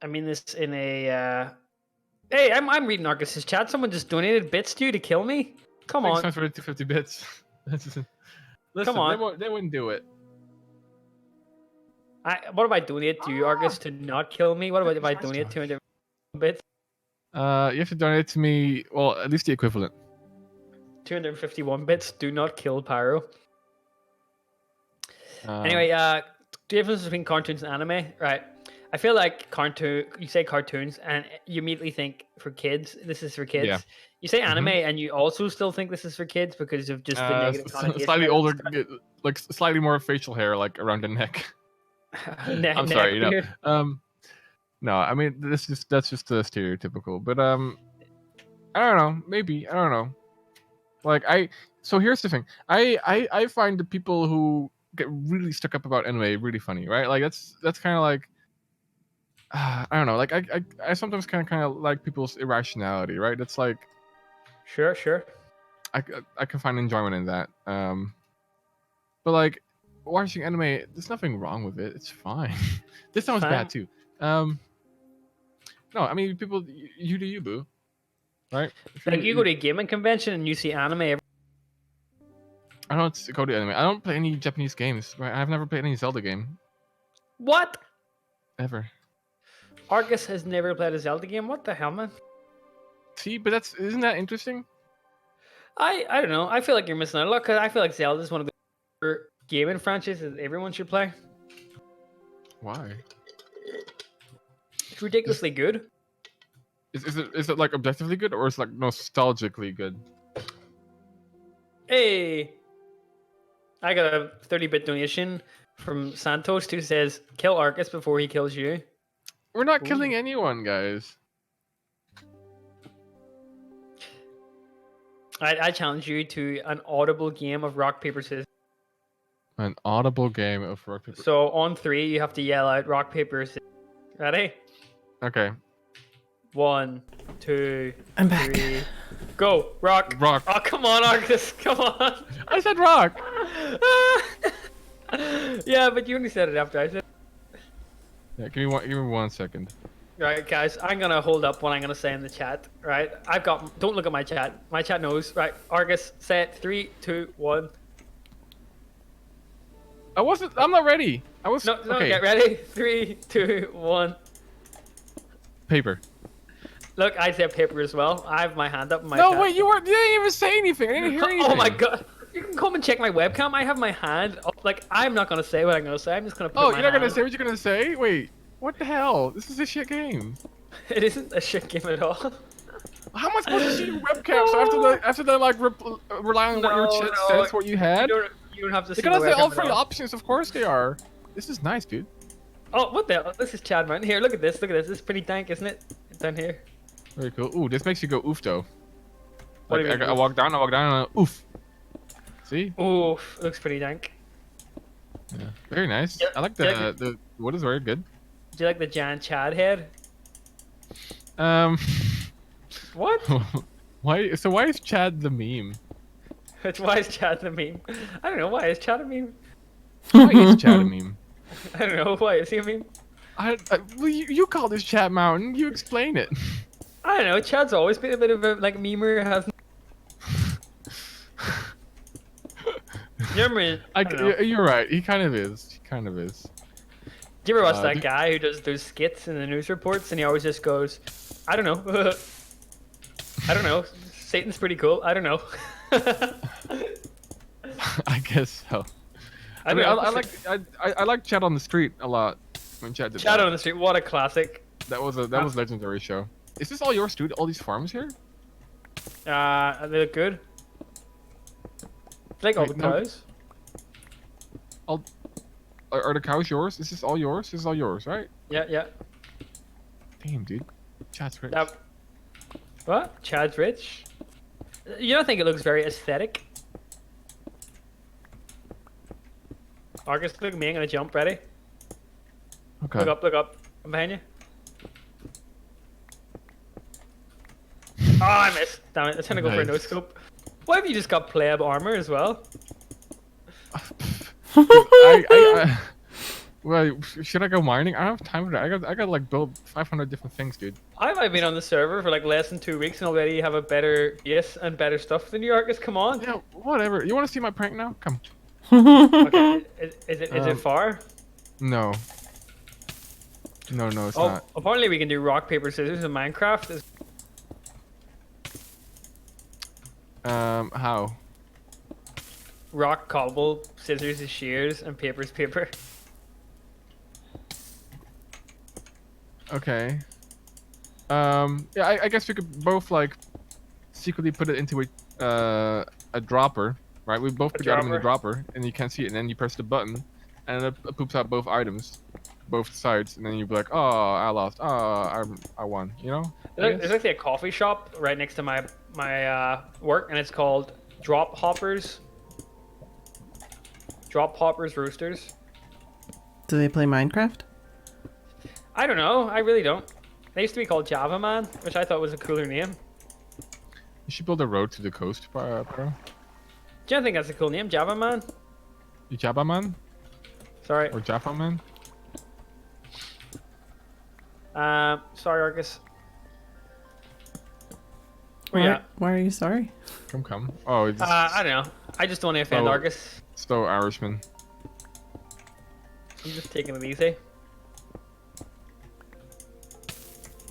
I mean this in a. Hey, I'm reading Arcus's chat. Someone just donated bits to you to kill me. Come on. Thanks for 50 bits. Listen, come on. They wouldn't do it. What if I donate to you, Argus, to not kill me? What about if I donate 200 bits? You have to donate to me. Well, at least the equivalent. 251 bits. Do not kill Pyro. Anyway, difference between cartoons and anime, right? I feel like you say cartoons and you immediately think for kids. This is for kids. Yeah. You say anime and you also still think this is for kids because of just the negative connotation. Slightly older, like slightly more facial hair, like around the neck. I'm sorry. No, I mean that's just stereotypical. But I don't know. Maybe I don't know. Like so here's the thing. I find the people who get really stuck up about anime really funny, right? Like that's kind of like I don't know. Like I sometimes kind of like people's irrationality, right? It's like sure. I can find enjoyment in that. But like watching anime, there's nothing wrong with it. It's fine. This sounds bad too. No, I mean people. You do you, boo. Right? Like you go to a gaming convention and you see anime. I don't go to anime. I don't play any Japanese games. Right? I've never played any Zelda game. What? Ever. Argus has never played a Zelda game. What the hell, man? See, but isn't that interesting? I don't know. I feel like you're missing out a lot because I feel like Zelda is one of the gaming franchises that everyone should play. Why? It's ridiculously good. Is it like objectively good or is it like nostalgically good? Hey, I got a 30-bit donation from Santos who says, "Kill Arcus before he kills you." We're not killing anyone, guys. I challenge you to an audible game of rock paper scissors. An audible game of rock paper. So on 3, you have to yell out rock paper scissors. Ready? Okay. 1, 2, I'm back. 3, go! Rock. Rock. Oh, come on, Arcus! Come on. I said rock. Yeah, but you only said it after I said. Yeah, give me 1 second. Right, guys, I'm gonna hold up what I'm gonna say in the chat. Right, I've got. Don't look at my chat. My chat knows. Right, Argus, say it. 3, 2, 1. I'm not ready. I was. No, okay. get ready. 3, 2, 1. Paper. Look, I said paper as well. I have my hand up in my No, chat. wait, you didn't even say anything. I didn't hear anything. Oh my god. You can come and check my webcam. I have my hand up. Like, I'm not gonna say what I'm gonna say. I'm just gonna put Oh, my you're not gonna hand. say what you're gonna say? Wait, what the hell? This is a shit game. It isn't a shit game at all. How am I supposed to see your webcam? So after that, like relying on what your chat says, what you had. You don't have to see They're gonna the say all webcam at three all. options. Of course they are. This is nice, dude. Oh, what the hell? This is Chad, man. Here, look at this. Look at this. This is pretty dank, isn't it? Down here. Very cool. Ooh, this makes you go oof though. What Like, do you mean, I walk down, and oof. See? Oh, looks pretty dank. Yeah. Very nice. Yeah, I like yeah. the wood is very good. Do you like the giant Chad head? What? Why? So why is Chad the meme? Why is Chad the meme? I don't know. Why is Chad a meme? Why is Chad a meme? I don't know. Why is he a meme? Well, you call this Chat Mountain. You explain it. I don't know. Chad's always been a bit of a like memer, hasn't? You remember? I don't know. You're right. He kind of is. He kind of is. Do you ever watch that guy who does those skits in the news reports and he always just goes, I don't know. I don't know. Satan's pretty cool. I don't know. I guess so. I like Chat on the Street a lot. When Chat did Chat that. on the Street. What a classic. That was legendary show. Is this all yours, dude? All these farms here? They look good. Like all the Wait, no. cows. Are the cows yours? Is this all yours? This is all yours, right? Yeah, yeah. Damn, dude. Chat's rich. Yep. What? Chad's rich? You don't think it looks very aesthetic? August, look at me. I'm gonna jump. Ready? Okay. Look up, look up. I'm behind you. Oh, I missed. Damn it. I was trying to go for a Nice. no-scope. Why have you just got pleb armor as well? Well, should I go mining? I don't have time for that. I got like build 500 different things, dude. I've been on the server for like less than 2 weeks and already have a better base and better stuff than you, Arcus. Come on. Yeah, whatever. You want to see my prank now? Come. Okay. Is it far? No. No, it's Oh, not. apparently we can do rock, paper, scissors in Minecraft. How? Rock, cobble, scissors is shears, and paper is paper. Okay. Yeah, I guess we could both like secretly put it into a dropper, right? We both put the item in the dropper, and you can't see it, and then you press the button, and it poops out both items, both sides, and then you'd be like, oh, I lost. Oh, I won. You know? There's actually a coffee shop right next to my work, and it's called Drop Hoppers. Drop Hoppers Roasters. Do they play Minecraft? I don't know. I really don't. They used to be called Java Man, which I thought was a cooler name. You should build a road to the coast, bro. Do you think that's a cool name, Java Man? You Jabba man Sorry. or Jaffa man? Sorry, Argus. Where you at? Why are you sorry? Come. Oh, it's I don't know. I just don't want to offend Oh. Argus. slow Irishman. I'm just taking it easy.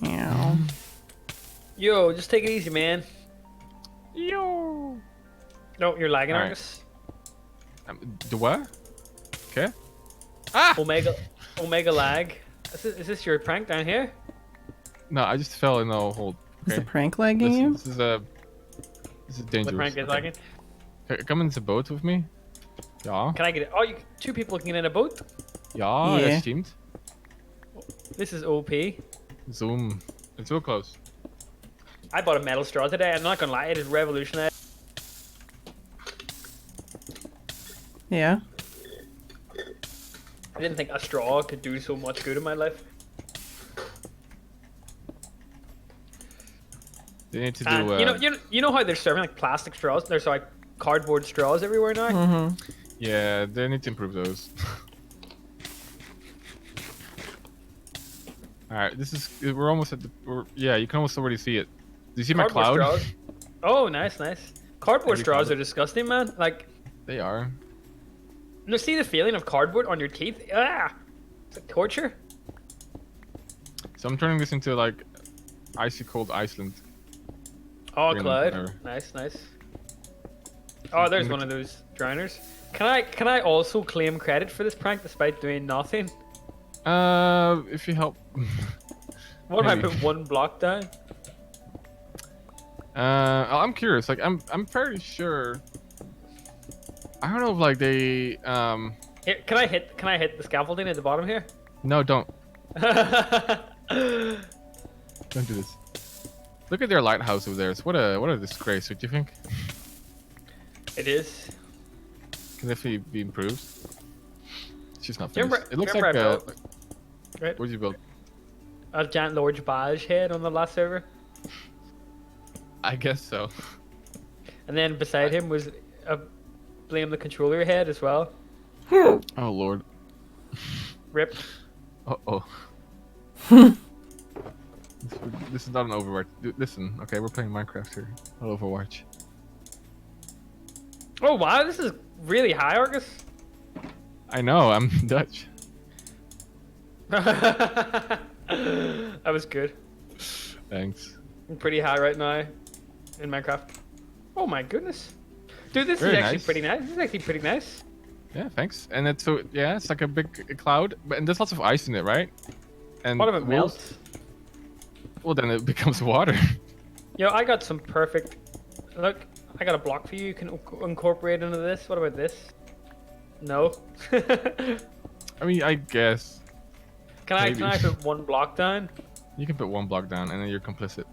Yeah. Yo, just take it easy, man. Yo. No, you're lagging, All right. Argus. The what? Okay. Ah! Omega lag. Is this your prank down here? No, I just fell in the hold. Is Okay. the prank lagging you? This is dangerous. The prank is lagging. Come into the boat with me. Yeah. Can I get it? Oh, two people can get in a boat. Yeah, Yeah. that's teamed. This is OP. Zoom. It's so close. I bought a metal straw today. I'm not gonna lie, it is revolutionary. Yeah. I didn't think a straw could do so much good in my life. They need to And do. you know how they're serving like plastic straws? There's like cardboard straws everywhere now. Mm-hmm. Yeah, they need to improve those. All right, we're almost at the. Yeah, you can almost already see it. Do you see my Cardboard cloud? straws. Oh, nice. Cardboard Every straws cloud. are disgusting, man. Like, They are. you see the feeling of cardboard on your teeth? Ah, it's like torture. So I'm turning this into like icy cold Iceland. Oh, Green Cloud. and Nice. Oh, there's one of those drowners. Can I also claim credit for this prank despite doing nothing? If you help. What if I Maybe. put one block down? I'm curious. Like, I'm fairly sure. I don't know if like they Here, can I hit the scaffolding at the bottom here? No, don't do this. Look at their lighthouse over there. It's what a disgrace. What do you think? It is. Can definitely be improved. It's just not Do you finished. remember- It looks do you like remember Right. what'd you build? A giant large badge head on the last server. I guess so. And then beside him was a blame the controller head as well. Oh lord. Rip. Uh-oh. This is not an Overwatch. Listen, okay, we're playing Minecraft here. Not Overwatch. Oh wow, this is really high, Argus. I know, I'm Dutch. That was good. Thanks. I'm pretty high right now in Minecraft. Oh my goodness. Dude, this Very is actually nice. pretty nice. This is actually pretty nice. Yeah, thanks. And it's so yeah, it's like a big cloud, and there's lots of ice in it, right? And What if it wolves- melts? Well, then it becomes water. Yo, I got some perfect. Look, I got a block for you. You can incorporate into this. What about this? No. I mean, I guess Can I Maybe. put one block down? you can put one block down, and then you're complicit.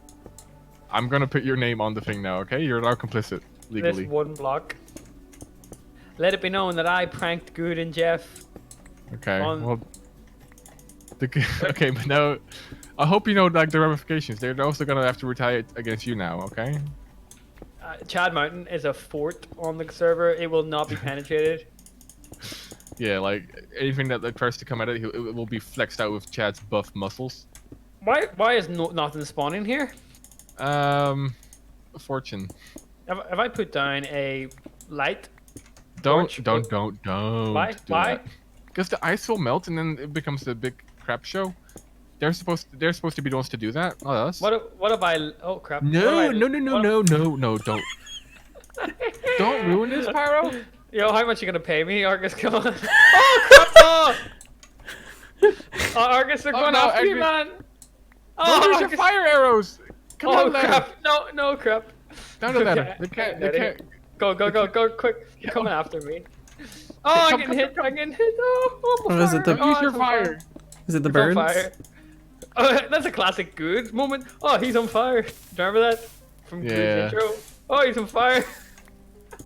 I'm gonna put your name on the thing now, okay? You're now complicit legally. This one block. Let it be known that I pranked Good and Jeff. Okay. on- Well. Okay, but now, I hope you know like the ramifications. They're also gonna have to retaliate against you now, okay? Chad Mountain is a fort on the server. It will not be penetrated. Yeah, like anything that tries to come at it, it will be flexed out with Chad's buff muscles. Why is nothing spawning here? Fortune. Have I put down a light? Don't Torch? don't. Why? Why? Because the ice will melt and then it becomes a big crap show. They're supposed to be the ones to do that, not us. What if I? Oh crap! No, What if I- no, don't. Don't ruin this, Pyro. Yo, how much you gonna pay me, Argus? Come on. Oh crap! Oh, Argus, they're Oh, going no, after you, Argus. man. Oh, where's your Argus. fire arrows? Come Oh on, ladder. crap! No crap. Down the ladder. Okay, They can't. get They out of can't. here. Go, quick! You're Yeah. coming after me. Oh, I'm Come, getting hit! I'm getting hit! Oh, I'm What is it, the- Oh, Use I'm your on fire. Is it the It's on birds? fire. Oh, that's a classic Good moment. Oh, he's on fire. Do you remember that from Good's Yeah. intro? Oh, he's on fire.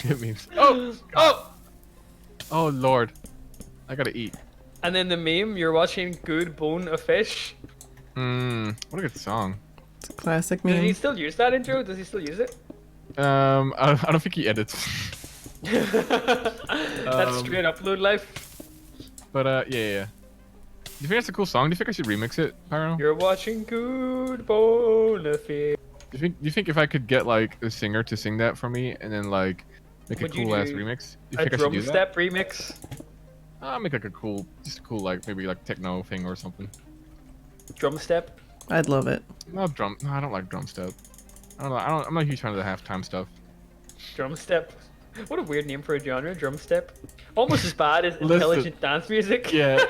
It means. Oh, Oh. oh Lord, I gotta eat. And then the meme, you're watching Good bone a fish. What a good song. It's a classic Does he meme. still use that intro? Does he still use it? I don't think he edits. That's straight upload life. But yeah. Do you think that's a cool song? Do you think I should remix it, Pyro? You're watching Good bone a fish. Do you think if I could get like a singer to sing that for me and then like make Would a you cool ass do remix? Do you A think I should drum do that? step remix. I'll make like just a cool like maybe like techno thing or something. Drum step. I'd love it. No, I don't like drum step. I don't know. I'm not a huge fan of the halftime stuff. Drum step. What a weird name for a genre, drum step. Almost as bad as Listen. intelligent dance music. Yeah.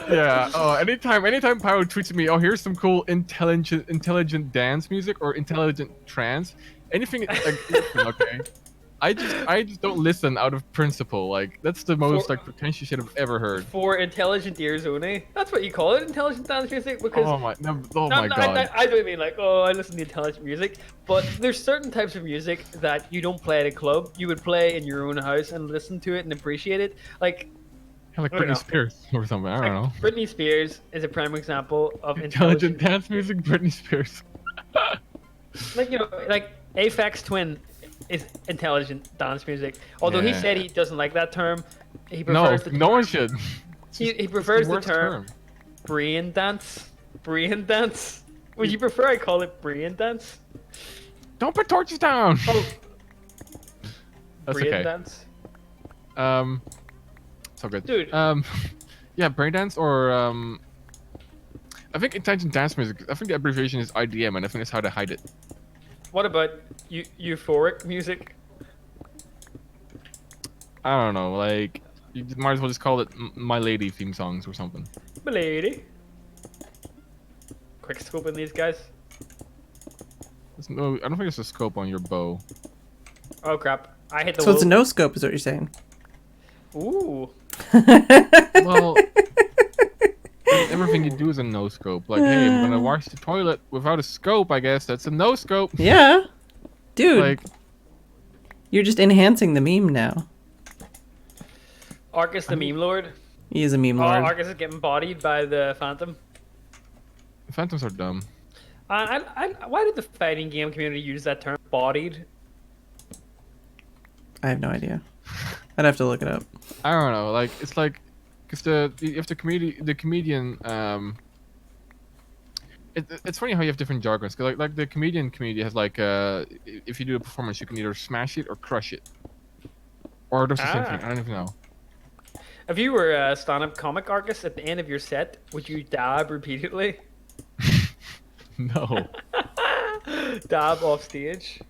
Yeah. Oh, anytime Pyro tweets me, oh, here's some cool intelligent dance music or intelligent trance. Anything like listen, okay. I just don't listen out of principle. Like that's the most For like pretentious shit I've ever heard. for intelligent ears only. That's what you call it, intelligent dance music, because Oh my, no, oh no, my no, god. I don't mean like, oh, I listen to intelligent music, but there's certain types of music that you don't play at a club. You would play in your own house and listen to it and appreciate it. Like, Yeah, like I don't Britney know. Spears or something. I don't know. Britney Spears is a prime example of Intelligent intelligent. dance music, Britney Spears. Like, like Aphex Twin is intelligent dance music. Although he said Yeah. he doesn't like that term. He No, prefers the no one should. he prefers the worst term brain dance. Brain dance. Would you prefer I call it brain dance? Don't put torches down. Oh, That's brain okay. dance. So good. Dude. Yeah, brain dance or I think intelligent dance music. I think the abbreviation is IDM, and I think that's how they hide it. What about euphoric music? I don't know. Like you might as well just call it My Lady theme songs or something. Milady. Quick scope in these guys. There's no, I don't think there's a scope on your bow. Oh crap! I hit the. So it's a wall. no scope, is what you're saying. Ooh. Well, everything you do is a no scope. Like, hey, I'm gonna wash the toilet without a scope. I guess that's a no scope. Yeah. Dude, Like, you're just enhancing the meme now. Arcus the meme lord. He is a meme Oh, lord. Arcus is getting bodied by the Phantom. phantoms are dumb. Why did the fighting game community use that term, bodied? I have no idea. I'd have to look it up. I don't know. Like, it's like, cause the comedian it's funny how you have different jargons. Cause like the comedian community has like if you do a performance, you can either smash it or crush it, or there's the same thing. I don't even know. If you were a stand-up comic, Arcus, at the end of your set, would you dab repeatedly? No. Dab off stage?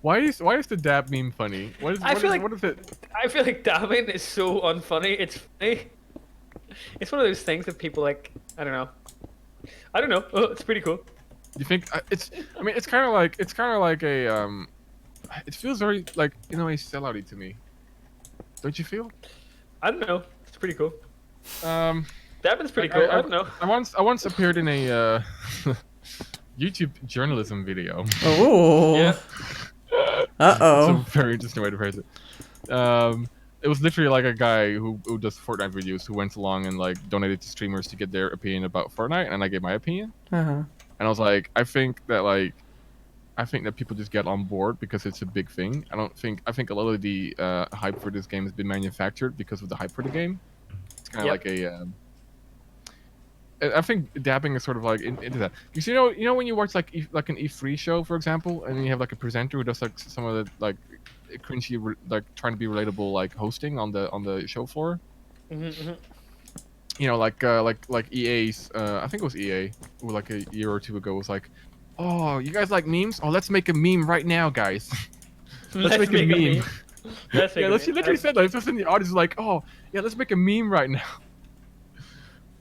Why is the dab meme funny? What is I feel like what is it? I feel like dabbing is so unfunny. It's funny. It's one of those things that people like. I don't know. Oh, it's pretty cool. You think it's? I mean, it's kind of like a It feels very like in a way sellouty to me. Don't you feel? I don't know. It's pretty cool. Dabbing's pretty Like, cool. I don't know. I once appeared in a YouTube journalism video. Oh. Yeah. Uh It's oh. a very interesting way to phrase it. It was literally like a guy who does Fortnite videos who went along and like donated to streamers to get their opinion about Fortnite, and I gave my opinion. Uh huh. And I was like, I think that people just get on board because it's a big thing. I think a lot of the hype for this game has been manufactured because of the hype for the game. It's kind of Yep. like a. I think dabbing is sort of like into that. Because you know when you watch like an E3 show, for example, and then you have like a presenter who does like some of the like cringy like trying to be relatable like hosting on the show floor. Mm-hmm. You know, like EA's. I think it was EA, who like a year or two ago was like, "Oh, you guys like memes? Oh, let's make a meme right now, guys. let's make a meme." Let's make Yeah, a she meme. literally said that. It's just in the audience, like, "Oh, yeah, let's make a meme right now."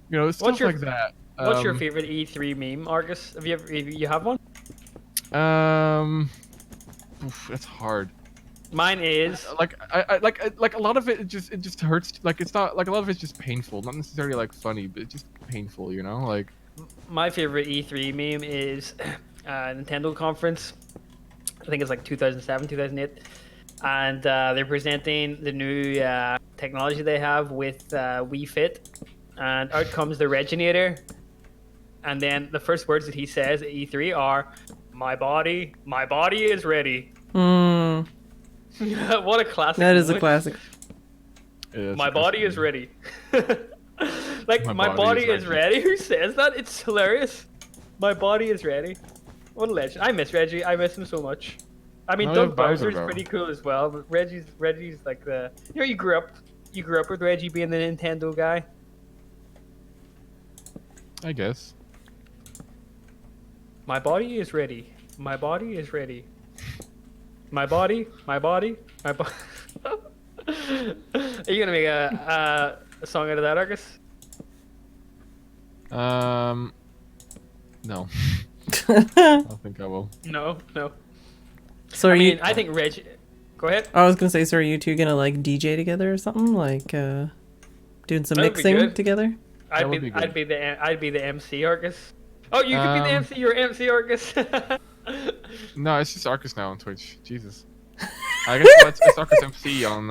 You know, it's What's stuff your- like that. What's your favorite E3 meme, Argus? Have you have one? That's hard. Mine is Like I like a lot of it just hurts. Like it's not like a lot of it's just painful, not necessarily like funny, but it's just painful. You know, like my favorite E3 meme is Nintendo conference. I think it's like 2007, 2008, and they're presenting the new technology they have with Wii Fit, and out comes the Reginator, and then the first words that he says at E3 are, my body is ready." Hmm. What a classic! That is a moment. classic. yeah, My body is ready. Like My my body body is is ready. Who says that? It's hilarious. My body is ready. What a legend! I miss Reggie. I miss him so much. I mean, No, Doug yeah, Bowser, Bowser's though. pretty cool as well, but Reggie's like the you grew up with Reggie being the Nintendo guy. I guess. My body is ready. My body is ready. My body, my body, my body. Are you gonna make a song out of that, Argus? No. I don't think I will. No, no. So I are mean, you? I think Reg. Go ahead. I was gonna say, so are you two gonna like DJ together or something? Like doing some That would be mixing good. together? I'd would be, be good. I'd be the MC, Argus. Oh, you could be the MC. You're MC, Argus. No, it's just Arcus now on Twitch. Jesus. I guess it's Arcus MC on.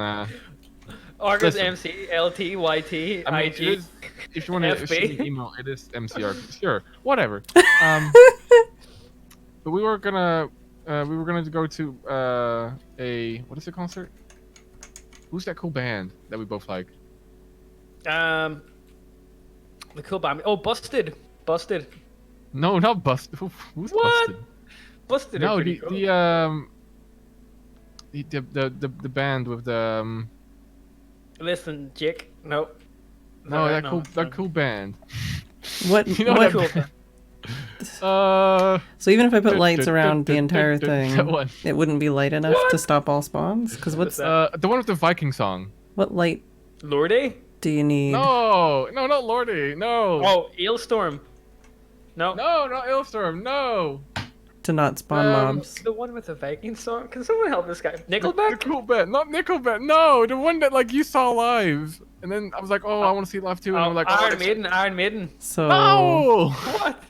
Argus Listen. MC LT YT I mean, IG. it is, if you want to FB. shoot me an email, it is MC Arcus. Sure, whatever. But we were gonna go to what is the concert? Who's that cool band that we both like? The cool band. Oh, Busted. Busted. No, not Busted. Who's What? Busted? Busted. No, Are pretty cool. the band with the Listen, Jake. No. no, that No, cool band. What? You know what? that Cool. band? So even if I put lights around the entire That thing, one. it wouldn't be light enough What? to stop all spawns? Because what's that? The one with the Viking song. what light Lorde? do you need? No, not Lordy. No. Oh, Eelstorm. No. No, not Illstorm. No. To not spawn mobs. The one with the Viking song. Can someone help this guy? The Nickelback? cool band, not Nickelback. No, the one that like you saw live, and then I was like, oh, I want to see it live too, and I'm like, Iron Maiden. Iron Maiden. So no, What?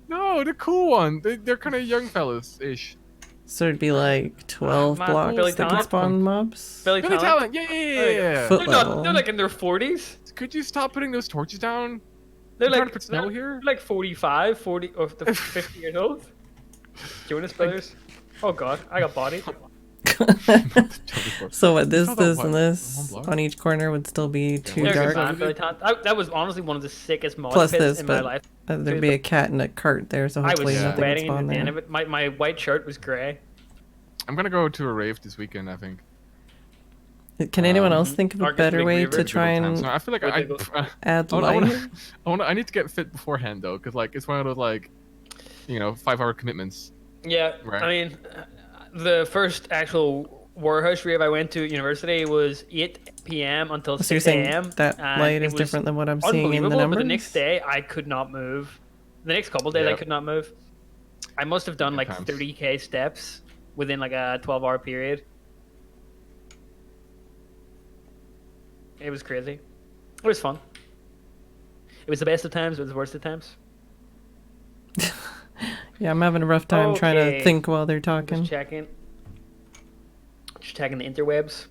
no, the cool one. They're kind of young fellas ish. so it'd be like 12 Man, blocks Billy that can Talent? spawn mobs. Billy Billy Talent. Talent, yeah. Foot They're level. not. They're like in their 40s. Could you stop putting those torches down? They're You trying like to put snow they're here? like 45, 40, or 50 years old. Jonas Brothers. Oh God, I got bodied. So what? This, How about this, what? and this One block? on each corner would still be too There's a dark. band, Billy Talent. That was honestly one of the sickest mod Plus pits this, in my but life. there'd be a cat in a cart there, so I hopefully was nothing would sweating in spawn the end there. of it. My white shirt was grey. I'm gonna go to a rave this weekend. I think. Can anyone else think of a Argus better Big way River, to good try Times. and No, I feel like Good add I light? I need to get fit beforehand though, because like it's one of those like, 5-hour commitments. Yeah, Right. I mean, the first actual Warhouse rave I went to at university was 8 p.m. until So you're 6 saying a.m. that and light it is was different than what I'm seeing in the unbelievable, numbers? but the next day I could not move. The next couple days I Yep. could not move. I must have done Good like times. 30k steps within like a 12-hour period. It was crazy. It was fun. It was the best of times. It was the worst of times. Yeah, I'm having a rough time trying to Okay. think while they're I'm talking. just checking. Just checking the interwebs.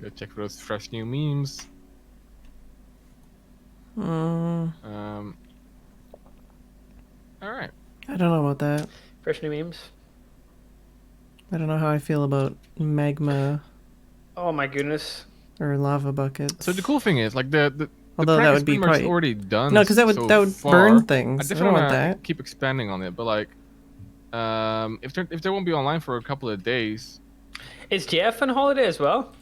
Go check for those fresh new memes. Mm, All right. I don't know about that. Fresh new memes. I don't know how I feel about magma Oh my goodness. or lava buckets. So the cool thing is, like the Although prank that is would be pretty much quite- already done. No, 'cause that would- so that would far. burn things. I definitely don't want wanna that. keep expanding on it, but like, if they won't be online for a couple of days, Is Jeff on holiday as well?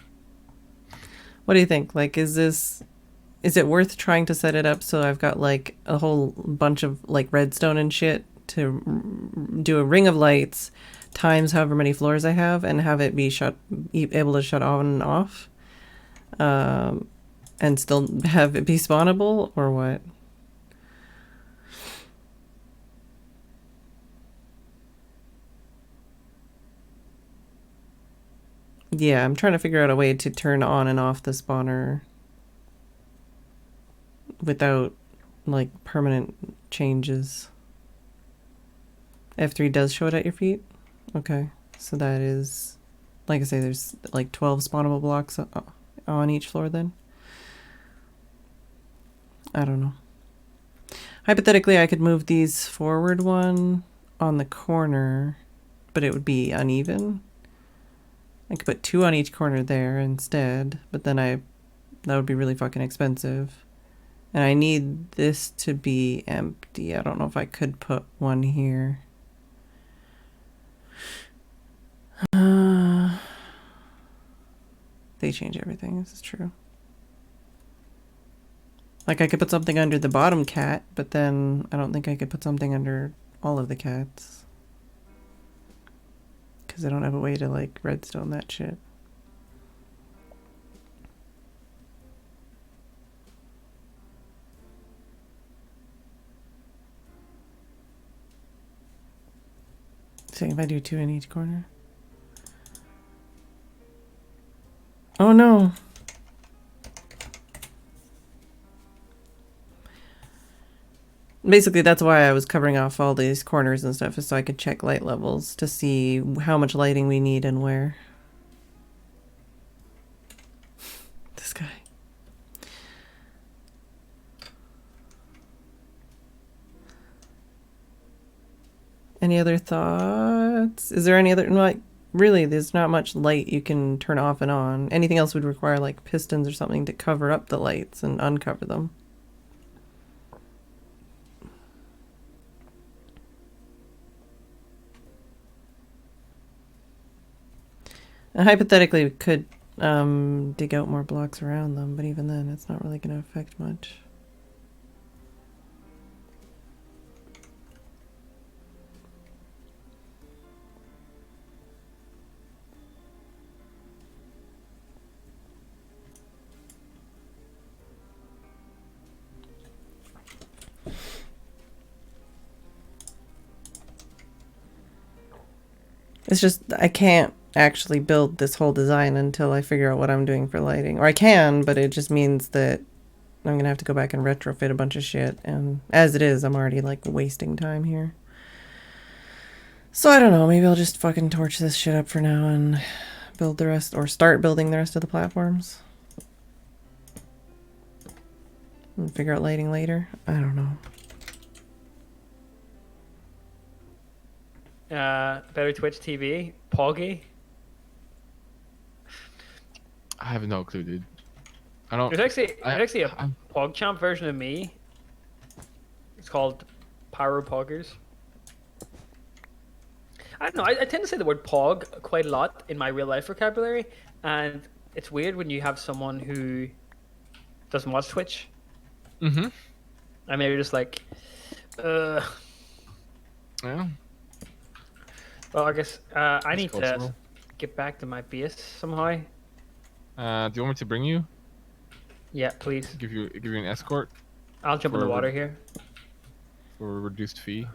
What do you think? Like, is it worth trying to set it up so I've got like a whole bunch of like redstone and shit to do a ring of lights times however many floors I have and have it be able to shut on and off, and still have it be spawnable, or what? Yeah, I'm trying to figure out a way to turn on and off the spawner without like permanent changes. F3 does show it at your feet? Okay, so that is, like I say, there's like 12 spawnable blocks on each floor then? I don't know. Hypothetically, I could move these forward one on the corner, but it would be uneven. I could put 2 on each corner there instead, but then that would be really fucking expensive. And I need this to be empty. I don't know if I could put one here. They change everything, this is true. Like I could put something under the bottom cat, but then I don't think I could put something under all of the cats. Because I don't have a way to, like, redstone that shit. So if I do 2 in each corner. Oh no! Basically, that's why I was covering off all these corners and stuff, is so I could check light levels to see how much lighting we need and where. This guy. Any other thoughts? Is there any other, like, really, there's not much light you can turn off and on. Anything else would require, like, pistons or something to cover up the lights and uncover them. And hypothetically, we could dig out more blocks around them, but even then, it's not really going to affect much. It's just, I can't actually build this whole design until I figure out what I'm doing for lighting. Or I can, but it just means that I'm going to have to go back and retrofit a bunch of shit. And as it is, I'm already, like, wasting time here. So I don't know, maybe I'll just fucking torch this shit up for now and build the rest, or start building the rest of the platforms. And figure out lighting later. I don't know. Better Twitch TV, Poggy. I have no clue, dude. I don't. There's actually a PogChamp version of me. It's called Pyro Poggers. I don't know. I tend to say the word pog quite a lot in my real life vocabulary, and it's weird when you have someone who doesn't watch Twitch. Mm-hmm. And maybe just like, Yeah. Well, I guess I need to cultural. get back to my base somehow. Do you want me to bring you? Yeah, please. Give you an escort I'll jump in the for- water here. for a reduced fee?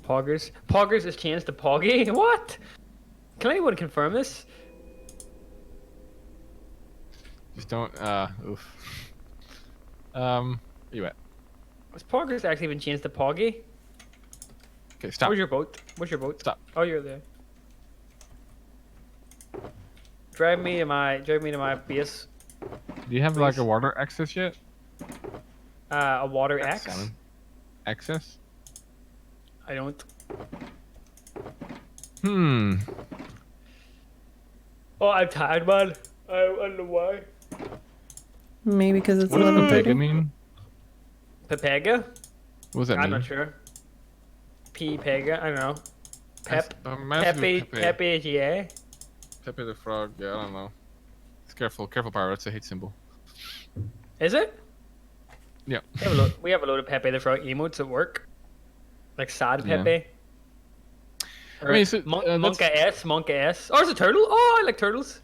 Poggers. Poggers has changed to Poggy. What? Can anyone confirm this? Just don't. Oof. Where you at? Was Poggers actually been changed to Poggy? Okay, stop. Where's your boat? Where's your boat? Stop. Oh, you're there. Drive me to my base. Do you have like a water access yet? A water That's axe. salmon. Access? I don't. Hmm. Oh, I'm tired, man. I don't know why. Maybe because it's What does 11:30. Pepega mean? Pepega? What does that I'm mean? not sure. Pega? I don't know. Pep. Imagine Pepe. Pepe. Pepe. Yeah. Pepe the frog. Yeah, I don't know. It's careful, Pyro. It's a hate symbol. Is it? Yeah. We have a load of Pepe the Frog emotes at work. Like sad Yeah. Pepe. Or I mean, so, Monka S. Oh, it's a turtle? Oh, I like turtles.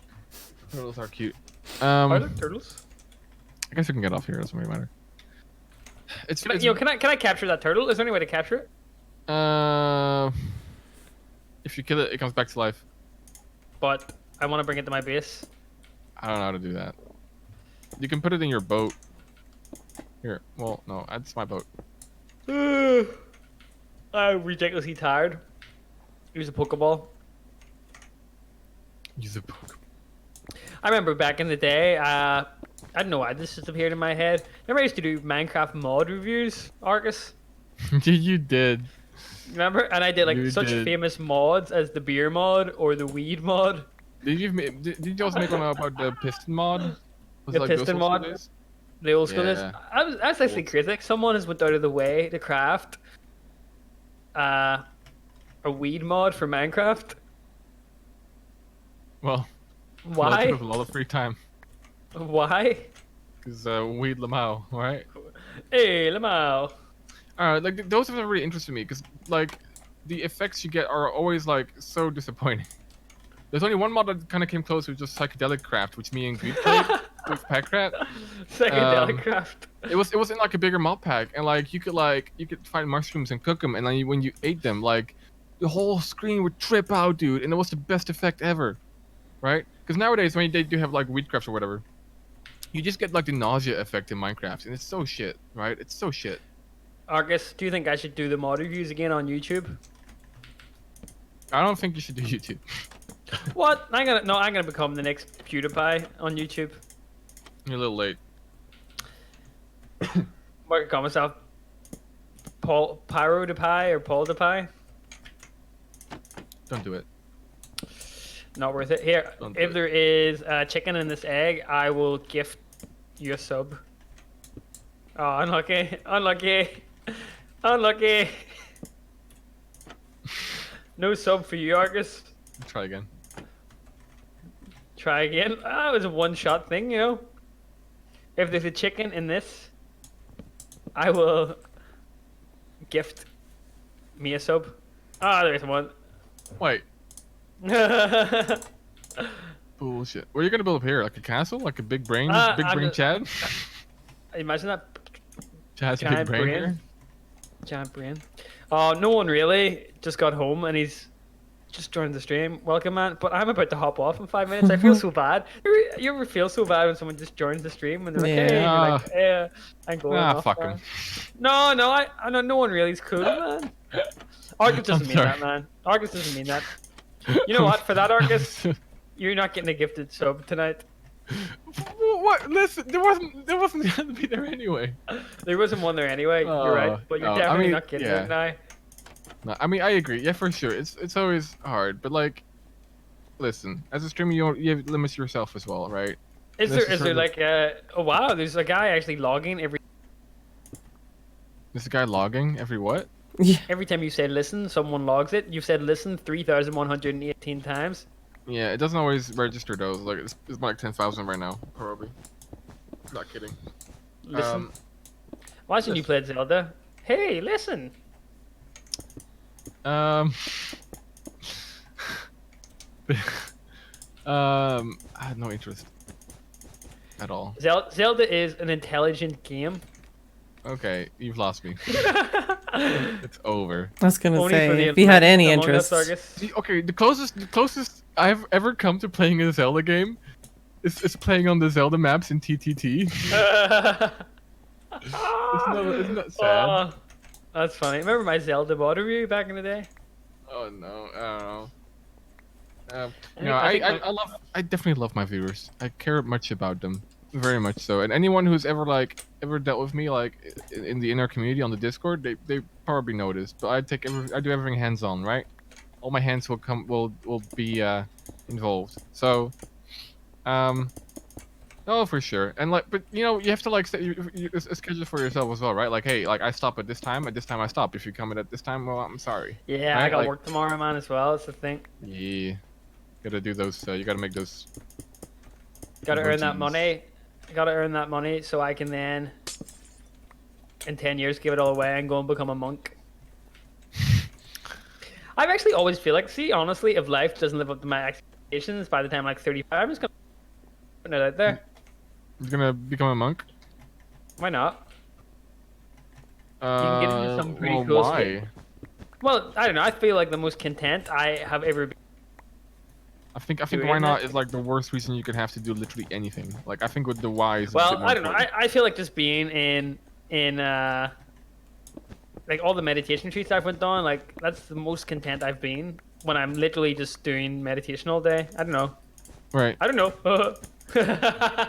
Turtles are cute. I like turtles. I guess we can get off here. Doesn't really matter. Can I capture that turtle? Is there any way to capture it? If you kill it, it comes back to life. But I want to bring it to my base. I don't know how to do that. You can put it in your boat. Here. Well, no, that's my boat. I'm ridiculously tired. Use a Pokeball. Use a boat. I remember back in the day, I don't know why this just appeared in my head. Remember I used to do Minecraft mod reviews, Argus? You did. Remember? And I did like You such did. famous mods as the beer mod or the weed mod. Did you also make one about the piston mod? Was The it like those piston old mod? days? The old school days. Yeah. That's actually crazy. Like, someone has went out of the way to craft a weed mod for Minecraft. Well, Why? a lot of free time. Why? Because weed Lamau, right? Hey, Lamau. Like those have never really interested me because like the effects you get are always like so disappointing. There's only one mod that kind of came close, which was Psychedelic Craft, which me and Greed played with Packrat. Psychedelic craft. It was in like a bigger mod pack, and like you could find mushrooms and cook them, and then when you ate them, like the whole screen would trip out, dude, and it was the best effect ever, right? Because nowadays when they do have like Weedcraft or whatever, you just get like the nausea effect in Minecraft, and it's so shit, right? It's so shit. Argus, do you think I should do the mod reviews again on YouTube? I don't think you should do YouTube. What? I'm gonna become the next PewDiePie on YouTube. You're a little late. Mark call myself Paul Pyro to Pie or Paul to Pie. Don't do it. Not worth it. Here, Don't do if it. there is chicken in this egg, I will gift you a sub. Oh, unlucky, unlucky, unlucky. No sub for you, Argus. Try again. Try again. Ah, it was a one-shot thing, you know. If there's a chicken in this, I will gift me a sub. Ah, there's one. Wait. Bullshit. What are you gonna build up here? Like a castle? Like a big brain? Big brain Chad? Imagine that. Chad's a big Giant brain brain. here? Giant brain. Oh, no one really. Just got home and he's just joined the stream. Welcome, man. But I'm about to hop off in 5 minutes. I feel so bad. You ever feel so bad when someone just joins the stream and they're like, Yeah. hey, and you're like, yeah, I'm going off. Fuck man. him. No, I know no one really is cool, man. Argus doesn't mean that, man. Argus doesn't mean that. You know what? For that, Argus, you're not getting a gifted sub tonight. What? Listen, there wasn't gonna be there anyway. There wasn't one there anyway. You're right, but you're I definitely mean, not getting yeah. it now. No, I mean I agree. Yeah, for sure. It's always hard, but like, listen, as a streamer, you have limits yourself as well, right? Is This there is is there sort like oh wow, there's a guy actually logging There's a guy logging every what? Yeah. every time you say listen, someone logs it. You've said listen 3,118 times. Yeah, it doesn't always register those. Like it's more like 10,000 right now, probably. Not kidding. Listen. Imagine you played Zelda. Hey, listen. I had no interest at all. Zelda is an intelligent game. Okay, you've lost me. It's over. I was gonna Only for say, the if you had any Among Us, interest. Argus. See, okay, the closest I've ever come to playing a Zelda game is playing on the Zelda maps in TTT. Isn't that sad? Oh, that's funny. Remember my Zelda mod review back in the day? Oh no, I don't know. I think I definitely love my viewers. I care much about them, very much so. And anyone who's ever dealt with me in the inner community on the Discord, they probably noticed. But I do everything hands on, right? All my hands will be involved. So, oh for sure. And but you have to set a schedule for yourself as well, right? Like hey, I stop at this time. At this time I stop. If you come in at this time, well I'm sorry. Yeah, Right? I got work tomorrow, man, as well. That's the thing. Yeah. Gotta do those. You gotta make those. Gotta earn that routines. money. Gotta earn that money so I can then, in 10 years, give it all away and go and become a monk. I've actually always feel like, see, honestly, if life doesn't live up to my expectations by the time I'm like 35, I'm just gonna put it out there. You're gonna become a monk? Why not? can get into some pretty well, cool why? Well, I don't know. I feel like the most content I have ever been. I think doing why not that. is the worst reason you could have to do literally anything. I think with the why is a Well, bit more I don't know. important. I feel like just being in like all the meditation retreats I've went on, like that's the most content I've been when I'm literally just doing meditation all day. I don't know. Right. I don't know. I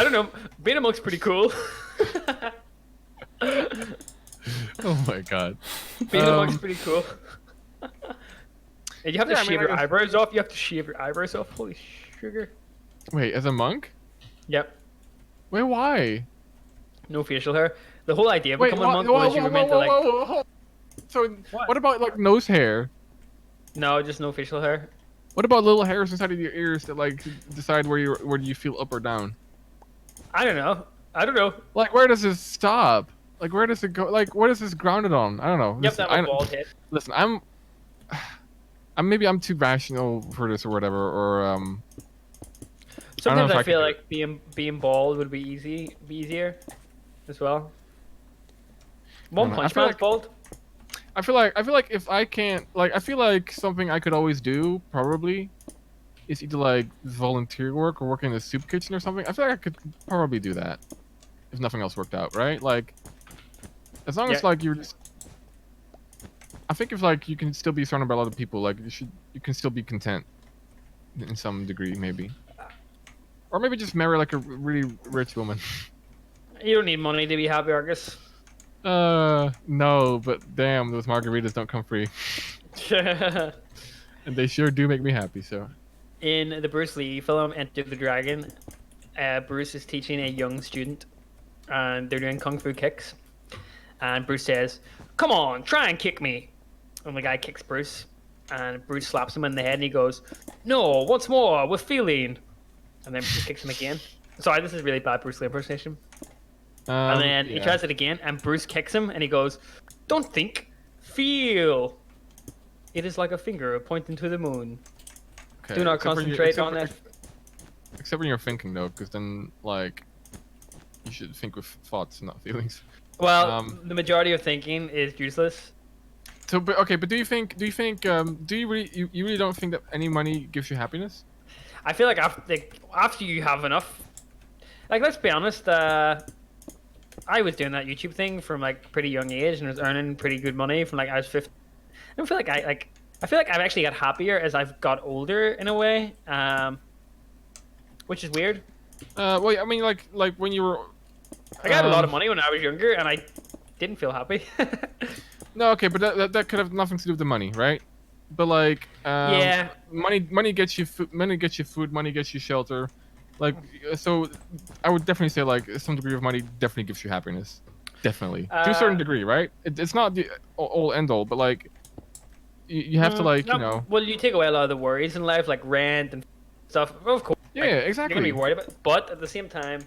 don't know. Being a monk's pretty cool. Oh my god. Being a monk's pretty cool. And you have to Yeah, I mean, shave I your guess- eyebrows off. You have to shave your eyebrows off. Holy sugar. Wait, as a monk? Yep. Wait, why? No facial hair. The whole idea of Wait, becoming a monk was you were meant to like. whoa. So what about nose hair? No, just no facial hair. What about little hairs inside of your ears that decide where you feel up or down? I don't know. Where does this stop? Like, where does it go? Like, what is this grounded on? I don't know. You have to have a bald head. Listen, maybe I'm too rational for this or whatever, or I don't know Sometimes if I I can feel do like being bald would be easier as well. One I Punch feel Man's like bald. I feel like if I can't, like, I feel like something I could always do probably is either like volunteer work or work in a soup kitchen or something. I feel like I could probably do that if nothing else worked out, right? Like, as long Yeah. as like you're just, I think if like you can still be surrounded by a lot of people, like you can still be content in some degree, maybe, or maybe just marry like a really rich woman. You don't need money to be happy, Argus. No, but damn, those margaritas don't come free, and they sure do make me happy. So, In the Bruce Lee film Enter the Dragon, Bruce is teaching a young student, and they're doing kung fu kicks. And Bruce says, "Come on, try and kick me." And the guy kicks Bruce, and Bruce slaps him in the head, and he goes, "No, once more with feeling." And then Bruce kicks him again. Sorry, this is really bad Bruce Lee impersonation. And then he tries it again, and Bruce kicks him, and he goes, "Don't think, feel. It is like a finger pointing to the moon. okay, Do not concentrate on it." Except when you're thinking though, because then like you should think with thoughts, not feelings. Well, the majority of thinking is useless. So, but okay, but do you really don't think that any money gives you happiness? I feel like after you have enough, like, let's be honest, I was doing that YouTube thing from like pretty young age and was earning pretty good money from like I was 15. I don't feel like I feel like I've actually got happier as I've got older in a way, which is weird. Well, I mean, like when you were. I got a lot of money when I was younger, and I didn't feel happy. No, okay, but that could have nothing to do with the money, right? But like, Yeah. money gets you food, money gets you shelter, like, so I would definitely say like some degree of money definitely gives you happiness, definitely to a certain degree, right? It's not the all end all, but like, you have to like, you know. Well, you take away a lot of the worries in life, like rent and stuff. Of course. Yeah, like, exactly. You're gonna be worried about, but at the same time,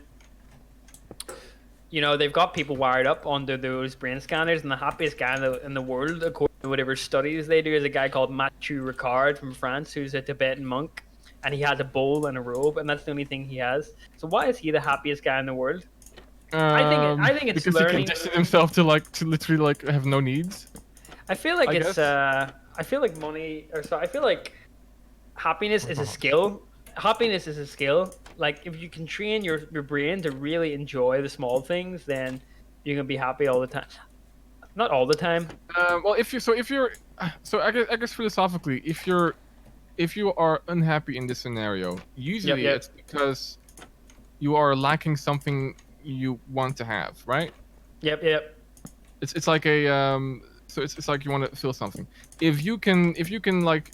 you know, they've got people wired up under those brain scanners, and the happiest guy in the world, according to whatever studies they do, is a guy called Mathieu Ricard from France, who's a Tibetan monk, and he has a bowl and a robe, and that's the only thing he has. So why is he the happiest guy in the world? I think it's because learning. he conditioned himself to literally like have no needs. I feel like I guess. I feel like money, or so I feel like happiness is a skill. Happiness is a skill. Like, if you can train your brain to really enjoy the small things, then you're gonna be happy all the time. Not all the time. Well, so I guess philosophically, if you are unhappy in this scenario, usually Yep. it's because you are lacking something you want to have, right? Yep. It's like a so it's like you want to feel something. If you can like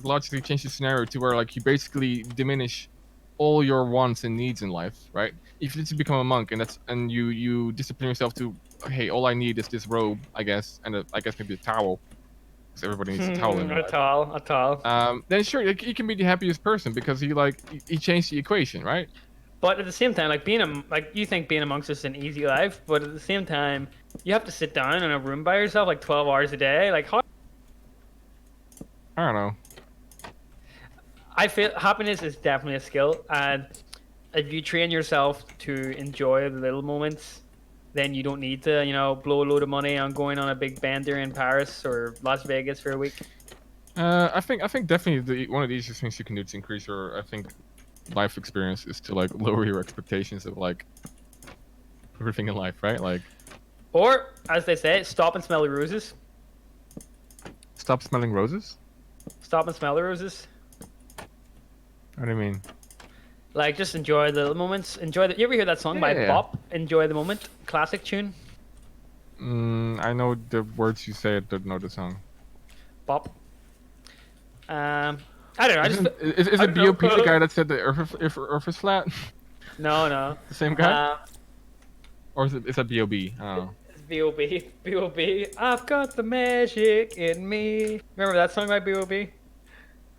logically change the scenario to where like you basically diminish all your wants and needs in life, right? If you need to become a monk and you discipline yourself to, hey, all I need is this robe, I guess, and I guess maybe a towel, because everybody needs a towel in their life. A towel. Then sure, like, you can be the happiest person because he changed the equation, right? But at the same time, like you think being a monk's just an easy life, but at the same time, you have to sit down in a room by yourself like 12 hours a day. Like, how? I don't know. I feel happiness is definitely a skill, and if you train yourself to enjoy the little moments, then you don't need to, you know, blow a load of money on going on a big bender in Paris or Las Vegas for a week. I think definitely one of the easiest things you can do to increase your, I think, life experience is to like lower your expectations of like everything in life, right? Like, or as they say, stop and smell the roses. stop smelling roses. Stop and smell the roses. What do you mean? Like, just enjoy the little moments. Enjoy the. You ever hear that song by Bop? Enjoy the moment. Classic tune. I know the words you say. I don't know the song. Bop. I don't know. Is it B.O.P. the guy that said the Earth is flat? No. The same guy? Or is that B.O.B.? I don't know. It's B.O.B. B.O.B. I've got the magic in me. Remember that song by B.O.B.?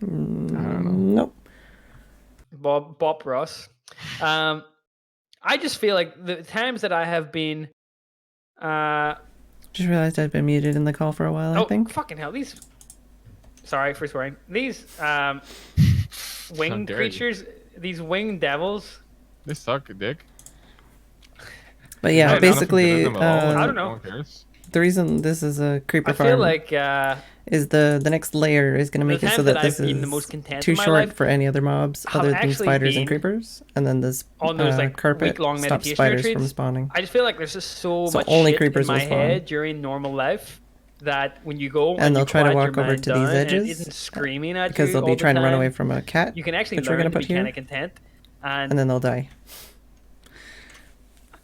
I don't know. Nope. Bob Ross. I just feel like the times that I have been Uh, Just realized I'd been muted in the call for a while, I oh, think. fucking hell. These. Sorry for swearing. These How winged dare you? creatures, these winged devils. They suck, dick. But There's yeah, nothing good in basically, them at all. I Like, don't no know. one cares. the reason this is a creeper I feel farm like is the next layer is going to the make it so times that that this I've been the most is content too in my short life for any other mobs have other than actually spiders and been creepers, and then this on those like carpet week-long stops meditation spiders from retreats. spawning. I just feel like there's just so So much only shit in creepers will my spawn. head during normal life that when you go And and you they'll try to quiet your walk over mind to these down and it edges isn't screaming at because you they'll be all the trying to run away time, from a cat, you can actually which we're going learn to to put be kind here, of content. and And then they'll die.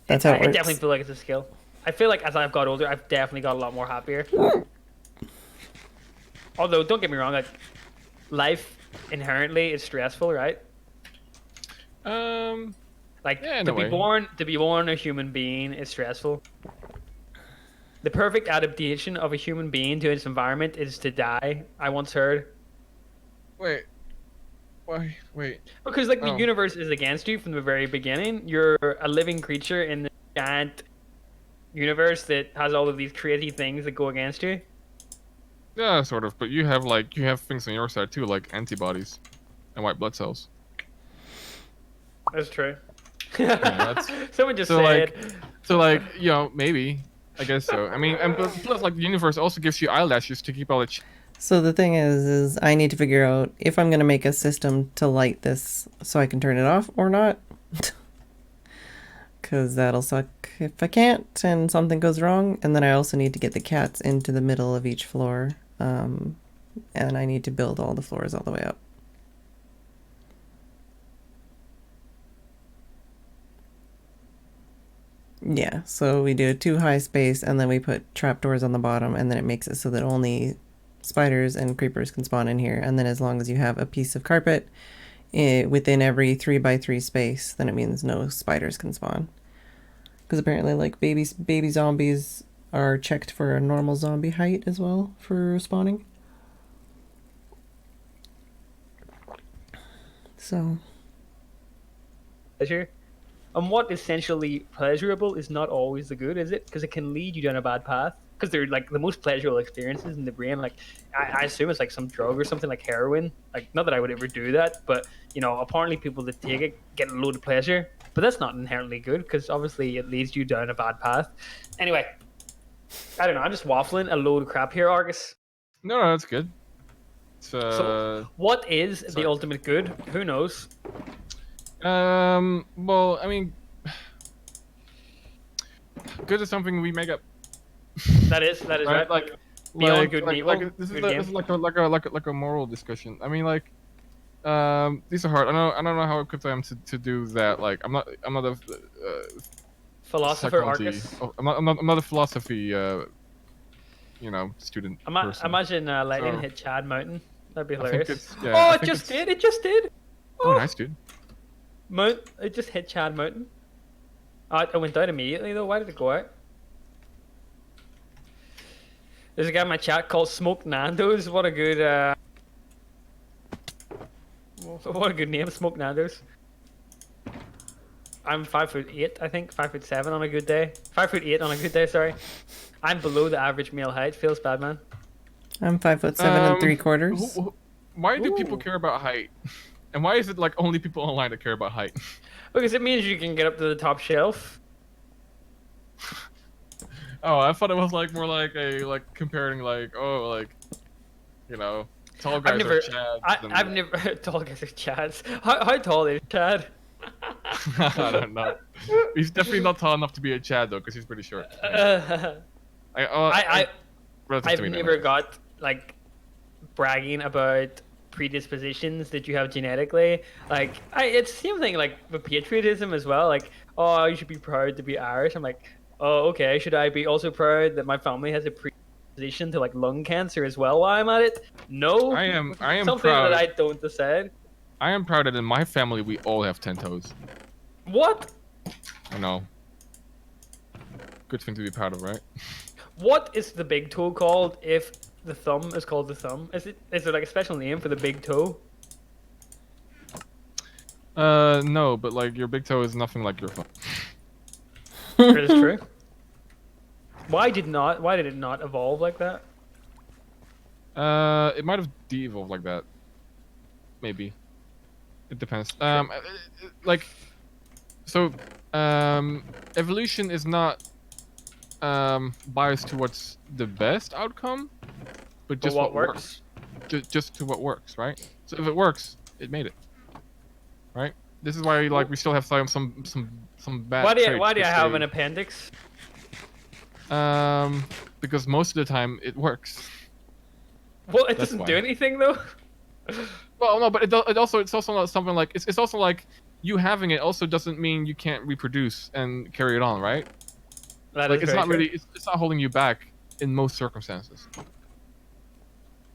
That's how it I definitely works. feel like it's a skill. I feel like as I've got older, I've definitely got a lot more happier. Although, don't get me wrong, like life inherently is stressful, right? Like Yeah, in to a be way. born a human being is stressful. The perfect adaptation of a human being to its environment is to die. I once heard. Wait. Why? Wait. Because like the Oh. universe is against you from the very beginning. You're a living creature in the giant universe that has all of these crazy things that go against you. Yeah, sort of. But you have things on your side too, like antibodies and white blood cells. That's true. that's- Someone just so, said. Maybe. I guess so. I mean, and plus, like, the universe also gives you eyelashes to keep all the. So the thing is I need to figure out if I'm going to make a system to light this so I can turn it off or not. Because that'll suck if I can't and something goes wrong. And then I also need to get the cats into the middle of each floor. And I need to build all the floors all the way up. Yeah, so we do a 2 high space and then we put trapdoors on the bottom, and then it makes it so that only spiders and creepers can spawn in here. And then as long as you have a piece of carpet within every 3x3 space, then it means no spiders can spawn. Because apparently, like, baby zombies are checked for a normal zombie height as well for spawning. So Pleasure. And what essentially pleasurable is not always the good, is it? Because it can lead you down a bad path. Because they're like the most pleasurable experiences in the brain. Like, I assume it's like some drug or something like heroin. Like, not that I would ever do that, but you know, apparently people that take it get a load of pleasure. But that's not inherently good because obviously it leads you down a bad path. Anyway, I don't know. I'm just waffling a load of crap here, Argus. No, that's good. So, what is the ultimate good? Who knows? Well, I mean, good is something we make up. That is right. Like, Beyond good and evil, this good is game. like a moral discussion. I mean, like, these are hard. I don't know how equipped I am to do that. Like, I'm not a Philosopher psychology. Argus. I'm not a philosophy student. person. Imagine lightning So, hit Chad Mountain. That'd be I think hilarious. it's- yeah, Oh, I it think just it's- did. It just did. Oh, nice, dude. It just hit Chad Mountain. It went down immediately though. Why did it go out? There's a guy in my chat called Smoked Nando's. What a good what a good name, Smoked Nando's. I'm 5'8", I think, 5'7" on a good day. 5'8" on a good day. Sorry, I'm below the average male height. Feels bad, man. I'm 5'7" and 3/4. Why do people Ooh. care about height? And why is it like only people online that care about height? Because it means you can get up to the top shelf. Oh, I thought it was like more like comparing tall guys I've never, are chads. I've never tall guys are Chads. How tall is Chad? I don't know. He's definitely not tall enough to be a Chad though, because he's pretty short. Relative I've to me, never got like bragging about predispositions that you have genetically. Like, it's the same thing like with patriotism as well. Like, oh, you should be proud to be Irish. I'm like, oh, okay. Should I be also proud that my family has a predisposition to like lung cancer as well while I'm at it? No. I am something proud. that I don't decide. I am proud that in my family we all have 10 toes. What? I know. Good thing to be proud of, right? What is the big toe called if the thumb is called the thumb? Is there like a special name for the big toe? No, but like your big toe is nothing like your thumb. That is true. Why did it not evolve like that? It might have de-evolved like that. Maybe. It depends. Like, so, evolution is not biased towards the best outcome, but just what what works. Just to what works, right? So if it works, it made it, right? This is why like we still have some bad traits. Why do I which have an appendix? Because most of the time it works. Well, it That's doesn't why. do anything though. Well, no, but it's also not something like it's also like you having it also doesn't mean you can't reproduce and carry it on, right? That Like is it's very not true. really it's not holding you back in most circumstances.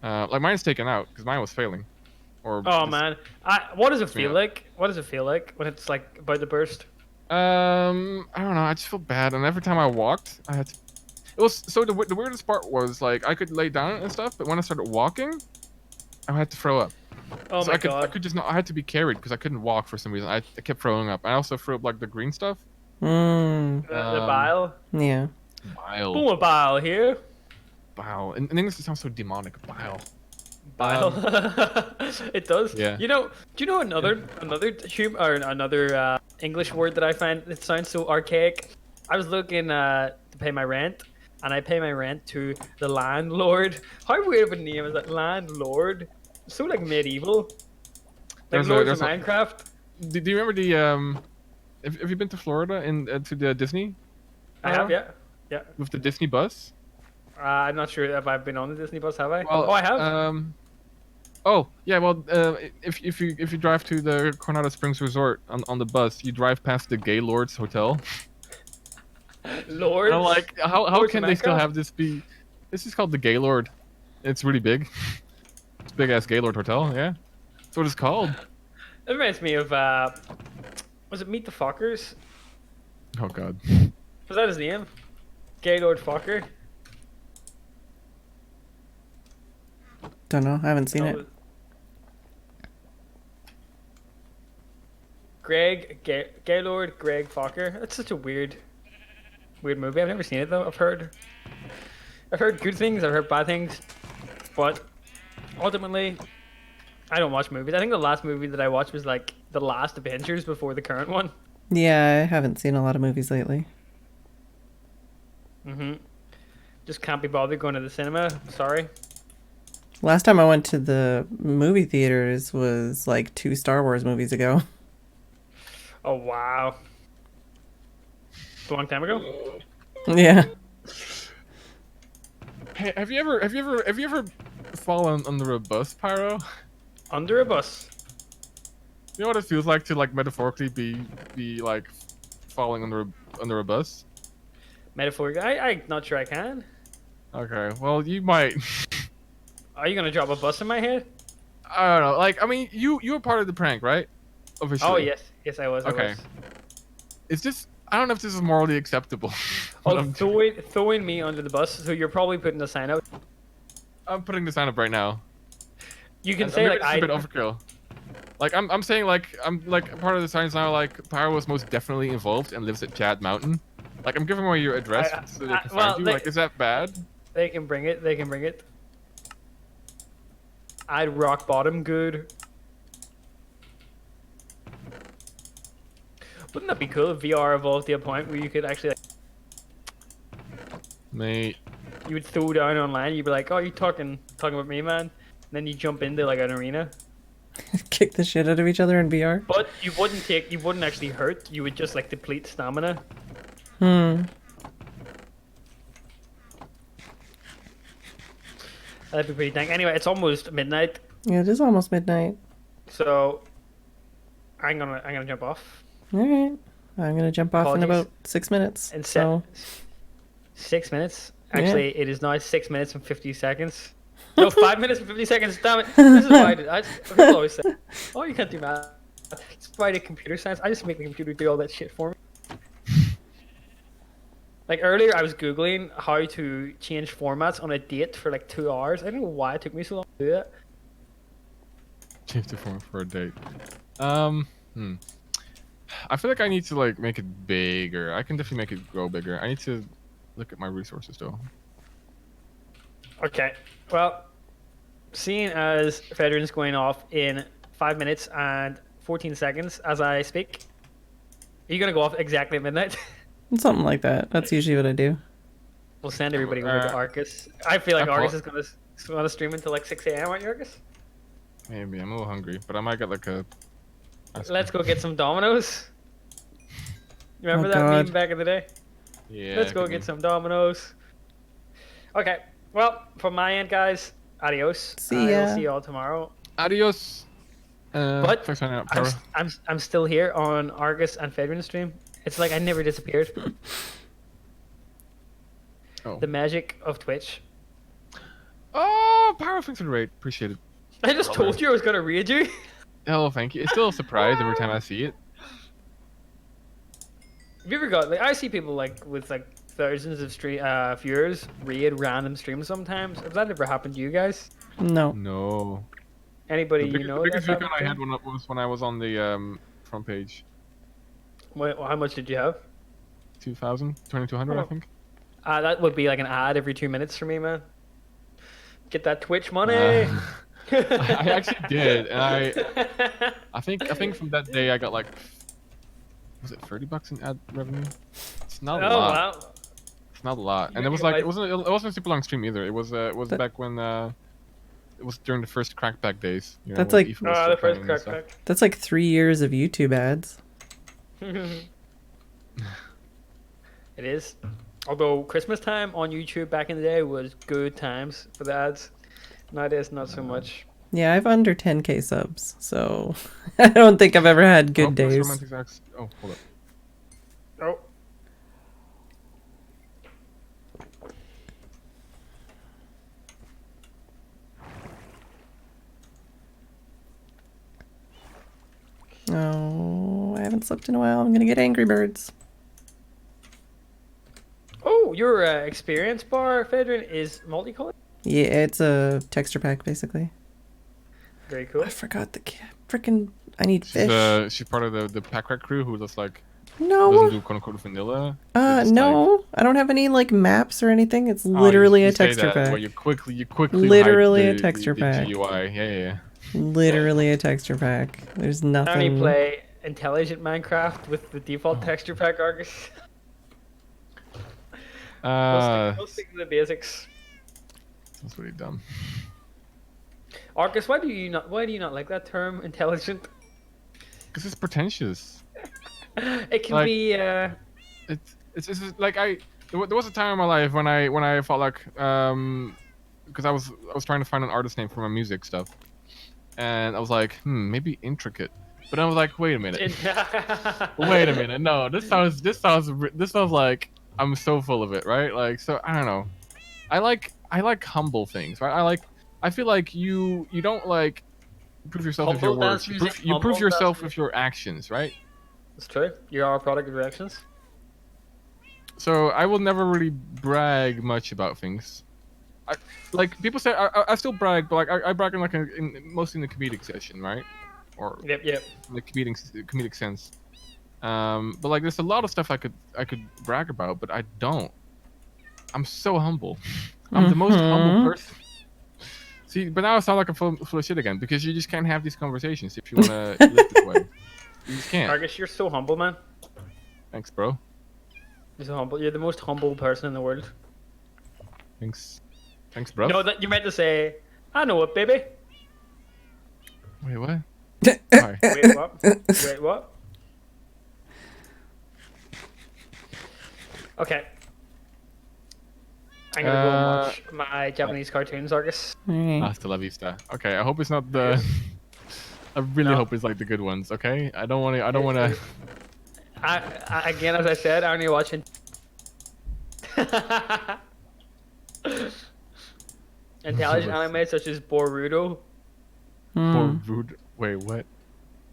Like mine's taken out because mine was failing. Or Oh man, what does it feel yeah. like? What does it feel like when it's like about to burst? I don't know. I just feel bad, and every time I walked, I had to. It was so the weirdest part was like I could lay down and stuff, but when I started walking, I had to throw up. Oh So my I god. could just not. I had to be carried because I couldn't walk for some reason. I kept throwing up. I also threw up like the green stuff. Mm. The bile. Yeah. Bile. Boom, a bile here. Bile. In English, it sounds so demonic. Bile. Bile. It does. Yeah. You know, do you know another English word that I find that sounds so archaic? I was looking to pay my rent, and I pay my rent to the landlord. How weird of a name is that, landlord? So like medieval, like Lords of There's a. Minecraft. Do you remember the Have you been to Florida to the Disney? I have, yeah, yeah. With the Disney bus? I'm not sure if I've been on the Disney bus. Have I? Well, Oh, I have. Oh yeah, well, if you drive to the Coronado Springs Resort on the bus, you drive past the Gaylord's Hotel. And I'm Lords. like, how Lords can of they still Minecraft? have this be? This is called the Gaylord. It's really big. It's a big ass Gaylord Hotel. Yeah, that's what it's called. It reminds me of was it Meet the Fockers? Oh god. Was that his name? Gaylord Fokker. Don't know. I haven't seen No, it. Gaylord Greg Fokker. That's such a weird movie. I've never seen it though. I've heard good things. I've heard bad things, but ultimately, I don't watch movies. I think the last movie that I watched was like The Last Avengers before the current one. Yeah, I haven't seen a lot of movies lately. Just can't be bothered going to the cinema. Sorry. Last time I went to the movie theaters was like 2 Star Wars movies ago. Oh wow. A long time ago. Yeah. Hey, have you ever fallen under a bus, Pyro? Under a bus. You know what it feels like to like metaphorically be like falling under a bus? Metaphorically, I'm not sure I can. Okay, well you might. Are you gonna drop a bus in my head? I don't know. Like I mean, you were part of the prank, right? Officially. Oh yes, yes I was. I Okay. was. It's just I don't know if this is morally acceptable. But Oh, throwing me under the bus. So you're probably putting the sign out. I'm putting the sign up right now. You can And say maybe like it's a bit overkill. Like I'm saying like I'm like part of the signs now like Pyro was most definitely involved and lives at Chad Mountain. Like I'm giving away your address so they can find you. Like is that bad? They can bring it. They can bring it. I'd rock bottom good. Wouldn't that be cool if VR evolved to a point where you could actually, like, Mate. you would throw down online, you'd be like, oh, you talking about me, man? And then you jump into like an arena. Kick the shit out of each other in VR. But you wouldn't actually hurt, you would just like deplete stamina. Hmm. That'd be pretty dang. Anyway, it's almost midnight, Yeah, it is almost midnight. so I'm gonna jump off. Alright. I'm gonna jump off in Apologies. about 6 minutes. In So 6 minutes. Actually, it is now 6 minutes and 50 seconds. No, 5 minutes and 50 seconds. Damn it! This is why people always say, "Oh, you can't do math." It's why I did computer science. I just make the computer do all that shit for me. Like earlier, I was googling how to change formats on a date for like 2 hours. I don't know why it took me so long to do that. Change the form for a date. I feel like I need to like make it bigger. I can definitely make it grow bigger. I need to look at my resources though. Okay. Well, seeing as Phedran's going off in 5 minutes and 14 seconds as I speak, are you gonna go off exactly at midnight? Something like that. That's usually what I do. We'll send everybody over to Arcus. I feel like Arcus is gonna stream until like 6 a.m. aren't you, Arcus? Maybe I'm a little hungry, but I might get like a. Let's go get some Dominoes. You remember Oh, that God. meme back in the day? Yeah. Let's go get some Dominoes. Okay. Well, from my end, guys, adios. See ya. I'll see you all tomorrow. Adios. But thanks for hanging out, Para. I'm still here on Argus and Phedran stream. It's like I never disappeared. Oh. The magic of Twitch. Oh, Para, thanks for the raid. Appreciate it. I just told you I was gonna read you. Oh, thank you. It's still a surprise every time I see it. Have you ever got like I see people like with like thousands of viewers read random streams sometimes? Has that ever happened to you guys? No. No. Anybody The you know? biggest that's account I happened had was when I was on the front page. to? Wait, how much did you have? 2,000, 2,200, I Oh. think. That would be like an ad every 2 minutes for me, man. Get that Twitch money. I actually did, and I think from that day I got like, was it $30 in ad revenue? It's not a lot. Wow. It's not a lot, and You it was might- like it wasn't a super long stream either. It was back when it was during the first crackback days. You know, That's when like- Ethan was Oh, still the first playing and stuff. crackback. That's like 3 years of YouTube ads. It is. Although Christmas time on YouTube back in the day was good times for the ads. Nowadays, not so much. Yeah, I've under 10k subs, so I don't think I've ever had good Plus days. Romantic Acts. Oh, hold up. Oh. Oh, I haven't slept in a while. I'm gonna get Angry Birds. Oh, your experience bar, Phedran, is multicolored? Yeah, it's a texture pack basically. Very cool. I forgot the freaking. I need fish. She's part of the pack rat crew who just like No. doesn't do quote unquote vanilla. No. I don't have any like maps or anything. It's Oh, literally you a say texture that, pack. Well, you quickly Literally hide a texture pack. The GUI. Yeah. Literally a texture pack. There's I only nothing. play intelligent Minecraft with the default texture pack, Argus. We'll stick to the basics. That's really dumb. Argus, why do you not like that term, intelligent? Because it's pretentious. It can Like- be. It's just like there was a time in my life when I felt like because I was trying to find an artist name for my music stuff, and I was like maybe intricate, but I was like wait a minute, wait a minute, no, this sounds like I'm so full of it, right? Like, so I don't know, I like humble things, right? I feel like you don't like prove yourself with your Humble dance words, you music, prove humble yourself dance with your actions, right? It's true. You are a product of your actions. So I will never really brag much about things. Like people say, I still brag, but like I brag in mostly in the comedic session, right? Or Yep. in the comedic sense. But like there's a lot of stuff I could brag about, but I don't. I'm so humble. I'm the most humble person. See, but now I sound like I'm full of shit again because you just can't have these conversations if you want to live this way. You just can't. Argus, you're so humble, man. Thanks, bro. You're so humble. You're the most humble person in the world. Thanks, bro. You know that you meant to say, "I know it, baby." Wait, what? Sorry. Wait, what? Wait, what? Okay. I'm gonna go and watch my Japanese cartoons, Argus. Alright. Hasta la vista. Okay, I hope it's not the. I really No. hope it's like the good ones. Okay, I don't want to. I again, as I said, I'm only watching. Intelligent anime such as Boruto. Wait, what?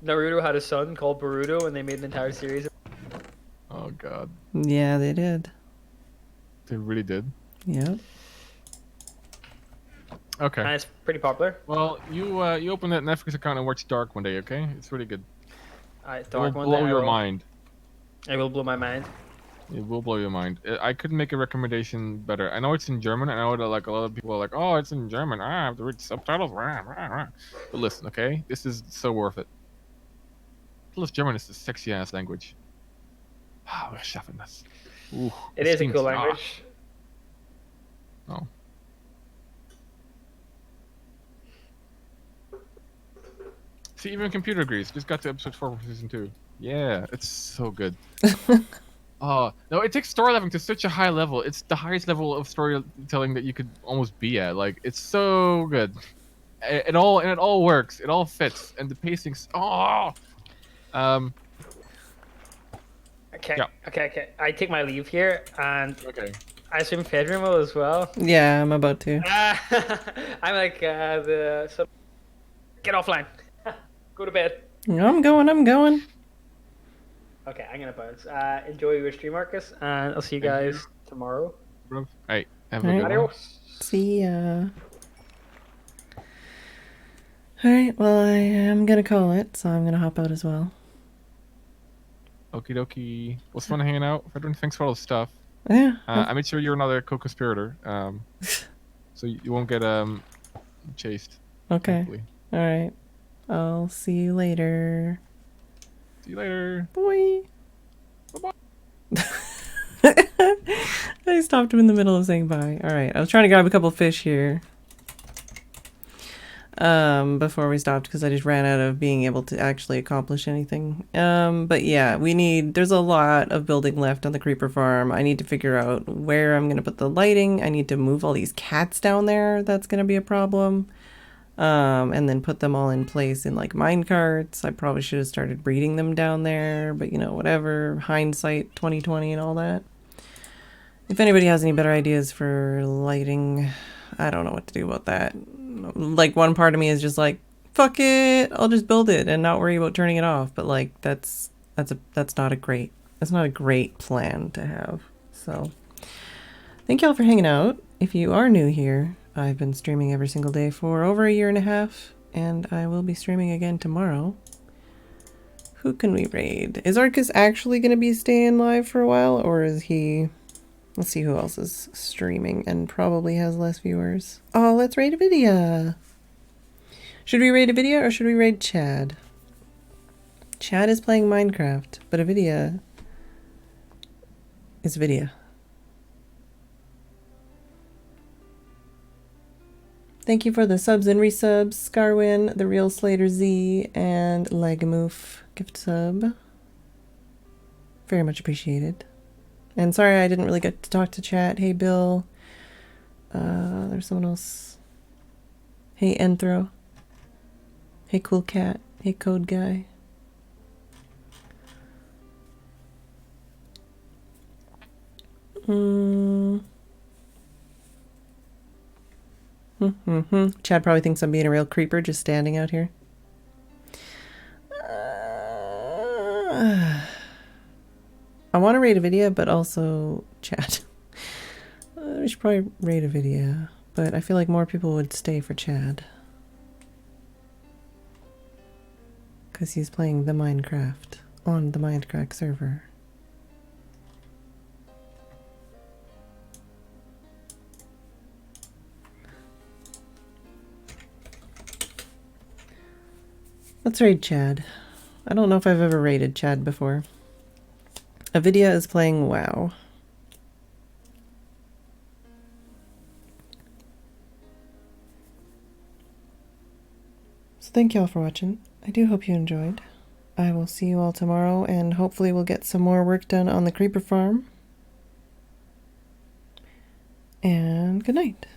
Naruto had a son called Boruto, and they made an entire series. Oh god, Yeah, they did. they really did. Yep. Okay. And it's pretty popular. Well, you open that Netflix account and watch Dark one day. Okay, it's really good. Dark It will one blow day, your mind. It will blow my mind. It will blow your mind. I couldn't make a recommendation better. I know it's in German. I know that like a lot of people are like, "Oh, it's in German. I have to read subtitles." But listen, okay, this is so worth it. Plus, German is a sexy ass language. Ah, we're schaffen das. Ooh, It is a cool language. Oh. See, even computer agrees. Just got to episode 4 for season 2. Yeah, it's so good. Oh no, it takes storytelling to such a high level. It's the highest level of storytelling that you could almost be at. Like, it's so good. It all works. It all fits, and the pacing's Okay. Yeah. Okay. I take my leave here, and Okay. I assume Phedran will as well. Yeah, I'm about to. I'm like so get offline. Go to bed. I'm going. Okay, I'm gonna bounce. Enjoy your stream, Marcus, and I'll see you guys tomorrow. Bro. Hey, have a good one. Adios. See ya. Alright, well, I am gonna call it, so I'm gonna hop out as well. Okie dokie. Was fun hanging out. Phedran, thanks for all the stuff. Yeah. I made sure you're another co-conspirator. So you won't get chased. Okay. Hopefully. Alright. I'll see you later. See you later. Boy. Bye-bye. I stopped him in the middle of saying bye. Alright, I was trying to grab a couple fish here. Before we stopped because I just ran out of being able to actually accomplish anything. But yeah, there's a lot of building left on the creeper farm. I need to figure out where I'm going to put the lighting. I need to move all these cats down there. That's going to be a problem. And then put them all in place in like mine carts. I probably should have started breeding them down there, but you know, whatever. Hindsight 2020 and all that. If anybody has any better ideas for lighting, I don't know what to do about that. Like, one part of me is just like, fuck it, I'll just build it and not worry about turning it off. But like, that's not a great plan to have. So thank y'all for hanging out. If you are new here, I've been streaming every single day for over a year and a half, and I will be streaming again tomorrow. Who can we raid? Is Arcus actually going to be staying live for a while, or is he... Let's see who else is streaming and probably has less viewers. Oh, let's raid a video. Should we raid a video or should we raid Chad? Chad is playing Minecraft, but a video is video. Thank you for the subs and resubs, Scarwin, The Real Slater Z, and Lagamoof gift sub. Very much appreciated. And sorry I didn't really get to talk to chat. Hey Bill. There's someone else. Hey Enthro. Hey Cool Cat. Hey Code Guy. Chad probably thinks I'm being a real creeper just standing out here. I want to rate a video, but also chat. We should probably rate a video, but I feel like more people would stay for Chad. Because he's playing the Minecraft on the Minecraft server. Let's raid Chad. I don't know if I've ever raided Chad before. Avidia is playing WoW. So thank you all for watching. I do hope you enjoyed. I will see you all tomorrow, and hopefully we'll get some more work done on the creeper farm. And good night.